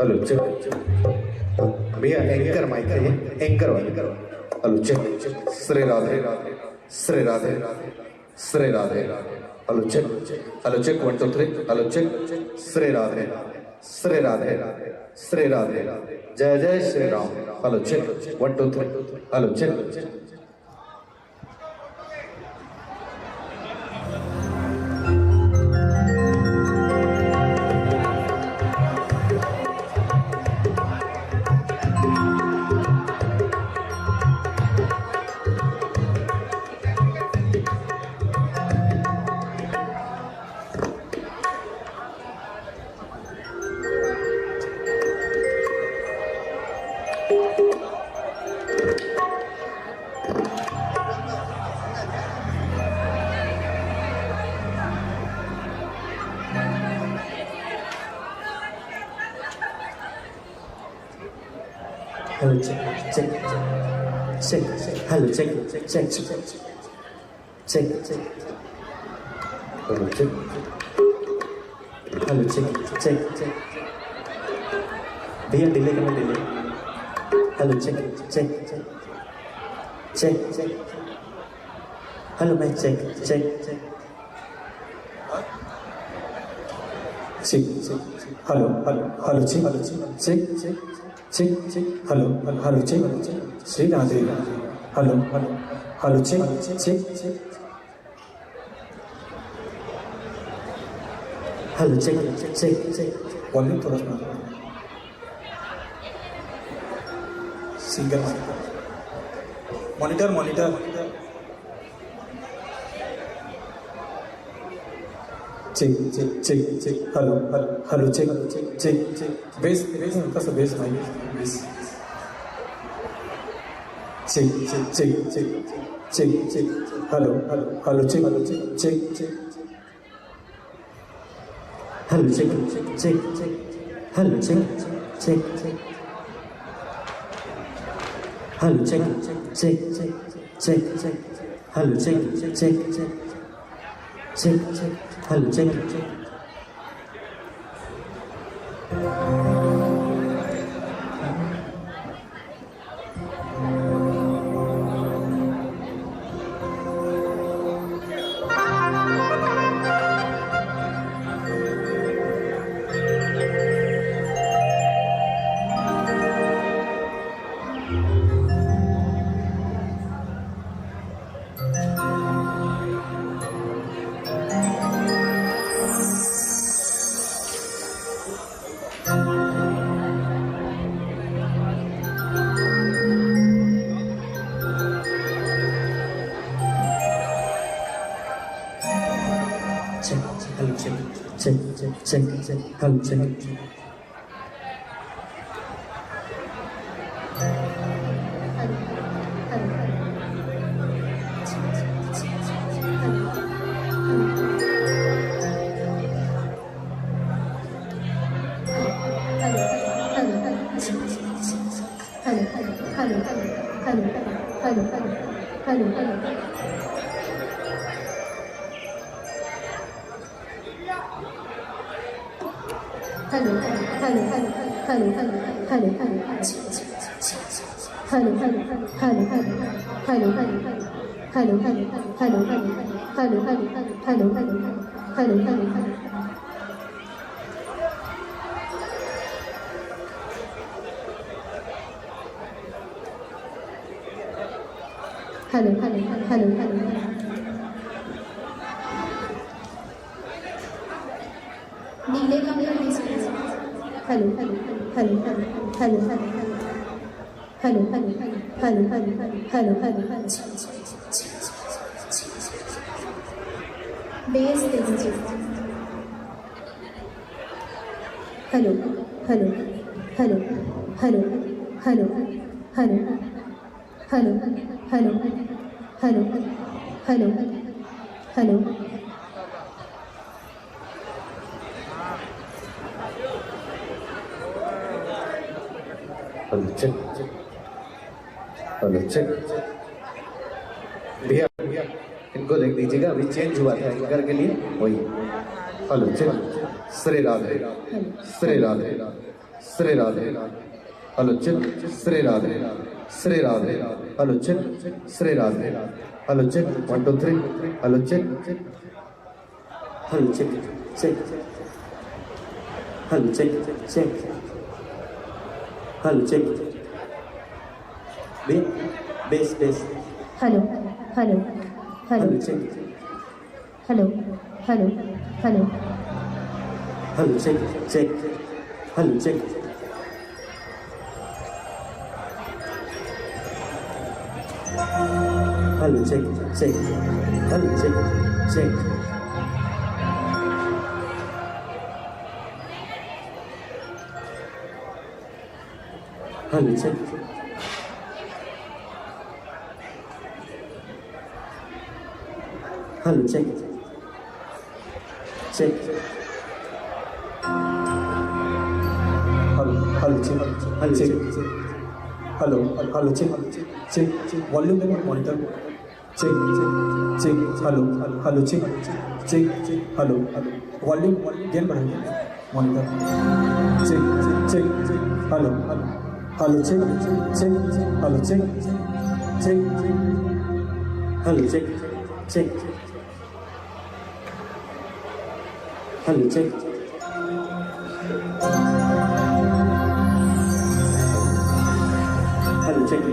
हेलो चेक भैया एंकर माइक है एंकर वाले hello check Shri Radhe Shri Radhe Shri Radhe hello check 1 2 3 hello check Shri Radhe Shri Radhe Shri Radhe जय जय Shri Ram hello check 1 2 3 hello check Hello, check. Hello, check. Hello, check. Hello, check. भैया डिले करना डिले. Hello, check. Hello, मैं check. Hello, check. Hello check Shri Radhe hello check hello check volume थोड़ा सा single monitor check hello check bass हल्का सा bass mic bass check hello check hello check hello check hello check hello check check check check check hello check नीले कमल में से hello hello hello hello hello hello hello hello hello bass दे दीजिए hello hello hello hello hello hello hello hello hello hello hello hello check hello check भैया भैया इनको देख दीजिएगा, अभी चेंज हुआ था एंकर के लिए वही। Hello check Shri Radhe Shri Radhe Shri Radhe hello check Shri Radhe Shri Radhe hello check Shri Radhe hello check 1 2 3 hello check hello check check hello check check hello check bass bass hello hello hello hello check hello hello hello hello check check hello check hello check check hello check check hello check hello check check hello check hello check hello hello check check volume देखो monitor check check hello hello check check hello volume gain बढ़ाइए monitor check check hello hello check check hello check check hello check check hello check hello check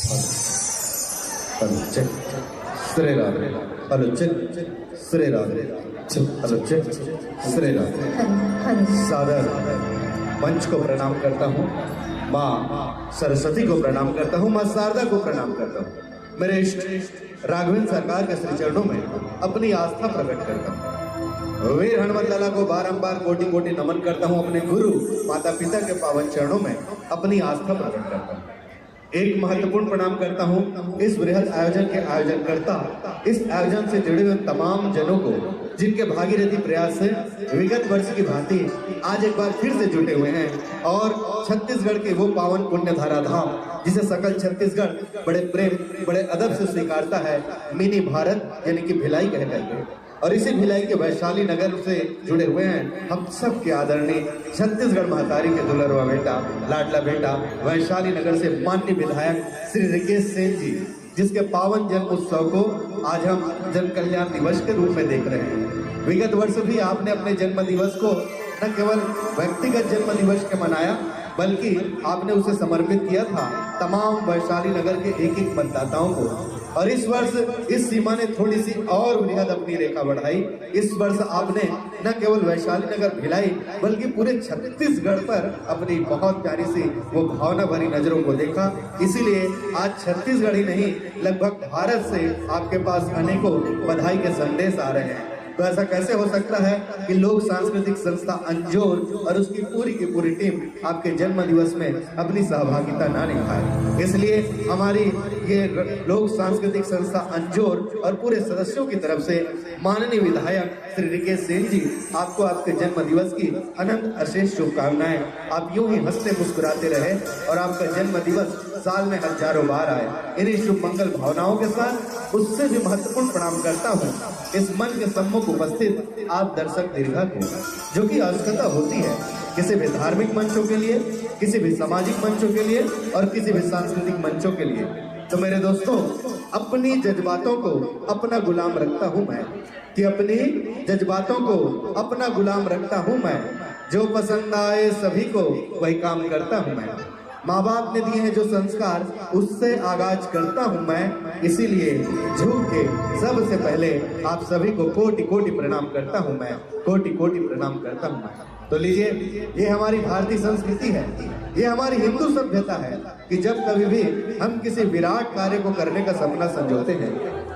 hello check Shri Radhe. Hello check Shri Radhe. Hello check Shri Radhe. सादर मंच को प्रणाम करता हूँ, माँ सरस्वती को प्रणाम करता हूँ, माँ शारदा को प्रणाम करता हूँ। मेरे इष्ट राघवेंद्र सरकार के श्री चरणों में अपनी आस्था प्रकट करता हूँ। वीर हनुमत लाला को बारंबार कोटि कोटि नमन करता हूँ। अपने गुरु माता पिता के पावन चरणों में अपनी आस्था प्रकट करता हूँ। एक महत्वपूर्ण प्रणाम करता हूँ इस बृहद आयोजन के आयोजनकर्ता, इस आयोजन से जुड़े हुए तमाम जनों को, जिनके भागीरथी प्रयास से विगत वर्ष की भांति आज एक बार फिर से जुटे हुए हैं और छत्तीसगढ़ के वो पावन पुण्य धारा धाम जिसे सकल छत्तीसगढ़ बड़े प्रेम बड़े अदब से स्वीकारता है, मिनी भारत यानी कि भिलाई कह करके। और इसी भिलाई के वैशाली नगर से जुड़े हुए हैं हम सब के आदरणीय छत्तीसगढ़ महतारी के दुलरवा बेटा, लाडला बेटा, वैशाली नगर से माननीय विधायक श्री रिकेश सेन जी, जिसके पावन जन्म उत्सव को आज हम जन कल्याण दिवस के रूप में देख रहे हैं। विगत वर्ष भी आपने अपने जन्म दिवस को न केवल व्यक्तिगत जन्म दिवस के मनाया, बल्कि आपने उसे समर्पित किया था तमाम वैशाली नगर के एक एक मतदाताओं को। और इस वर्ष इस सीमा ने थोड़ी सी और वृहद अपनी रेखा बढ़ाई। इस वर्ष आपने न केवल वैशाली नगर भिलाई बल्कि पूरे छत्तीसगढ़ पर अपनी बहुत प्यारी सी वो भावना भरी नजरों को देखा। इसीलिए आज छत्तीसगढ़ ही नहीं लगभग भारत से आपके पास अनेकों बधाई के संदेश आ रहे हैं। तो ऐसा कैसे हो सकता है कि लोक सांस्कृतिक संस्था अंजोर और उसकी पूरी की पूरी टीम आपके जन्म दिवस में अपनी सहभागिता ना निभाए। इसलिए हमारी ये लोक सांस्कृतिक संस्था अंजोर और पूरे सदस्यों की तरफ से माननीय विधायक श्री रिकेश सेन जी, आपको आपके जन्म दिवस की अनंत अशेष शुभकामनाएं। आप यूं ही हंसते मुस्कुराते रहे और आपका जन्म दिवस साल में हजारों बार आए। इन्हीं शुभ मंगल भावनाओं के साथ उससे भी महत्वपूर्ण प्रणाम करता हूँ इस मन के सम्मुख उपस्थित आप दर्शक दीर्घा को, जो कि आवश्यकता होती है किसी भी धार्मिक मंचों के लिए, किसी भी सामाजिक मंचों के लिए और किसी भी सांस्कृतिक मंचों के लिए। तो मेरे दोस्तों, अपनी जज्बातों को अपना गुलाम रखता हूँ मैं, कि अपनी जज्बातों को अपना गुलाम रखता हूँ मैं, जो पसंद आए सभी को वही काम करता हूँ मैं। माँ बाप ने दिए हैं जो संस्कार उससे आगाज करता हूँ मैं, इसीलिए झूठ के सबसे पहले आप सभी को कोटि कोटि प्रणाम करता हूँ मैं, कोटि कोटि प्रणाम करता हूँ मैं। तो लीजिए, ये हमारी भारतीय संस्कृति है, ये हमारी हिंदू सभ्यता है कि जब कभी भी हम किसी विराट कार्य को करने का सपना संजोते हैं,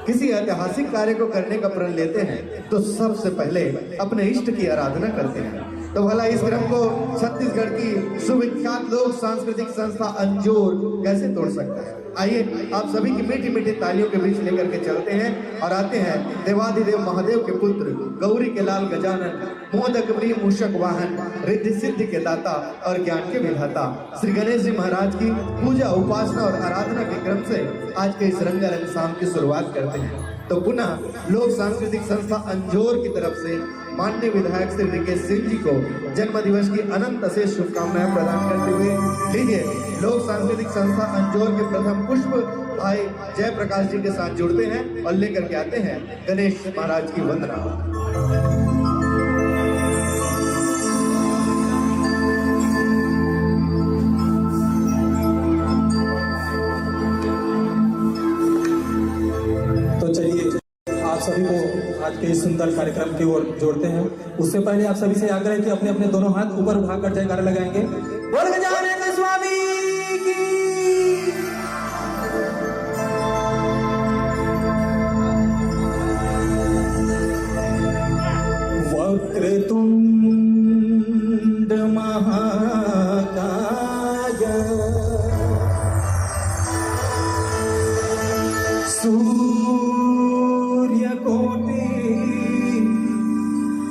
किसी ऐतिहासिक कार्य को करने का प्रण लेते हैं, तो सबसे पहले अपने इष्ट की आराधना करते हैं। तो भला इस क्रम को छत्तीसगढ़ की सुविख्यात लोक सांस्कृतिक संस्था अंजोर कैसे तोड़ सकता है? आइए आप सभी की मीठी मीठी तालियों के बीच लेकर के चलते हैं और आते हैं देवाधिदेव महादेव के पुत्र, गौरी के लाल गजानन, मोदक प्रिय मूषक वाहन, रिद्धि सिद्धि के दाता और ज्ञान के विधाता श्री गणेश जी महाराज की पूजा उपासना और आराधना के क्रम से आज के इस रंगारंग शाम की शुरुआत करते हैं। तो पुनः लोक सांस्कृतिक संस्था अंजोर की तरफ से माननीय विधायक श्री रिकेश सिंह जी को जन्म दिवस की अनंत अशेष शुभकामनाएं प्रदान करते हुए लीजिए लोक सांस्कृतिक संस्था अंजोर के प्रथम पुष्प भाई जय प्रकाश जी के साथ जुड़ते हैं और लेकर के आते हैं गणेश महाराज की वंदना। सभी को आज के इस सुंदर कार्यक्रम की ओर जोड़ते हैं। उससे पहले आप सभी से आग्रह है कि अपने अपने दोनों हाथ ऊपर उठाकर जयकारा लगाएंगे। बोल गजानन स्वामी की। वक्रतुंड महाकाय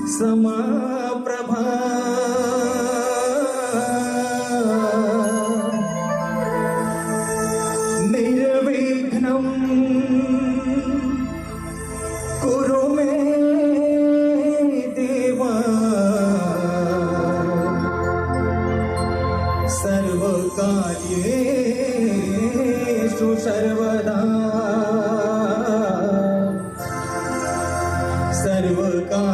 समप्रभा निर्विघ्नं कुरु मे देव सर्वकार्येषु सर्वदा सर्वदा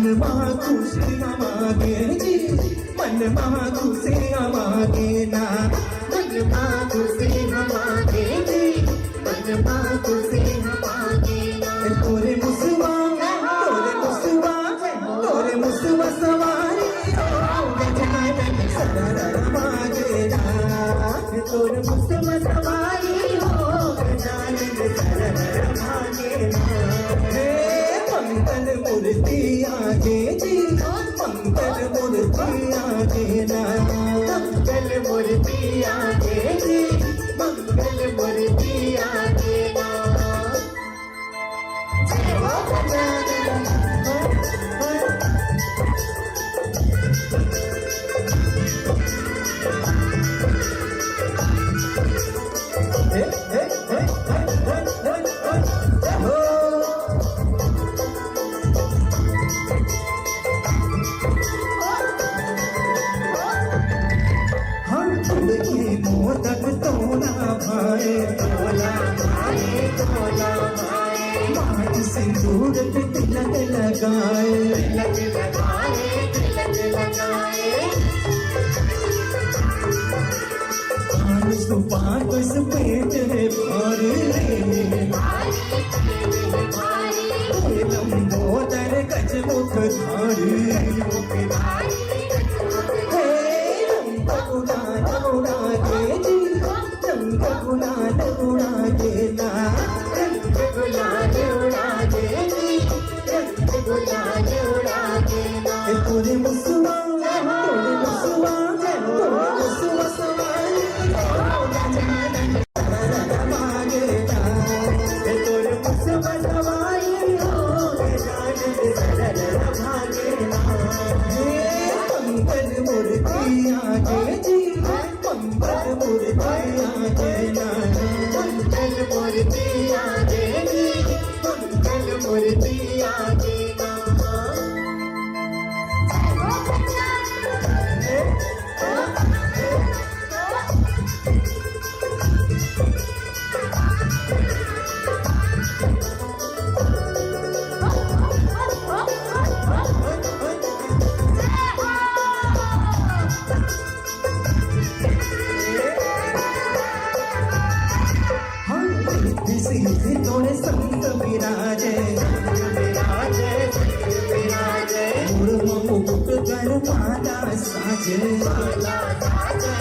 मनमा खुशियाँ मांगे जी, मनमा खुशियाँ मांगे ना, मनमा खुशियाँ मांगे जी, मनमा खुशियाँ मांगे ना। तोरे मुसवा सवारी हो गजानन सरर मांगे ना, तोरे मुसवा सवारी हो गजानन सरर मांगे ना। हे मंगल मूर्ति आगे जी, मंगल मूर्ति आगे ना, मंगल मूर्ति आगे जी, मंगल मूर्ति आगे ना। जय हो गजानन। मोदक तोला भाए, तोला भाए, तोला भाए, माट सिंदूर पे तिलक लगाए, तिलक लगाए, तिलक लगाए। पान सुपान पेट है भारी, लंबोदर गजमुख धारी, गुलाल उड़ागे जी, रंग गुलाल उड़ागे ना, रंग गुलाल उड़ागे जी, रंग गुलाल उड़ागे ना। तोरे मुसवा सवारी हो गजानन सरर मांगे ना, तोरे मुसवा सवारी हो गजानन सरर मांगे ना। मंगल मूर्ति आगे जी, मंगल मूर्ति आगे ना, मंगल मूर्ति आगे जी, मंगल मूर्ति आगे ना। तोरे संग विराजे, विराजे, विराजे, मुकुट कर माला साजे, माला साजे।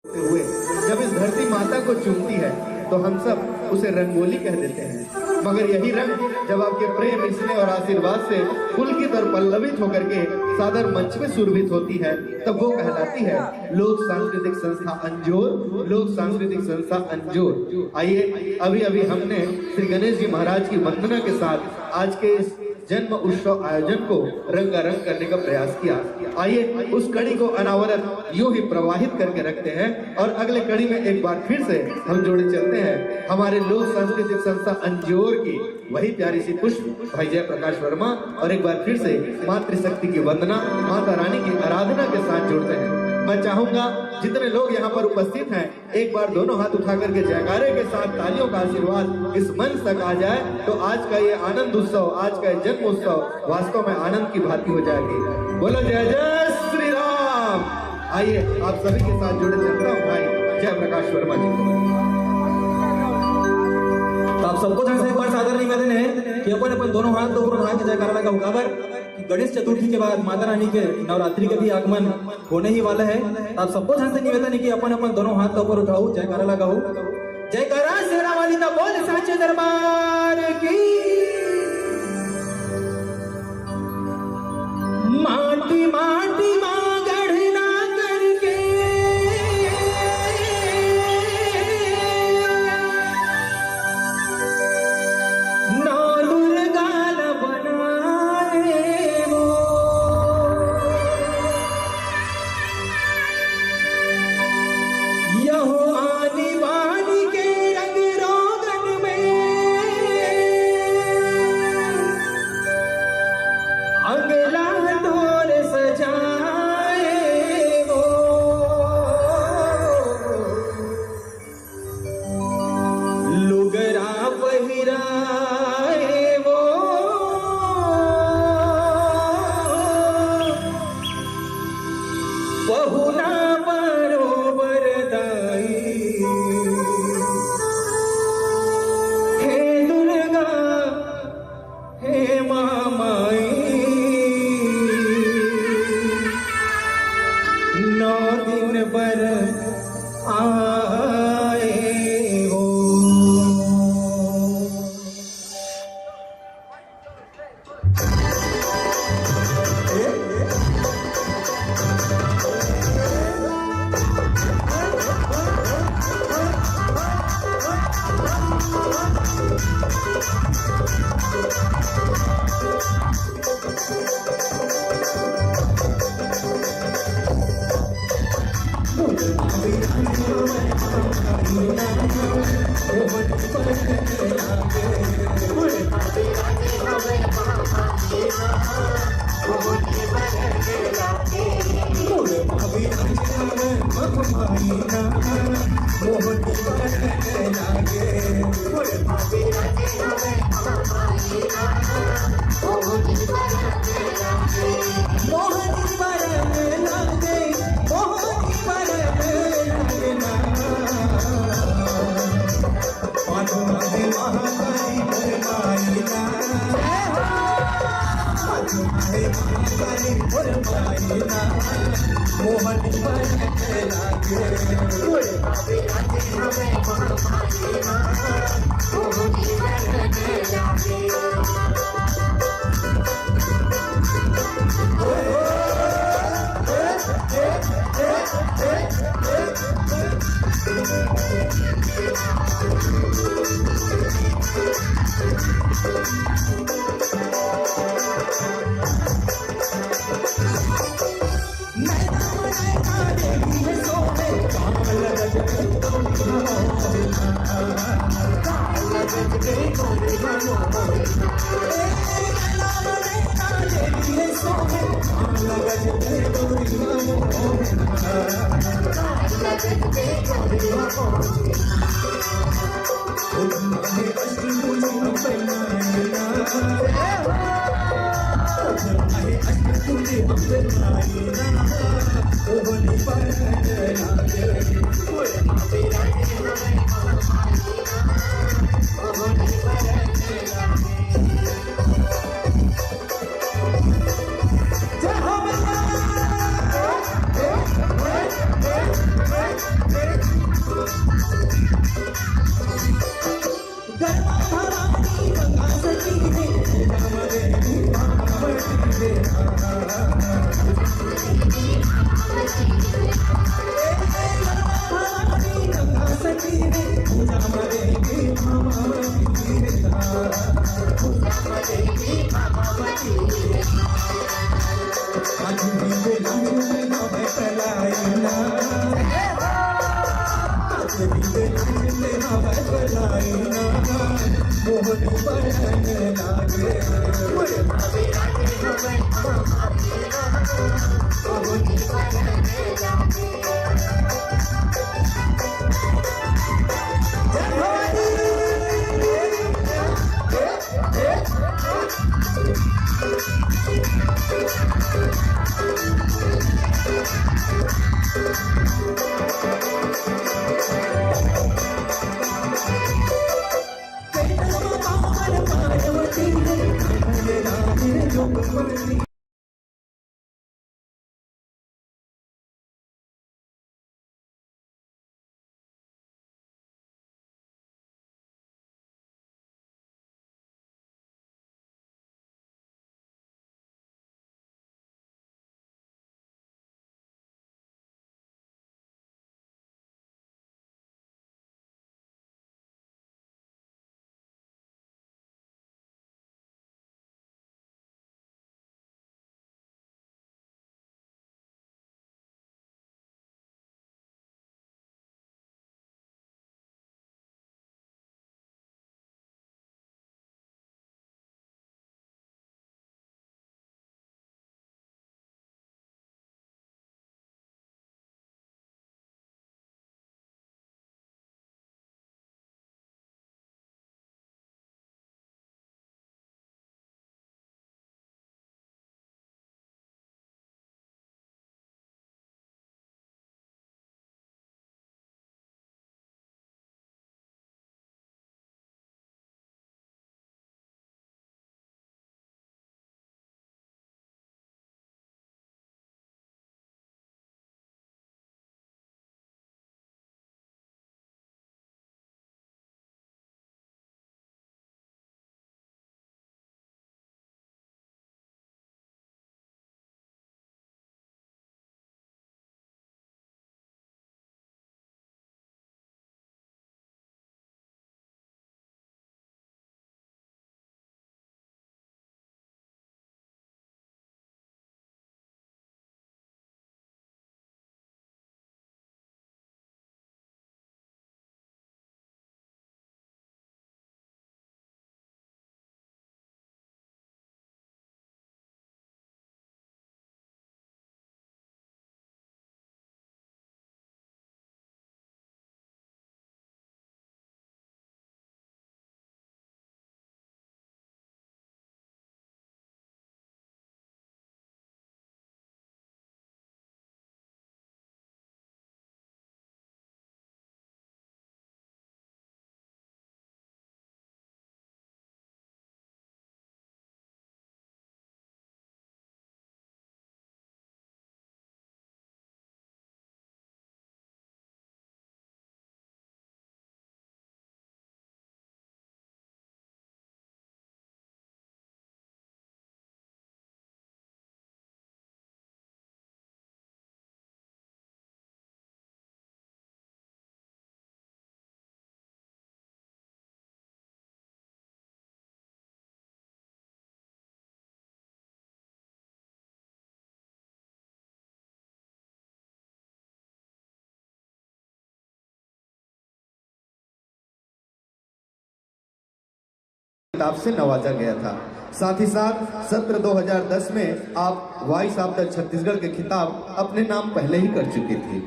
हुए जब इस धरती माता को चूमती है तो हम सब उसे रंगोली कह देते हैं, मगर यही रंग जब आपके प्रेम, स्नेह और आशीर्वाद से पुलकित और पल्लवित होकर के सादर मंच में सुरभित होती है, तब वो कहलाती है लोक सांस्कृतिक संस्था अंजोर। लोक सांस्कृतिक संस्था अंजोर। आइए, अभी अभी हमने श्री गणेश जी महाराज की वंदना के साथ आज के इस जन्म उत्सव आयोजन को रंगारंग करने का प्रयास किया। आइए उस कड़ी को अनावरत यूं ही प्रवाहित करके रखते हैं और अगले कड़ी में एक बार फिर से हम जोड़े चलते हैं हमारे लोक सांस्कृतिक संस्था अंजोर की वही प्यारी सी पुष्प भाई जय प्रकाश वर्मा, और एक बार फिर से मातृशक्ति की वंदना, माता रानी की आराधना के साथ जोड़ते हैं। मैं चाहूंगा जितने लोग यहाँ पर उपस्थित हैं एक बार दोनों हाथ उठा करके जयकारे के साथ तालियों का आशीर्वाद इस मंच तक आ जाए, तो आज का ये आनंद उत्सव, आज का जन्म उत्सव वास्तव में आनंद की भांति हो जाएगी। बोलो जय जय श्री राम। आइए आप सभी के साथ जुड़े चलता हूँ भाई जय प्रकाश वर्मा जी को। तो आप सबको जैसे एक बार सादर निवेदन है कि अपन अपन दोनों हाथ ऊपर उठा के जयकारा लगा उठाकर कि गणेश चतुर्थी के बाद माता रानी के नवरात्रि का भी आगमन होने ही वाला है। तो आप सबको जैसे निवेदन है कि अपन अपन दोनों हाथ ऊपर उठाओ, जयकारा लगाओ। जयकारा शेरा वाली का बोल साचे दरबार की। माटी माटी मां गढ़ना करके खिताब से नवाजा गया था। साथ ही साथ सत्र 2010 में आप वॉइस ऑफ द छत्तीसगढ़ के खिताब अपने नाम पहले ही कर चुकी थी।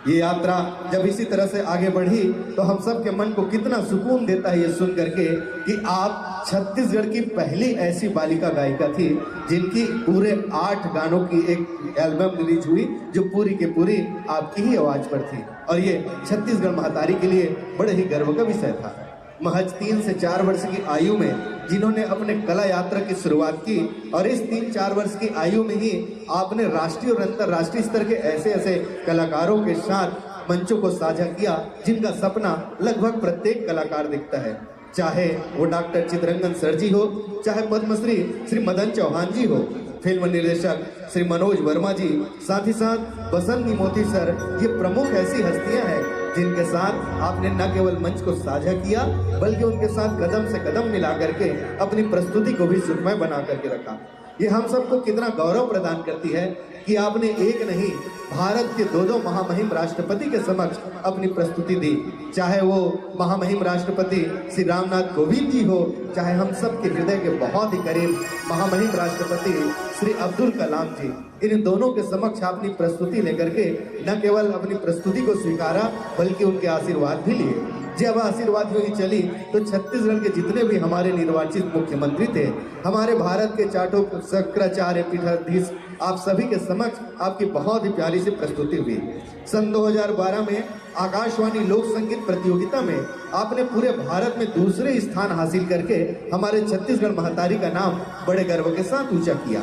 ये यात्रा जब इसी तरह से आगे बढ़ी तो हम सब के मन को कितना सुकून देता है ये सुन करके कि आप छत्तीसगढ़ की पहली ऐसी बालिका गायिका थी जिनकी पूरे 8 गानों की एक एल्बम रिलीज हुई जो पूरी के पूरी आपकी ही आवाज पर थी। और ये छत्तीसगढ़ महतारी के लिए बड़े ही गर्व का विषय था। महज 3 से 4 वर्ष की आयु में जिन्होंने अपने कला यात्रा की शुरुआत की और इस 3-4 वर्ष की आयु में ही आपने राष्ट्रीय और अंतर्राष्ट्रीय स्तर के ऐसे ऐसे कलाकारों के साथ मंचों को साझा किया जिनका सपना लगभग प्रत्येक कलाकार दिखता है, चाहे वो डॉक्टर चित्ररंजन सर जी हो, चाहे पद्मश्री श्री मदन चौहान जी हो, फिल्म निर्देशक श्री मनोज वर्मा जी, साथ ही साथ बसंत मोती सर। ये प्रमुख ऐसी हस्तियां हैं जिनके साथ आपने न केवल मंच को साझा किया बल्कि उनके साथ कदम से कदम मिला करके अपनी प्रस्तुति को भी सुखमय बना करके रखा। ये हम सबको कितना गौरव प्रदान करती है कि आपने एक नहीं भारत के दो महामहिम राष्ट्रपति के समक्ष अपनी प्रस्तुति दी, चाहे वो महामहिम राष्ट्रपति श्री रामनाथ कोविंद जी हो, चाहे हम सब के हृदय के बहुत ही करीब महामहिम राष्ट्रपति श्री अब्दुल कलाम जी। इन दोनों के समक्ष अपनी प्रस्तुति लेकर के न केवल अपनी प्रस्तुति को स्वीकारा बल्कि उनके आशीर्वाद भी लिए। जब आशीर्वाद यूं ही चली तो छत्तीसगढ़ के जितने भी हमारे निर्वाचित मुख्यमंत्री थे, हमारे भारत के चाटो शंकराचार्य पीठाधीश, आप सभी के समक्ष आपकी बहुत ही प्यारी सी प्रस्तुति हुई। सन 2012 में आकाशवाणी लोक संगीत प्रतियोगिता में आपने पूरे भारत में दूसरे स्थान हासिल करके हमारे छत्तीसगढ़ महतारी का नाम बड़े गर्व के साथ ऊंचा किया।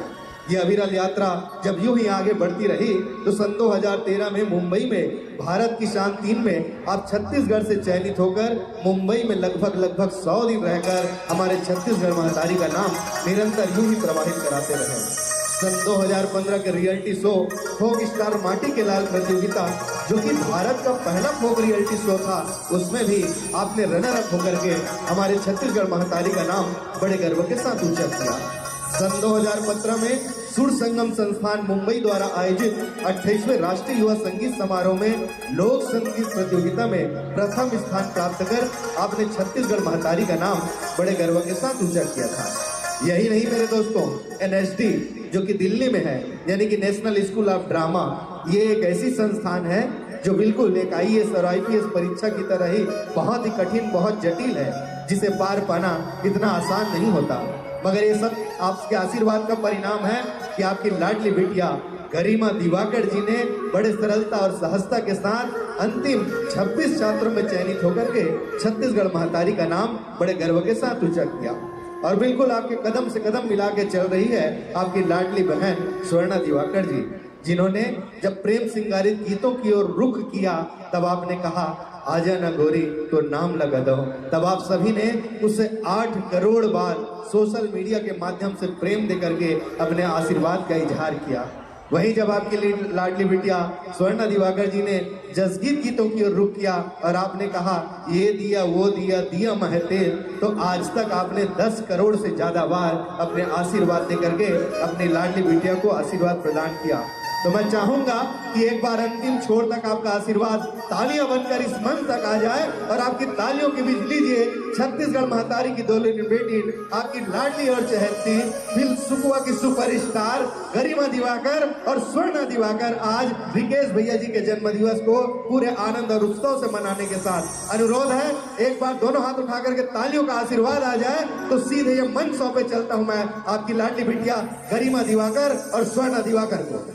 यह अविरल यात्रा जब यूं ही आगे बढ़ती रही तो सन 2013 में मुंबई में भारत की शान 3 में आप छत्तीसगढ़ से चयनित होकर मुंबई में लगभग 100 दिन रहकर हमारे छत्तीसगढ़ महतारी का नाम निरंतर यूं ही प्रवाहित कराते रहे। सन 2015 के रियलिटी शो फोक स्टार माटी के लाल प्रतियोगिता, जो कि भारत का पहला फोक रियलिटी शो था, उसमें भी आपने रनर अप होकर के हमारे छत्तीसगढ़ महतारी का नाम बड़े गर्व के साथ ऊंचा किया। सन 2015 में सुर संगम संस्थान मुंबई द्वारा आयोजित 28वें राष्ट्रीय युवा संगीत समारोह में लोक संगीत प्रतियोगिता में प्रथम स्थान प्राप्त कर आपने छत्तीसगढ़ महतारी का नाम बड़े गर्व के साथ ऊंचा किया था। यही नहीं मेरे दोस्तों, NSD जो कि दिल्ली में है, यानी कि नेशनल स्कूल ऑफ ड्रामा, ये एक ऐसी संस्थान है जो बिल्कुल एक IAS और IPS परीक्षा की तरह ही बहुत ही कठिन, बहुत जटिल है, जिसे पार पाना इतना आसान नहीं होता। मगर ये सब आपके आशीर्वाद का परिणाम है कि आपकी लाडली बिटिया गरिमा दिवाकर जी ने बड़े सरलता और सहजता के साथ अंतिम 26 छात्रों में चयनित होकर के छत्तीसगढ़ महतारी का नाम बड़े गर्व के साथ ऊंचा किया। और बिल्कुल आपके कदम से कदम मिला के चल रही है आपकी लाडली बहन स्वर्णा दिवाकर जी, जिन्होंने जब प्रेम सिंगारित गीतों की ओर रुख किया तब आपने कहा आजा न गोरी तो नाम लगा दो। तब आप सभी ने उसे 8 करोड़ बार सोशल मीडिया के माध्यम से प्रेम दे करके अपने आशीर्वाद का इजहार किया। वहीं जब आपकी लाडली बिटिया स्वर्णा दिवाकर जी ने जसगीत गीतों की ओर रुख किया और आपने कहा ये दिया वो दिया दिया महतेल, तो आज तक आपने 10 करोड़ से ज्यादा बार अपने आशीर्वाद दे करके अपनी लाडली बिटिया को आशीर्वाद प्रदान किया। तो मैं चाहूंगा कि एक बार अंतिम छोर तक आपका आशीर्वाद तालियां बनकर इस मंच तक आ जाए और आपकी तालियों की बीच लीजिए छत्तीसगढ़ महतारी की दोलिनी बेटी, आपकी लाडली और चहेती फिल्म सुकुआ की सुपरस्टार गरिमा दिवाकर और स्वर्णा दिवाकर आज रिकेश भैया जी के जन्म दिवस को पूरे आनंद और उत्सव से मनाने के साथ अनुरोध है, एक बार दोनों हाथ उठा करके तालियों का आशीर्वाद आ जाए तो सीधे ये मंच सौंपे चलता हूं मैं आपकी लाडली बिटिया गरिमा दिवाकर और स्वर्णा दिवाकर को।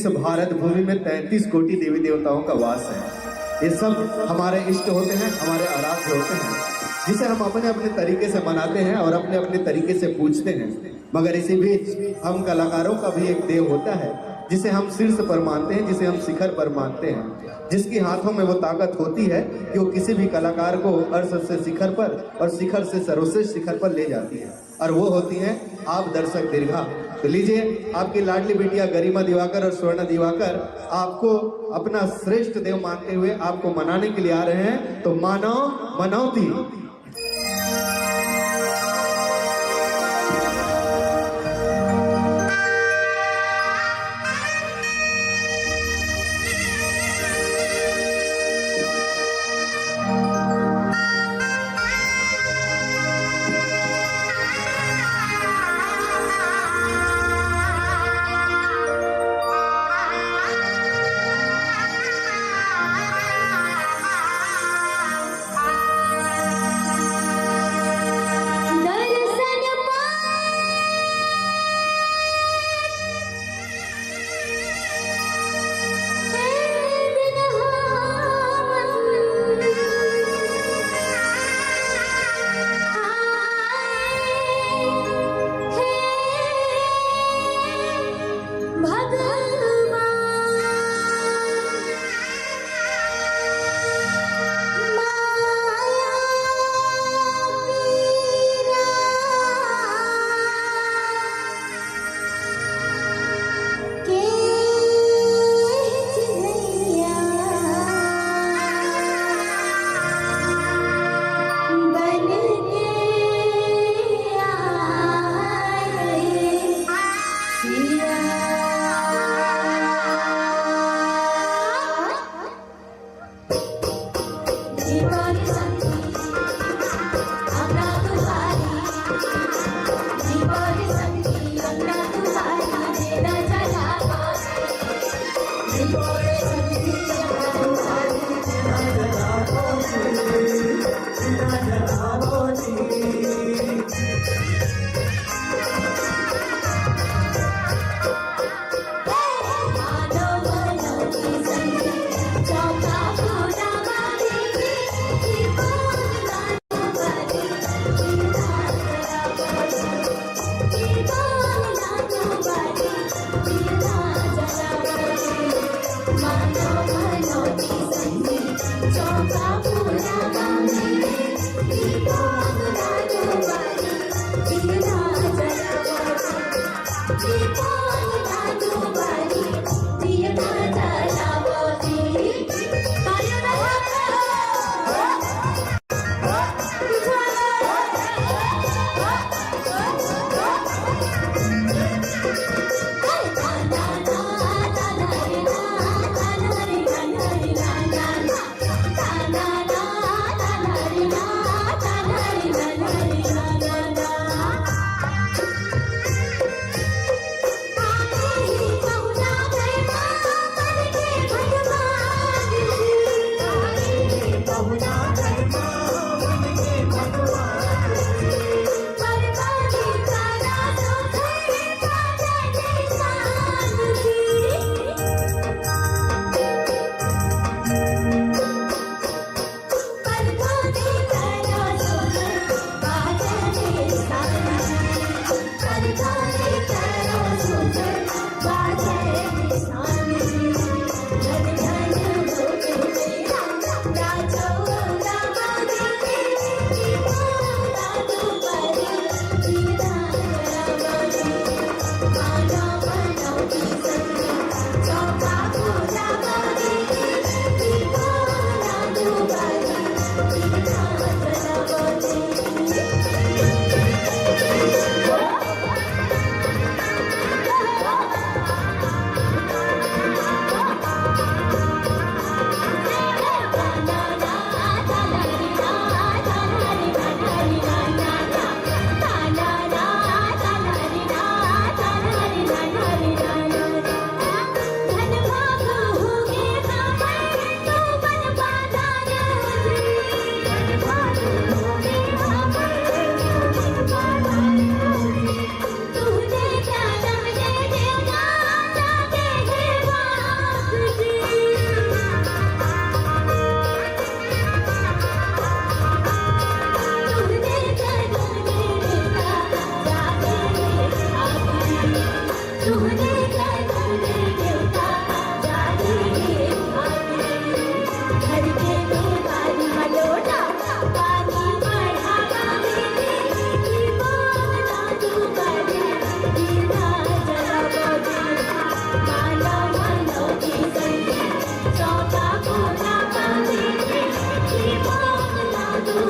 इस भारत भूमि में 33 कोटि देवी देवताओं का वास है। ये सब हमारे इष्ट होते हैं, हमारे आराध्य होते हैं, जिसे हम अपने अपने तरीके से मनाते हैं और अपने अपने तरीके से पूजते हैं। मगर इसी बीच हम कलाकारों का भी एक देव होता है जिसे हम शीर्ष पर मानते हैं, जिसे हम शिखर पर मानते हैं, जिसकी हाथों में वो ताकत होती है कि वो किसी भी कलाकार को अर्श से शिखर पर और शिखर से सर्वश्रेष्ठ शिखर पर ले जाती है, और वो होती हैं आप दर्शक दीर्घा। तो लीजिए, आपकी लाडली बिटिया गरिमा दिवाकर और स्वर्ण दिवाकर आपको अपना श्रेष्ठ देव मानते हुए आपको मनाने के लिए आ रहे हैं। तो मानो मनौती।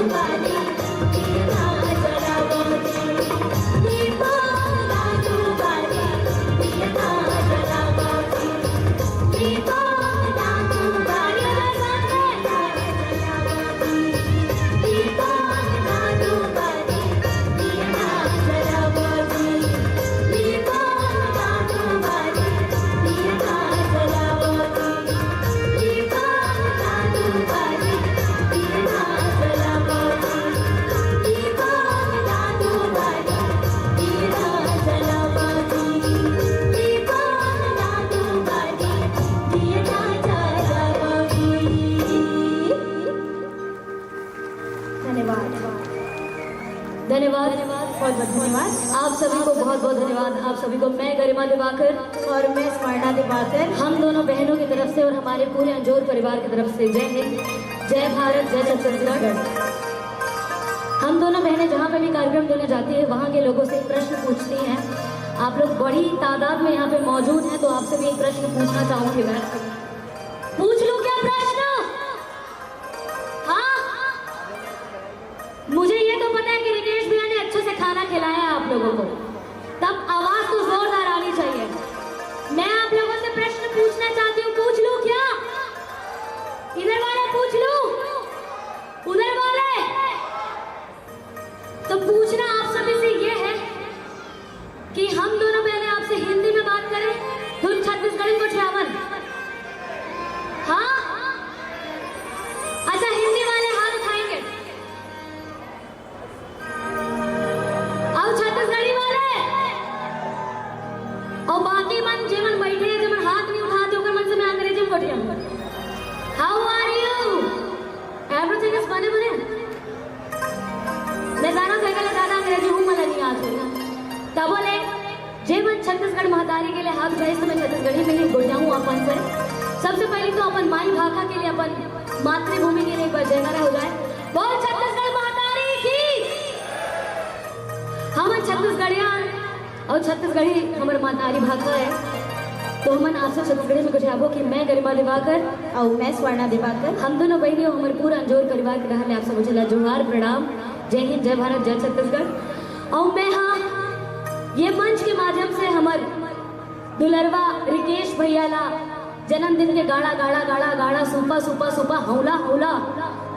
बारी दिया ना जलाओ जी दीपो दादू बारी दिया ना जलाओ जी दीपो दादू बारी सारे जलाओ जी दीपो दादू बारी दिया ना जलाओ जी दीपो दादू बारी दिया ना जलाओ जी दीपो दादू बारी दिया ना जलाओ जी दीपो दादू बारी दिया ना जलाओ जी दीपो दादू बारी दिया ना जलाओ जी। धन्यवाद धन्यवाद बहुत बहुत धन्यवाद आप सभी को बहुत बहुत धन्यवाद आप सभी को। मैं गरिमा दिवाकर और मैं स्वर्णा दिवाकर हम दोनों बहनों की तरफ से और हमारे पूरे अंजोर परिवार की तरफ से जय हिंद जय भारत जय छत्तीसगढ़। हम दोनों बहनें जहाँ पे भी कार्यक्रम देने जाती है वहाँ के लोगों से एक प्रश्न पूछती हैं। आप लोग बड़ी तादाद में यहाँ पे मौजूद हैं तो आपसे भी एक प्रश्न पूछना चाहूंगी मैं। पूछ लूं क्या प्रश्न? हाँ मुझे ये तो पता है कि रिकेश भैया ने अच्छे से खाना खिलाया है आप लोगों को, तब आवाज तो जोरदार आनी चाहिए। मैं आप लोगों से प्रश्न पूछना चाहती हूँ, पूछ लूं क्या? इधर वाले पूछ लूं, उधर वाले? तो पूछना आप सभी से ये है कि हम दोनों बहनें आपसे हिंदी में बात करें धुन छत्तीसगढ़ी को छावन। हाँ अच्छा हिंदी वाले हाथ उठाएंगे और छत्तीसगढ़ी वाले और बाकी मन जेमन बैठे हैं जेमन हाथ नहीं उठाते होकर मन से मैं अंग्रेजी में बोलिया। How are you? Everything is बने बने मैं जाना जगह ज्यादा अंग्रेजी हूँ मला नहीं आज तब बोले जेमन छत्तीसगढ़ महतारी के लिए हाथ उठाए तो मैं छत्तीसगढ़ी में ही बोल जाऊँ अपन से। सबसे पहले तो अपन माई भाषा के लिए अपन मातृभूमि के लिए एक बार जयकारा हो जाए। बोल छत्तीसगढ़ महतारी की। हम छत्तीसगढ़िया और छत्तीसगढ़ी हमारे महतारी भाषा है तो हम आपसे छत्तीसगढ़ी में कुछ आबो कि मैं गरिमा दिवाकर और मैं स्वर्णा दिवाकर हम दोनों बहनी और हमारे पूरा अंजोर परिवार के रहने आप सबको चला जोहार प्रणाम जय हिंद जय भारत जय छत्तीसगढ़। और मैं हाँ ये मंच के माध्यम से हमारे दुलरवा रिकेश भैया ला जन्मदिन के गाड़ा गाड़ा गाड़ा गाड़ा सुपा सुपा सुपा हौला हौला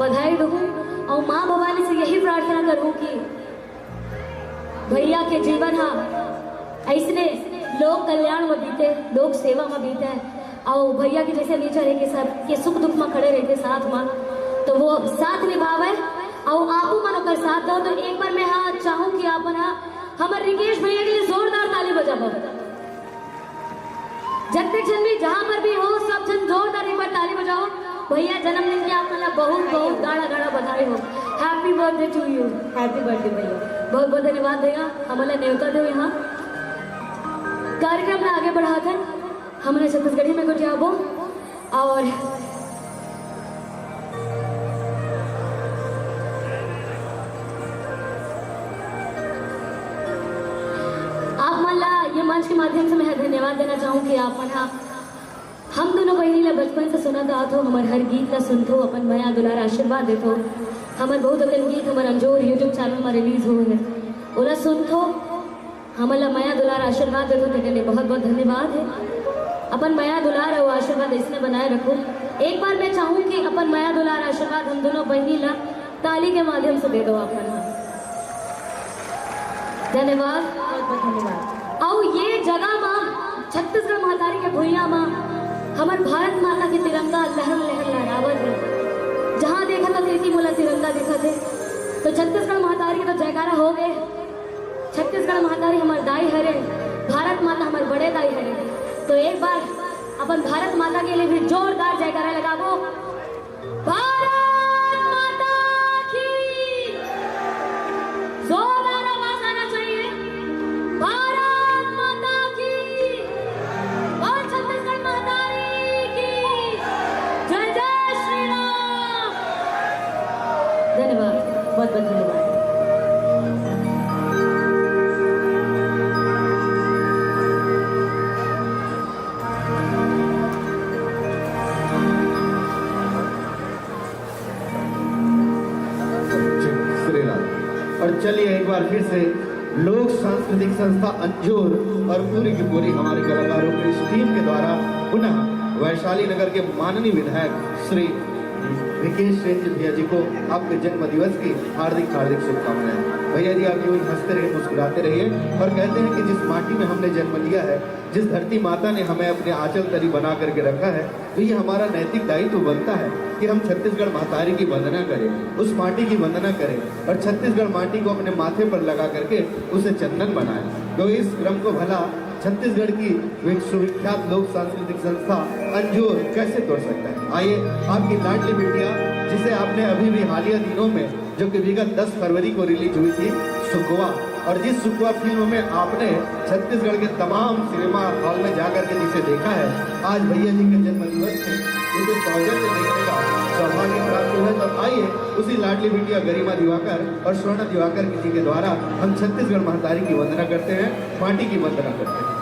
बधाई दूँ और माँ भवानी से यही प्रार्थना करूँ कि भैया के जीवन हाँ ऐसने लोक कल्याण में बीते लोक सेवा में बीते और भैया के जैसे नेचर है कि सब के सुख दुख में खड़े रहते साथ में तो वो साथ निभावे और आपू मन कर साथ दो। तो एक बार मैं हाँ चाहूँ कि आप ना हमारे रिकेश भैया के लिए जोरदार ताली बजाओ। जब तक जन भी जहाँ पर भी हो सब जन जोरदार एक बार ताली बजाओ। भैया जन्मदिन की आप मतलब बहुत बहुत गाड़ा गाड़ा बधाई हो। Happy birthday to you. Happy birthday भैया बहुत बहुत धन्यवाद देगा हमारा न्योता दो यहाँ कार्यक्रम में आगे बढ़ाकर हमने छत्तीसगढ़ी में कुछ आबो और आप मल्ला ये मंच के माध्यम से मैं धन्यवाद देना चाहूँ कि आप मना हम दोनों बहनी ला बचपन से सुना था तो हमारे हर गीत ला सुनतो अपन माया दुलार आशीर्वाद देतो। हमारे बहुत अकन गीत हमारे अंजोर यूट्यूब चैनल में रिलीज हुए हैं ओला सुनतो हमारा माया दुलार आशीर्वाद देतो के लिए बहुत बहुत धन्यवाद है। अपन माया दुलार और आशीर्वाद इसने बनाए रखो। एक बार मैं चाहूँ कि अपन माया दुलार आशीर्वाद हम दोनों बहनी ला ताली के माध्यम से दे दो अपन। धन्यवाद बहुत बहुत धन्यवाद। और ये जगह माँ छत्तीसगढ़ महतारी के भुइया माँ हमारे भारत माता के तिरंगा लहर लहर लहरावत है। जहाँ देखा था कृति मोला तिरंगा देखा थे तो छत्तीसगढ़ महतारी के तो जयकारा हो गए। छत्तीसगढ़ महतारी हमारे दाई हरे भारत माता हमारे बड़े दाई हरे। तो एक बार अपन भारत माता के लिए भी जोरदार जयकारा लगाबो। भारत माता की जोरदार आवाज आना चाहिए। भारत माता की और छत्तीसगढ़ महतारी की जय जय श्री राम। धन्यवाद बहुत बहुत धन्यवाद। और चलिए एक बार फिर से लोक सांस्कृतिक संस्था अंजोर और पूरी की पूरी हमारे कलाकारों की इस टीम के द्वारा पुनः वैशाली नगर के माननीय विधायक श्री रिकेश सेन जी भैया जी को आपके जन्म दिवस की हार्दिक हार्दिक शुभकामनाएं। भैया जी आप यूं हंसते रहिए, मुस्कुराते रहिए और कहते हैं कि जिस माटी में हमने जन्म लिया है, जिस धरती माता ने हमें अपने आंचल तरी बना करके रखा है, तो ये हमारा नैतिक दायित्व बनता है कि हम छत्तीसगढ़ महतारी की वंदना करें, उस माटी की वंदना करें और छत्तीसगढ़ माटी को अपने माथे पर लगा करके उसे चंदन बनाएं। तो इस क्रम को भला छत्तीसगढ़ की विश्वविख्यात लोक सांस्कृतिक संस्था अंजोर कैसे तोड़ सकता है। आइए आपकी लाडली बिटिया, जिसे आपने अभी भी हालिया दिनों में, जो कि विगत 10 फरवरी को रिलीज हुई थी, सुकवा, और जिस सुकवा फिल्म में आपने छत्तीसगढ़ के तमाम सिनेमा हॉल में जाकर के जिसे देखा है, आज भैया जी के जन्म दिवस में उसे सौजन्य देखने का सौभाग्य प्राप्त हुआ है। तो आइए उसी लाडली बिटिया गरिमा दिवाकर और स्वर्ण दिवाकर जी के द्वारा हम छत्तीसगढ़ महतारी की वंदना करते हैं, माटी की वंदना करते हैं।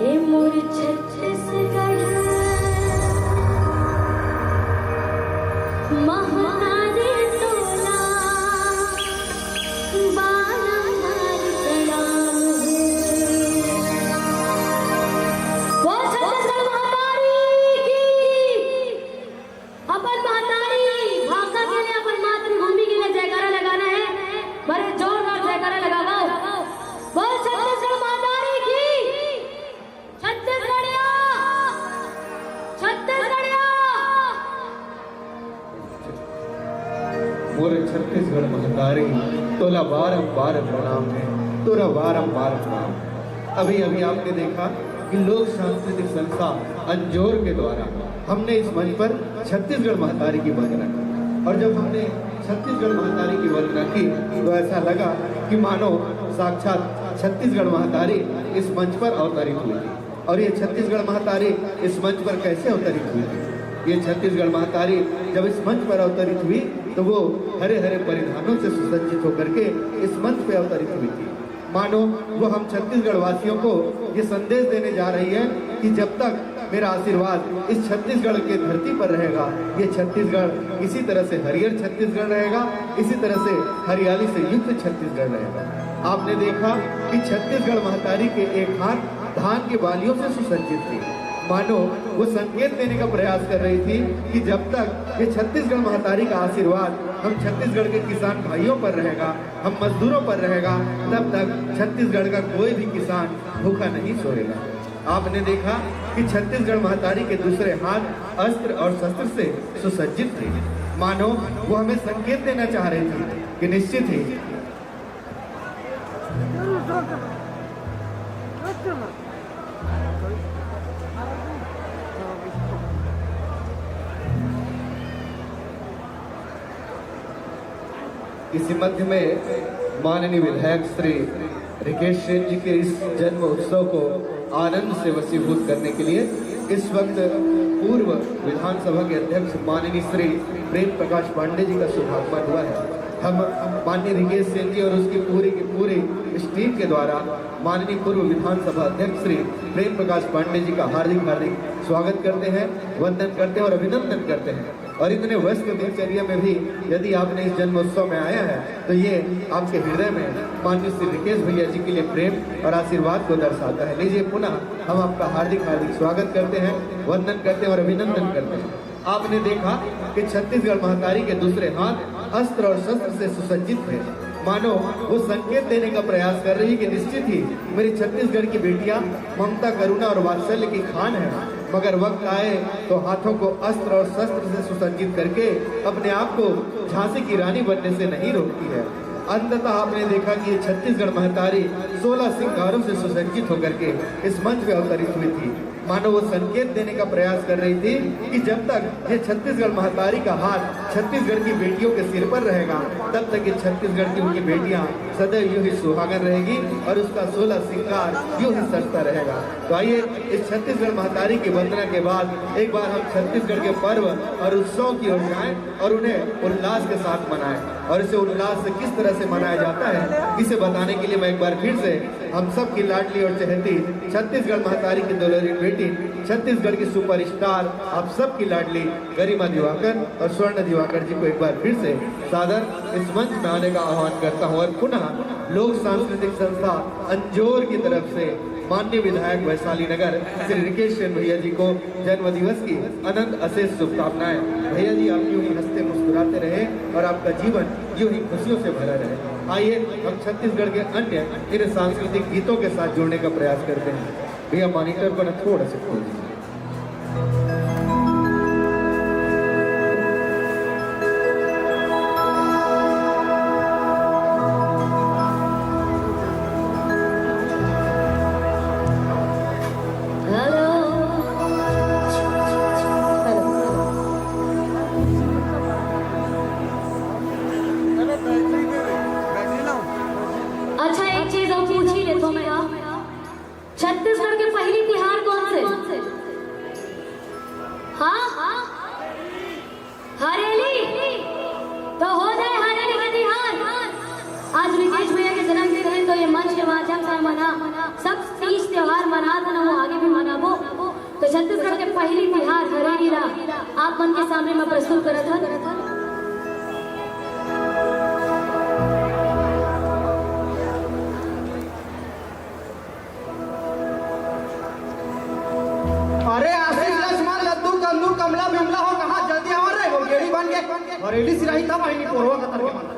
ये मोर छत्तीसगढ़ महाकाली तोला बारंबार प्रणाम वो छत्तीसगढ़ महातारी की अपन महातारी भाषा के लिए अपन मातृभूमि के लिए जयकारा लगाना है। बड़े जोरदार जयकारा लगाओ। वो छत्तीसगढ़ महातारी की छत्तीसगढ़िया छत्तीसगढ़िया मोरे छत्तीसगढ़ महतारी तोला बारंबार प्रणाम है, तोरा बारंबार प्रणाम। अभी अभी आपने देखा कि लोक सांस्कृतिक संस्था अंजोर के द्वारा हमने इस मंच पर छत्तीसगढ़ महतारी की वंदना की, और जब हमने छत्तीसगढ़ महतारी की वंदना की तो ऐसा लगा कि मानो साक्षात छत्तीसगढ़ महतारी इस मंच पर अवतरित हुई थी। और ये छत्तीसगढ़ महतारी इस मंच पर कैसे अवतरित हुई थी? ये छत्तीसगढ़ महतारी जब इस मंच पर अवतरित हुई तो वो हरे हरे परिधानों से सुसज्जित होकर के इस मंच पर अवतरित हुई थी। मानो वो हम छत्तीसगढ़ वासियों को ये संदेश देने जा रही है कि जब तक मेरा आशीर्वाद इस छत्तीसगढ़ के धरती पर रहेगा, ये छत्तीसगढ़ इसी तरह से हरियर छत्तीसगढ़ रहेगा, इसी तरह से हरियाली से युक्त छत्तीसगढ़ रहेगा। आपने देखा कि छत्तीसगढ़ महतारी के एक हाथ धान के बालियों से सुसज्जित थी। मानो वो संकेत देने का प्रयास कर रही थी कि जब तक ये छत्तीसगढ़ महतारी का आशीर्वाद हम छत्तीसगढ़ के किसान भाइयों पर रहेगा, हम मजदूरों पर रहेगा, तब तक छत्तीसगढ़ का कोई भी किसान भूखा नहीं सोएगा। आपने देखा कि छत्तीसगढ़ महतारी के दूसरे हाथ अस्त्र और शस्त्र से सुसज्जित थे। मानो वो हमें संकेत देना चाह रही थी कि निश्चित ही इसी मध्य में माननीय विधायक श्री रिकेश सेन जी के इस जन्म उत्सव को आनंद से वसीभूत करने के लिए इस वक्त पूर्व विधानसभा के अध्यक्ष माननीय श्री प्रेम प्रकाश पांडे जी का शुभागमन हुआ है। हम माननीय रिकेश सेन जी और उसकी पूरी इस टीम के द्वारा माननीय पूर्व विधानसभा अध्यक्ष श्री प्रेम प्रकाश पांडे जी का हार्दिक स्वागत करते हैं, वंदन करते हैं और अभिनंदन करते हैं। और इतने व्यस्त दिनचर्या में भी यदि आपने इस जन्मोत्सव में आया है तो ये आपके हृदय में माननीय श्री रिकेश भैया जी के लिए प्रेम और आशीर्वाद को दर्शाता है। लीजिए पुनः हम आपका हार्दिक स्वागत करते हैं, वंदन करते हैं और अभिनंदन करते हैं। आपने देखा कि छत्तीसगढ़ महतारी के दूसरे हाथ अस्त्र और शस्त्र से सुसज्जित थे। मानो वो संकेत देने का प्रयास कर रही कि निश्चित ही मेरी छत्तीसगढ़ की बेटियां ममता, करुणा और वात्सल्य की खान है, मगर वक्त आए तो हाथों को अस्त्र और शस्त्र से सुसज्जित करके अपने आप को झांसी की रानी बनने से नहीं रोकती है। अंततः आपने देखा कि ये छत्तीसगढ़ महतारी 16 सिंगारों से सुसज्जित होकर के इस मंच पे अवतरित हुई थी। मानो वो संकेत देने का प्रयास कर रही थी कि जब तक ये छत्तीसगढ़ महतारी का हाथ छत्तीसगढ़ की बेटियों के सिर पर रहेगा, तब तक ये छत्तीसगढ़ की उनकी बेटियां सदैव यूं ही सुहागन रहेगी और उसका 16 सिंगार यूं ही सजता रहेगा। तो आइए इस छत्तीसगढ़ महतारी की वंदना के बाद एक बार हम छत्तीसगढ़ के पर्व और उत्सव की ओर जाएं और उन्हें उल्लास के साथ मनाएं। और इसे उल्लास से किस तरह से मनाया जाता है, इसे बताने के लिए मैं एक बार फिर से हम सब की लाडली और चहेती छत्तीसगढ़ महतारी की दुलारी बेटी, छत्तीसगढ़ की सुपरस्टार, आप सब की लाडली गरिमा दिवाकर और स्वर्ण दिवाकर जी को एक बार फिर से सादर इस मंच में आने का आह्वान करता हूँ। और पुनः लोक सांस्कृतिक संस्था अंजोर की तरफ से माननीय विधायक वैशाली नगर श्री रिकेश सेन भैया जी को जन्म दिवस की अनंत अशेष शुभकामनाएं। भैया जी आप यूं ही हंसते मुस्कुराते रहे और आपका जीवन यूं ही खुशियों से भरा रहे। आइए हम छत्तीसगढ़ के अन्य इन सांस्कृतिक गीतों के साथ जुड़ने का प्रयास करते हैं। भैया मॉनिटर को न थोड़ा सा खोल दीजिए। अच्छा एक चीज और पूछ ही लेता हूँ मैं, छत्तीसगढ़ के पहली तिहार कौन से? हाँ हरेली, तो हो जाए हरेली का तिहार। आज रिकेश भैया के जन्मदिन है तो ये मंच के माध्यम से मना सब तीज त्योहार मना था ना वो आगे भी मनाबो। तो छत्तीसगढ़ के पहली तिहार हरेली रा आप मन के सामने में प्रस्तुत करत हन। अरे आशीष लक्ष्मण लड्डू कल्लू कमला बिमला हो कहाँ जल्दी हमारे वो गेड़ी बन के हरेली सिराही था वही पोरवा खतर के माना।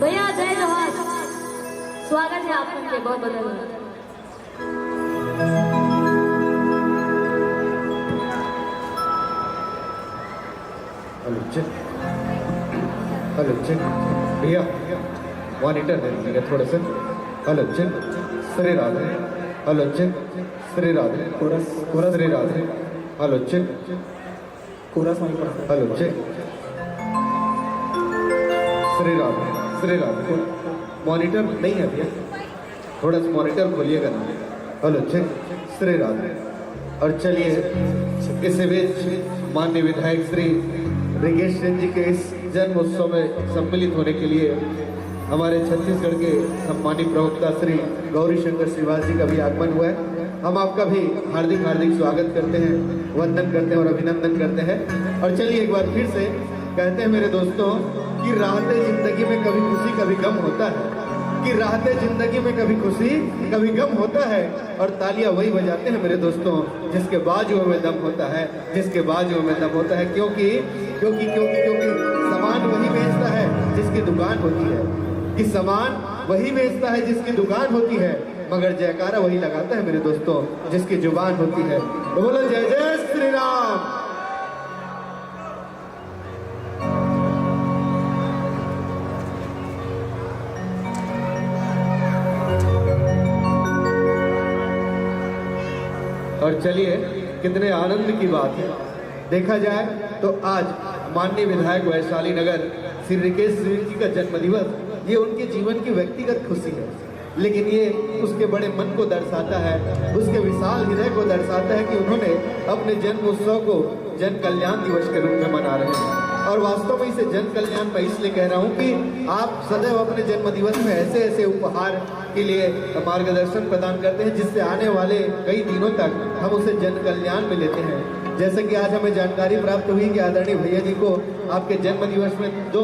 भैया जय जोहार, स्वागत है आप उनके बहुत बहुत। हेलो चेक भैया मॉनिटर दे दीजिएगा थोड़ा सा। Hello check Shri Radhe. Hello check Shri Radhe. Chorus Shri Radhe. Hello check chorus hello check Shri Radhe. Shri Radhe monitor नहीं है भैया, थोड़ा सा मॉनिटर खोलिएगा ना। Hello check Shri Radhe. और चलिए इस बीच माननीय विधायक श्री रिकेश सिंह जी के इस जन्म उत्सव में सम्मिलित होने के लिए हमारे छत्तीसगढ़ के सम्मानित प्रवक्ता श्री गौरी शंकर श्रीवास जी का भी आगमन हुआ है। हम आपका भी हार्दिक हार्दिक स्वागत करते हैं, वंदन करते हैं और अभिनंदन करते हैं। और चलिए एक बार फिर से कहते हैं मेरे दोस्तों कि राहते जिंदगी में कभी खुशी कभी गम होता है, कि राहते जिंदगी में कभी खुशी कभी गम होता है। और तालियां वही बजाते हैं मेरे दोस्तों जिसके बाजुओं में दम होता है, जिसके बाजुओं में दम होता है। क्योंकि क्योंकि क्योंकि क्योंकि सामान वही बेचता है जिसकी दुकान होती है, कि सामान वही बेचता है जिसकी दुकान होती है, मगर जयकारा वही लगाता है मेरे दोस्तों जिसकी जुबान होती है। तो बोलो जय जय श्री राम। और चलिए कितने आनंद की बात है, देखा जाए तो आज माननीय विधायक वैशाली नगर श्री रिकेश सिंह जी का जन्म दिवस, ये उनके जीवन की व्यक्तिगत खुशी है, लेकिन ये उसके बड़े मन को दर्शाता है, उसके विशाल हृदय को दर्शाता है कि उन्होंने अपने जन्म उत्सव को जन कल्याण दिवस के रूप में मना रहे हैं। और वास्तव में इसे जन कल्याण मैं इसलिए कह रहा हूँ कि आप सदैव अपने जन्म दिवस में ऐसे ऐसे उपहार के लिए मार्गदर्शन प्रदान करते हैं जिससे आने वाले कई दिनों तक हम उसे जन कल्याण में लेते हैं। जैसे कि आज हमें जानकारी प्राप्त हुई कि आदरणीय भैया जी को आपके जन्म दिवस में 2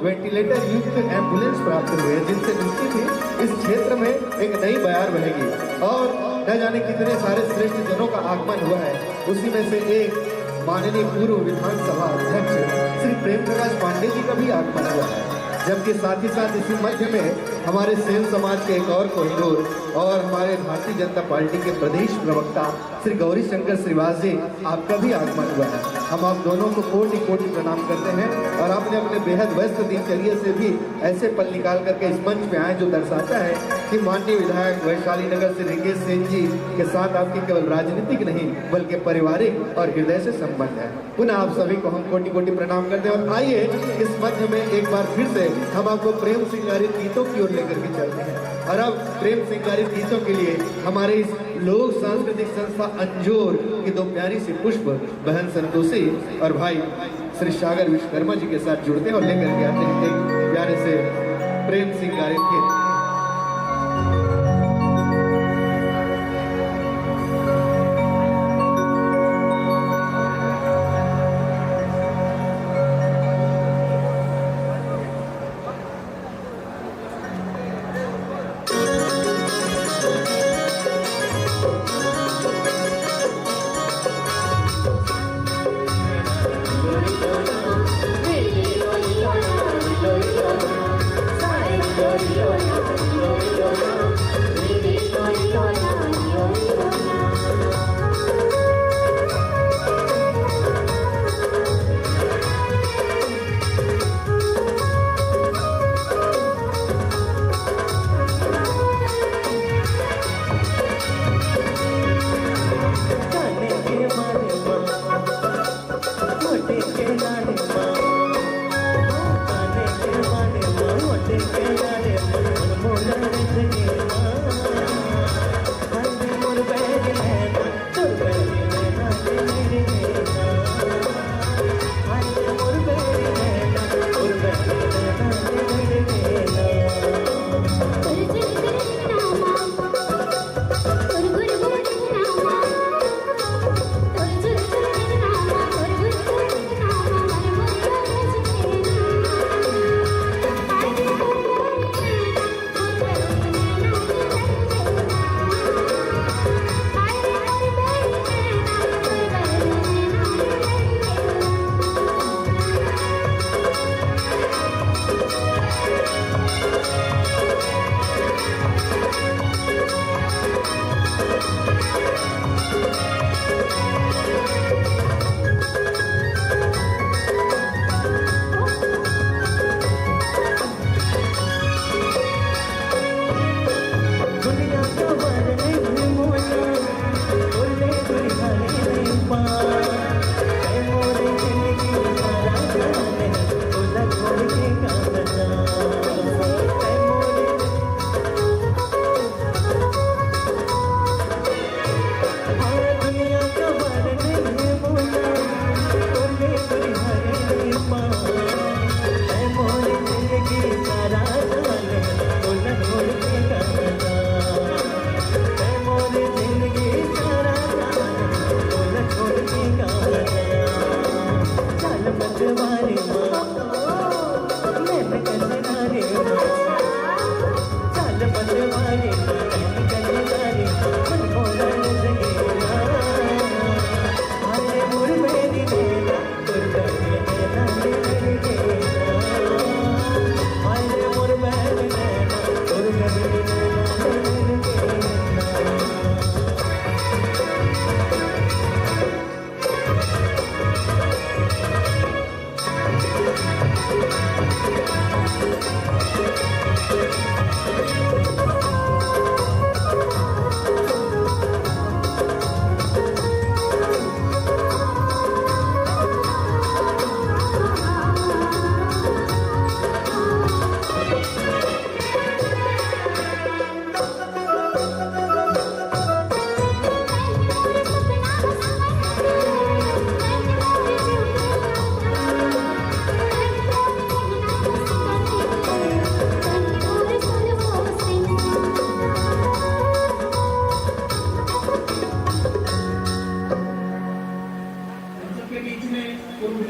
वेंटिलेटर युक्त एम्बुलेंस प्राप्त हुए हैं, जिनसे निश्चित ही इस क्षेत्र में एक नई बयार बनेगी और न जाने कितने सारे श्रेष्ठ जनों का आगमन हुआ है। उसी में से एक माननीय पूर्व विधानसभा अध्यक्ष श्री प्रेम प्रकाश पांडे जी का भी आगमन हुआ है, जबकि साथ ही साथ इसी मध्य में हमारे सेन समाज के एक और कोहिनूर और हमारे भारतीय जनता पार्टी के प्रदेश प्रवक्ता श्री गौरी शंकर श्रीवास जी, आपका भी आगमन हुआ है। हम आप दोनों को कोटि कोटि प्रणाम करते हैं और आपने अपने बेहद व्यस्त दिनचर्या से भी ऐसे पल निकाल करके इस मंच में आए जो दर्शाता है कि माननीय विधायक वैशाली नगर श्री रिकेश सिंह जी के साथ आपकी केवल राजनीतिक नहीं बल्कि पारिवारिक और हृदय से संबंध है। पुनः आप सभी को हम कोटि कोटि प्रणाम करते हैं। और आइए इस मध्य में एक बार फिर से हम आपको प्रेम सिंगारित गीतों की ओर लेकर के चलते हैं। और अब प्रेम सिंगारित गीतों के लिए हमारे इस लोक सांस्कृतिक संस्था अंजोर की 2 प्यारी सी पुष्प बहन संतोषी और भाई श्री सागर विश्वकर्मा जी के साथ जुड़ते हैं और लेकर के आते हैं एक प्यारे से प्रेम सिंगारित गीत। Yo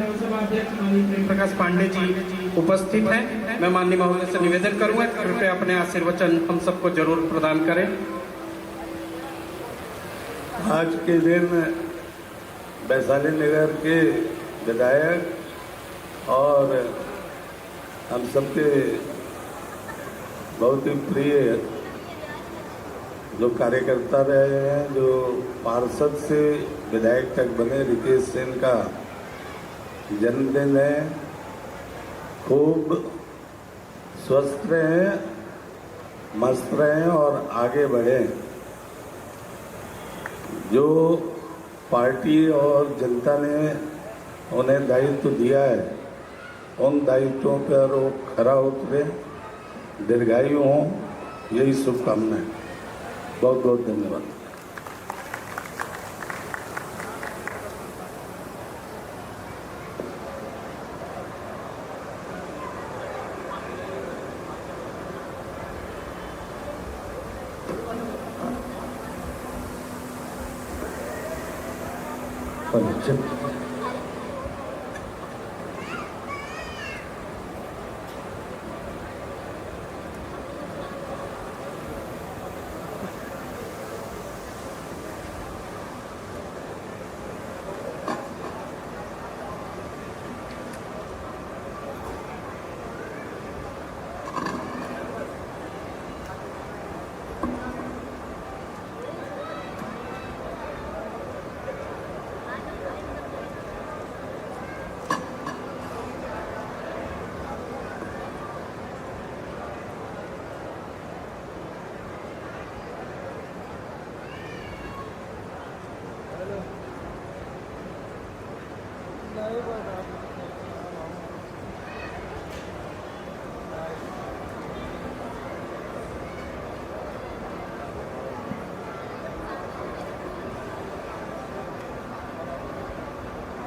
विधानसभा अध्यक्ष माननीय प्रेम प्रकाश पांडे जी उपस्थित हैं। मैं माननीय महोदय से निवेदन करूंगा कृपया अपने आशीर्वचन हम सबको जरूर प्रदान करें। आज के दिन वैशाली नगर के विधायक और हम सबके बहुत ही प्रिय जो कार्यकर्ता रहे हैं, जो पार्षद से विधायक तक बने, रिकेश सेन का जन्मदिन है। खूब स्वस्थ रहें, मस्त रहें और आगे बढ़ें। जो पार्टी और जनता ने उन्हें दायित्व दिया है, उन दायित्वों पर वो खरा उतरे, दीर्घायु हों, यही शुभकामनाएं। बहुत बहुत धन्यवाद।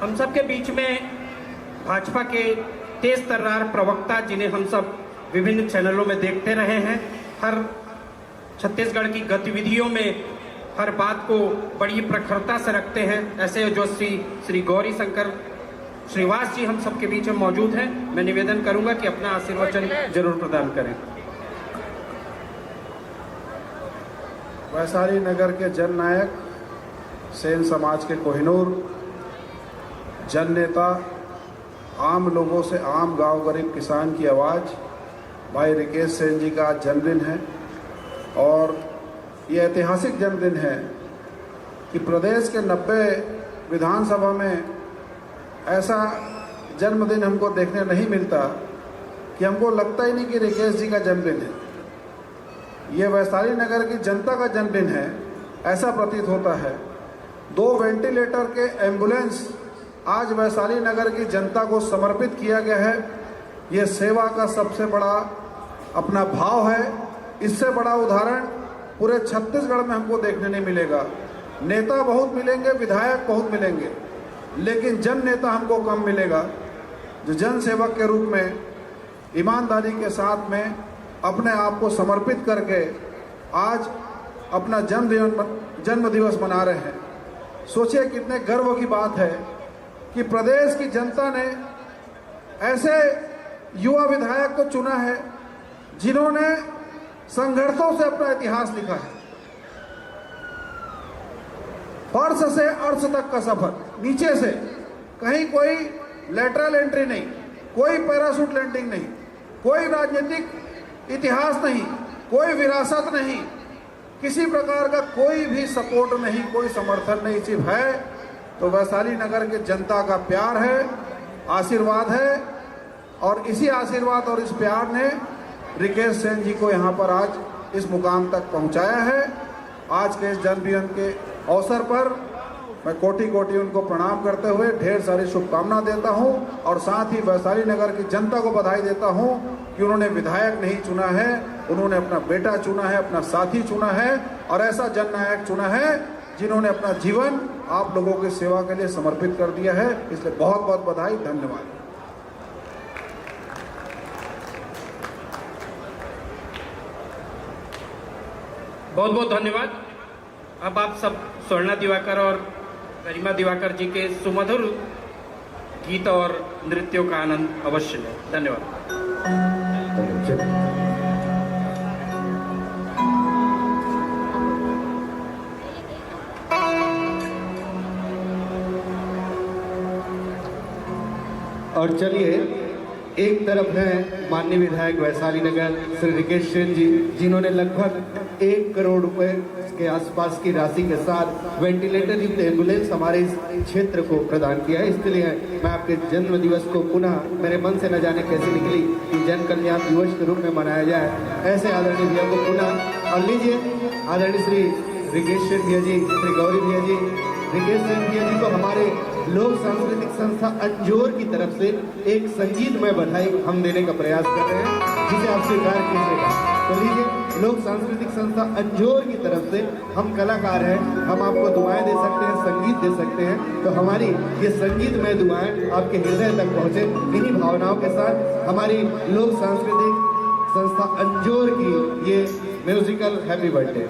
हम सब के बीच में भाजपा के तेज तर्रार प्रवक्ता, जिन्हें हम सब विभिन्न चैनलों में देखते रहे हैं, हर छत्तीसगढ़ की गतिविधियों में हर बात को बड़ी प्रखरता से रखते हैं, ऐसे जो श्री गौरी शंकर श्रीवास जी हम सबके बीच में मौजूद हैं। मैं निवेदन करूंगा कि अपना आशीर्वचन जरूर प्रदान करें। वैशाली नगर के जननायक, सेन समाज के कोहिनूर, जन नेता, आम लोगों से आम गांव गरीब किसान की आवाज़, भाई रिकेश सेन जी का आज जन्मदिन है और ये ऐतिहासिक जन्मदिन है कि प्रदेश के 90 विधानसभा में ऐसा जन्मदिन हमको देखने नहीं मिलता कि हमको लगता ही नहीं कि रिकेश जी का जन्मदिन है। ये वैशाली नगर की जनता का जन्मदिन है, ऐसा प्रतीत होता है। 2 वेंटिलेटर के एम्बुलेंस आज वैशाली नगर की जनता को समर्पित किया गया है। ये सेवा का सबसे बड़ा अपना भाव है। इससे बड़ा उदाहरण पूरे छत्तीसगढ़ में हमको देखने नहीं मिलेगा। नेता बहुत मिलेंगे, विधायक बहुत मिलेंगे, लेकिन जन नेता हमको कम मिलेगा, जो जन सेवक के रूप में ईमानदारी के साथ में अपने आप को समर्पित करके आज अपना जन्म दिवस मना रहे हैं। सोचिए कितने गर्व की बात है कि प्रदेश की जनता ने ऐसे युवा विधायक को चुना है जिन्होंने संघर्षों से अपना इतिहास लिखा है। फर्श से अर्श तक का सफर, नीचे से, कहीं कोई लेटरल एंट्री नहीं, कोई पैराशूट लैंडिंग नहीं, कोई राजनीतिक इतिहास नहीं, कोई विरासत नहीं, किसी प्रकार का कोई भी सपोर्ट नहीं, कोई समर्थन नहीं, सिर्फ है तो वैशाली नगर के जनता का प्यार है, आशीर्वाद है। और इसी आशीर्वाद और इस प्यार ने रिकेश सेन जी को यहाँ पर आज इस मुकाम तक पहुँचाया है। आज के इस जन्मदिन के अवसर पर मैं कोटि कोटि उनको प्रणाम करते हुए ढेर सारी शुभकामना देता हूं और साथ ही वैशाली नगर की जनता को बधाई देता हूं कि उन्होंने विधायक नहीं चुना है, उन्होंने अपना बेटा चुना है, अपना साथी चुना है और ऐसा जननायक चुना है जिन्होंने अपना जीवन आप लोगों की सेवा के लिए समर्पित कर दिया है। इसलिए बहुत बहुत बधाई, धन्यवाद। बहुत बहुत धन्यवाद। अब आप सब स्वर्णा दिवाकर और गरिमा दिवाकर जी के सुमधुर गीत और नृत्यों का आनंद अवश्य लें। धन्यवाद। और चलिए, एक तरफ है माननीय विधायक वैशाली नगर श्री रिकेश सेन जी, जिन्होंने लगभग 1 करोड़ रुपए के आसपास की राशि के साथ वेंटिलेटर युक्त एम्बुलेंस हमारे इस क्षेत्र को प्रदान किया है। इसके लिए मैं आपके जन्म दिवस को पुनः मेरे मन से न जाने कैसे निकली कि जन कल्याण दिवस के रूप में मनाया जाए। ऐसे आदरणीय भैया को पुनः और लीजिए आदरणीय श्री रिकेश सेन भैया जी, श्री गौरी भैया जी, रिकेश सेन भैया जी को हमारे लोक सांस्कृतिक संस्था अंजोर की तरफ से एक संगीतमय बधाई हम देने का प्रयास कर रहे हैं, जिसे आप स्वीकार कीजिएगा। तो लीजिए, लोक सांस्कृतिक संस्था अंजोर की तरफ से हम कलाकार हैं, हम आपको दुआएं दे सकते हैं, संगीत दे सकते हैं। तो हमारी ये संगीतमय दुआएं आपके हृदय तक पहुंचे। इन्हीं भावनाओं के साथ हमारी लोक सांस्कृतिक संस्था अंजोर की ये म्यूजिकल हैप्पी बर्थडे।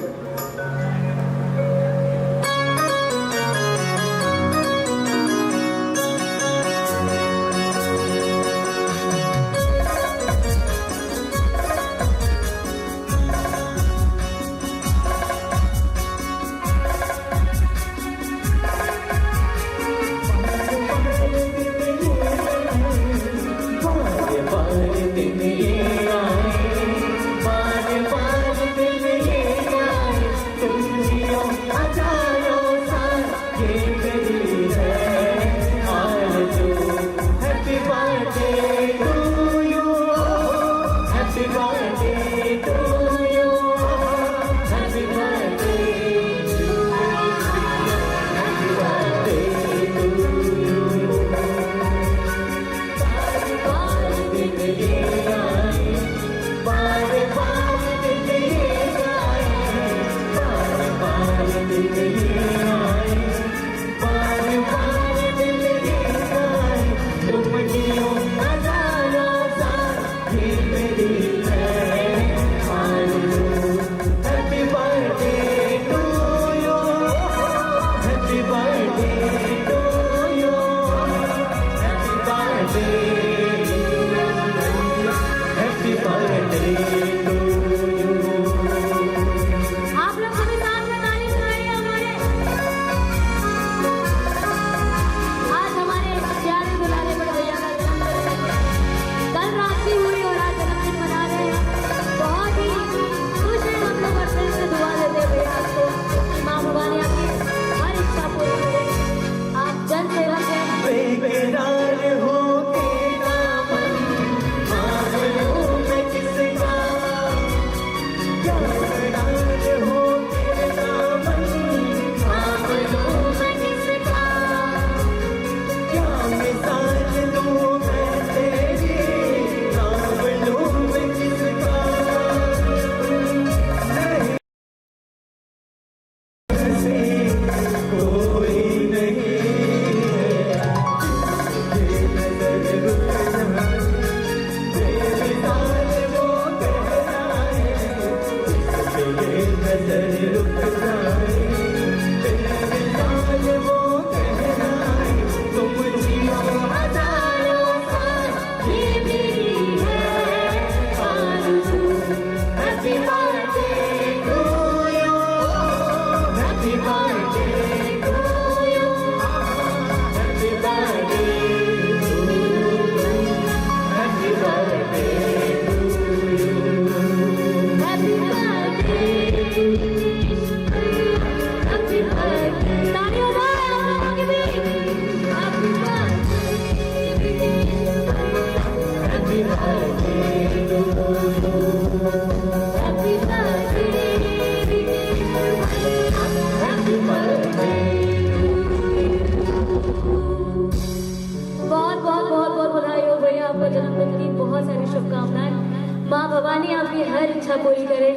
माँ भवानी आपकी हर इच्छा पूरी करे।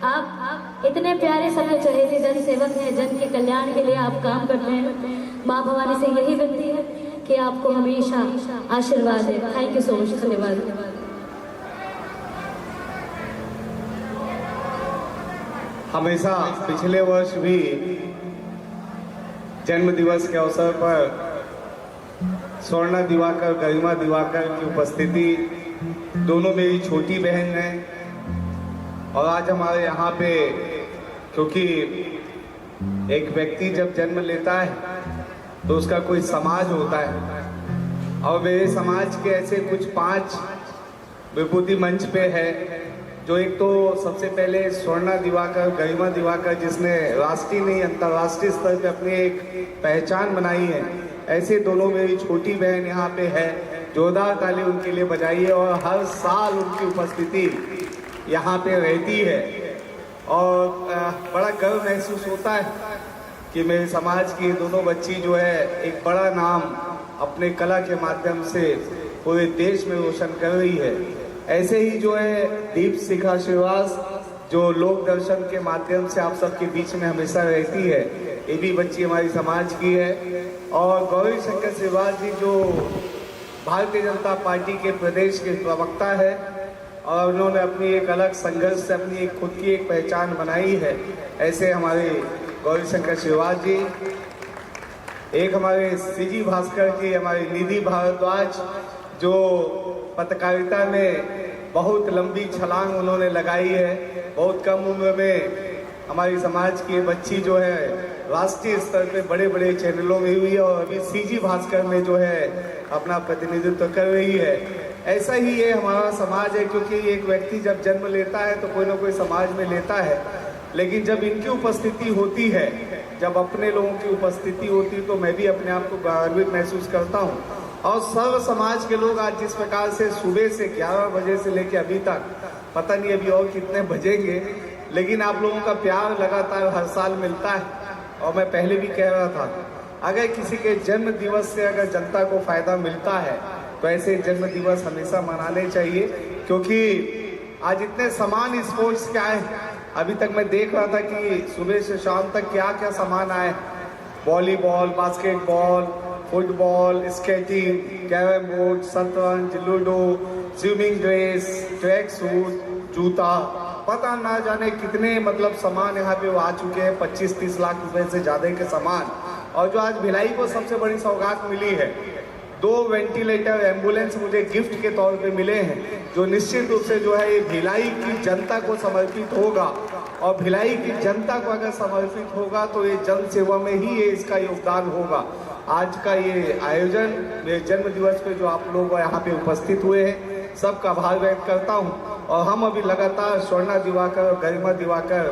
आप इतने प्यारे सबके चहेते जन सेवक हैं, जन के कल्याण के लिए आप काम करते हैं। माँ भवानी से यही विनती है कि आपको हमेशा आशीर्वाद है। Thank you so much. धन्यवाद। हमेशा पिछले वर्ष भी जन्म दिवस के अवसर पर स्वर्णा दिवाकर, गरिमा दिवाकर की उपस्थिति, दोनों मेरी छोटी बहन हैं। और आज हमारे यहाँ पे, क्योंकि एक व्यक्ति जब जन्म लेता है तो उसका कोई समाज होता है, और मेरे समाज के ऐसे कुछ 5 विभूति मंच पे है। जो एक तो सबसे पहले स्वर्णा दिवाकर, गरिमा दिवाकर, जिसने राष्ट्रीय नहीं अंतर्राष्ट्रीय स्तर पे अपनी एक पहचान बनाई है, ऐसे दोनों मेरी छोटी बहन यहाँ पे है। जोरदार ताली उनके लिए बजाइए। और हर साल उनकी उपस्थिति यहाँ पे रहती है और बड़ा गर्व महसूस होता है कि मेरे समाज की दोनों बच्ची जो है एक बड़ा नाम अपने कला के माध्यम से पूरे देश में रोशन कर रही है। ऐसे ही जो है दीप शिखा श्रीवास, जो लोक दर्शन के माध्यम से आप सबके बीच में हमेशा रहती है, ये भी बच्ची हमारी समाज की है। और गौरी शंकर श्रीवास जी, जो भारतीय जनता पार्टी के प्रदेश के प्रवक्ता है, और उन्होंने अपनी एक अलग संघर्ष से अपनी एक खुद की एक पहचान बनाई है। ऐसे हमारे गौरी शंकर श्रीवास जी, एक हमारे सीजी भास्कर जी, हमारी निधि भारद्वाज, जो पत्रकारिता में बहुत लंबी छलांग उन्होंने लगाई है। बहुत कम उम्र में हमारी समाज की बच्ची जो है राष्ट्रीय स्तर पे बड़े बड़े चैनलों में हुई है, और अभी सीजी भास्कर में जो है अपना प्रतिनिधित्व कर रही है। ऐसा ही ये हमारा समाज है, क्योंकि एक व्यक्ति जब जन्म लेता है तो कोई ना कोई समाज में लेता है, लेकिन जब इनकी उपस्थिति होती है, जब अपने लोगों की उपस्थिति होती है, तो मैं भी अपने आप को गर्वित महसूस करता हूँ। और सर्व समाज के लोग आज जिस प्रकार से सुबह से 11 बजे से लेकर अभी तक, पता नहीं अभी और कितने बजेंगे, लेकिन आप लोगों का प्यार लगातार हर साल मिलता है। और मैं पहले भी कह रहा था, अगर किसी के जन्म दिवस से अगर जनता को फायदा मिलता है तो ऐसे जन्म दिवस हमेशा मनाने चाहिए, क्योंकि आज इतने सामान स्पोर्ट्स के आए। अभी तक मैं देख रहा था कि सुबह से शाम तक क्या क्या सामान आए, volleyball, basketball, football, skating, carrom board, शतरंज, ludo, swimming dress, track suit, जूता, पता ना जाने कितने मतलब सामान यहाँ पे वो आ चुके हैं। 25-30 लाख रुपए से ज़्यादा के सामान। और जो आज भिलाई को सबसे बड़ी सौगात मिली है, 2 वेंटिलेटर एम्बुलेंस मुझे गिफ्ट के तौर पे मिले हैं, जो निश्चित रूप से जो है ये भिलाई की जनता को समर्पित होगा। और भिलाई की जनता को अगर समर्पित होगा तो ये जन सेवा में ही ये इसका योगदान होगा। आज का ये आयोजन, मेरे जन्म दिवस पे जो आप लोग यहाँ पे उपस्थित हुए हैं, सबका आभार व्यक्त करता हूँ। और हम अभी लगातार स्वर्णा दिवाकर और गरिमा दिवाकर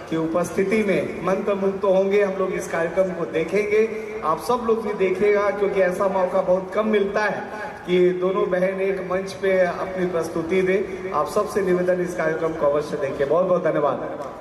की उपस्थिति में मंत्रमुग्ध होंगे। हम लोग इस कार्यक्रम को देखेंगे, आप सब लोग भी देखिएगा, क्योंकि ऐसा मौका बहुत कम मिलता है कि दोनों बहन एक मंच पे अपनी प्रस्तुति दे। आप सबसे निवेदन, इस कार्यक्रम को अवश्य देखिए। बहुत बहुत धन्यवाद।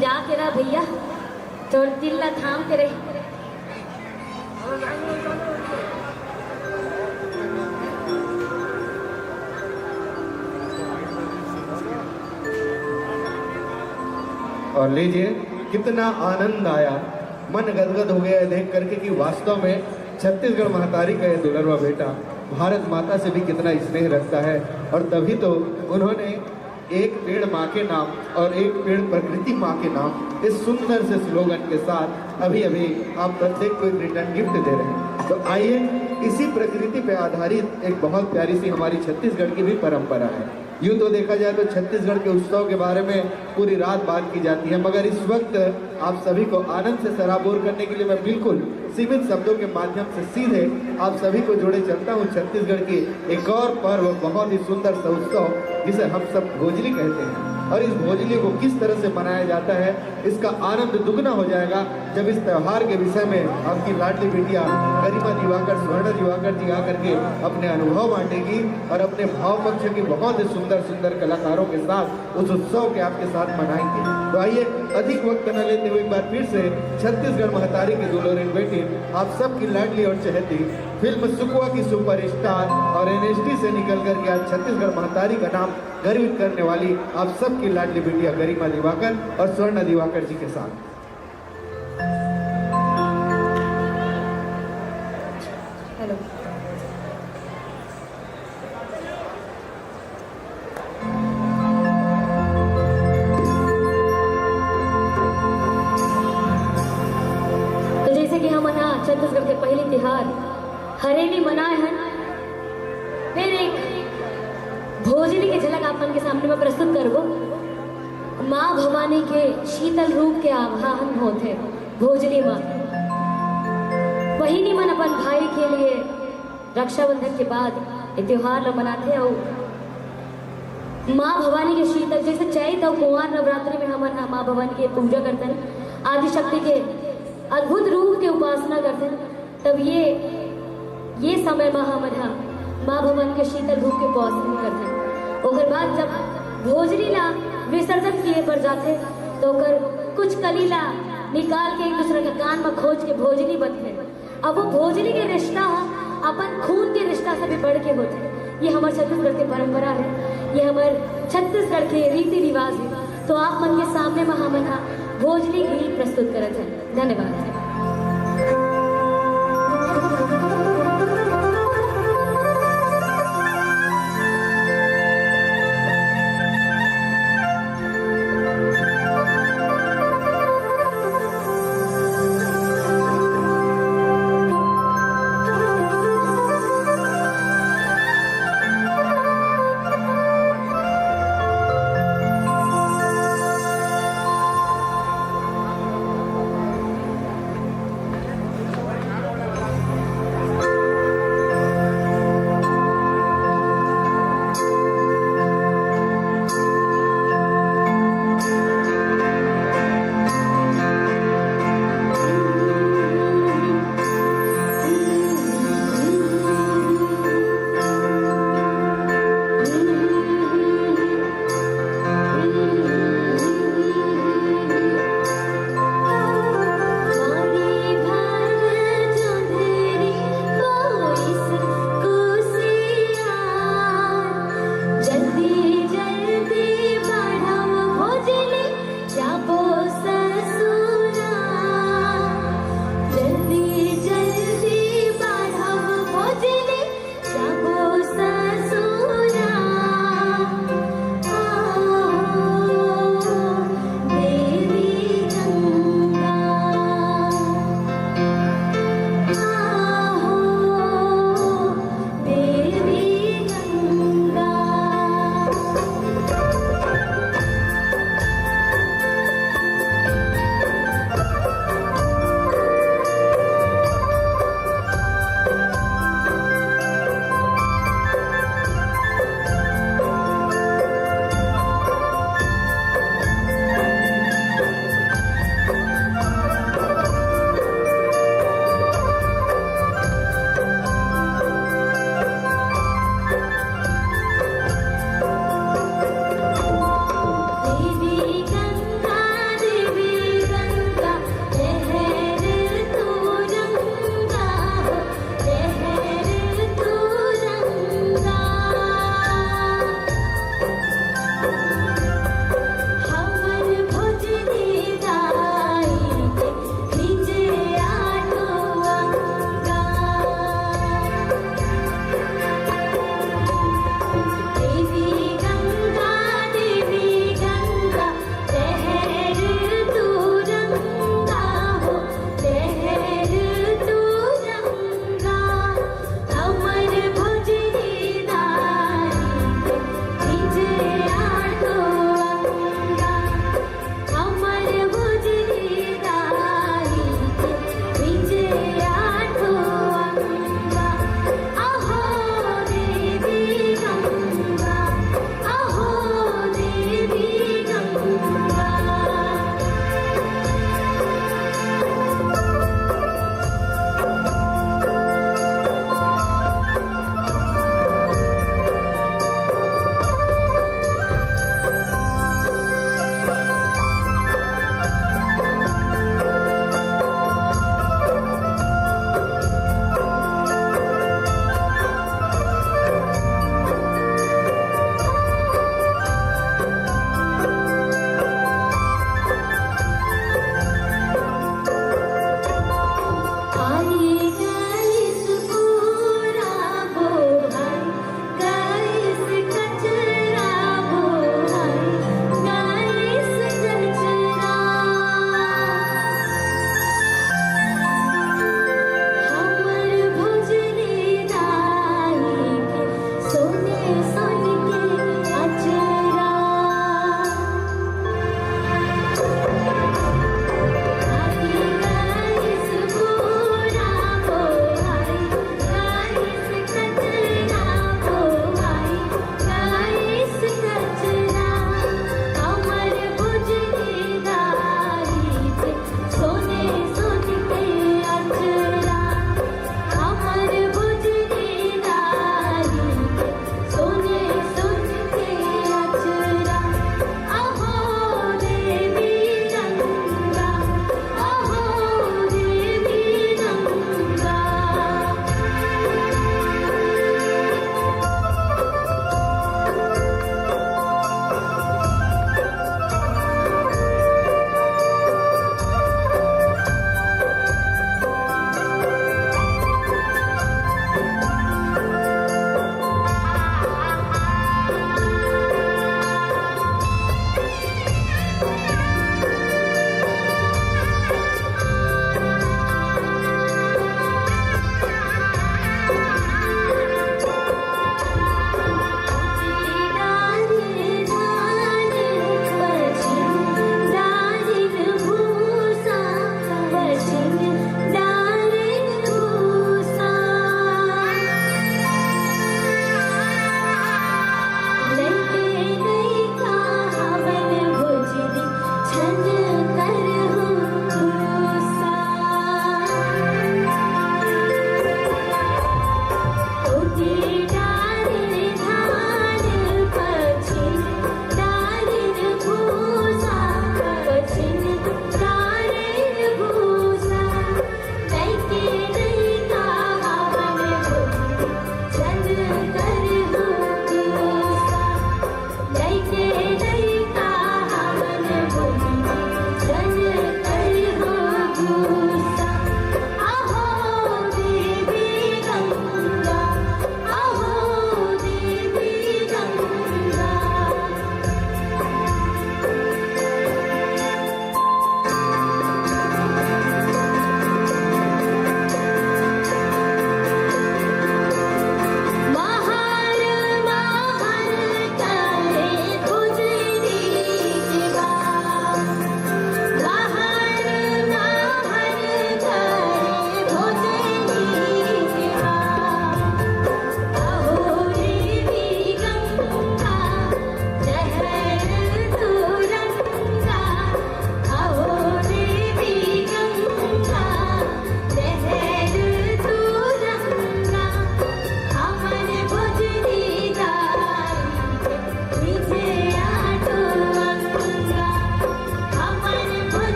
गिरा के रहा भैया, तो दिल्ला थाम के रहे। और लीजिए, कितना आनंद आया, मन गदगद हो गया देख करके कि वास्तव में छत्तीसगढ़ महतारी का ये दुलरवा बेटा भारत माता से भी कितना स्नेह रखता है। और तभी तो उन्होंने एक पेड़ माँ के नाम और एक पेड़ प्रकृति माँ के नाम इस सुंदर से स्लोगन के साथ अभी अभी आप प्रत्येक को एक रिटर्न गिफ्ट दे रहे हैं। तो आइए, इसी प्रकृति पे आधारित एक बहुत प्यारी सी हमारी छत्तीसगढ़ की भी परंपरा है। यूँ तो देखा जाए तो छत्तीसगढ़ के उत्सव के बारे में पूरी रात बात की जाती है, मगर इस वक्त आप सभी को आनंद से सराबोर करने के लिए मैं बिल्कुल सीमित शब्दों के माध्यम से सीधे आप सभी को जोड़े चलता हूँ छत्तीसगढ़ की एक और पर्व, बहुत ही सुंदर सा उत्सव जिसे हम सब भोजली कहते हैं। और इस भोजली को किस तरह से मनाया जाता है, इसका आनंद दुगना हो जाएगा जब इस त्यौहार के विषय में आपकी लाडली बिटिया गरिमा दिवाकर, स्वर्ण दिवाकर जी आकर के अपने अनुभव बांटेगी और अपने भाव पक्ष की बहुत ही सुंदर सुंदर कलाकारों के साथ उस उत्सव के आपके साथ मनाएंगे। तो आइए, अधिक वक्त न लेते हुए एक बार फिर से छत्तीसगढ़ महतारी की दुल्हन बेटी, आप सबकी लाडली और चहेती फिल्म सुकुआ की सुपरस्टार और एनएसडी से निकल करके आज छत्तीसगढ़ महतारी का नाम गर्वित करने वाली आप सबकी लाडली बिटिया गरिमा दिवाकर और स्वर्ण दिवाकर जी के साथ। हेलो। तो जैसे कि हम यहाँ छत्तीसगढ़ के पहले त्योहार हरेली मनाए हैं, फिर एक भोजली की झलक आप मन के सामने में प्रस्तुत करबो। माँ भवानी के शीतल रूप के आवाहन होते भोजली माँ। वही मन अपन भाई के लिए रक्षाबंधन के बाद ये त्योहार लोग मनाते और माँ भवानी के शीतल जैसे चैत और कुंवार नवरात्रि में हम माँ भवानी की पूजा करते हैं, आदि शक्ति के अद्भुत रूप की उपासना करते हैं। तब ये समय में हम माँ भवानी के शीतल रूप के उपासना करते हैं। उसके बाद जब भोजली ला विसर्जन किए पर जाते तो कर कुछ कलीला निकाल के एक दूसरे का कान में खोज के भोजली बनते। अब वो भोजली के रिश्ता अपन खून के रिश्ता से भी बढ़ के होते। ये हमारे छत्तीसगढ़ की परंपरा है, ये हमारे छत्तीसगढ़ के रीति रिवाज है। तो आप मन के सामने में हम भोजली गीत प्रस्तुत करते हैं। धन्यवाद।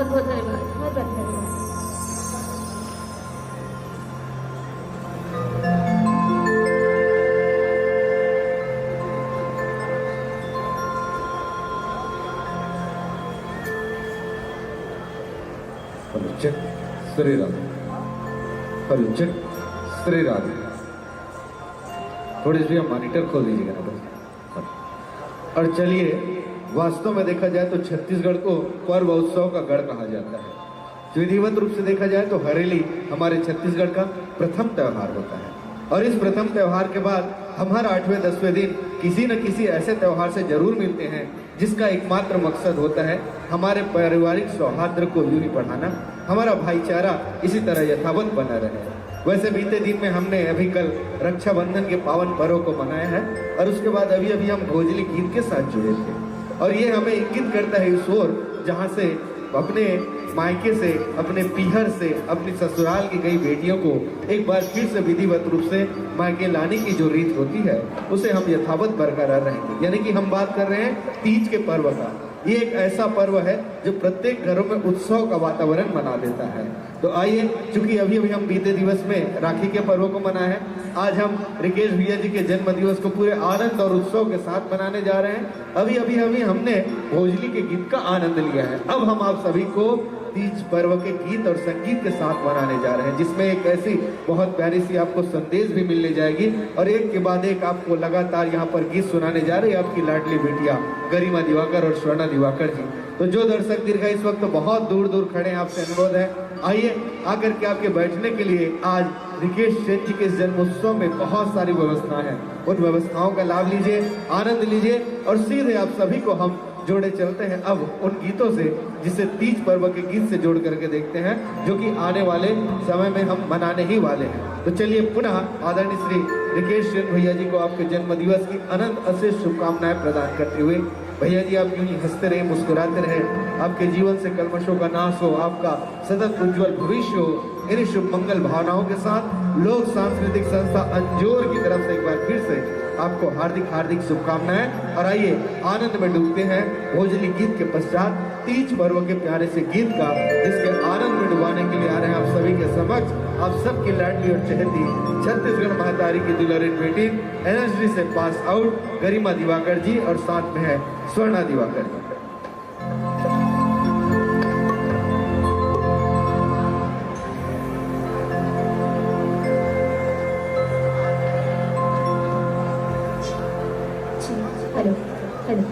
बहुत बहुत धन्यवाद, बहुत बहुत धन्यवाद। Check Shri Radhe, hello check Shri Radhe. थोड़ी सी मॉनिटर खोल दीजिएगा ना बस। और चलिए, वास्तव में देखा जाए तो छत्तीसगढ़ को पर्व उत्सव का गढ़ कहा जाता है। विधिवत रूप से देखा जाए तो हरेली हमारे छत्तीसगढ़ का प्रथम त्यौहार होता है और इस प्रथम त्यौहार के बाद हम हर 8वें 10वें दिन किसी न किसी ऐसे त्यौहार से जरूर मिलते हैं जिसका एकमात्र मकसद होता है हमारे पारिवारिक सौहार्द को यूं ही बढ़ाना, हमारा भाईचारा इसी तरह यथावत बना रहे। वैसे बीते दिन में हमने अभी कल रक्षाबंधन के पावन पर्व को मनाया है और उसके बाद अभी अभी हम भोजली गीत के साथ जुड़े थे और ये हमें इंगित करता है इस ओर जहाँ से अपने मायके से, अपने पीहर से, अपनी ससुराल की गई बेटियों को एक बार फिर से विधिवत रूप से मायके लाने की जो रीत होती है उसे हम यथावत बरकरार रहेंगे। यानी कि हम बात कर रहे हैं तीज के पर्व का। ये एक ऐसा पर्व है जो प्रत्येक घरों में उत्सव का वातावरण बना देता है। तो आइए, चूंकि अभी अभी हम बीते दिवस में राखी के पर्व को मनाए हैं, आज हम रिकेश भैया जी के जन्म दिवस को पूरे आनंद और उत्सव के साथ मनाने जा रहे हैं। अभी अभी हमने भोजली के गीत का आनंद लिया है। अब हम आप सभी को तीज पर्व के गीत और संगीत के साथ मनाने जा रहे हैं जिसमें एक ऐसी बहुत प्यारी सी आपको संदेश भी मिलने जाएगी और एक के बाद एक आपको लगातार यहाँ पर गीत सुनाने जा रही है आपकी लाडली बेटिया गरिमा दिवाकर और स्वर्णा दिवाकर जी। तो जो दर्शक दीर्घा इस वक्त बहुत दूर दूर खड़े हैं, आपसे अनुरोध है आइए आकर के आपके बैठने के लिए आज रिकेश सेन जी के जन्मोत्सव में बहुत सारी व्यवस्थाएं हैं, उन व्यवस्थाओं का लाभ लीजिए, आनंद लीजिए और सीधे आप सभी को हम जोड़े चलते हैं अब उन गीतों से जिसे तीज पर्व के गीत से जोड़ करके देखते हैं जो कि आने वाले समय में हम मनाने ही वाले हैं। तो चलिए पुनः आदरणीय श्री रिकेश सेन भैया जी को आपके जन्म दिवस की अनंत अशेष शुभकामनाएं प्रदान करते हुए, भैया जी आप यूं ही हंसते रहे, मुस्कुराते रहे, आपके जीवन से कल्मशों का नाश हो, आपका सतत उज्जवल भविष्य हो। इन शुभ मंगल भावनाओं के साथ लोक सांस्कृतिक संस्था अंजोर की तरफ से एक बार फिर से आपको हार्दिक हार्दिक शुभकामनाएं। और आइए आनंद में डूबते हैं भोजली गीत के पश्चात तीज पर्व के प्यारे से गीत का, जिसके आनंद में डुबाने के लिए आ रहे हैं आप सभी के समक्ष आप सबकी लाडली और चहेती छत्तीसगढ़ महतारी की दुलारी बेटी एनएसडी से पास आउट गरिमा दिवाकर जी और साथ में है स्वर्णा दिवाकर जी। हेलो हेलो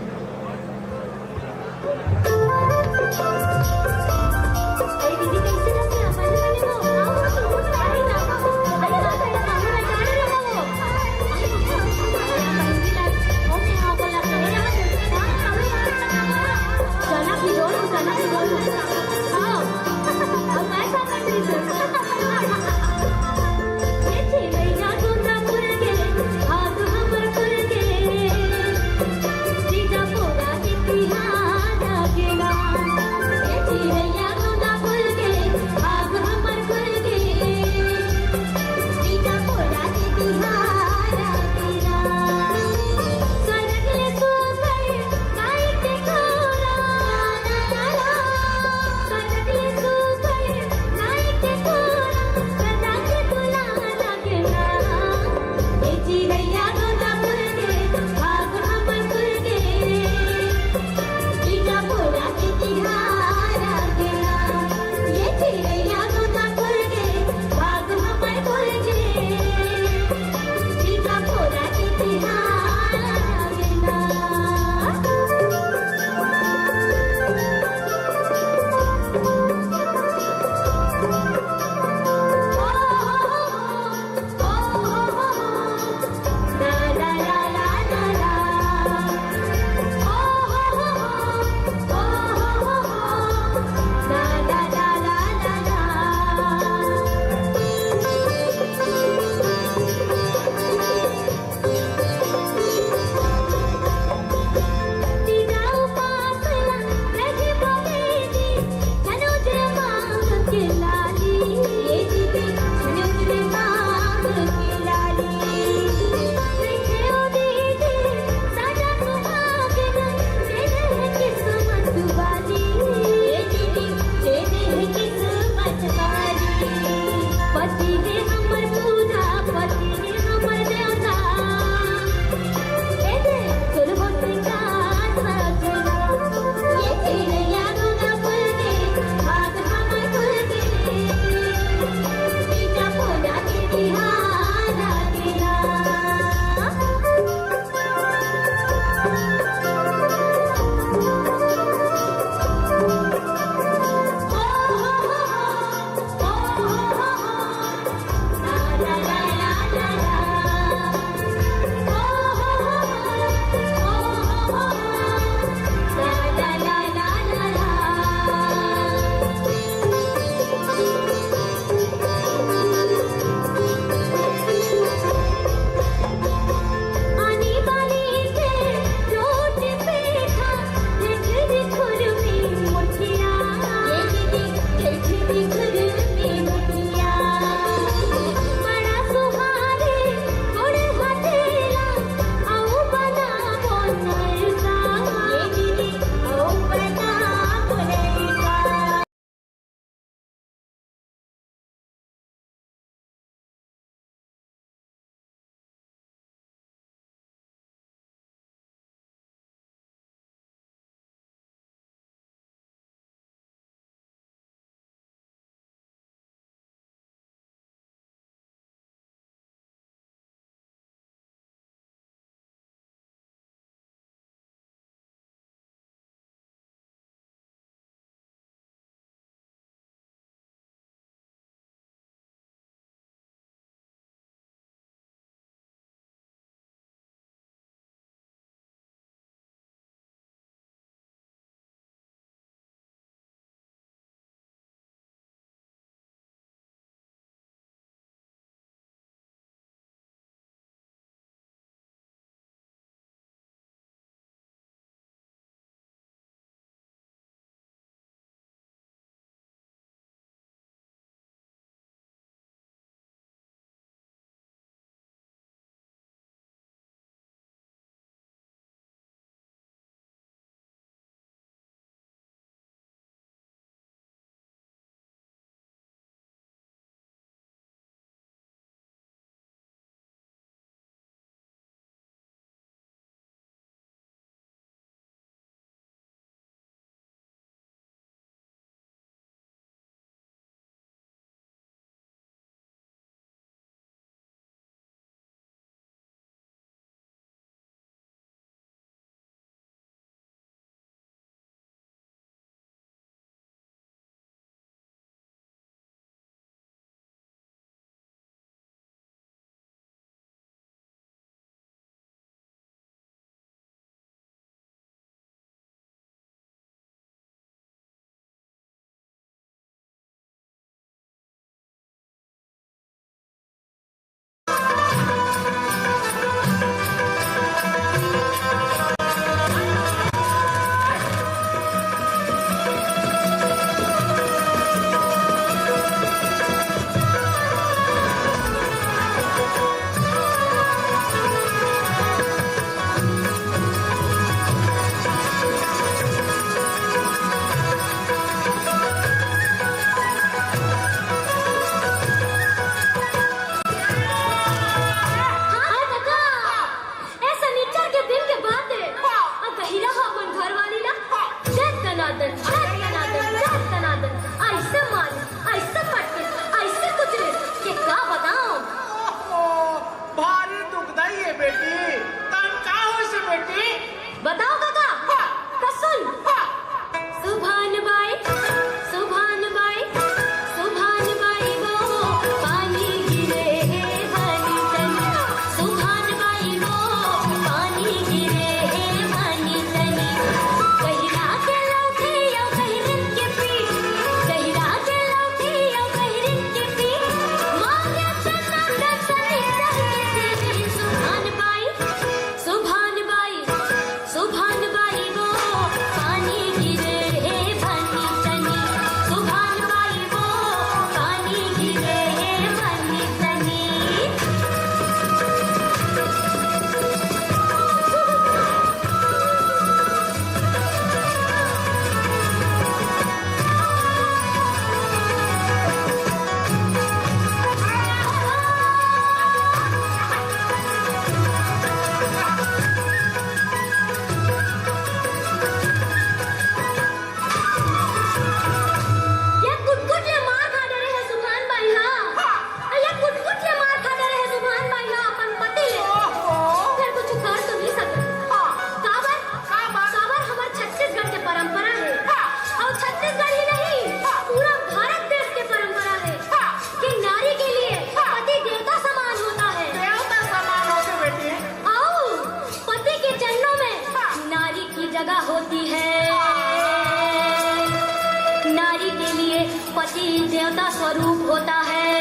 पति देवता स्वरूप होता है।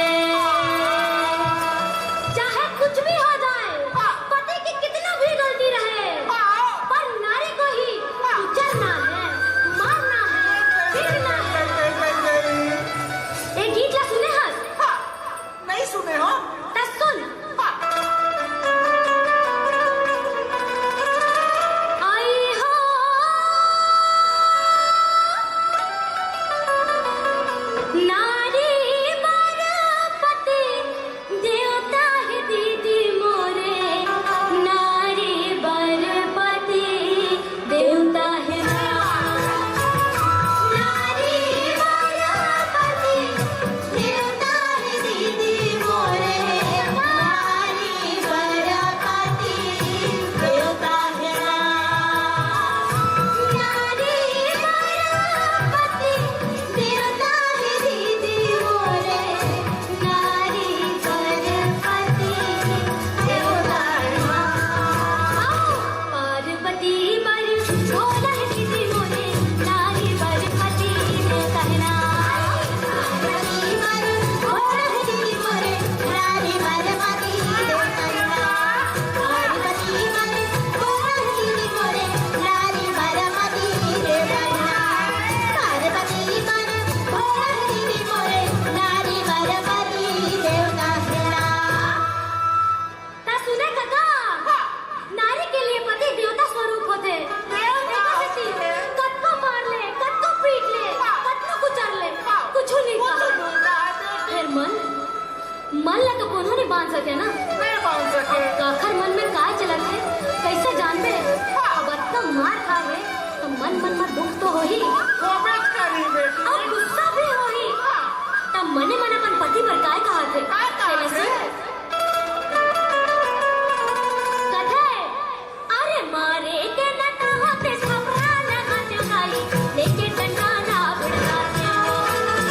चाहे कुछ भी हो जाए, पति की कितना भी गलती रहे, पर नारी को ही कुचलना है, मारना है, पीटना है। एक गीत ला सुने हस? नहीं सुने हो? तब सुन। आई हो नारी बरपति देवता है दीदी मोरे, नारी बरपति देवता है। नारी बरपति देवता है दीदी मोरे, नारी बरपति देवता है। नारी बरपति देवता है दीदी मोरे, नारी बरपति देवता है। पार्वती बर भोला है दीदी मोरे, नारी बरपति देवता है। पार्वती बर भोला है दीदी मोरे, नारी बरपति देवता है। पार्वती बर भोला है दीदी मोरे, नारी बरपति देवता है। पार्वती बर भोला है दीदी मोरे, नारी बरपति देवता है। ता सुने काका, नारी के लिए पति देवता स्वरूप होते। कत्को मार ले, कत्को पीट ले, कत्को कुचल ले, कुछ नहीं कहा। फिर मन ला तो कोनो नहीं बांध सके ना। नहीं बांध सके। आखिर मन में काय चलत है, कैसे जानबे? अब इतना मार खावे तो मन में दुख तो हो ही, अब गुस्सा भी हो ही। तब मने मन अपन पति पर काय कहा थे? कथे अरे मारे के नटा होते छपरा लगाते खाई, लेके डंडा ना बुड़ाते हो।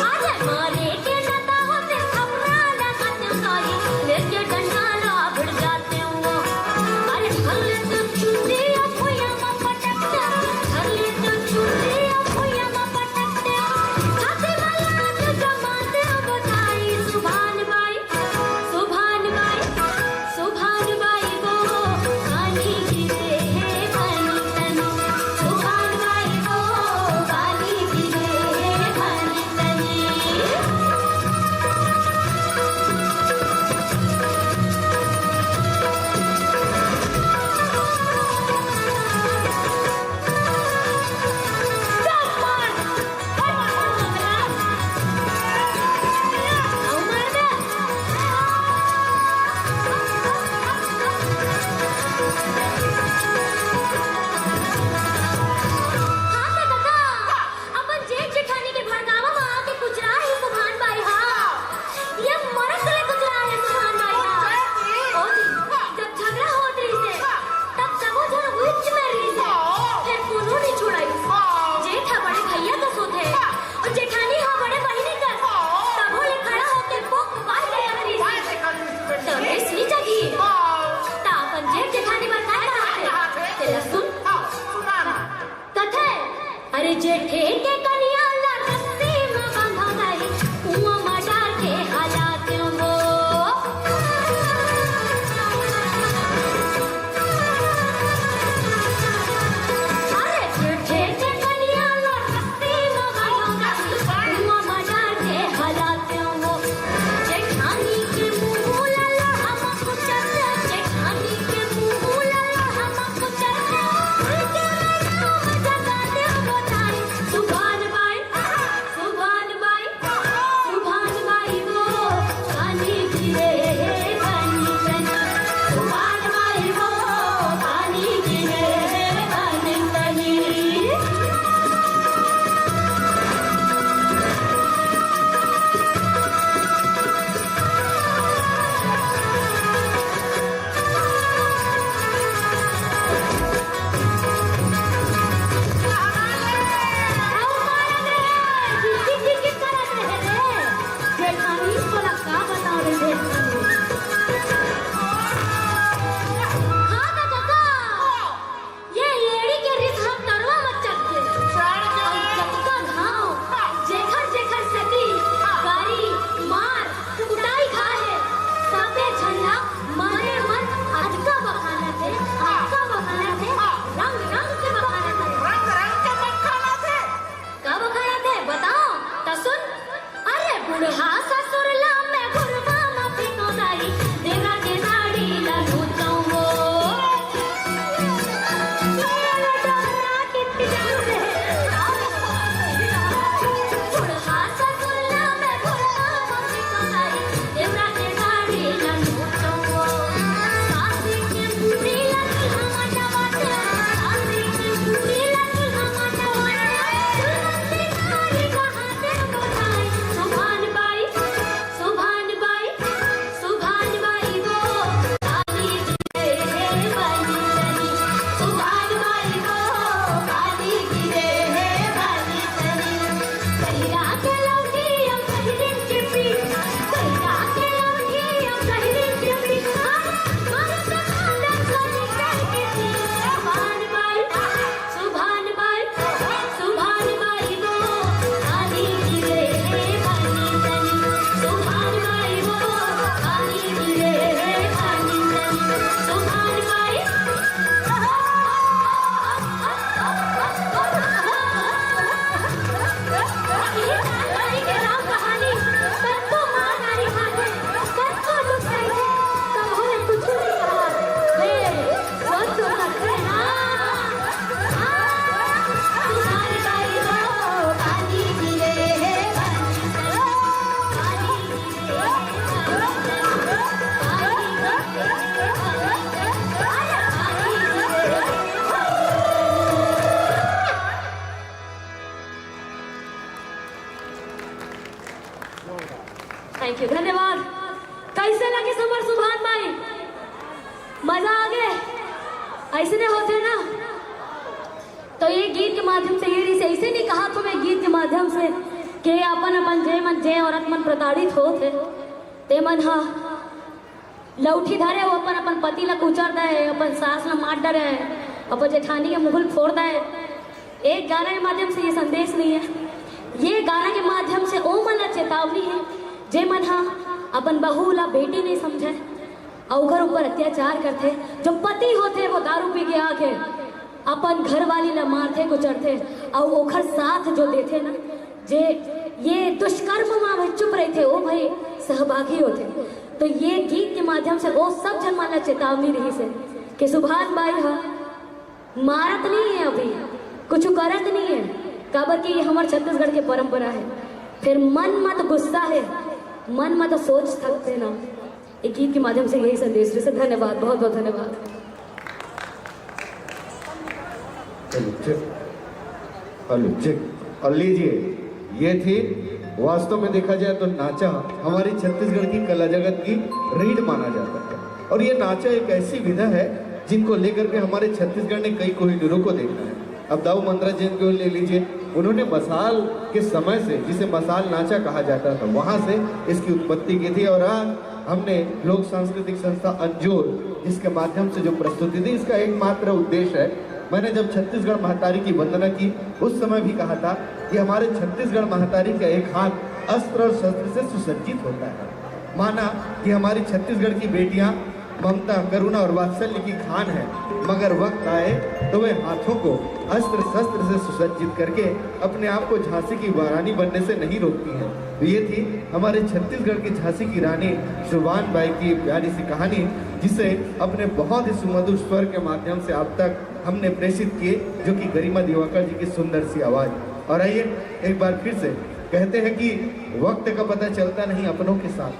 अरे मारे के नटा होते छपरा लगाते खाई, लेके डंडा ना बुड़ जाते हो। अरे भले तो चुंडी अपुया में पटकते, भले तो चुंडी अपुया में पटकते, पुढहा ससुरला मैं गुरवा माफी को गाई देवरा के नाडीला नोचवो मेरा डोरा किती रे पुढहा ससुरला मैं गुरवा माफी को गाई देवरा के नाडीला नोचवो सासी के पुरीला तुझा वाट सासी के पुरीला तुझा वाट सुगंधी नारी कहा ते बोलाई सुभान बाई गो काली गिरे बाली तनी सुभान बाई गो काली गिरे बाली तनी कहिरा के लौटी हम कहिरिन के पी कहिरा के लौटी हम कहिरिन के पी मार से खांडा सनी करके थी सुभान बाई गो काली गिरे बाली तनी सुभान बाई गो काली गिरे बाली तनी सुभान बाई नारी के राम कहानी सबको मां नारी हाथे सबको दुखाई है तब हमें कुछ नहीं कहा हे सोच तो सकते ना सुभान बाई गो काली गिरे बाली तनी काली गिरे थैंक यू धन्यवाद। कैसे लगे समर सुभान भाई मजा आ गए ऐसे नहीं होते ना तो ये गीत के माध्यम से ये से ऐसे नहीं कहा तुम्हें गीत के माध्यम से कि अपन अपन जय मन जय औरत मन प्रताड़ित होते ते मन हा लौठी धरे वो अपन अपन पति ला कुचर दे अपन सास ला मार डरे अपन जेठानी के मुगल फोड़ दे एक गाना के माध्यम से ये संदेश नहीं है ये गाना के माध्यम से ओ मन चेतावनी है जे मन हा अपन बहू ला बेटी नहीं समझे और घर ऊपर अत्याचार करते जो पति होते वो दारू पी के आके अपन घर वाली ला मारते कुचरते और ओखर साथ जो देते ना जे ये दुष्कर्म में चुप रहे थे वो भाई सहभागी होते तो ये गीत के माध्यम से वो सब जन ला चेतावनी रही से कि सुभान बाई हा मारत नहीं है अभी कुछ करत नहीं है काबर की ये हमारे छत्तीसगढ़ के परंपरा है फिर मन मत गुस्सा है मन मत सोच सकते ना एक गीत के माध्यम से यही संदेश से धन्यवाद बहुत बहुत धन्यवाद। हेलो चेक और लीजिए ये थी वास्तव में देखा जाए तो नाचा हमारी छत्तीसगढ़ की कला जगत की रीढ़ माना जाता है और ये नाचा एक ऐसी विधा है जिनको लेकर के हमारे छत्तीसगढ़ ने कई कोहिनूरों को देखा है। अब दाऊ मंदरा जैन को ले लीजिए उन्होंने मसाल के समय से जिसे मसाल नाचा कहा जाता था वहाँ से इसकी उत्पत्ति की थी और आज हमने लोक सांस्कृतिक संस्था अंजोर जिसके माध्यम से जो प्रस्तुति थी इसका एकमात्र उद्देश्य है मैंने जब छत्तीसगढ़ महतारी की वंदना की उस समय भी कहा था कि हमारे छत्तीसगढ़ महतारी का एक हाथ अस्त्र और शस्त्र से सुसज्जित होता है। माना कि हमारी छत्तीसगढ़ की बेटियां ममता करुणा और वात्सल्य की खान है मगर वक्त आए तो वे हाथों को अस्त्र शस्त्र से सुसज्जित करके अपने आप को झांसी की रानी बनने से नहीं रोकती हैं। तो ये थी हमारे छत्तीसगढ़ की झांसी की रानी सुभान बाई की प्यारी सी कहानी जिसे अपने बहुत ही सुमधुर स्वर के माध्यम से आप तक हमने प्रेषित किए जो कि गरिमा दिवाकर जी की सुंदर सी आवाज। और आइए एक बार फिर से कहते हैं कि वक्त का पता चलता नहीं अपनों के साथ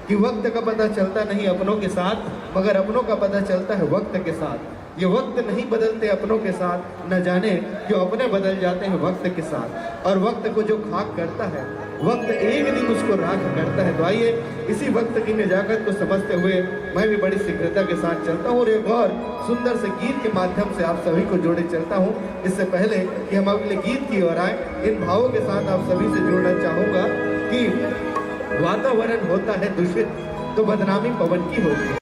कि वक्त का पता चलता नहीं अपनों के साथ मगर अपनों का पता चलता है वक्त के साथ। ये वक्त नहीं बदलते अपनों के साथ न जाने क्यों अपने बदल जाते हैं वक्त के साथ और वक्त को जो खाक करता है वक्त एक दिन उसको राख करता है। तो आइए इसी वक्त की नजाकत को समझते हुए मैं भी बड़ी शीघ्रता के साथ चलता हूँ और एक और सुंदर से गीत के माध्यम से आप सभी को जोड़े चलता हूँ। इससे पहले कि हम अगले गीत की ओर आए इन भावों के साथ आप सभी से जुड़ना चाहूँगा कि वातावरण होता है दूषित तो बदनामी पवन की होती है।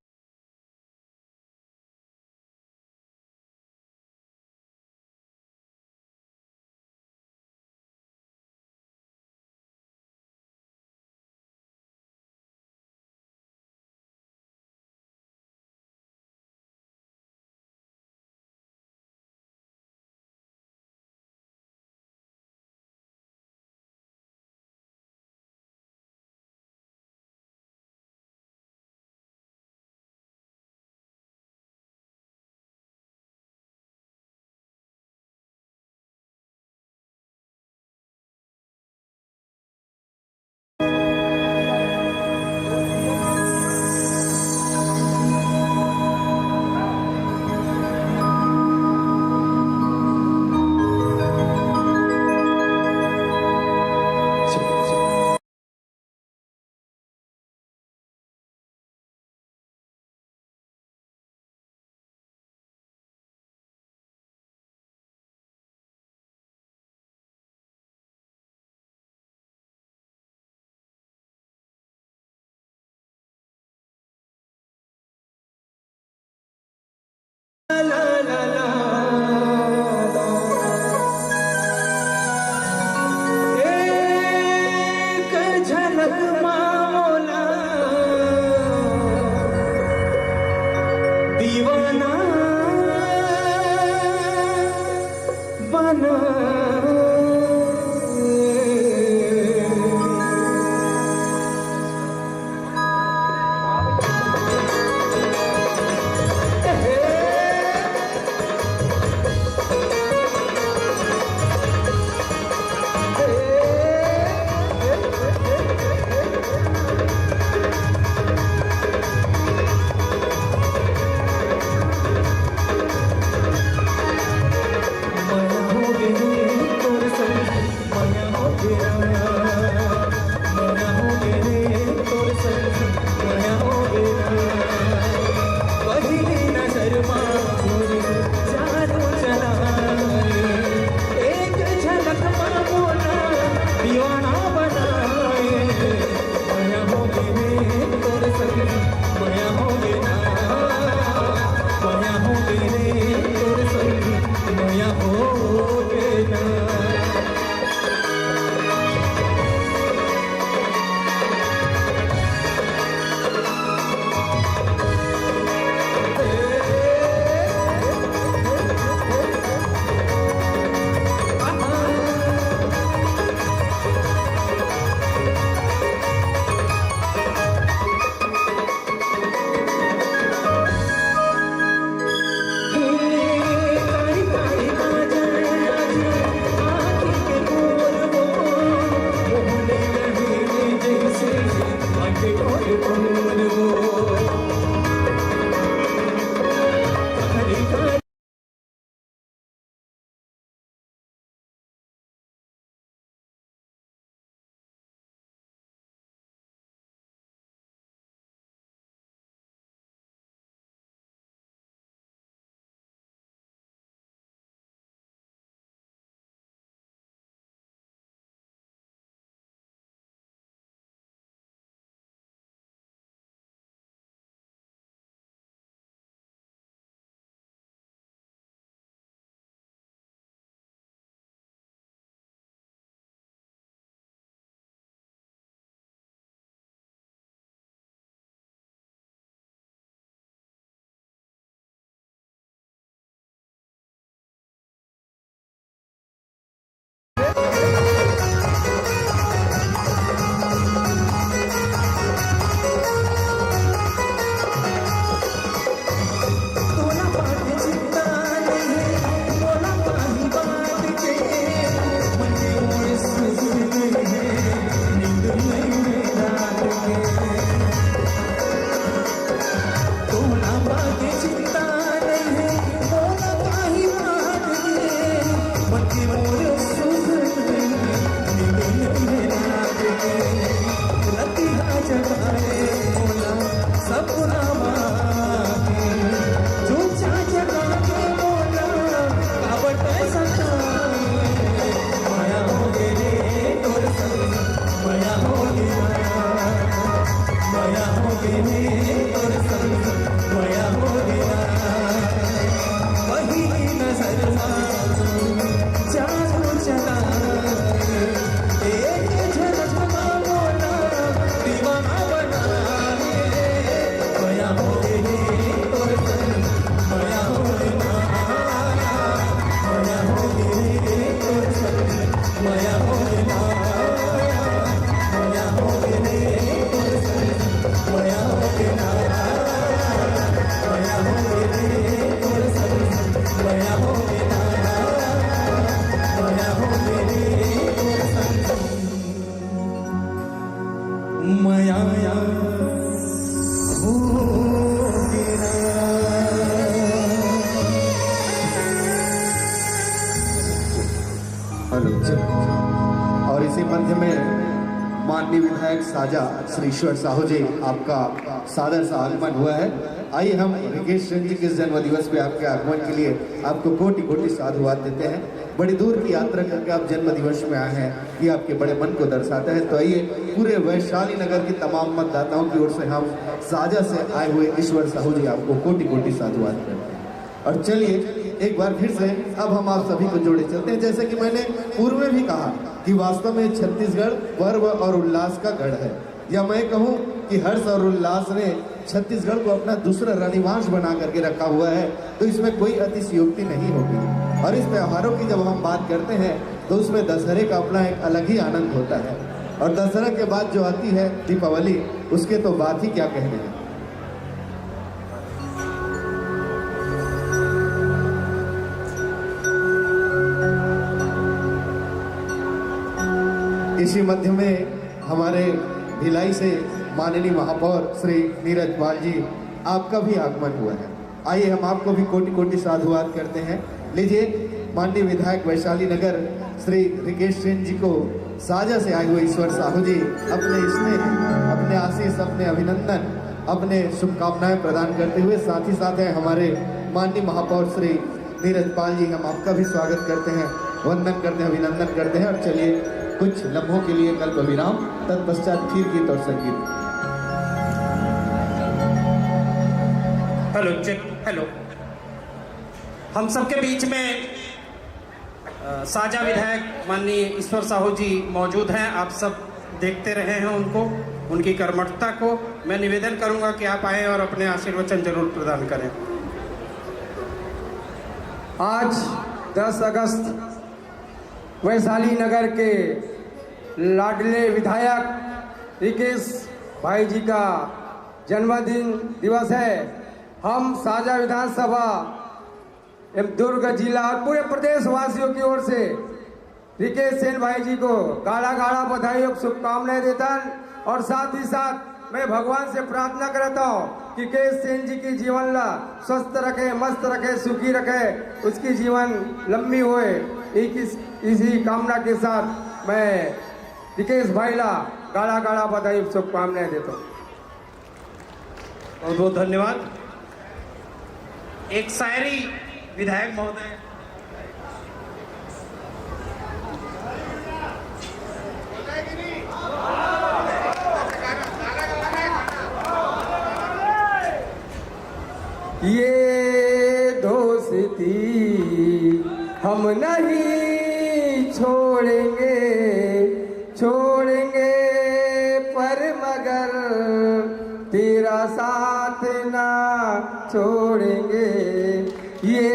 माया हो गिरा। और इसी मध्य में माननीय विधायक साजा श्री ईश्वर साहू जी आपका सादर सा आगमन हुआ है। आइए हम रिकेश सिंह जी के जन्म दिवस पे आपके आगमन के लिए आपको कोटि कोटि साधुवाद देते हैं। बड़ी दूर की यात्रा करके आप जन्म दिवस में आए हैं, ये आपके बड़े मन को दर्शाता है। तो आइए पूरे वैशाली नगर की तमाम मतदाताओं की ओर से हम साजा से आए हुए ईश्वर साहू जी आपको कोटि कोटि साधुवाद करते हैं। और चलिए एक बार फिर से अब हम आप सभी को जोड़े चलते हैं। जैसे कि मैंने पूर्व में भी कहा कि वास्तव में छत्तीसगढ़ पर्व और उल्लास का गढ़ है, या मैं कहूँ कि हर्ष और उल्लास ने छत्तीसगढ़ को अपना दूसरा रानीवास बना करके रखा हुआ है, तो इसमें कोई अतिशयोक्ति नहीं होगी। और इस त्योहारों की जब हम बात करते हैं तो उसमें दशहरे का अपना एक अलग ही आनंद होता है। और दशहरा के बाद जो आती है दीपावली, उसके तो बात ही क्या कहने हैं। इसी मध्य में हमारे भिलाई से माननीय महापौर श्री नीरज पाल जी आपका भी आगमन हुआ है। आइए हम आपको भी कोटि कोटि साधुवाद करते हैं। लीजिए माननीय विधायक वैशाली नगर श्री रिकेश सिंह जी को साजा से आए हुए ईश्वर साहू जी अपने स्नेह, अपने आशीष, अपने अभिनंदन, अपने शुभकामनाएं प्रदान करते हुए साथ ही साथ है हमारे माननीय महापौर श्री नीरज पाल जी, हम आपका भी स्वागत करते हैं, वंदन करते हैं, अभिनंदन करते हैं। और चलिए कुछ लम्हों के लिए कल्प विराम, तत्पश्चात फिर गीत और संगीत। Hello check, hello. हम सबके बीच में साजा विधायक माननीय ईश्वर साहू जी मौजूद हैं। आप सब देखते रहे हैं उनको, उनकी कर्मठता को। मैं निवेदन करूंगा कि आप आएं और अपने आशीर्वचन जरूर प्रदान करें। आज 10 अगस्त वैशाली नगर के लाडले विधायक रिकेश भाई जी का जन्मदिन दिवस है। हम साजा विधानसभा एवं दुर्ग जिला और पूरे प्रदेश वासियों की ओर से रिकेश सेन भाई जी को गाढ़ा गाढ़ा बधाई और शुभकामनाएं देता हूं। और साथ ही साथ मैं भगवान से प्रार्थना करता हूं कि रिकेश सेन जी की जीवन ला स्वस्थ रखे, मस्त रखे, सुखी रखे, उसकी जीवन लंबी होए। इसी कामना के साथ मैं रिकेश भाई ला गाढ़ा गाढ़ा बधाई शुभकामनाएं देता हूँ। बहुत बहुत धन्यवाद। एक शायरी विधायक महोदय। ये दोस्ती हम नहीं छोड़ेंगे, छोड़ेंगे पर मगर तेरा साथ ना छोड़ेंगे। ये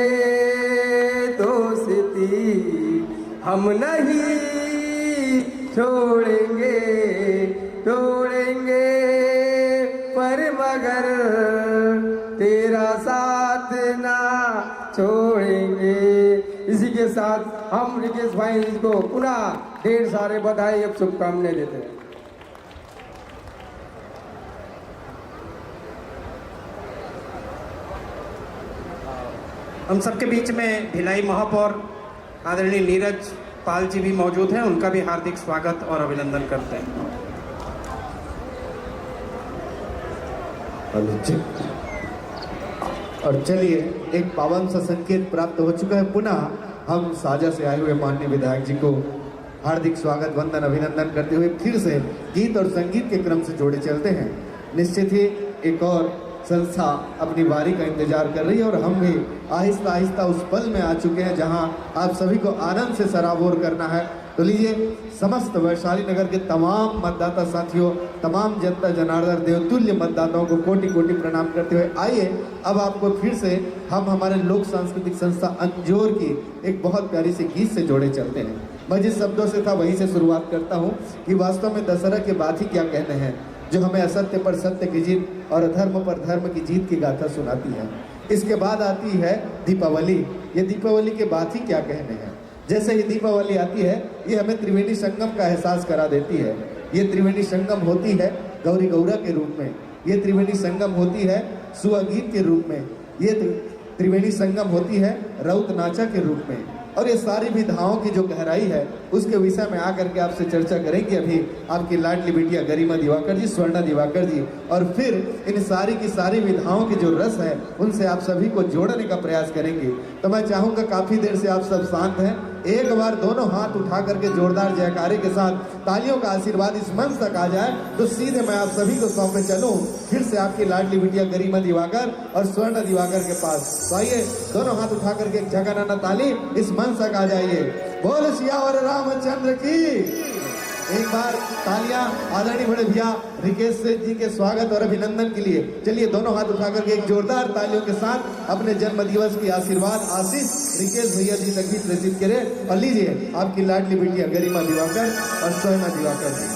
दोस्ती हम नहीं छोड़ेंगे, छोड़ेंगे पर मगर तेरा साथ ना छोड़ेंगे। इसी के साथ हम रिकेश भाई को पुनः ढेर सारे बधाई और शुभकामनाएं देते हैं। हम सबके बीच में भिलाई महापौर आदरणीय नीरज पाल जी भी मौजूद हैं, उनका भी हार्दिक स्वागत और अभिनंदन करते हैं। और चलिए एक पावन सा संकेत प्राप्त हो चुका है। पुनः हम साजा से आए हुए माननीय विधायक जी को हार्दिक स्वागत, वंदन, अभिनंदन करते हुए फिर से गीत और संगीत के क्रम से जोड़े चलते हैं। निश्चित ही एक और संस्था अपनी बारी का इंतजार कर रही है और हम भी आहिस्ता आहिस्ता उस पल में आ चुके हैं जहां आप सभी को आनंद से सराबोर करना है। तो लीजिए समस्त वैशाली नगर के तमाम मतदाता साथियों, तमाम जनता जनार्दन देवतुल्य मतदाताओं को कोटि कोटि प्रणाम करते हुए आइए अब आपको फिर से हम हमारे लोक सांस्कृतिक संस्था अंजोर की एक बहुत प्यारी सी गीत से जोड़े चलते हैं। मैं जिस शब्दों से था वहीं से शुरुआत करता हूँ कि वास्तव में दशहरा के बाद ही क्या कहने हैं, जो हमें असत्य पर सत्य की जीत और अधर्म पर धर्म की जीत की गाथा सुनाती है। इसके बाद आती है दीपावली। ये दीपावली के बाद ही क्या कहने हैं। जैसे ही दीपावली आती है ये हमें त्रिवेणी संगम का एहसास करा देती है। ये त्रिवेणी संगम होती है गौरी गौरा के रूप में, ये त्रिवेणी संगम होती है सुआ गीत के रूप में, ये त्रिवेणी संगम होती है रउत नाचा के रूप में। और ये सारी विधाओं की जो गहराई है उसके विषय में आकर के आपसे चर्चा करेंगे अभी आपकी लाडली बिटिया गरिमा दिवाकर जी, स्वर्णा दिवाकर जी, और फिर इन सारी की सारी विधाओं के जो रस है उनसे आप सभी को जोड़ने का प्रयास करेंगे। तो मैं चाहूंगा काफी देर से आप सब शांत हैं, एक बार दोनों हाथ उठा करके जोरदार जयकारे के साथ तालियों का आशीर्वाद इस मंच तक आ जाए तो सीधे मैं आप सभी को सौंपे चलूं फिर से आपकी लाडली बिटिया गरिमा दिवाकर और स्वर्ण दिवाकर के पास। तो आइए दोनों हाथ उठा करके एक झकाना ताली इस मंच तक आ जाइए। बोल सियावर रामचंद्र की। एक बार तालियां आदरणीय बड़े भैया रिकेश सेठ जी के स्वागत और अभिनंदन के लिए। चलिए दोनों हाथ उठा करके एक जोरदार तालियों के साथ अपने जन्म दिवस की आशीर्वाद आशीष रिकेश भैया जी तक भी प्रेषित करें। और लीजिए आपकी लाडली बिटिया गरिमा दिवाकर और स्वर्णा दिवाकर जी।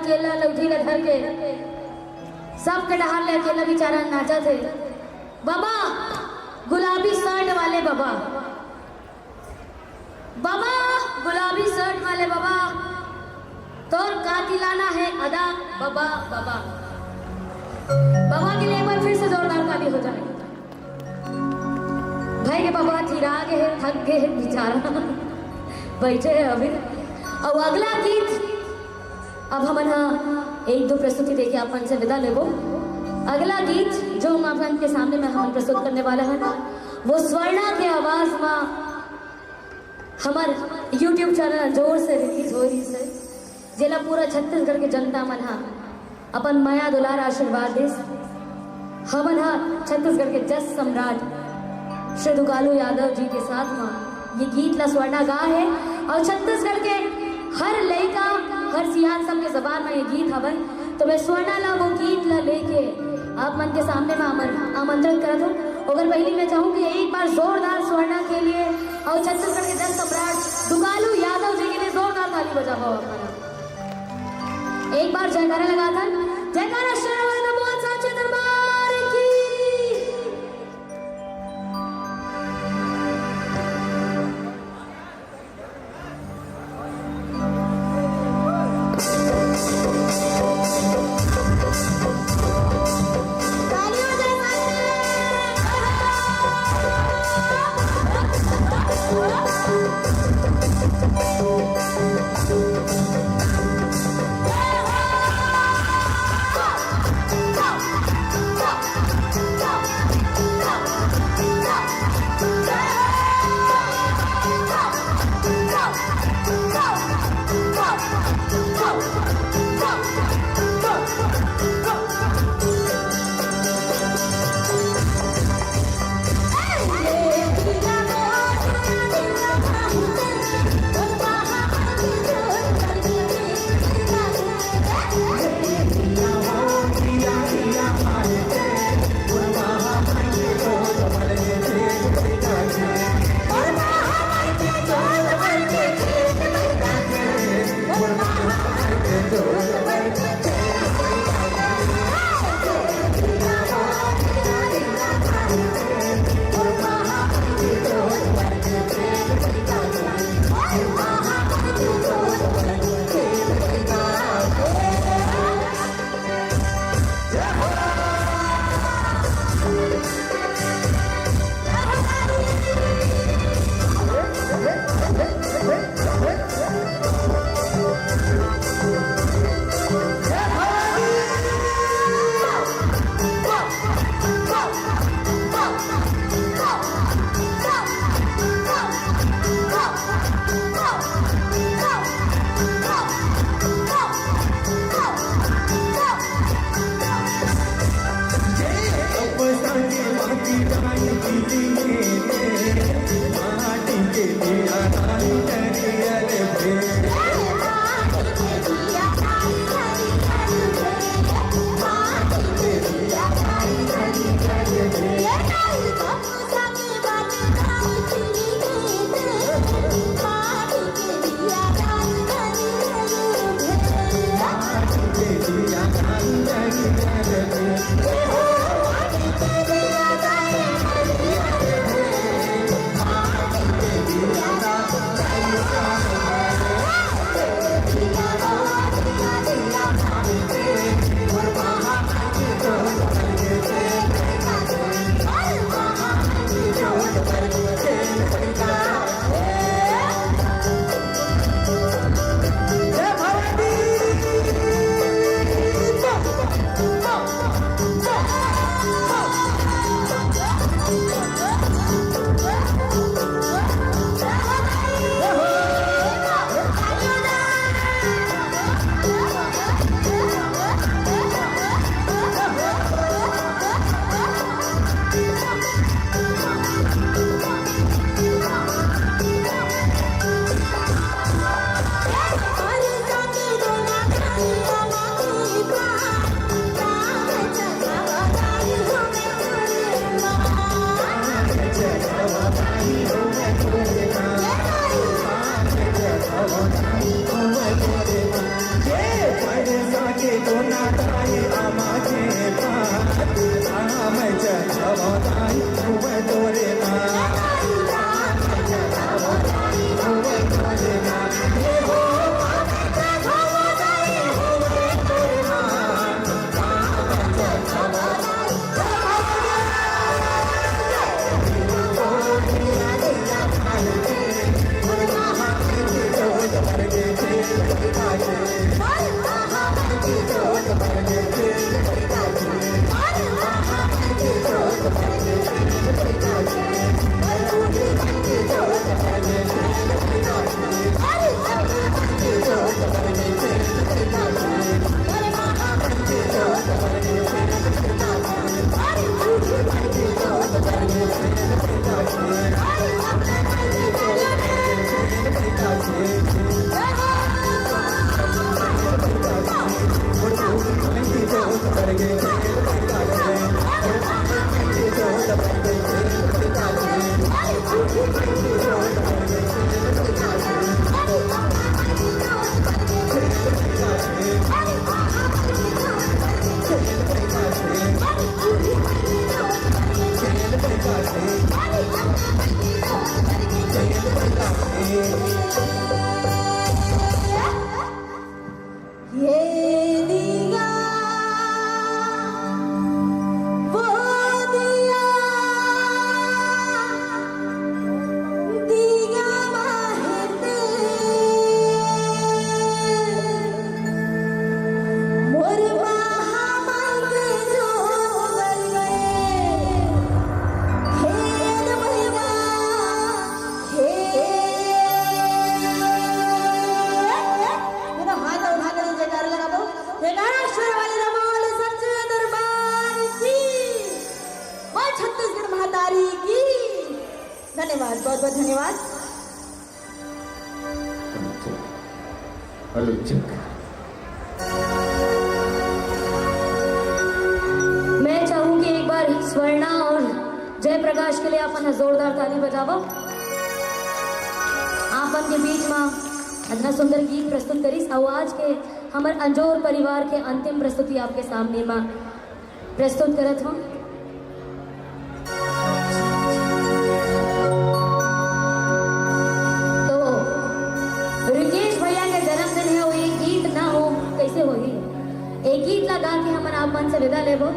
अकेला लौठी ला धर के सबके डहार ले अकेला बेचारा नाचा थे। बाबा गुलाबी शर्ट वाले बाबा, बाबा गुलाबी शर्ट वाले बाबा, तोर कातिलाना है अदा बाबा। बाबा बाबा के लिए एक बार फिर से जोरदार ताली हो जाए। भाई के बाबा चिरा गए हैं, थक गए हैं बेचारा, बैठे हैं अभी। और अगला गीत अब हम एक दो प्रस्तुति देके अपन से विदा लेबो। अगला गीत जो हम अपन के सामने में हम प्रस्तुत करने वाला है ना, वो स्वर्णा के आवाज में हमारे YouTube चैनल जोर से रिलीज हो रही है, जिला पूरा छत्तीसगढ़ के जनता मन अपन माया दुलार आशीर्वाद दे। हमन छत्तीसगढ़ के जस सम्राट श्री दुकालू यादव जी के साथ में ये गीत ला स्वर्णा गा है। और छत्तीसगढ़ के हर लड़का हर सियान सब के जबान में ये गीत हवन। तो मैं स्वर्णा ला वो गीत ला लेके आप मन के सामने में आमंत्रित करत हूँ। अगर पहली मैं चाहूँगी एक बार जोरदार स्वर्णा के लिए और छत्तीसगढ़ के जस सम्राट दुकालू यादव जी के लिए जोरदार ताली बजाओ। एक बार जयकारा लगा था, जयकारा शेरवाली बोल साचे दरबार की। Hello check. मैं चाहूंगी एक बार स्वर्णा और जयप्रकाश के लिए अपन जोरदार ताली बजावो। आपन के बीच में इतना सुंदर गीत प्रस्तुत करी। आज के हमारे अंजोर परिवार के अंतिम प्रस्तुति आपके सामने में प्रस्तुत करत हूँ। तो रिकेश भैया के जन्मदिन है, वो एक गीत ना हो कैसे होगी। एक गीत लगा के हम आप मन से विदा लेबो।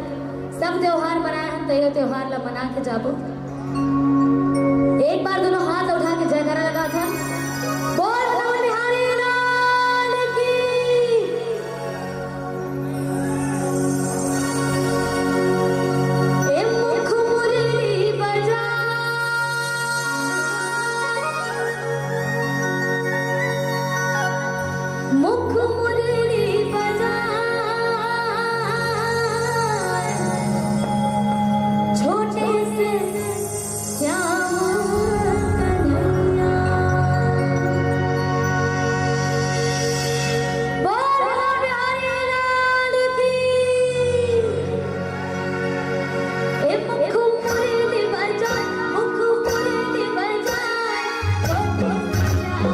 सब त्योहार मनाए हम तो त्योहार ला मना के जाबो। एक बार दोनों हाथ उठा के जयकारा लगा था। बोल नमः बिहारी लाल की। ए मुख मुरली बजा, मुख मुरली बजा, छोटे से श्याम कन्हैया। बोल बिहारी लाल की। ए मुख मुरली बजा, मुख मुरली बजा, छोटे से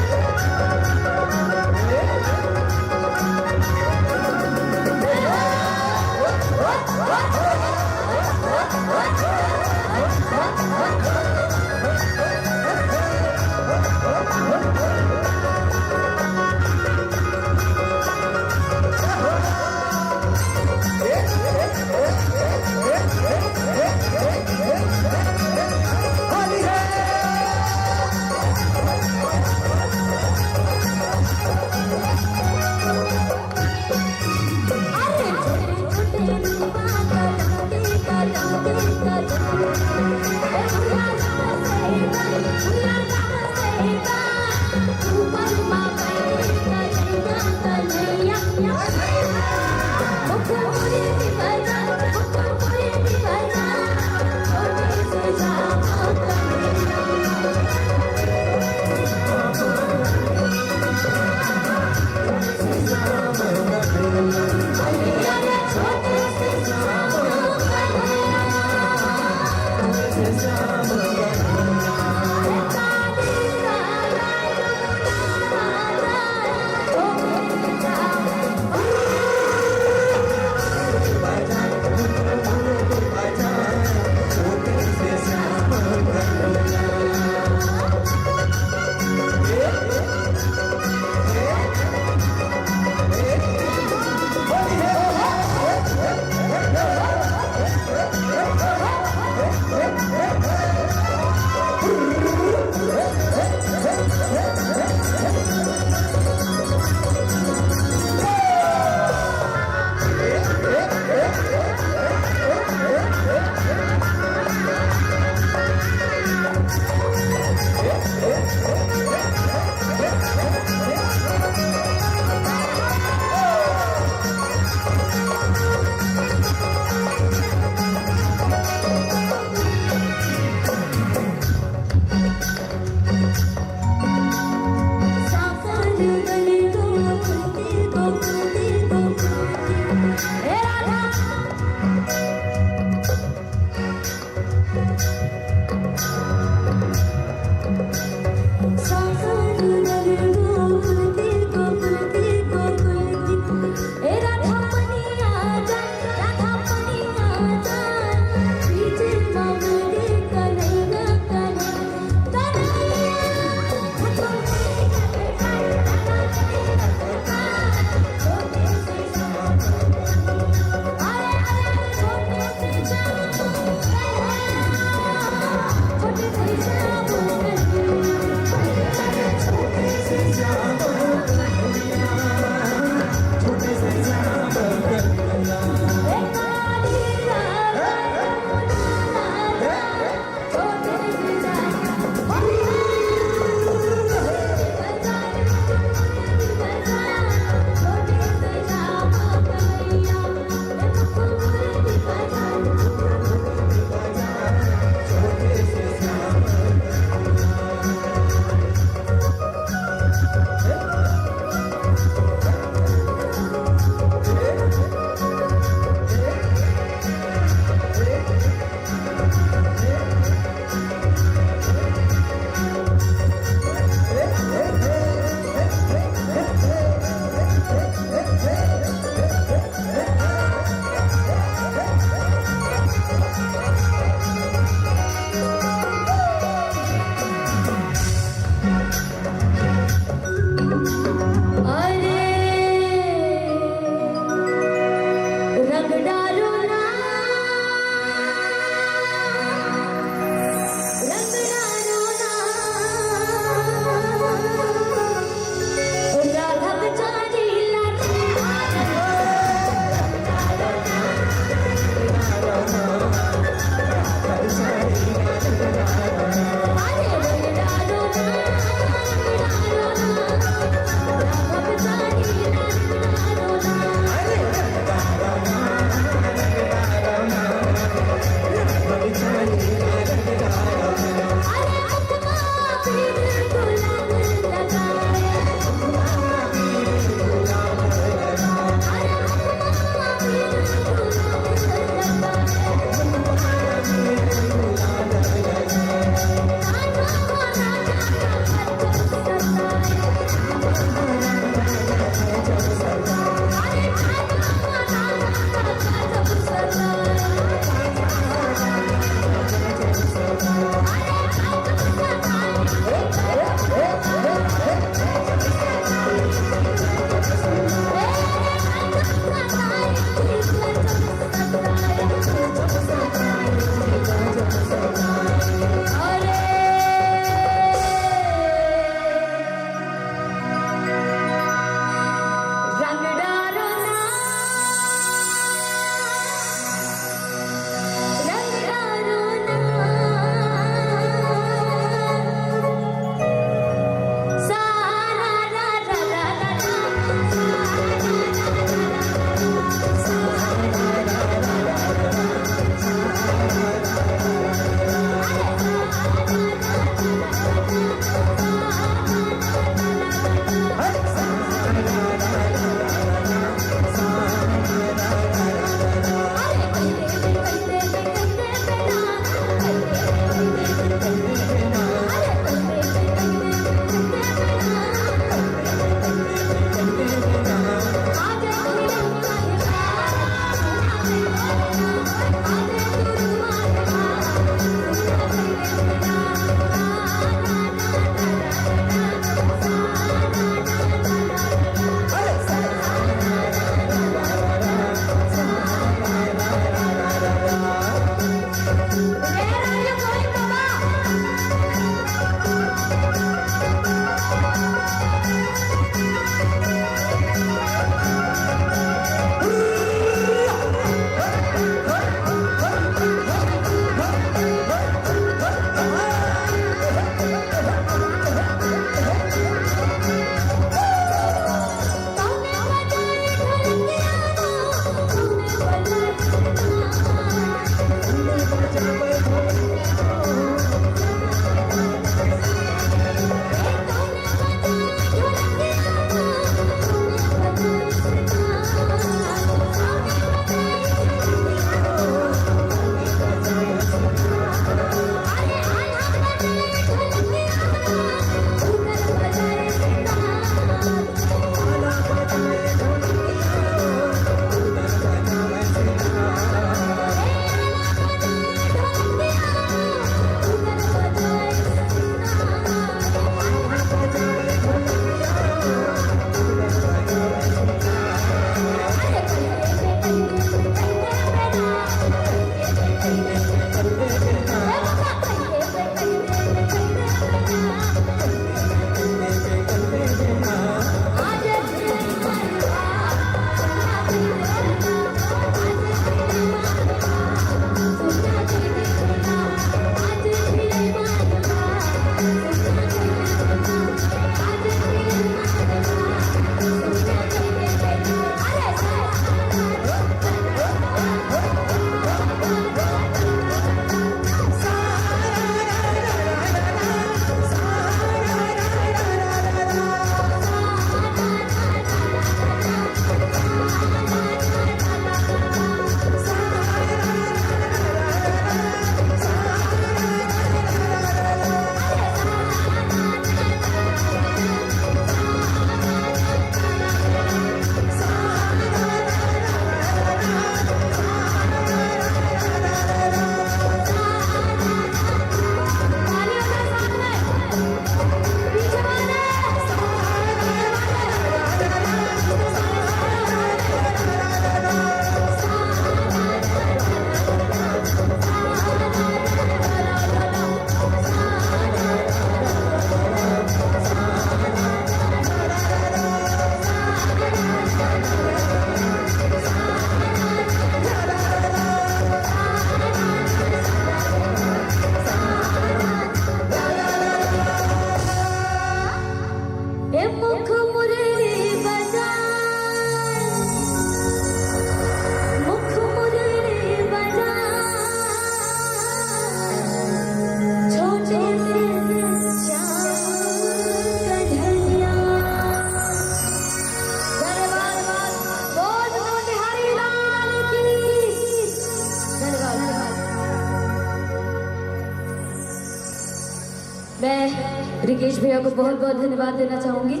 रिकेश भैया को बहुत बहुत धन्यवाद देना चाहूँगी।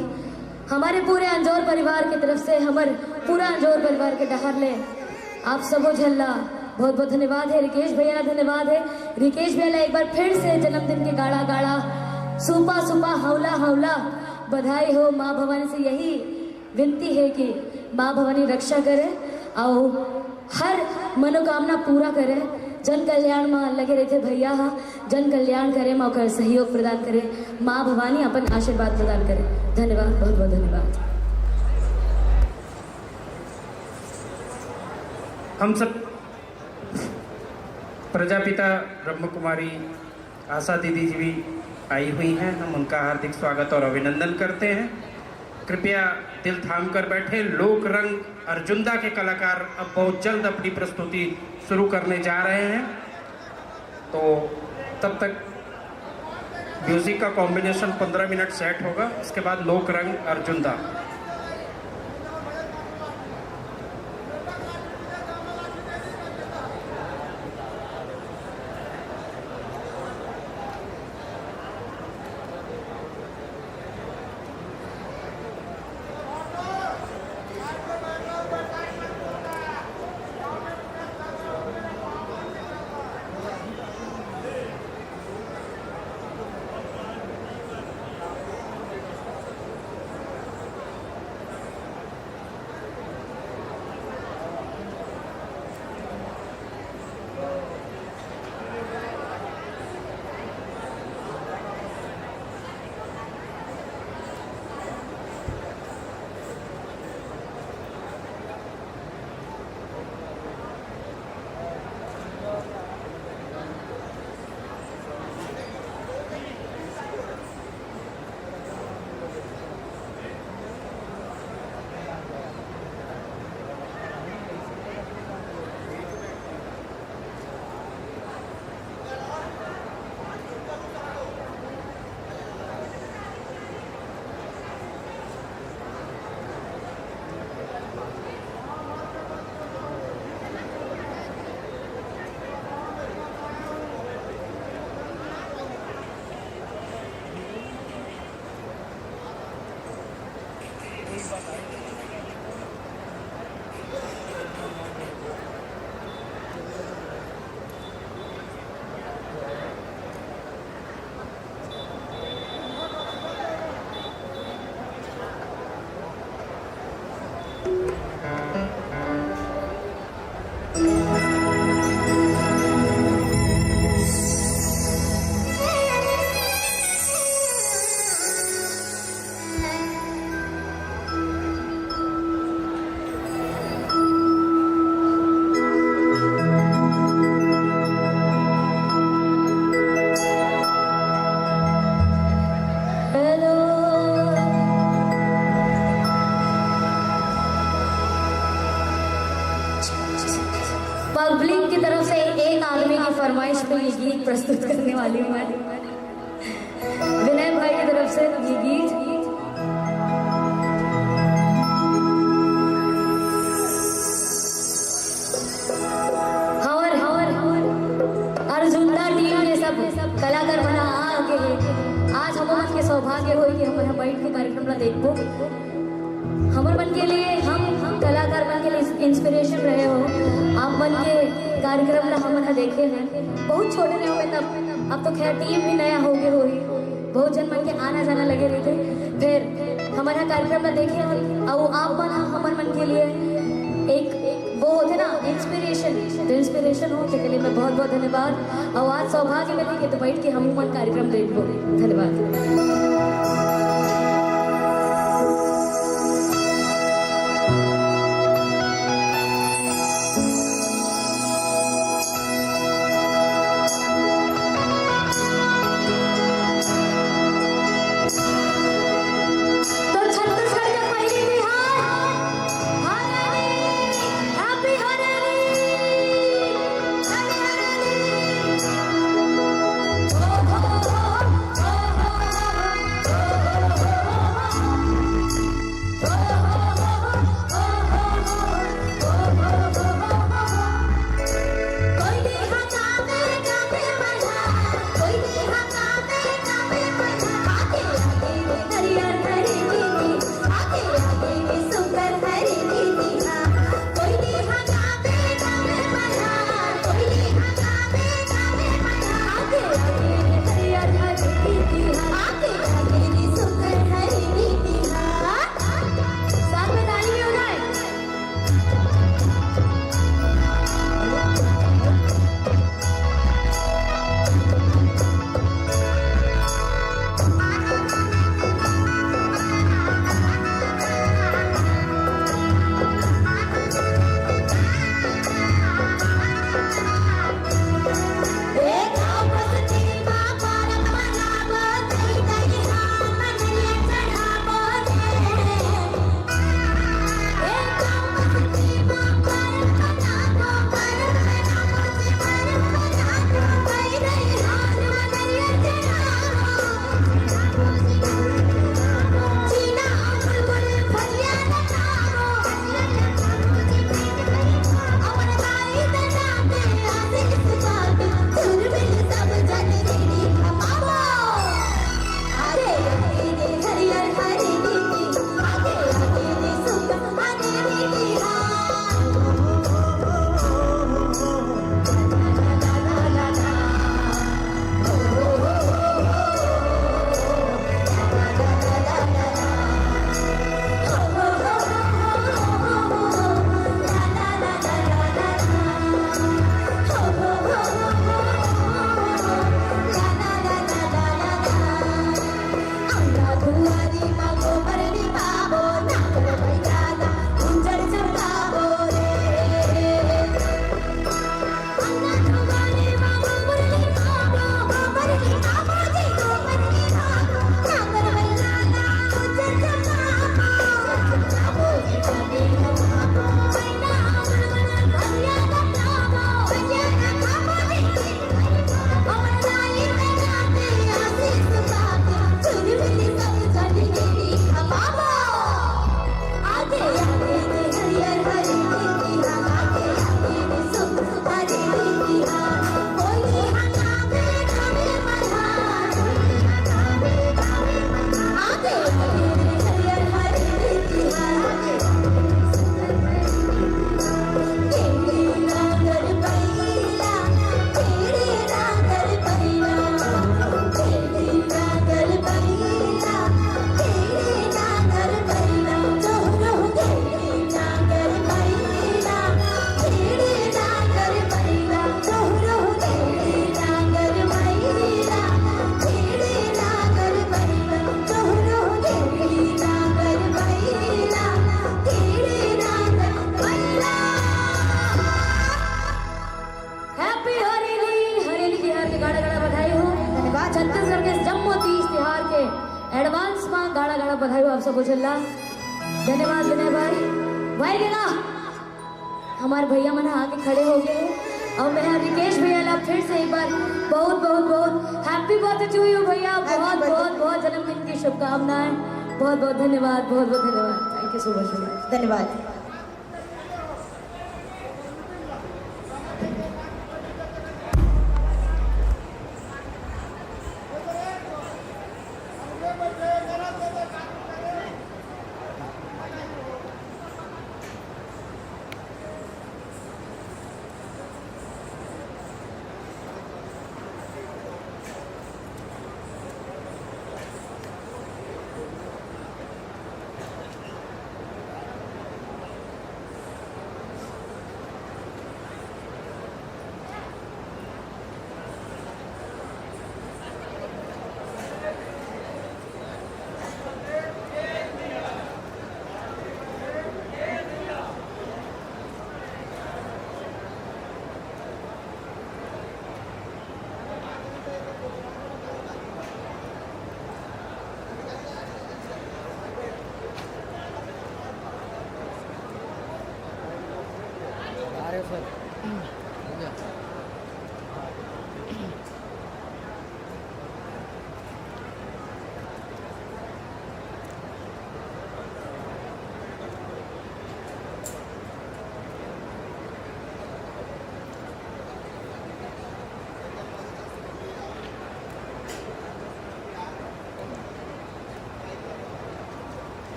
हमारे पूरे अंजोर परिवार की तरफ से, हमारे पूरा अंजोर परिवार के डहर ले आप सबो झल्ला बहुत बहुत धन्यवाद है। रिकेश भैया धन्यवाद है। रिकेश भैया एक बार फिर से जन्मदिन के गाड़ा गाड़ा सुपा सुपा हौला हौला बधाई हो। माँ भवानी से यही विनती है कि माँ भवानी रक्षा करे और हर मनोकामना पूरा करे। जन कल्याण में लगे रहते भैया हा, जन कल्याण करे, मौका सहयोग प्रदान करे, माँ भवानी अपन आशीर्वाद प्रदान करे। धन्यवाद, बहुत बहुत धन्यवाद। हम सब प्रजापिता ब्रह्म कुमारी आशा दीदी जी भी आई हुई हैं, हम उनका हार्दिक स्वागत और अभिनंदन करते हैं। कृपया दिल थाम कर बैठे। लोक रंग अर्जुंदा के कलाकार अब बहुत जल्द अपनी प्रस्तुति शुरू करने जा रहे हैं, तो तब तक म्यूजिक का कॉम्बिनेशन 15 मिनट सेट होगा, उसके बाद लोक रंग अर्जुंदा। पब्लिक की तरफ से एक आदमी की फरमाइश पे ये गीत प्रस्तुत करने वाली हूँ मैं। विनय भाई की तरफ से ये गीत अर्जुंदा टीम के सब कलाकार बना आगे है। आज हमारे के सौभाग्य हो कि हमारा बैठ के कार्यक्रम ला देखो। हमारे मन के लिए हम कलाकार बन के लिए इंस्पिरेशन रहे हो। आप मन के कार्यक्रम ला हमारा देखे हैं, बहुत छोटे रहे हुए तब, अब तो खैर टीम भी नया हो गए हो ही, बहुत जन मन के आना जाना लगे रहे थे। फिर हमारा कार्यक्रम ला देखे और आप मन हमारे मन के लिए एक वो होते ना इंस्पिरेशन, तो इंस्पिरेशन हो के लिए मैं बहुत बहुत धन्यवाद। और आज सौभाग्य मिली कि तो बैठ के हम मन कार्यक्रम देखो। धन्यवाद। गाड़ा गाड़ा बधाई हो आप सबको चल्ला। धन्यवाद विनय भाई के ना हमारे भैया मन आके खड़े हो गए और मैं रिकेश भैया ला फिर से एक बार बहुत बहुत बहुत हैप्पी बर्थडे टू यू भैया। बहुत बहुत बहुत जन्मदिन की शुभकामनाएं। बहुत बहुत धन्यवाद, बहुत बहुत धन्यवाद। Thank you so much. धन्यवाद।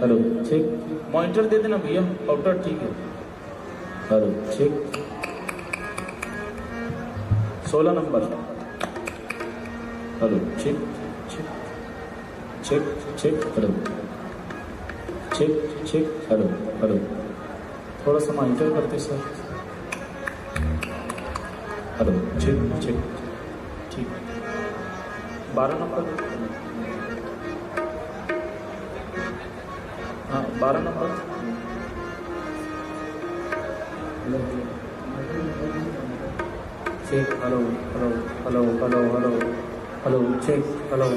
हेलो चेक, मॉनिटर दे देना भैया, आउटर ठीक है। हेलो चेक, 16 नंबर। Hello check check check check, hello check check, hello hello, थोड़ा सा मॉनिटर करते सर। हेलो चेक चेक, ठीक। 12 नंबर, हाँ 12 number. Check, hello hello hello hello hello hello check, hello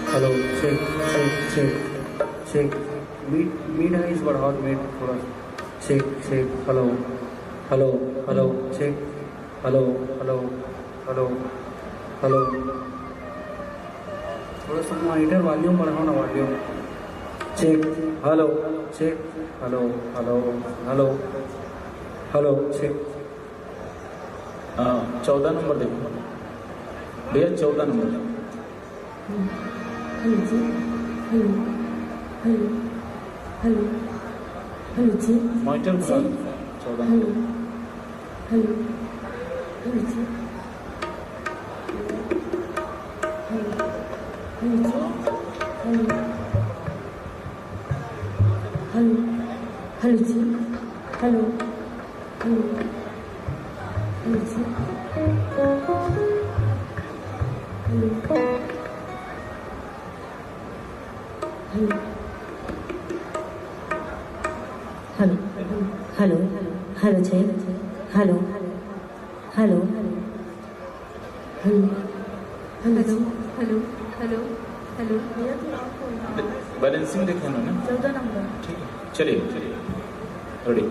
hello check check check check, मीट है इस बढ़ाओ, मीट थोड़ा check check, hello hello hello check, hello hello hello hello, थोड़ा सा मॉनिटर वॉल्यूम बढ़ाओ ना, volume check, hello check, hello hello hello hello check. हाँ 14 नंबर देखो भैया, 14 नंबर। हेलो जी, हेलो हेलो हेलो हेलो जी, मॉनिटर बढ़ा दो, 14 हेलो हेलो हेलो जी, हेलो हेलो जी, हेलो हेलो हेलो जी, हेलो हेलो हेलो जी, हेलो हेलो हेलो जी, hello hello hello hello hello hello hello, balancing देखा ना, 14 नंबर। ठीक है, चलिए चलिए, रेडी।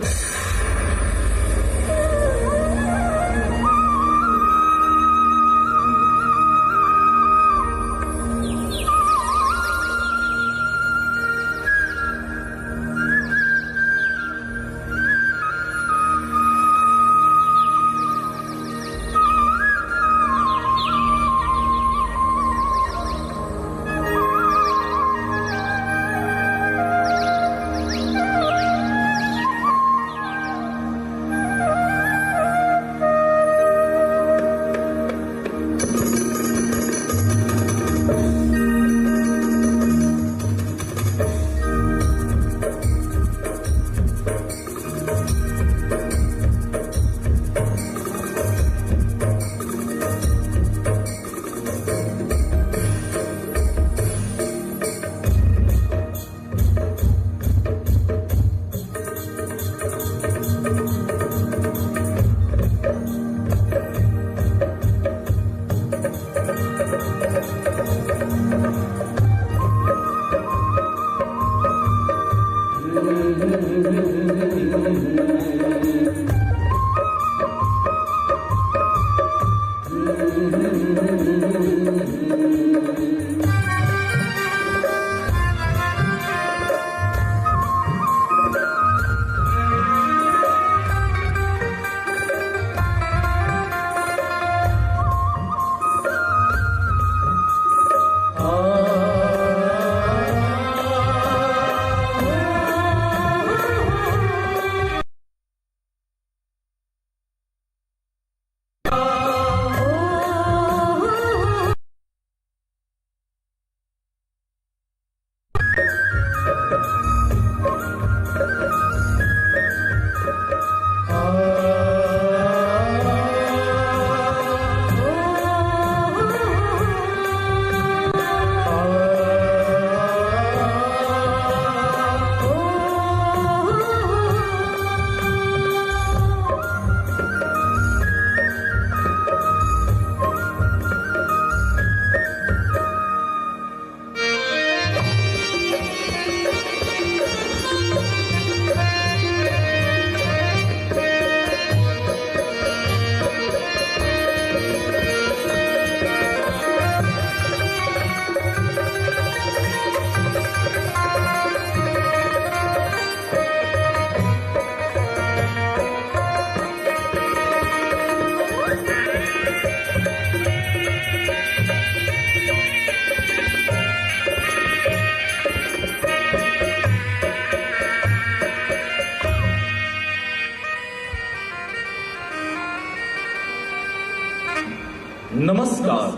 नमस्कार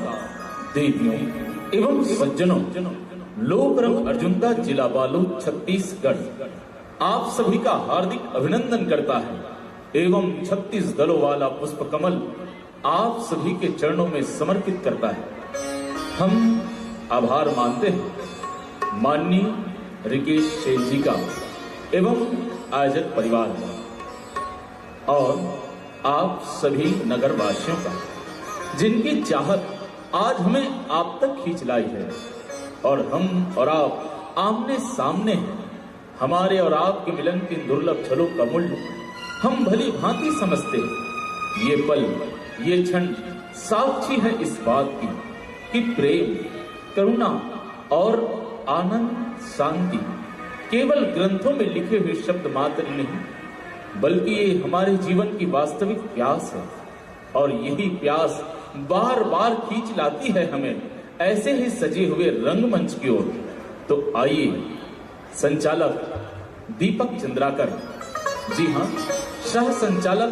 देवियों एवं सज्जनों, लोकरंग अर्जुनदा जिला बालोद छत्तीसगढ़ आप सभी का हार्दिक अभिनंदन करता है एवं 36 दलों वाला पुष्प कमल आप सभी के चरणों में समर्पित करता है। हम आभार मानते हैं माननीय रिकेश सेन जी का एवं आयोजक परिवार का और आप सभी नगरवासियों का, जिनकी चाहत आज हमें आप तक खींच लाई है और हम और आप आमने सामने हैं। हमारे और आपके मिलन के दुर्लभ छलों का मूल्य हम भली भांति समझते हैं। ये पल, ये क्षण साक्षी है इस बात की कि प्रेम, करुणा और आनंद, शांति केवल ग्रंथों में लिखे हुए शब्द मात्र नहीं, बल्कि ये हमारे जीवन की वास्तविक प्यास है और यही प्यास बार बार खींच लाती है हमें ऐसे ही सजे हुए रंगमंच की ओर। तो आइए संचालक दीपक चंद्राकर, जी हाँ, सह संचालक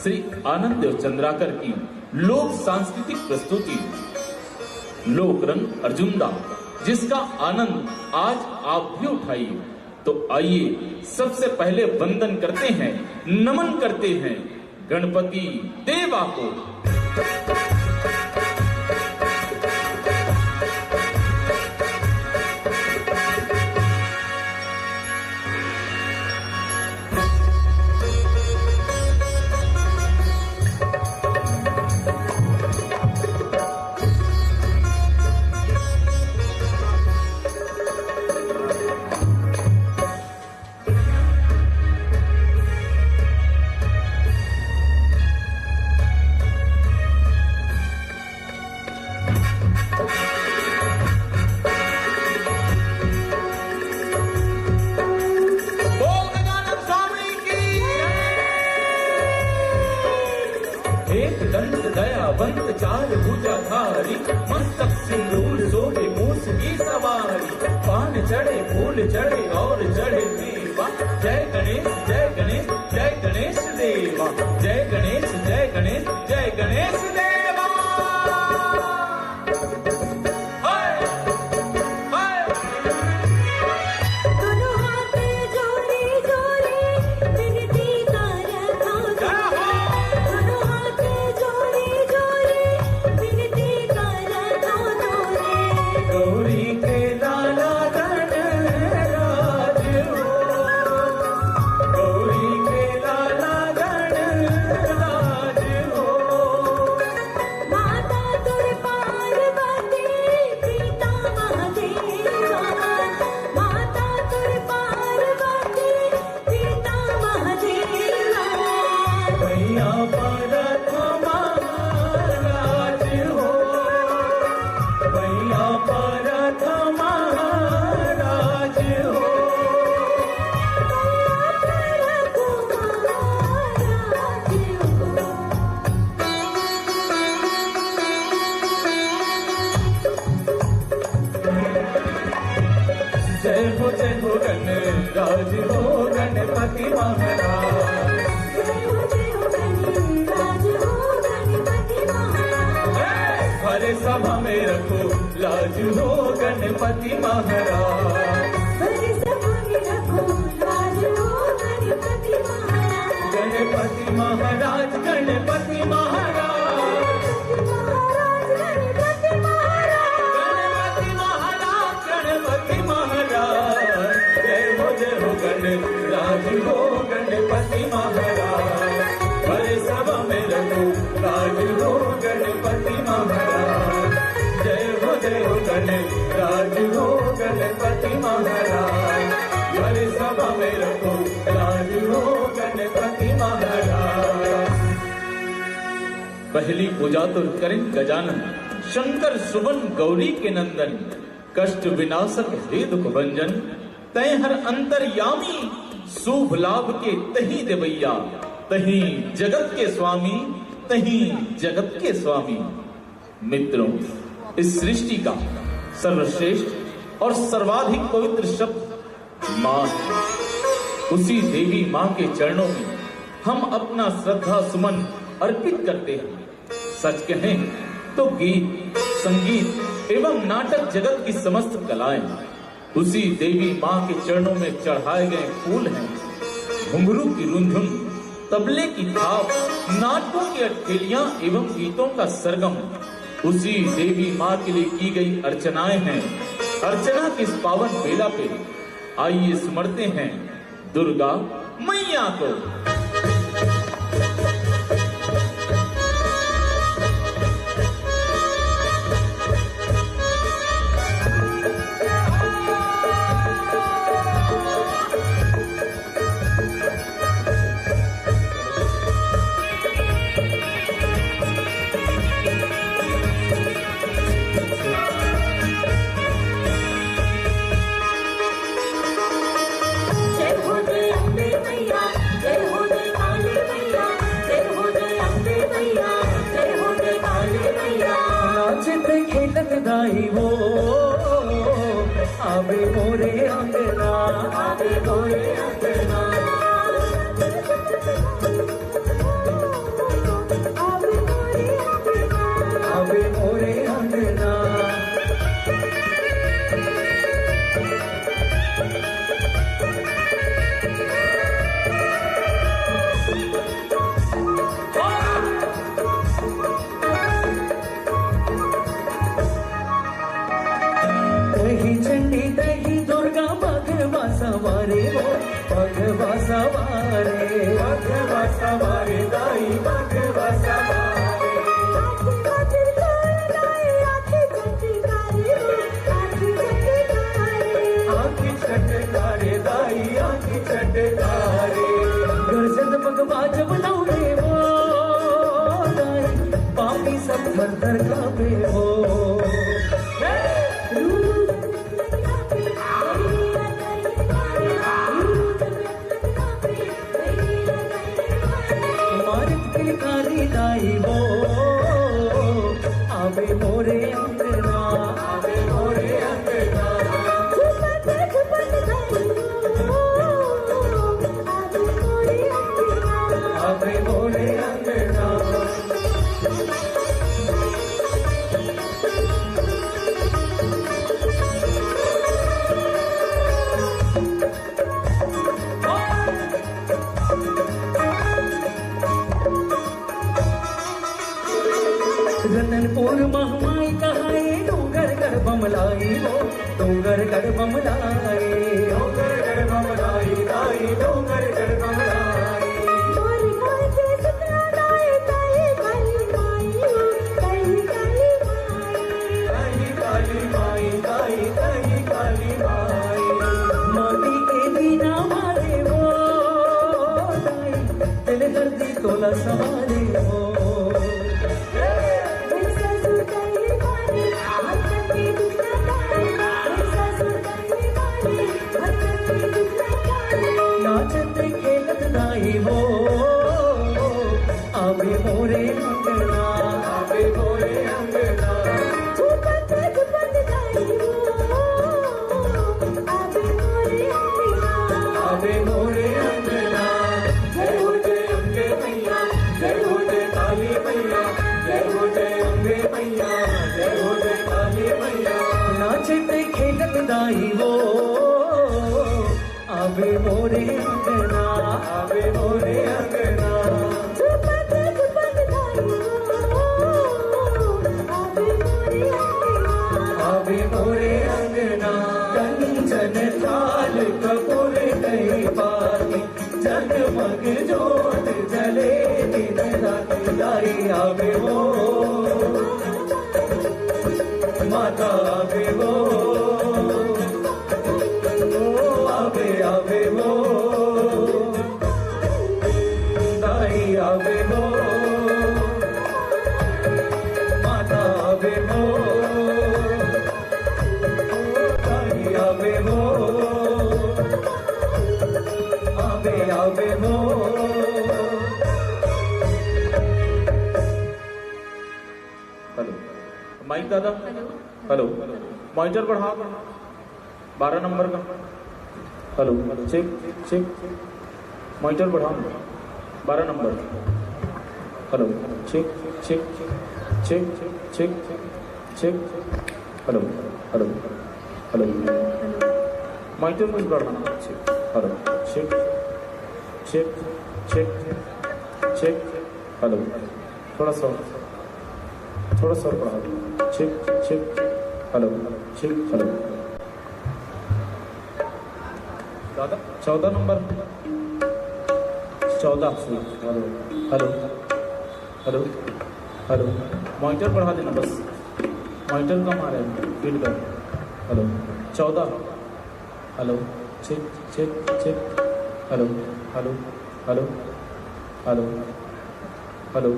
श्री आनंद देव चंद्राकर की लोक सांस्कृतिक प्रस्तुति लोकरंग अर्जुनदा, जिसका आनंद आज आप भी उठाइए। तो आइए सबसे पहले वंदन करते हैं, नमन करते हैं गणपति देवा को। दयावंत चार भुजाधारी, मस्तक सिंदूर शोभे मूस की सवारी, पान चढ़े फूल चढ़े और चढ़े मेवा। जय गणेश जय गणेश जय गणेश देवा, जय गणेश जय गणेश जय गणेश देवा। राज हो गणपति महाराज, हरे सभा में रखो लाज हो गणपति महाराज, गणपति महाराज गणपति महाराज, गणपति महाराज, राज हो गणपति महाराज, हरे सभा में रखो राज हो गणपति महाराज। जय हो गणेश, राज हो गणपति महाराज, हरे सभा में रखो राज हो गणपति महाराज। पहली पूजा तो करें गजानन, शंकर सुवन गौरी के नंदन, कष्ट विनाशक हे दुख भंजन, तय हर अंतर्यामी, शुभ लाभ के तही देवैया, तही जगत के स्वामी, तही जगत के स्वामी। मित्रों, इस सृष्टि का सर्वश्रेष्ठ और सर्वाधिक पवित्र शब्द मां, उसी देवी मां के चरणों में हम अपना श्रद्धा सुमन अर्पित करते हैं। सच कहें तो गीत, संगीत एवं नाटक जगत की समस्त कलाएं उसी देवी माँ के चरणों में चढ़ाए गए फूल हैं। घुंघरू की रुंझुन, तबले की थाप, नाटकों की अटखेलियां एवं गीतों का सरगम उसी देवी माँ के लिए की गई अर्चनाएं हैं। अर्चना की इस पावन बेला पे आइए स्मरते हैं दुर्गा मैया को। दाई वो आवे मोरे अंगना, आवे मोरे अंगना, आवे मोरे अंगना। चंडी दही दुर्गा भगवा सवारे वो भगवा सवारे, भगवा सवारे दाई भगवा सवारे। आँखी चटकारे दाई आँखी चटकारे। गर्जन भगवा जब दौड़े वो दाई पापी सब थर कांपे हो। दाई वो आवे मोरे अंगना, आवे मोरे अंगना, आवे मोरे अंगना। रतनपुर महमाई कहाए डोंगर गढ़ बमलाई वो डोंगर गढ़ बमलाई, डोंगर गढ़ बमलाई दाई डोंगर गढ़ बमलाई। काली माई दाई दही काली माई। माटी के बिना मारे वो दाई दिल दर्दी तोला संभाले वो। दाई वो आवे मोरे अंगना, आवे मोरे अंगना, आवे मोरे अंगना। जय हो जय अम्बे मैया, जय हो जय काली मैया, जय हो जय अम्बे मैया, जय हो जय काली मैया। नाचते खेलत दाई वो आवे मोरे अंगना, आवे मोरे अंगना, आवे मोरे अंगना। कंचन थाल कपूर कई पाती जगमग जोत जले दिन राति दाई आवे वो माता आवे वो आवे आवे वो दाई आवे वो माता आवे वो दाई आवे वो आवे आवे वो। हेलो माइक दादा, हेलो मॉनिटर बढ़ा 12 नंबर का। हेलो चेक चेक मॉनिटर बढ़ाओ 12 number. Hello check check check check check hello hello hello monitor कुछ बढ़ाना check hello check check check check hello थोड़ा सा बढ़ा दो check check hello check hello 14 number 14 hello hello hello hello monitor बढ़ा देना बस मॉनिटर कम आ रहा है फीड कर hello 14 hello check check check hello hello hello hello hello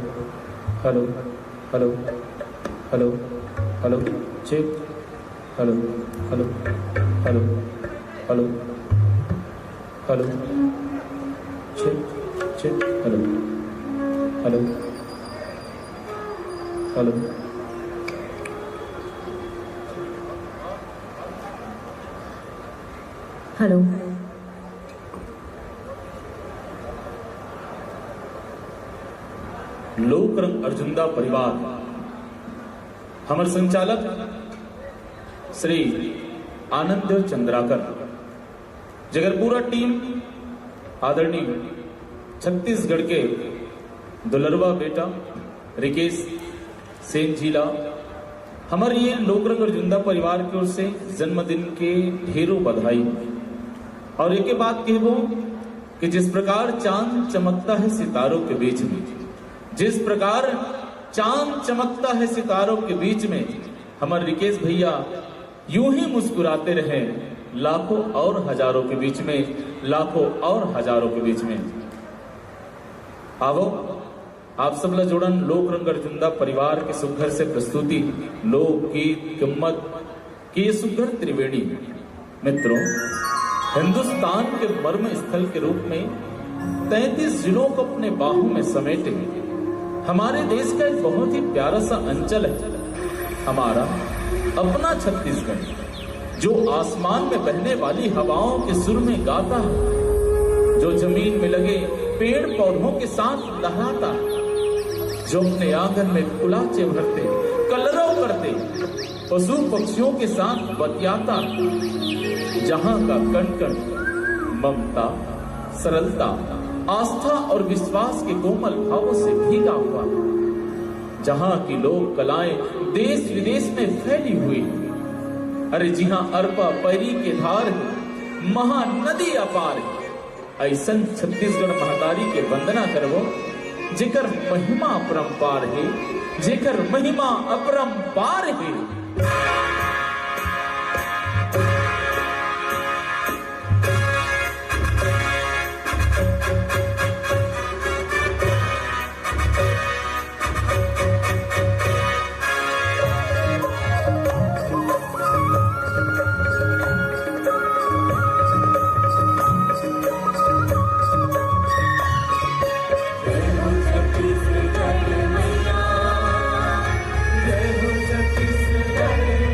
hello hello hello hello check hello hello hello hello hello check check hello hello hello hello Lokrang Arjunda परिवार हमारे संचालक श्री आनंद चंद्राकर जगर पूरा टीम आदरणीय छत्तीसगढ़ के दुलरवा बेटा रिकेश सेन जीला हमारे ये लोकरंग अर्जुनदा परिवार की ओर से जन्मदिन के ढेरों बधाई। और एक बात कहबो कि जिस प्रकार चांद चमकता है सितारों के बीच में, जिस प्रकार चांद चमकता है सितारों के बीच में, हमारे रिकेश भैया यूं ही मुस्कुराते रहे लाखों और हजारों के बीच में, लाखों और हजारों के बीच में। आवो आप सबला जोड़न लोकरंग अर्जुनदा परिवार के सुघर से प्रस्तुति लोकगीत किम्मत की ये सुघर त्रिवेणी। मित्रों, हिंदुस्तान के मर्म स्थल के रूप में 33 जिलों को अपने बाहों में समेटे हमारे देश का एक बहुत ही प्यारा सा अंचल है हमारा अपना छत्तीसगढ़, जो आसमान में बहने वाली हवाओं के सुर में गाता है, जो जमीन में लगे पेड़ पौधों के साथ लहराता है, जो अपने आंगन में कुलाचे भरते कलरव करते पशु पक्षियों के साथ बतियाता, जहां का कण कण ममता सरलता आस्था और विश्वास के कोमल भावों से भीगा हुआ, जहां की लोक कलाएं देश विदेश में फैली हुई। अरे जी हाँ, अरपा पैरी के धार है, महानदी अपार है, ऐसन छत्तीसगढ़ महतारी के वंदना करवो जेकर महिमा अपरंपार है, जेकर महिमा अपरंपार है। छत्तीसगढ़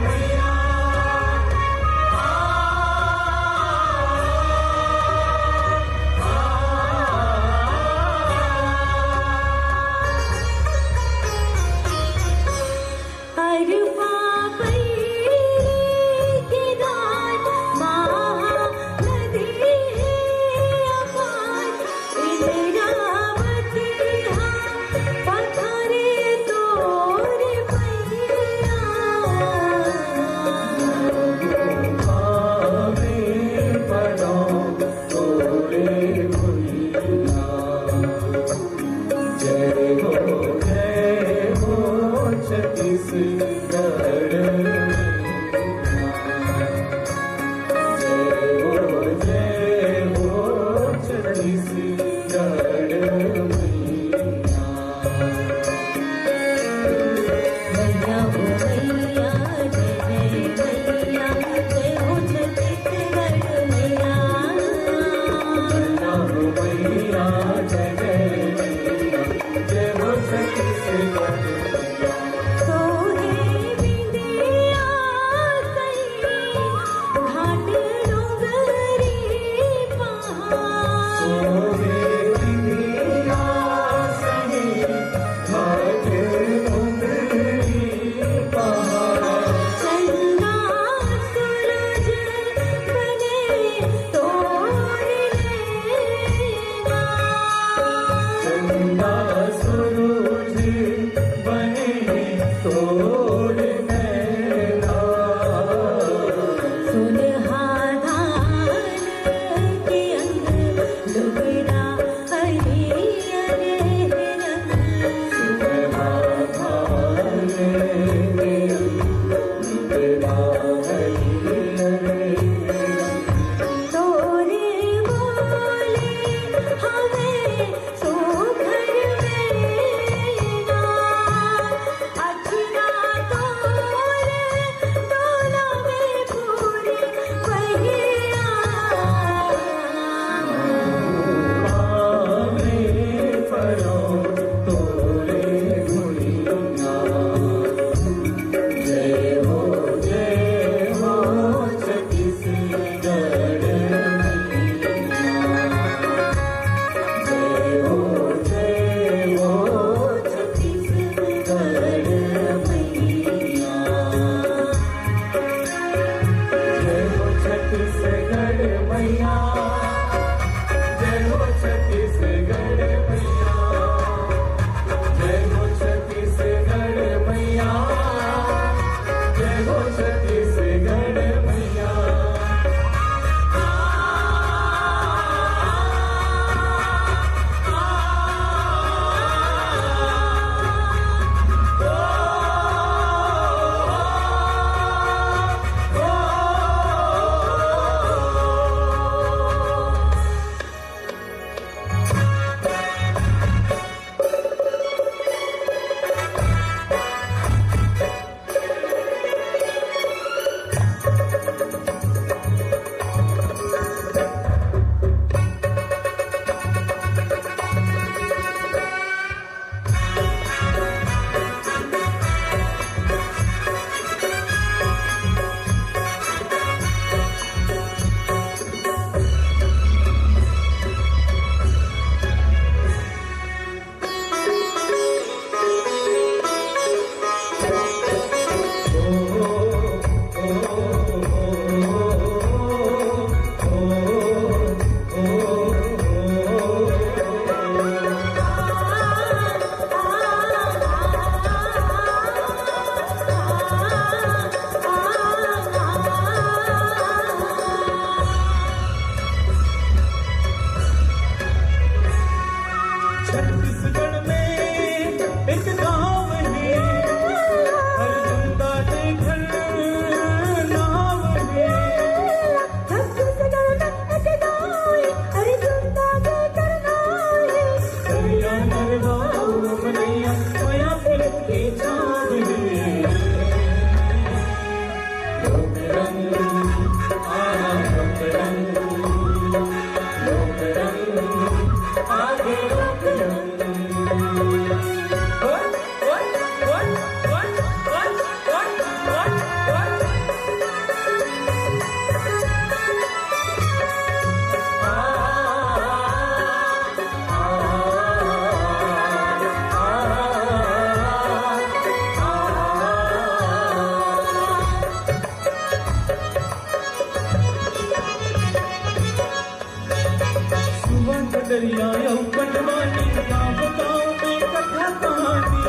दरियाओं पटवानी गाँव गाँव में कथा कहानी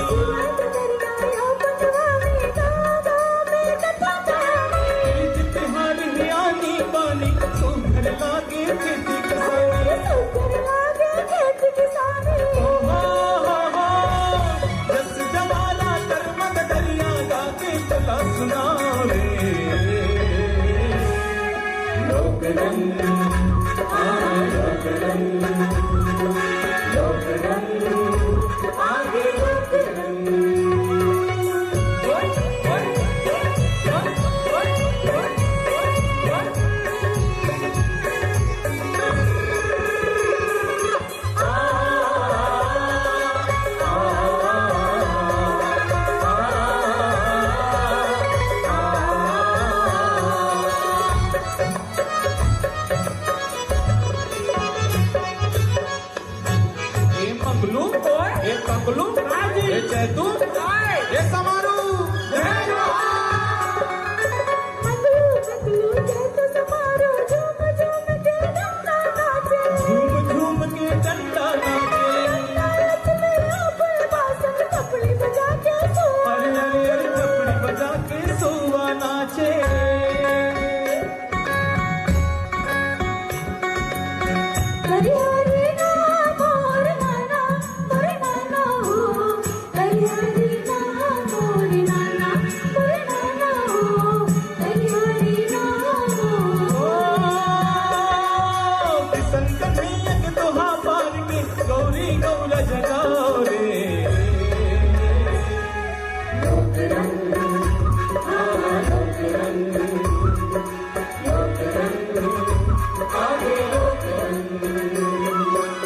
तिहार हियानी पानी सुघर लागे खेती किसानी ओ हो जस जवाला करमग दरिया गाके चला सुनावे लोक रंग लोक रंग लोक रंग आगे लोक रंग ये चैतुर ये समारू झूम झूम के डंडा नाचे अरे थपड़ी बजा के सोवा नाचे गौरी गौरा जगाओ रे लोक रंग लोक रंग लोक रंग आगे लोक रंग लोक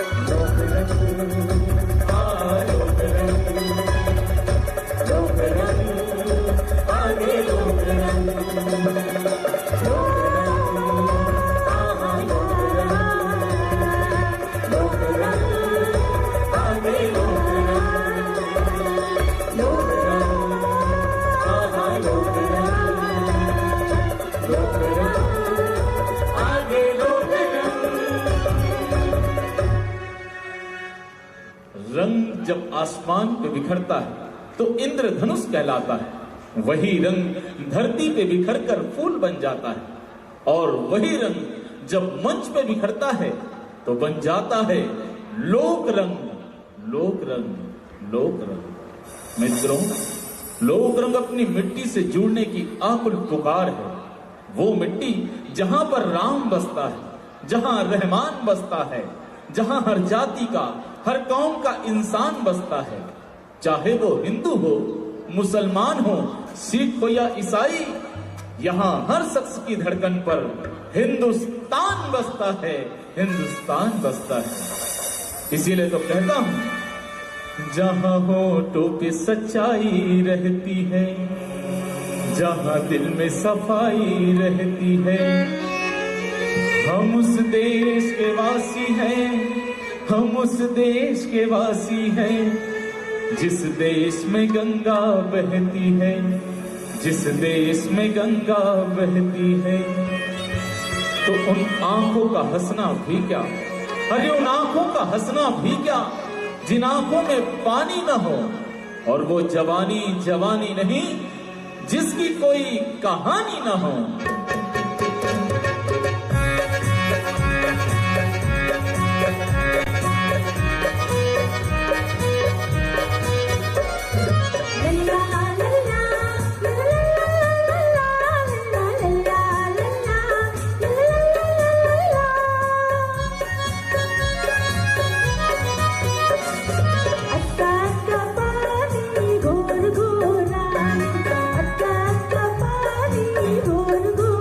रंग लोक रंग लोक रंग आगे लोक रंग रंग जब आसमान पे बिखरता है तो इंद्रधनुष कहलाता है, वही रंग धरती पे बिखर कर फूल बन जाता है, और वही रंग जब मंच पे बिखरता है तो बन जाता है लोक रंग। लोक रंग लोक रंग मित्रों, लोक रंग अपनी मिट्टी से जुड़ने की आकुल पुकार है। वो मिट्टी जहां पर राम बसता है, जहां रहमान बसता है, जहां हर जाति का हर कौम का इंसान बसता है, चाहे वो हिंदू हो, मुसलमान हो, सिख हो या ईसाई, यहाँ हर शख्स की धड़कन पर हिंदुस्तान बसता है, हिंदुस्तान बसता है। इसीलिए तो कहता हूं, जहां होठों पे सच्चाई रहती है, जहां दिल में सफाई रहती है, हम उस देश के वासी हैं, हम उस देश के वासी हैं, जिस देश में गंगा बहती है, जिस देश में गंगा बहती है। तो उन आंखों का हंसना भी क्या, अरे उन आंखों का हंसना भी क्या जिन आंखों में पानी न हो, और वो जवानी जवानी नहीं जिसकी कोई कहानी न हो। गोर गोरा, अक्का का पानी गोर गोरा।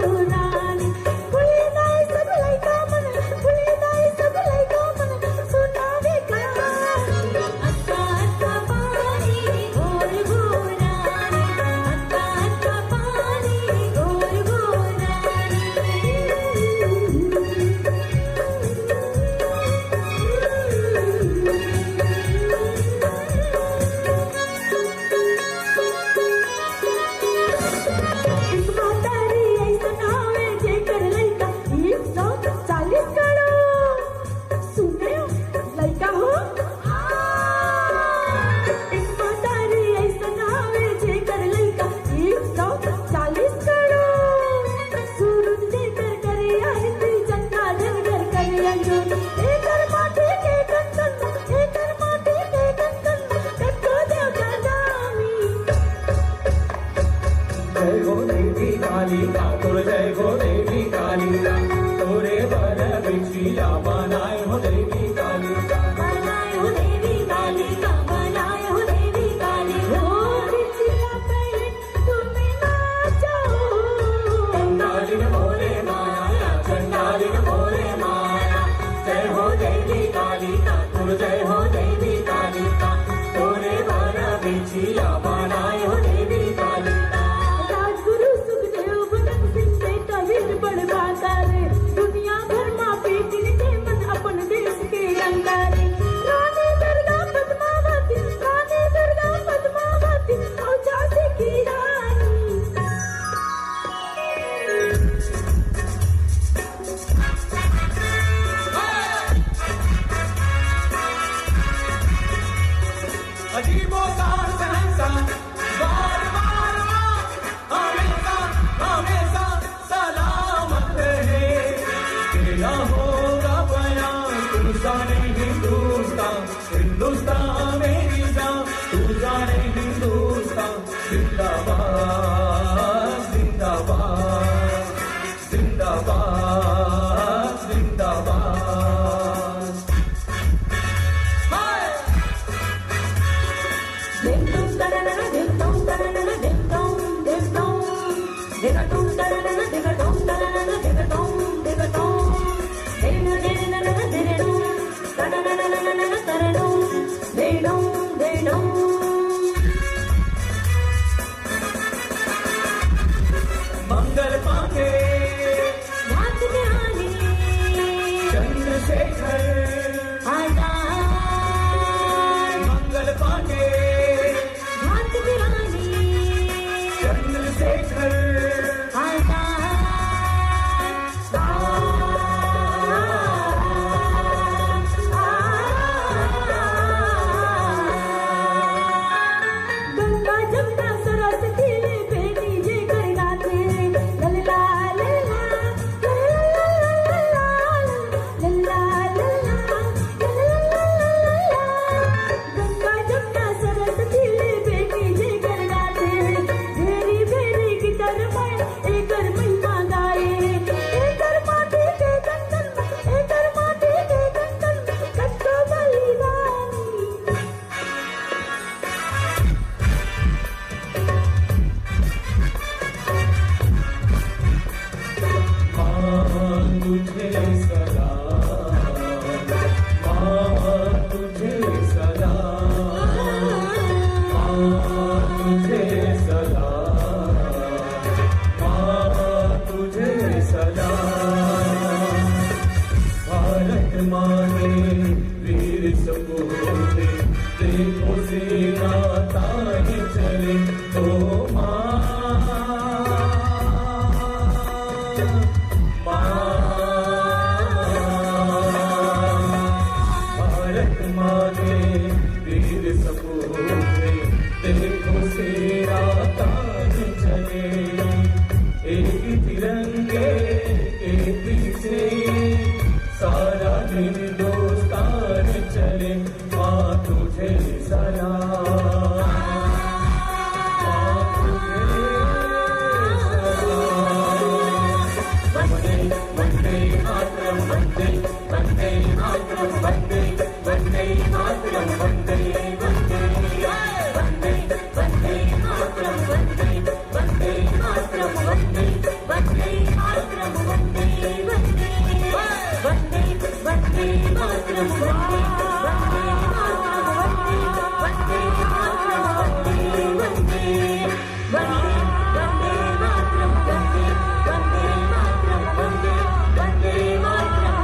तेरा होगा बयां तू जाने हिंदुस्तान, हिंदुस्तान मेरी जान तू जाने हिंदुस्तान। जिंदाबाद जिंदाबाद जिंदाबाद जिंदाबाद। Ding dong, da da da da, ding dong, da da da da, ding dong, ding dong, ding a dong, da da da da, ding a dong, da da da da, ding a dong, ding a dong, ding a ding da da da, ding a dong, da da da da da da da, da da dong, ding dong, ding dong. Mangal Pandey रात बिहारी चंद्रशेखर आजाद, मंगल पांडे रात बिहारी चंद्रशेखर गंगा जमुना सरस्वती में बेटी जे करनाते लल्ला लल्ला लल्ला लल्ला लल्ला गंगा जमुना सरस्वती में बेटी जे करनाते भेरी भेरी guitar में एकर महिमा गाए एकर माटी के कंगन एकर माटी के कंगन कष्टो बलिदानी। तुझे सलाम, माँ तुझे सलाम, माँ तुझे सलाम, माँ तुझे सलाम। भारत माँ ने वीर सपूते देखो सेना ताही चले तो भारत माँ ने वीर सपूते देखो सेना ताही चले, एक तिरंगे के पीछे सारा हिंदुस्तान चले। माँ तुझे सलाम, माँ तुझे सलाम। वंदे वंदे मातरम, वंदे वंदे मातरम, वंदे वंदे मातरम, वंदे वंदे वंदे वंदे मातरम, वंदे वंदे मातरम, वंदे वंदे मातरम, वंदे वंदे वंदे वंदे मातरम, वंदे वंदे मातरम, वंदे वंदे मातरम, वंदे वंदे वंदे मातरम, वंदे वंदे मातरम, वंदे वंदे मातरम।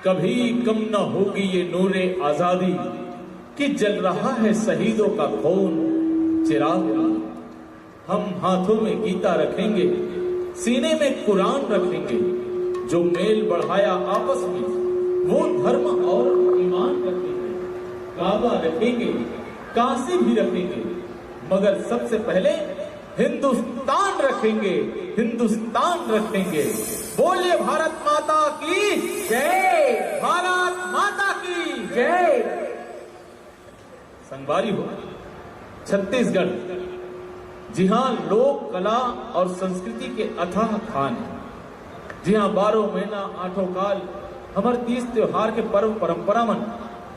कभी कम न होगी ये नूरे आजादी कि जल रहा है शहीदों का खून चिराग। हम हाथों में गीता रखेंगे, सीने में कुरान रखेंगे, जो मेल बढ़ाया आपस में वो धर्म और ईमान रखेंगे। काबा रखेंगे, काशी भी रखेंगे, मगर सबसे पहले हिंदुस्तान रखेंगे, हिंदुस्तान रखेंगे। बोलिए भारत माता की जय, भारत माता की जय। संगवारी हो छत्तीसगढ़, जी हाँ, लोक कला और संस्कृति के अथाह खान है। जी हाँ, 12 महीना 8 काल हमारे 30 त्योहार के पर्व परंपरा मन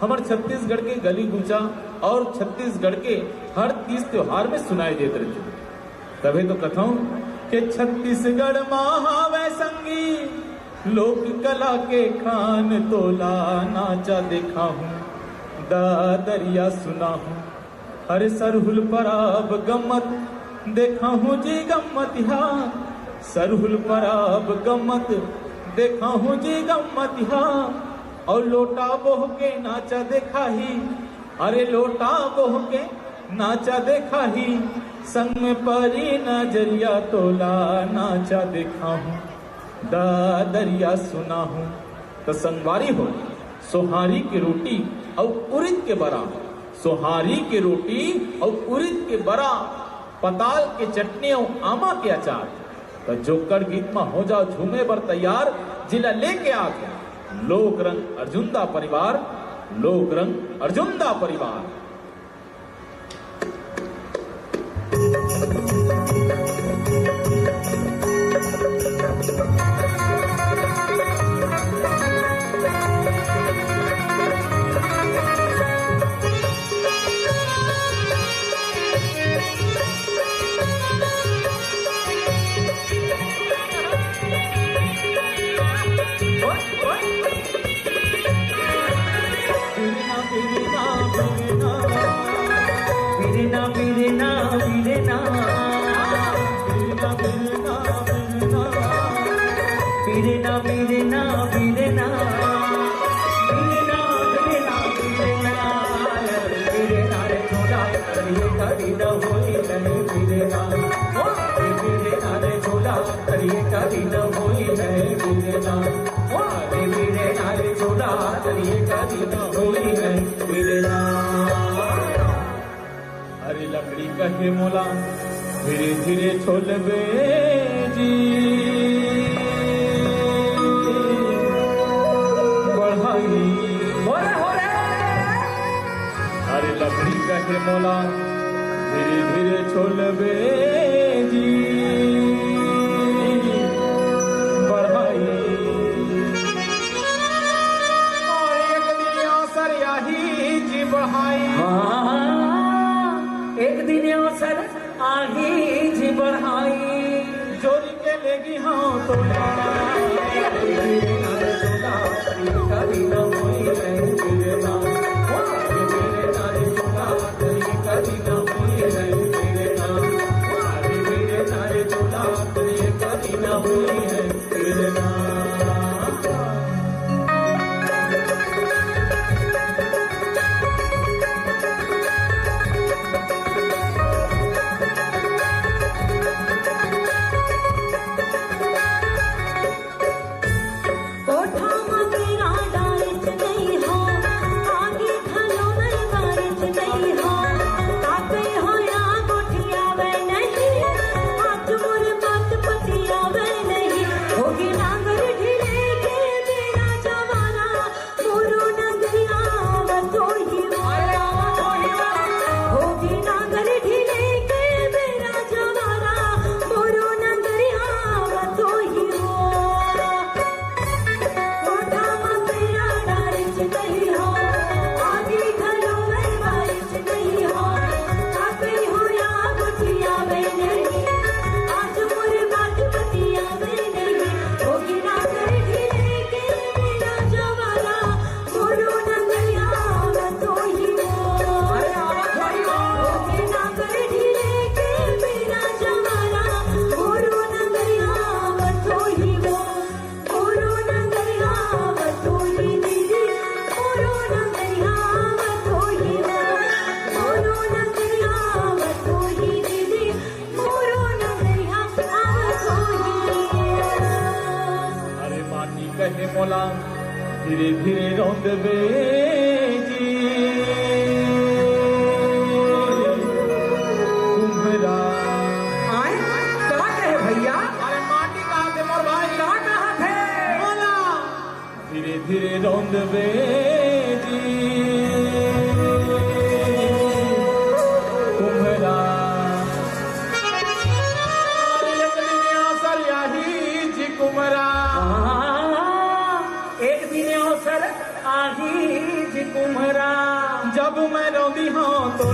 हमारे छत्तीसगढ़ के गली गुचा और छत्तीसगढ़ के हर 30 त्योहार में सुनाई देते रहते। तभी तो कथाऊं कि छत्तीसगढ़ महावै संगी लोक कला के खान तोला नाचा देखा हूँ दादरिया सुना हूँ अरे सरहुल पराब गम्मत देखा हूँ जी गम्मत यहाँ सरहुल पराब गम्मत देखा हूँ जी गम्मत यहाँ और लोटा बोह के नाचा देखा ही अरे लोटा बोह के नाचा देखा ही संग में परी नजरिया तोला नाचा देखा हूँ दादरिया सुना हूँ। तो संगवारी हो सोहारी की रोटी और उड़द के बरा, सोहारी की रोटी और उड़द के बरा पताल के चटनियों आमा के अचार तो जोकर गीत में हो जाओ झूमे पर तैयार जिला लेके आ गया लोक रंग अर्जुनदा परिवार, लोक रंग अर्जुनदा परिवार। अरे लकड़ी कहे मोला धीरे धीरे छोलबे जी बढ़ाई अरे लकड़ी कहे मोला धीरे धीरे छोलबे जी बढ़ाई और एक दिन अवसर यही जी बढ़ाई एक दिन अवसर आही जी बढ़ाई चोरी के लेगी हाँ तो मोला धीरे धीरे रौंदबे जी कुम्भरा आए क्या कहे भैया? अरे माटी कहाँ थे मोर भाई? कहाँ थे? बोला धीरे धीरे रौंदबे जी कुम्भरा एक दिन अवसर यही जी कुम्भरा एक दिन अवसर आही जी कुम्हरा जब मैं रौंदी हाँ तो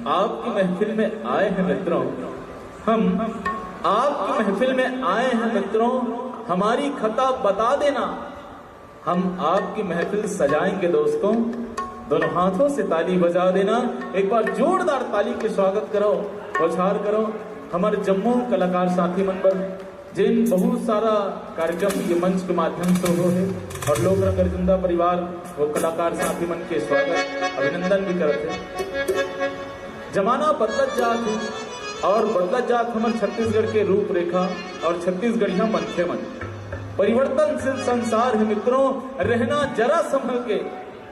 आपकी महफिल में आए हैं मित्रों, हम आपकी महफिल में आए हैं मित्रों, हमारी खता बता देना। हम आपकी महफिल सजाएंगे दोस्तों, दोनों हाथों से ताली बजा देना। एक बार जोरदार ताली के स्वागत करो, बौछार करो हमारे जम्मू कलाकार साथी मन पर, जिन बहुत सारा कार्यक्रम ये मंच के माध्यम से हो है और लोक रंग अर्जुंदा परिवार वो कलाकार साथी मन के स्वागत अभिनंदन भी करते। जमाना बदलत जात है और बदलत जात हमारे छत्तीसगढ़ के रूपरेखा और छत्तीसगढ़िया मनखे मन। परिवर्तनशील संसार है मित्रों, रहना जरा संभल के।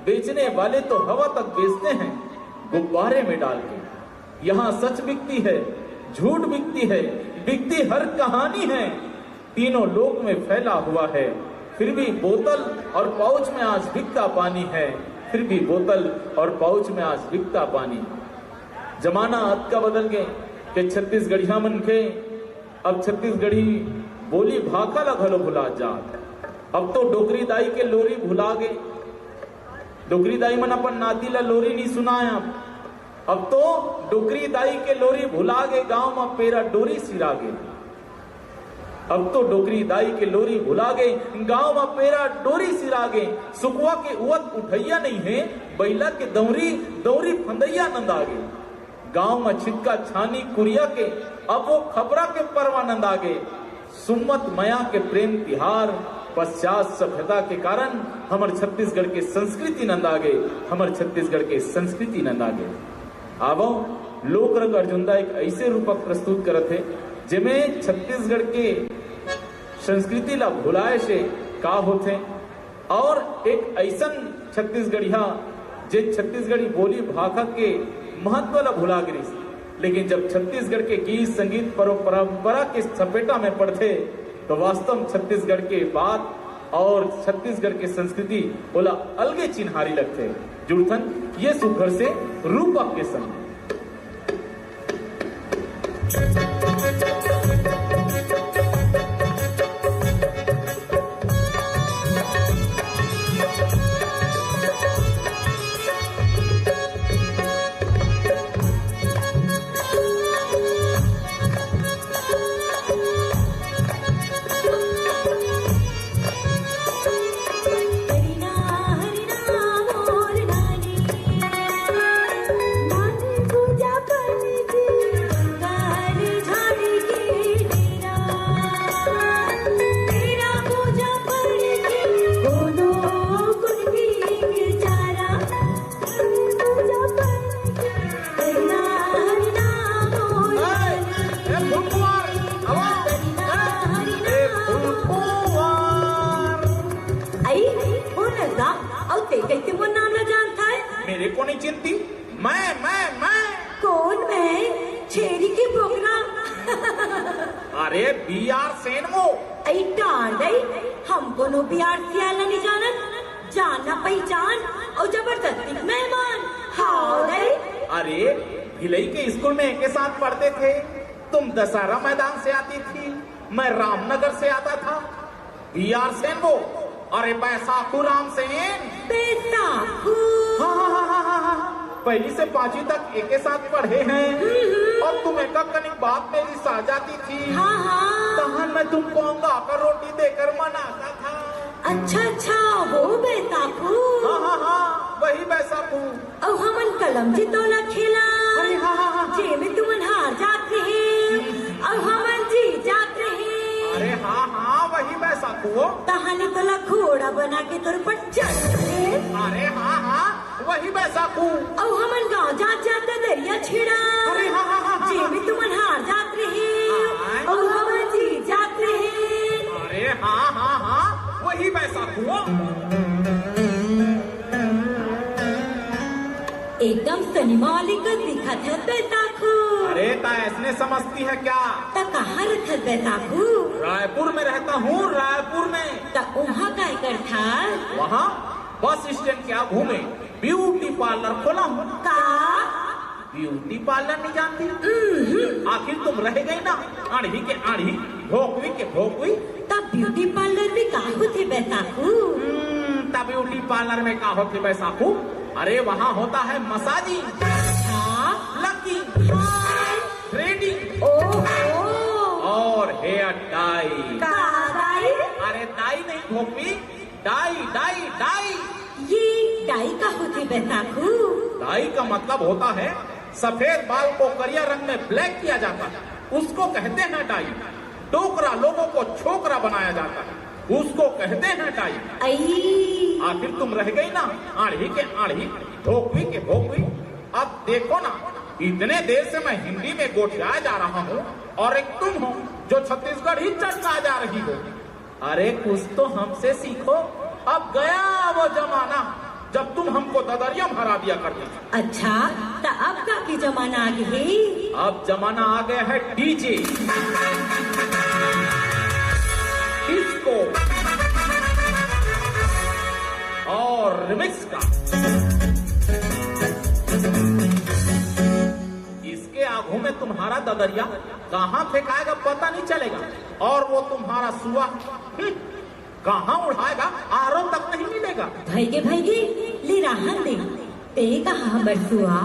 बेचने वाले तो हवा तक बेचते हैं गुब्बारे में डाल के। यहाँ सच बिकती है, झूठ बिकती है, बिकती हर कहानी है। तीनों लोक में फैला हुआ है, फिर भी बोतल और पाउच में आज बिकता पानी है। फिर भी बोतल और पाउच में आज बिकता पानी। जमाना अत का बदल गए कि छत्तीसगढ़िया मन के अब छत्तीसगढ़ी बोली भाखा लगलो भुला जात। अब तो डोकरी दाई के लोरी भुला गए। डोकरी दाई मन अपन नाती ला लोरी नहीं सुनाया। अब तो डोकरी दाई के लोरी भुला गए, गांव में पेरा डोरी सिरा गए। अब तो डोकरी दाई के लोरी भुला गए, गांव में पेरा डोरी सिरा गए। सुकुआ के उवत उठैया नहीं है, बैला के दौरी दौरी फंदैया नंदा गए। गांव में छिटका छानी कुरिया के अब वो खबरा के परवानंद आ गए। सुम्मत मया के प्रेम तिहार पश्चात सभ्यता के कारण हमारे छत्तीसगढ़ के संस्कृति नंद आ गए। हमारे छत्तीसगढ़ के संस्कृति नंद आ गए। आवो लोक रंग अर्जुनदा एक ऐसे रूपक प्रस्तुत करत है जिमें छत्तीसगढ़ के संस्कृति ला भुलाए से का होते और एक ऐसा छत्तीसगढ़िया जे छत्तीसगढ़ी बोली भाषा के महत्व ला भुला गिरी। लेकिन जब छत्तीसगढ़ के गीत संगीत परंपरा के सपेटा में पड़ते तो वास्तव में छत्तीसगढ़ के बात और छत्तीसगढ़ के संस्कृति बोला अलगे चिन्हारी लगते जुड़थन ये सुघर से रूपक के संग। मेरे को नहीं चिंती, मैं कौन मैं? छेड़ी की प्रोग्राम। अरे BR सेन वो आई डांड आई हमको नो BR सियाला नहीं जाना पहचान और जबरदस्ती मेहमान। हाँ अरे भिलई के स्कूल में एक साथ पढ़ते थे। तुम दशहरा मैदान से आती थी, मैं रामनगर से आता था। BR सेन वो अरे बैसाखू राम सेन। बैसाखू हाँ। पहली से 5वीं तक एक साथ पढ़े हैं और तुम एक कनिक बात मेरी सा जाती थी। हाँ। तहन मैं तुमको अंगाकर रोटी देकर मनाता था। अच्छा वो बैसाखू। हाँ वही बैसाखू। और हमन कलम जितौला खेला। अरे हाँ। जे में तुमन हार जात रहे और हमन जीत जात रहे। अरे हाँ वही बैसाखू। तहाने तोला घोड़ा बना के तोर पर चढ़। अरे हाँ वही बैसाखू। और हमन गाँव जात दरिया छेड़ा। अरे हाँ जे में तुमन हार जात रहे और हमन जीत जात रहे। अरे हाँ वही बैसाखू। एकदम सिनेमा वाली का दिखा था बैसाखू। अरे ता ऐसने समझती है क्या? ता कहाँ रखा बैसाखू? रायपुर में रहता हूँ, रायपुर में। ता वहाँ क्या कर था? वहाँ बस स्टैंड के आगू में ब्यूटी पार्लर खोला हूँ। का ब्यूटी पार्लर नहीं जानती? आखिर तुम रह गई ना आढ़ी के आढ़ी भोकवी के भोकवी। तब ब्यूटी पार्लर में कहाँ होते बैसाखू? तब ब्यूटी पार्लर में कहाँ होते बैसाखू? अरे वहाँ होता है मसाजिंग, लकी, थ्रेडिंग और हेयर डाई। अरे डाई नहीं भोकवी, डाई। ये डाई का होती बैसाखू? डाई का मतलब होता है सफेद बाल को करिया रंग में ब्लैक किया जाता है, उसको कहते हैं डाई। टोकरा लोगों को छोकरा बनाया जाता है, उसको कहते हैं डाई। आखिर तुम रह गई ना आढ़ी के आढ़ी भोकवी के भोकवी। अब देखो ना इतने देर से मैं हिंदी में गोठिया जा रहा हूँ और एक तुम हो जो छत्तीसगढ़ ही चढ़ता जा रही हो। अरे कुछ तो हमसे सीखो। अब गया वो जमाना जब तुम हमको ददरिया में हरा दिया करते थे। अच्छा तो अब का की जमाना आ गई? अब जमाना आ गया है डीजे, डिस्को और रिमिक्स का। घूमे तुम्हारा ददरिया, कहाँ फेंकाएगा पता नहीं चलेगा, और वो तुम्हारा सुआ कहाँ उड़ाएगा आरो तक नहीं मिलेगा। भाईगे ले रहन दे, ते कहा हमर सुआ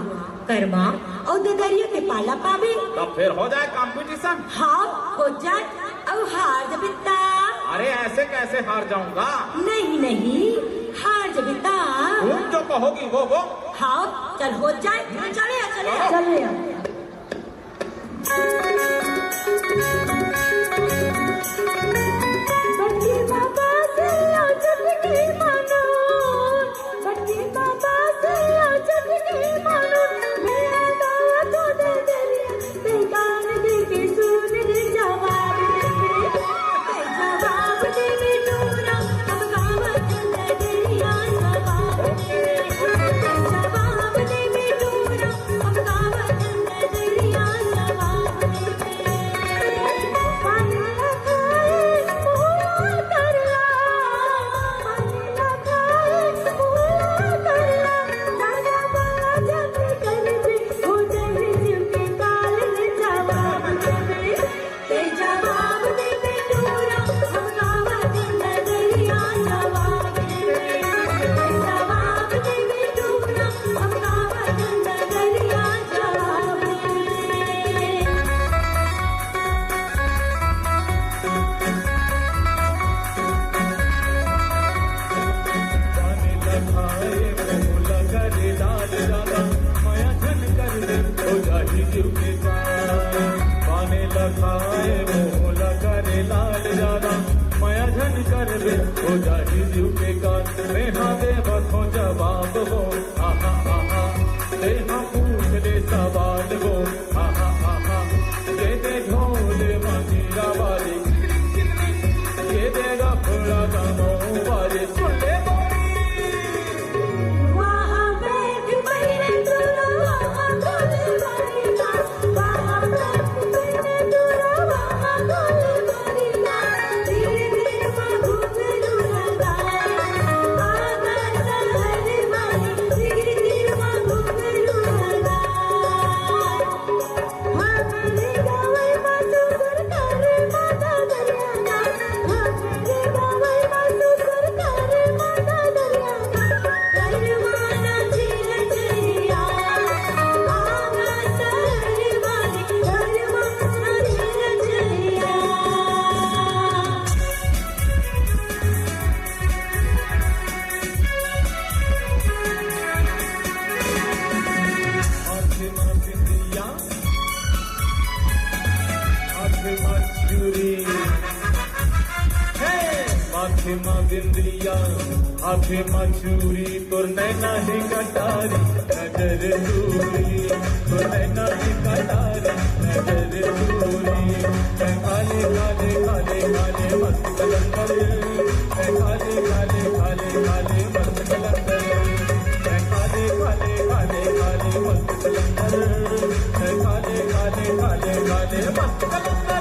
कर्मा और ददरिया के पाला पावे। तब फिर हो जाए कंपटीशन। हाँ हो जाए, और हार जबिता। अरे ऐसे कैसे हार जाऊंगा? नहीं हार जबिता। तुम जो कहोगी वो। हाँ चल हो जाए, चले। हाथे मछूरी तोर नैना ही कटारी नजर दूरी, तोर नैना ही कटारी नजर दूरी। मैं खाले खाले खाले खाले मस्त कलंदर, मैं खाले खाले खाले खाले मस्त कलंदर, मैं खाले खाले खाले खाले मस्त कलंदर, मैं खाले खाले खाले खाले मस्त कलंदर।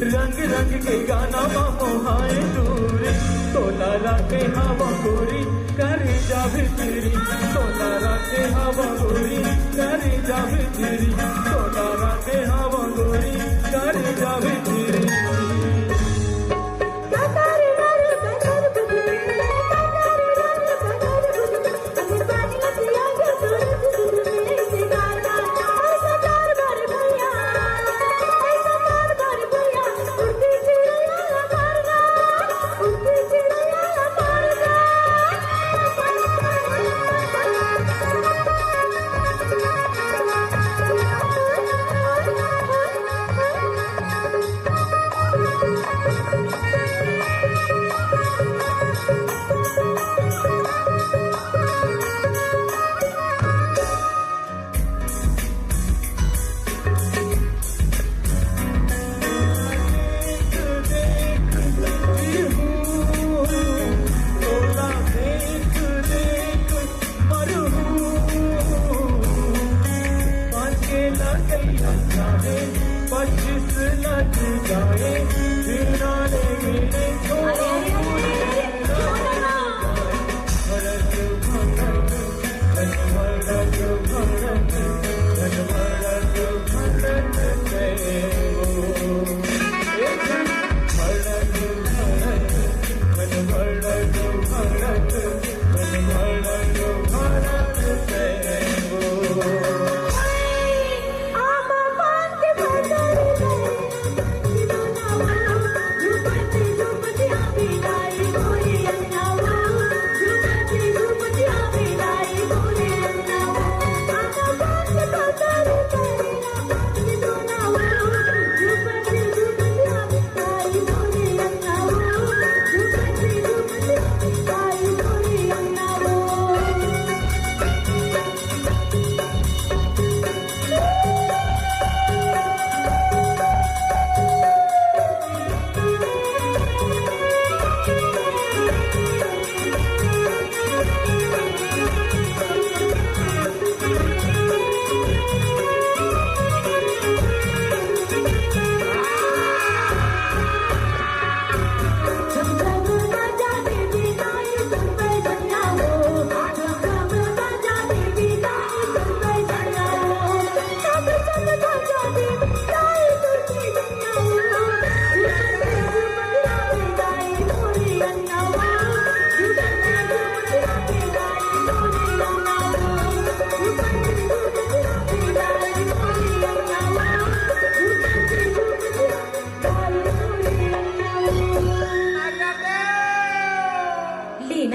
रंग रंग के गाना बाबो हाय दूरी, तोला राखे हवा गोरी करे जा भितरी, तोला राखे हवा गोरी करे जा भितरी, तोला राखे हवा गोरी करे जा भितरी। Thank you.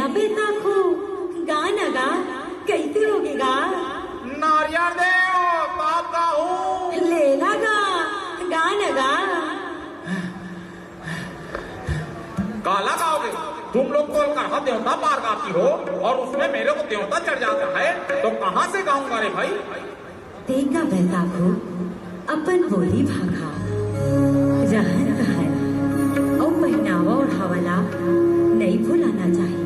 लेना बेटा खो गाना गा कैसे होगी गा नारियल दे बाप का हूँ लेना गा गाना गा गाला गाओगे तुम लोग तो कहा देवता पार गाती हो और उसमें मेरे को देवता चढ़ जाता है तो कहाँ से गाऊंगा रे भाई। देखा बेटा खो अपन बोली भागा रहन कहन और पहनावा और हवाला नहीं भुलाना चाहिए।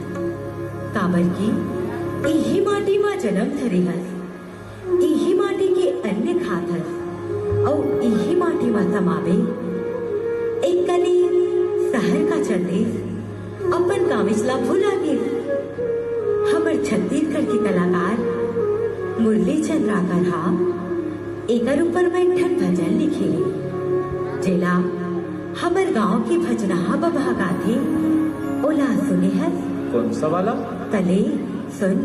काबर की यही माटी में जन्म धरे हस, यही माटी के अन्य खात हस और यही माटी में समावे। एक कली शहर का चंदेस अपन कामिचला भुला गिर। हमर छत्तीसगढ़ के कलाकार मुरली चंद राकर हा एकर ऊपर मैं ठन भजन लिखेली जेला हमर गांव की भजनहा बबा गाथे ओला सुने हस। कौन सा वाला? तले सुन।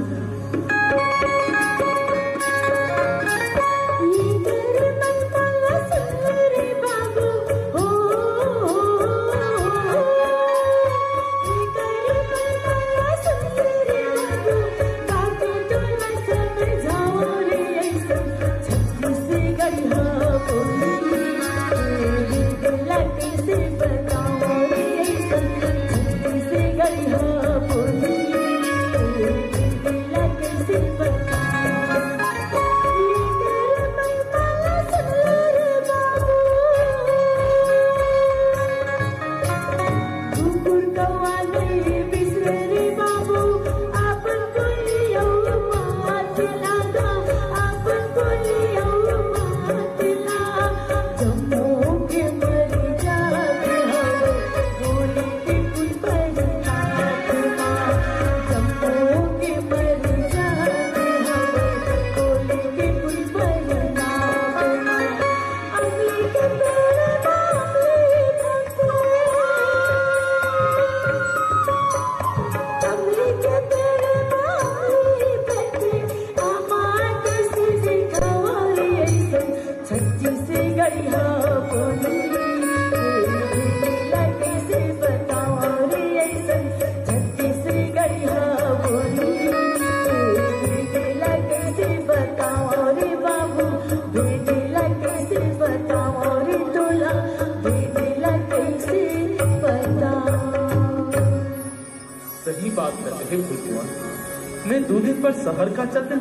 सही बात करते हैं भूलकुआ। मैं 2 दिन पर शहर का चलते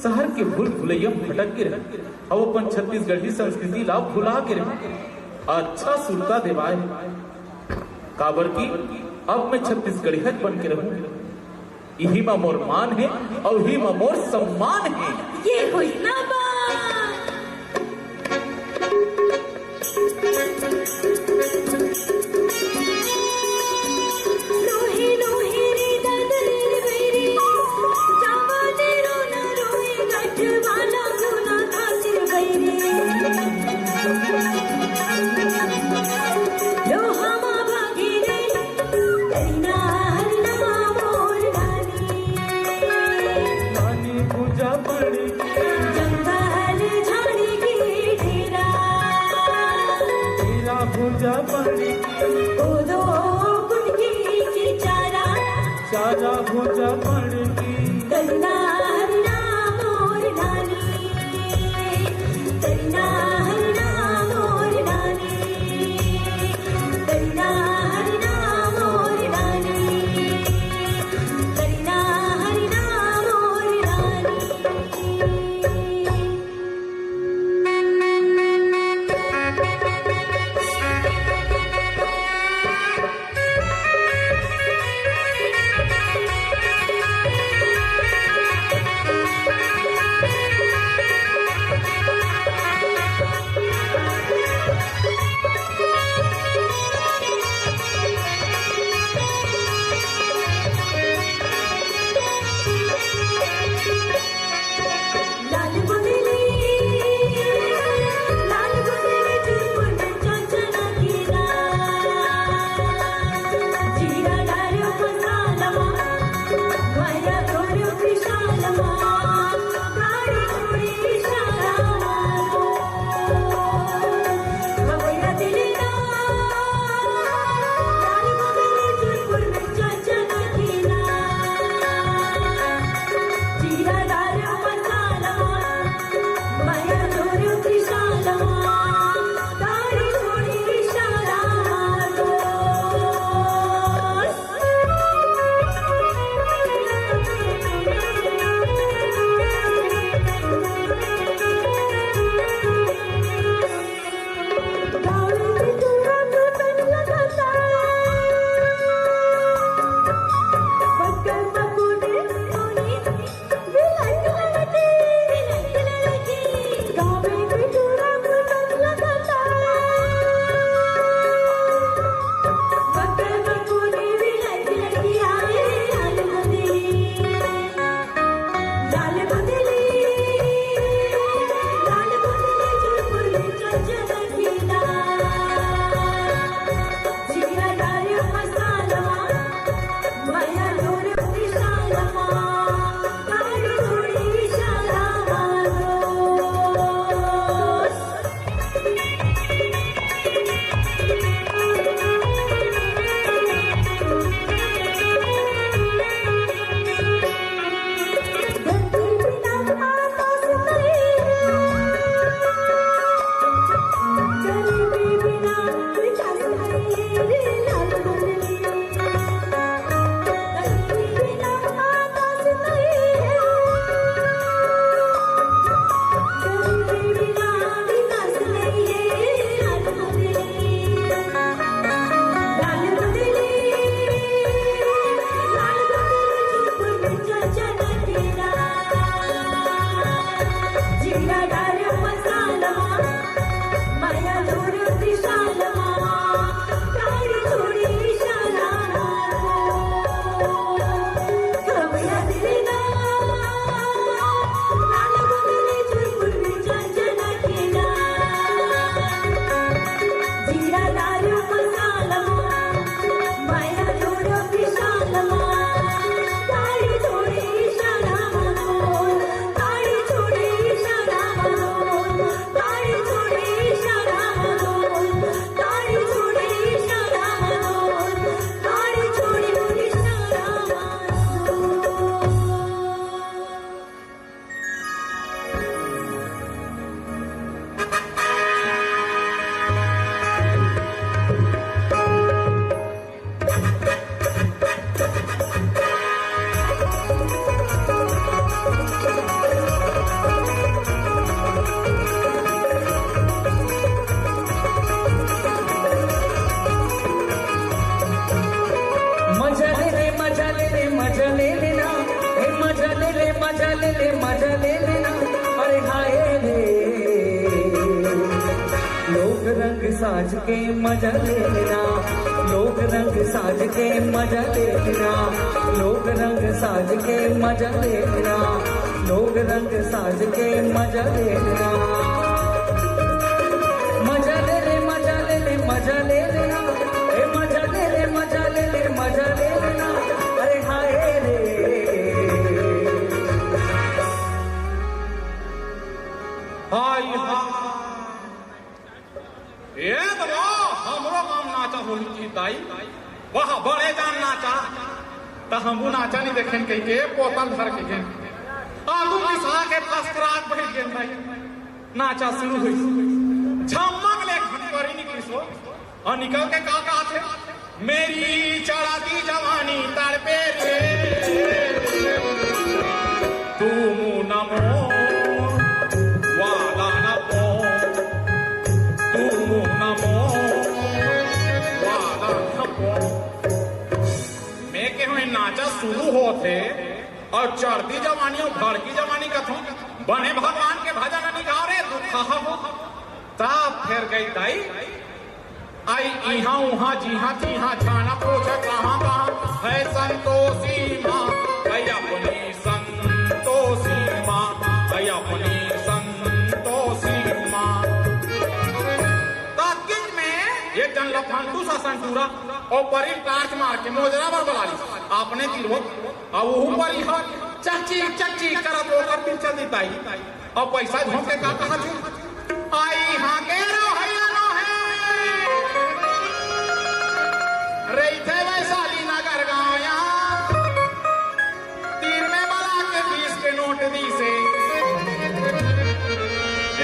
शहर के भूल भुलैया भटक के रहे अब अपन छत्तीसगढ़ी संस्कृति ला भुला के रहे। अच्छा सुनता देवाय काबर की अब मैं छत्तीसगढ़ी बन के रहूं। यही में मोर मान है और यही में मोर सम्मान है। ये हुई ना बात। रोही रोही रे ददर मेरी जावा दे रोना रोए गठवाला गुना खातिर बैरी लोहा मा भागी रे करीना हरना मोर रानी पूजा पड़ी जंगल झाड़ी की ढेरा तेरा पूजा पड़ी ओ दो गुटकी की चारा पूजा पड़ी करीना हरना मोर नानी करीना हरना मोर नानी करीना हरना मोर नानी करीना हरना मोर नानी। ले लेना, अरे हाय रे। लोग रंग साज के मजा ले लेना, लोग रंग साज के मजा ले लेना, लोग रंग साज के मजा ले लेना, लोग रंग साज के मजा ले लेना। मजा ले ले मजा ले ले मजा ले लेना, ए मजा ले ले मजा ले ले मजा ले लेना, अरे हाय रे। हाय ये तो हमरो काम नाचा होली की दाई वह बड़े जान नाचा तो हमू नाचा नहीं देखें कहीं के बोतल भर के गए आलू मिसा के फर्स्ट रात बैठ गए भाई नाचा शुरू हुई झमक ले घंटरी निकली सो और निकल के कहा थे मेरी चढ़ाती जवानी तड़पे रे तू नमो वाला नमो तू नमो वाला नमो। मैं के हुए नाचा शुरू होते और चढ़ती जवानी और घर की जवानी कथों बने भगवान के भजन नहीं गा रहे दुखा हो तब फिर गई दाई आई इहाँ उहाँ जीहा तीहा छाना पूछा कहाँ कहाँ है संतोषी माँ भैया अपनी संतोषी माँ भैया अपनी संतोषी माँ। ताकिद में ये जन लफांटू सा संतूरा और परी टार्च मार के मोजरा पर बुला ली आपने दिल हो और वो ऊपर यहाँ चची चची करत होकर फिर चल देता ही और पैसा झोंक के कहा थे आई हाँ के रो हैया नो है रही थे वैशाली नगर गाँव यहाँ तीर में बला के 20 के नोट दी से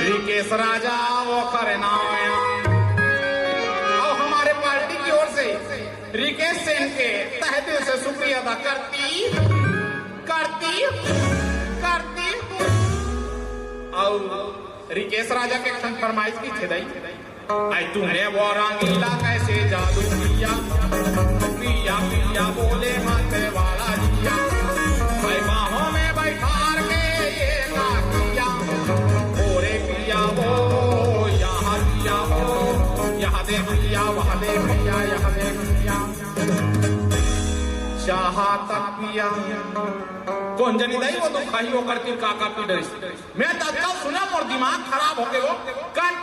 रिकेश राजा वो करे नाव और हमारे पार्टी की ओर से रिकेश सेन के तहे दिल से शुक्रिया अदा करती करती करती और रिकेश राजा के खन फरमाइश की थे दई आई तूने वो रंगीला कैसे जादू किया पिया पिया बोले माथे वाला जिया भाई बाहों में बैठार के ये ना किया ओरे किया वो यहाँ किया वो यहाँ दे किया वहाँ दे किया यहाँ दे किया चाहा तक किया कौन जनी दई वो तो खाई हो करके काका की डरी मैं तत्काल सुना और दिमाग खराब हो गए वो काट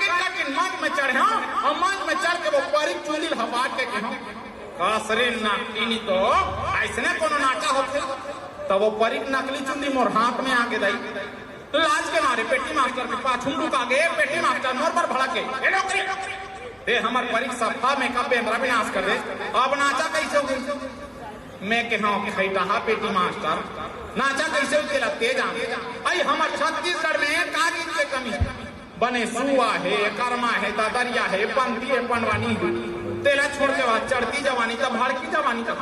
मंच में चढ़े और मंच में चढ़ के वो परी चूली हबाट के कहूं कासरे नाकिनी तो ऐसने कोनो नाचा होते तब वो परी नकली चुंदी मोर हाथ में आके दई लाज के मारे पेटी मास्टर के पाछू रुका गए पेटी मास्टर मोर पर भड़क के ए नौकरी दे हमार परी सफा में का बेंद्रा विनाश कर दे अब नाचा कैसे हो गई मैं कहूं कि खैटा पेटी मास्टर नाचा कैसे उकेला तेज आई हमार छत्तीसगढ़ में का चीज के कमी बने सुआ है कर्मा है दादरिया है पंथी है पनवानी है तेला छोड़ के बाद चढ़ती जवानी तब भड़की जवानी तब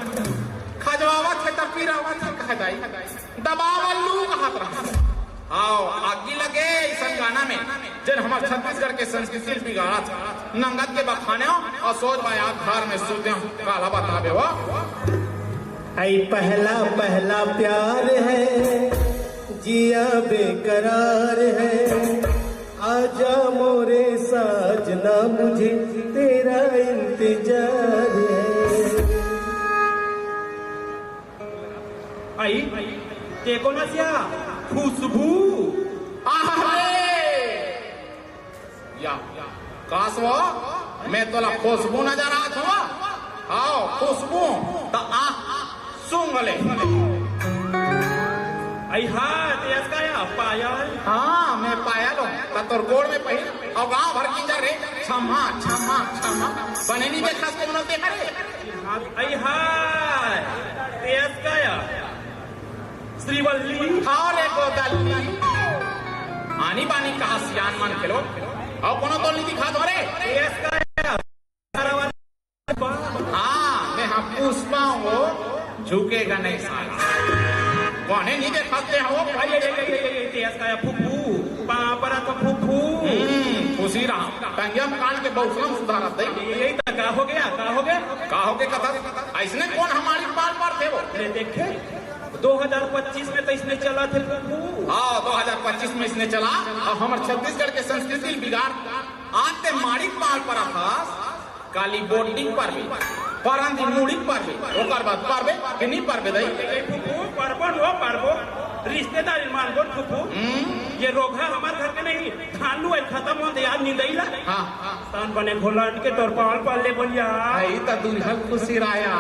खजवावत है तब पीरावत है खदाई दबावल्लू कहत रहा आओ आगी लगे इस गाना में जन हमार छत्तीसगढ़ के संस्कृति बिगाड़ा था नंगत के बखाने और सोच भाई आप घर में सोते हो काला बतावे वो आई पहला पहला प्यार है जिया बेकरार है आजा मोरे साजना मुझे तेरा इंतजार है। आई देखो ना सिया खुशबू या कासवा मैं तोला खुशबू नजर आत हुआ आओ खुशबू तो सुंगले आई हाँ तेज का या पायल हाँ मैं पायल हूँ तोर गोड़ में पहले और गांव भर की जा रे क्षमा क्षमा क्षमा बने नहीं देखा तुम लोग देखा रे आई हाँ तेज का या श्रीवल्ली हाँ रे गोदल्ली आनी बानी कहा सियान मान खेलो और कोनो तो नहीं दिखा दो रे तेज का या हाँ मैं हम पुष्पा हूँ झुकेगा नहीं साला कौन नहीं देखते हो फुफू पापरा तो फुफू खुशी रहा टंगिया कान के बहुसलम सुधारा दे यही तो का हो गया का हो गया कथा ऐसने कौन हमारी बार बार थे वो देखे 2025 में तो इसने चला थे फुफू हाँ 2025 में इसने चला और हमारे छत्तीसगढ़ के संस्कृति बिगाड़ आते माड़िक पाल पर था काली बोर्डिंग पर भी परंदी मुड़िक पर भी ओकर बाद परबे कि नहीं परबे दई परबन हो परबो रिश्तेदार मान बोल फुफू ये रोग है हमारे घर के नहीं धानू है खत्म हो गया निंदैला हां तान बने घोलाट के तौर पर पाल ले बोलिया आई त दुल्हन खुशी राया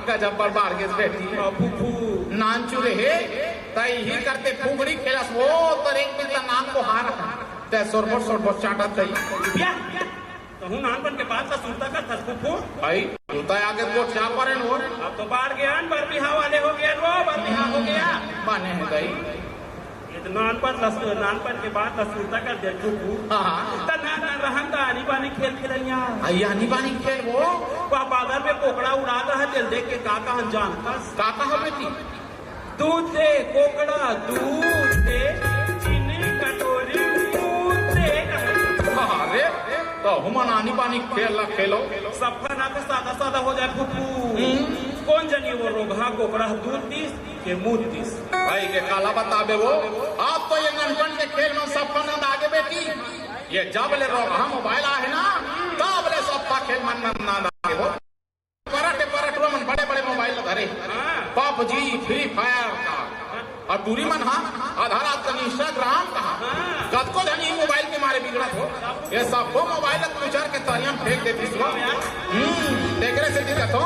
गजब पर बार के बैठी फुफू नानचू रहे तई ही करते फुगड़ी खेलस वो तरे के नाम को हार ते सोरबोट चाटत तई तो नानपन के बाद का सुनता का था फुफू भाई सुनता आगे तो क्या परे नो अब तो बाढ़ गया बर बिहाव वाले हो गया रो बर बिहाव हो गया माने है भाई ये तो नानपन के बाद का सुनता का दे फुफू हां त ना रहन त आनी बानी खेल खेलैया आई आनी बानी खेल वो बादर में कोकड़ा उड़ाता है दिल देख के काका हम जानता काका हो बेटी दूध दे कोकड़ा दूध दे चीनी कटोरी दूध दे अरे तो हुमन आनी पानी खेलो सफर ना सादा सादा हो जाए फुफू कौन जानी वो रोगा कोकड़ा दूध तीस के मुंह तीस भाई के काला बताबे वो आप तो ये ननपन के खेल में सफर नंद आगे बेटी ये जब ले रोगा मोबाइल आहे ना तब ले सफा खेल मन नंद आगे वो परट मन बड़े बड़े मोबाइल धरे पबजी फ्री फायर का और दूरी मन हाँ आधार आपका इंस्टाग्राम कहा कद को धनी मोबाइल के मारे बिगड़त हो ये सब वो मोबाइल गुजर के तरियम फेंक देती देखने से दिक्कत हो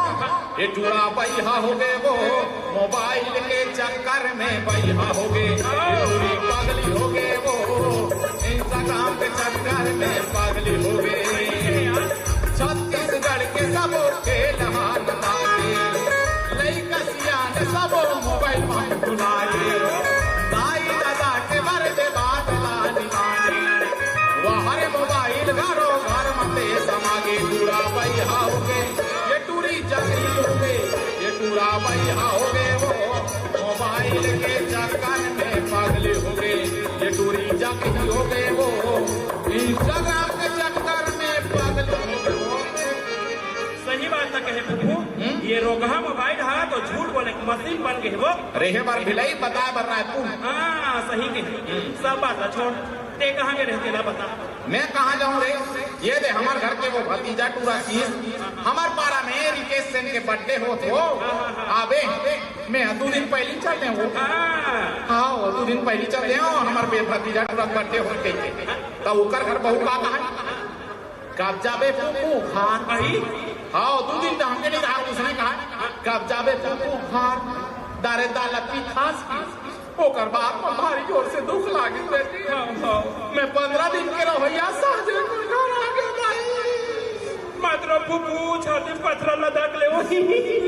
ये टूरा बैहा हो गए वो मोबाइल के चक्कर में बैहा हो गए पागली हो गए वो इंस्टाग्राम के चक्कर में पागली हो गए छत्तीसगढ़ के सब खेल सब मोबाइल में बुलाए दाई दादा के मरदे बात वहर मोबाइल घरों घर मते समागे टूरा बैहा हो गए ये टूरी जगली हो गए ये टूरा बैहा हो गए वो मोबाइल के चक्कर में पागल हो गए ये टूरी जगली हो गए वो इंस्टाग्राम के चक्कर में पागल हो गए सही बात ना कहे फुफू ये रोगा मोबाइल है तो झूठ बोले मशीन बन गई वो रेहे बार भिलाई बता बर रहा है तू हाँ सही कही सब बात छोड़ ते कहाँ के रहते ना बता मैं कहाँ जाऊँ रे ये दे हमारे घर के वो भतीजा टूरा चीज हमारे पारा में रिकेश सेन के बर्थडे होते हो आबे मैं 2 दिन पहले चलते हो हाँ 2 दिन पहले चलते हो हमारे भतीजा टूरा बर्थडे हो गई तब उकर घर बहू का कहा कब जाबे फूफू खान हाँ 2 दिन तो हमके नहीं कहा उसने कहा कब जाबे फूफू खान दारे दालती खास की ओकर बाद में भारी जोर से दुख लागी बेटी मैं 15 दिन के रवैया साजे घर आ गया मात्र फूफू छाती पत्थर लदक ले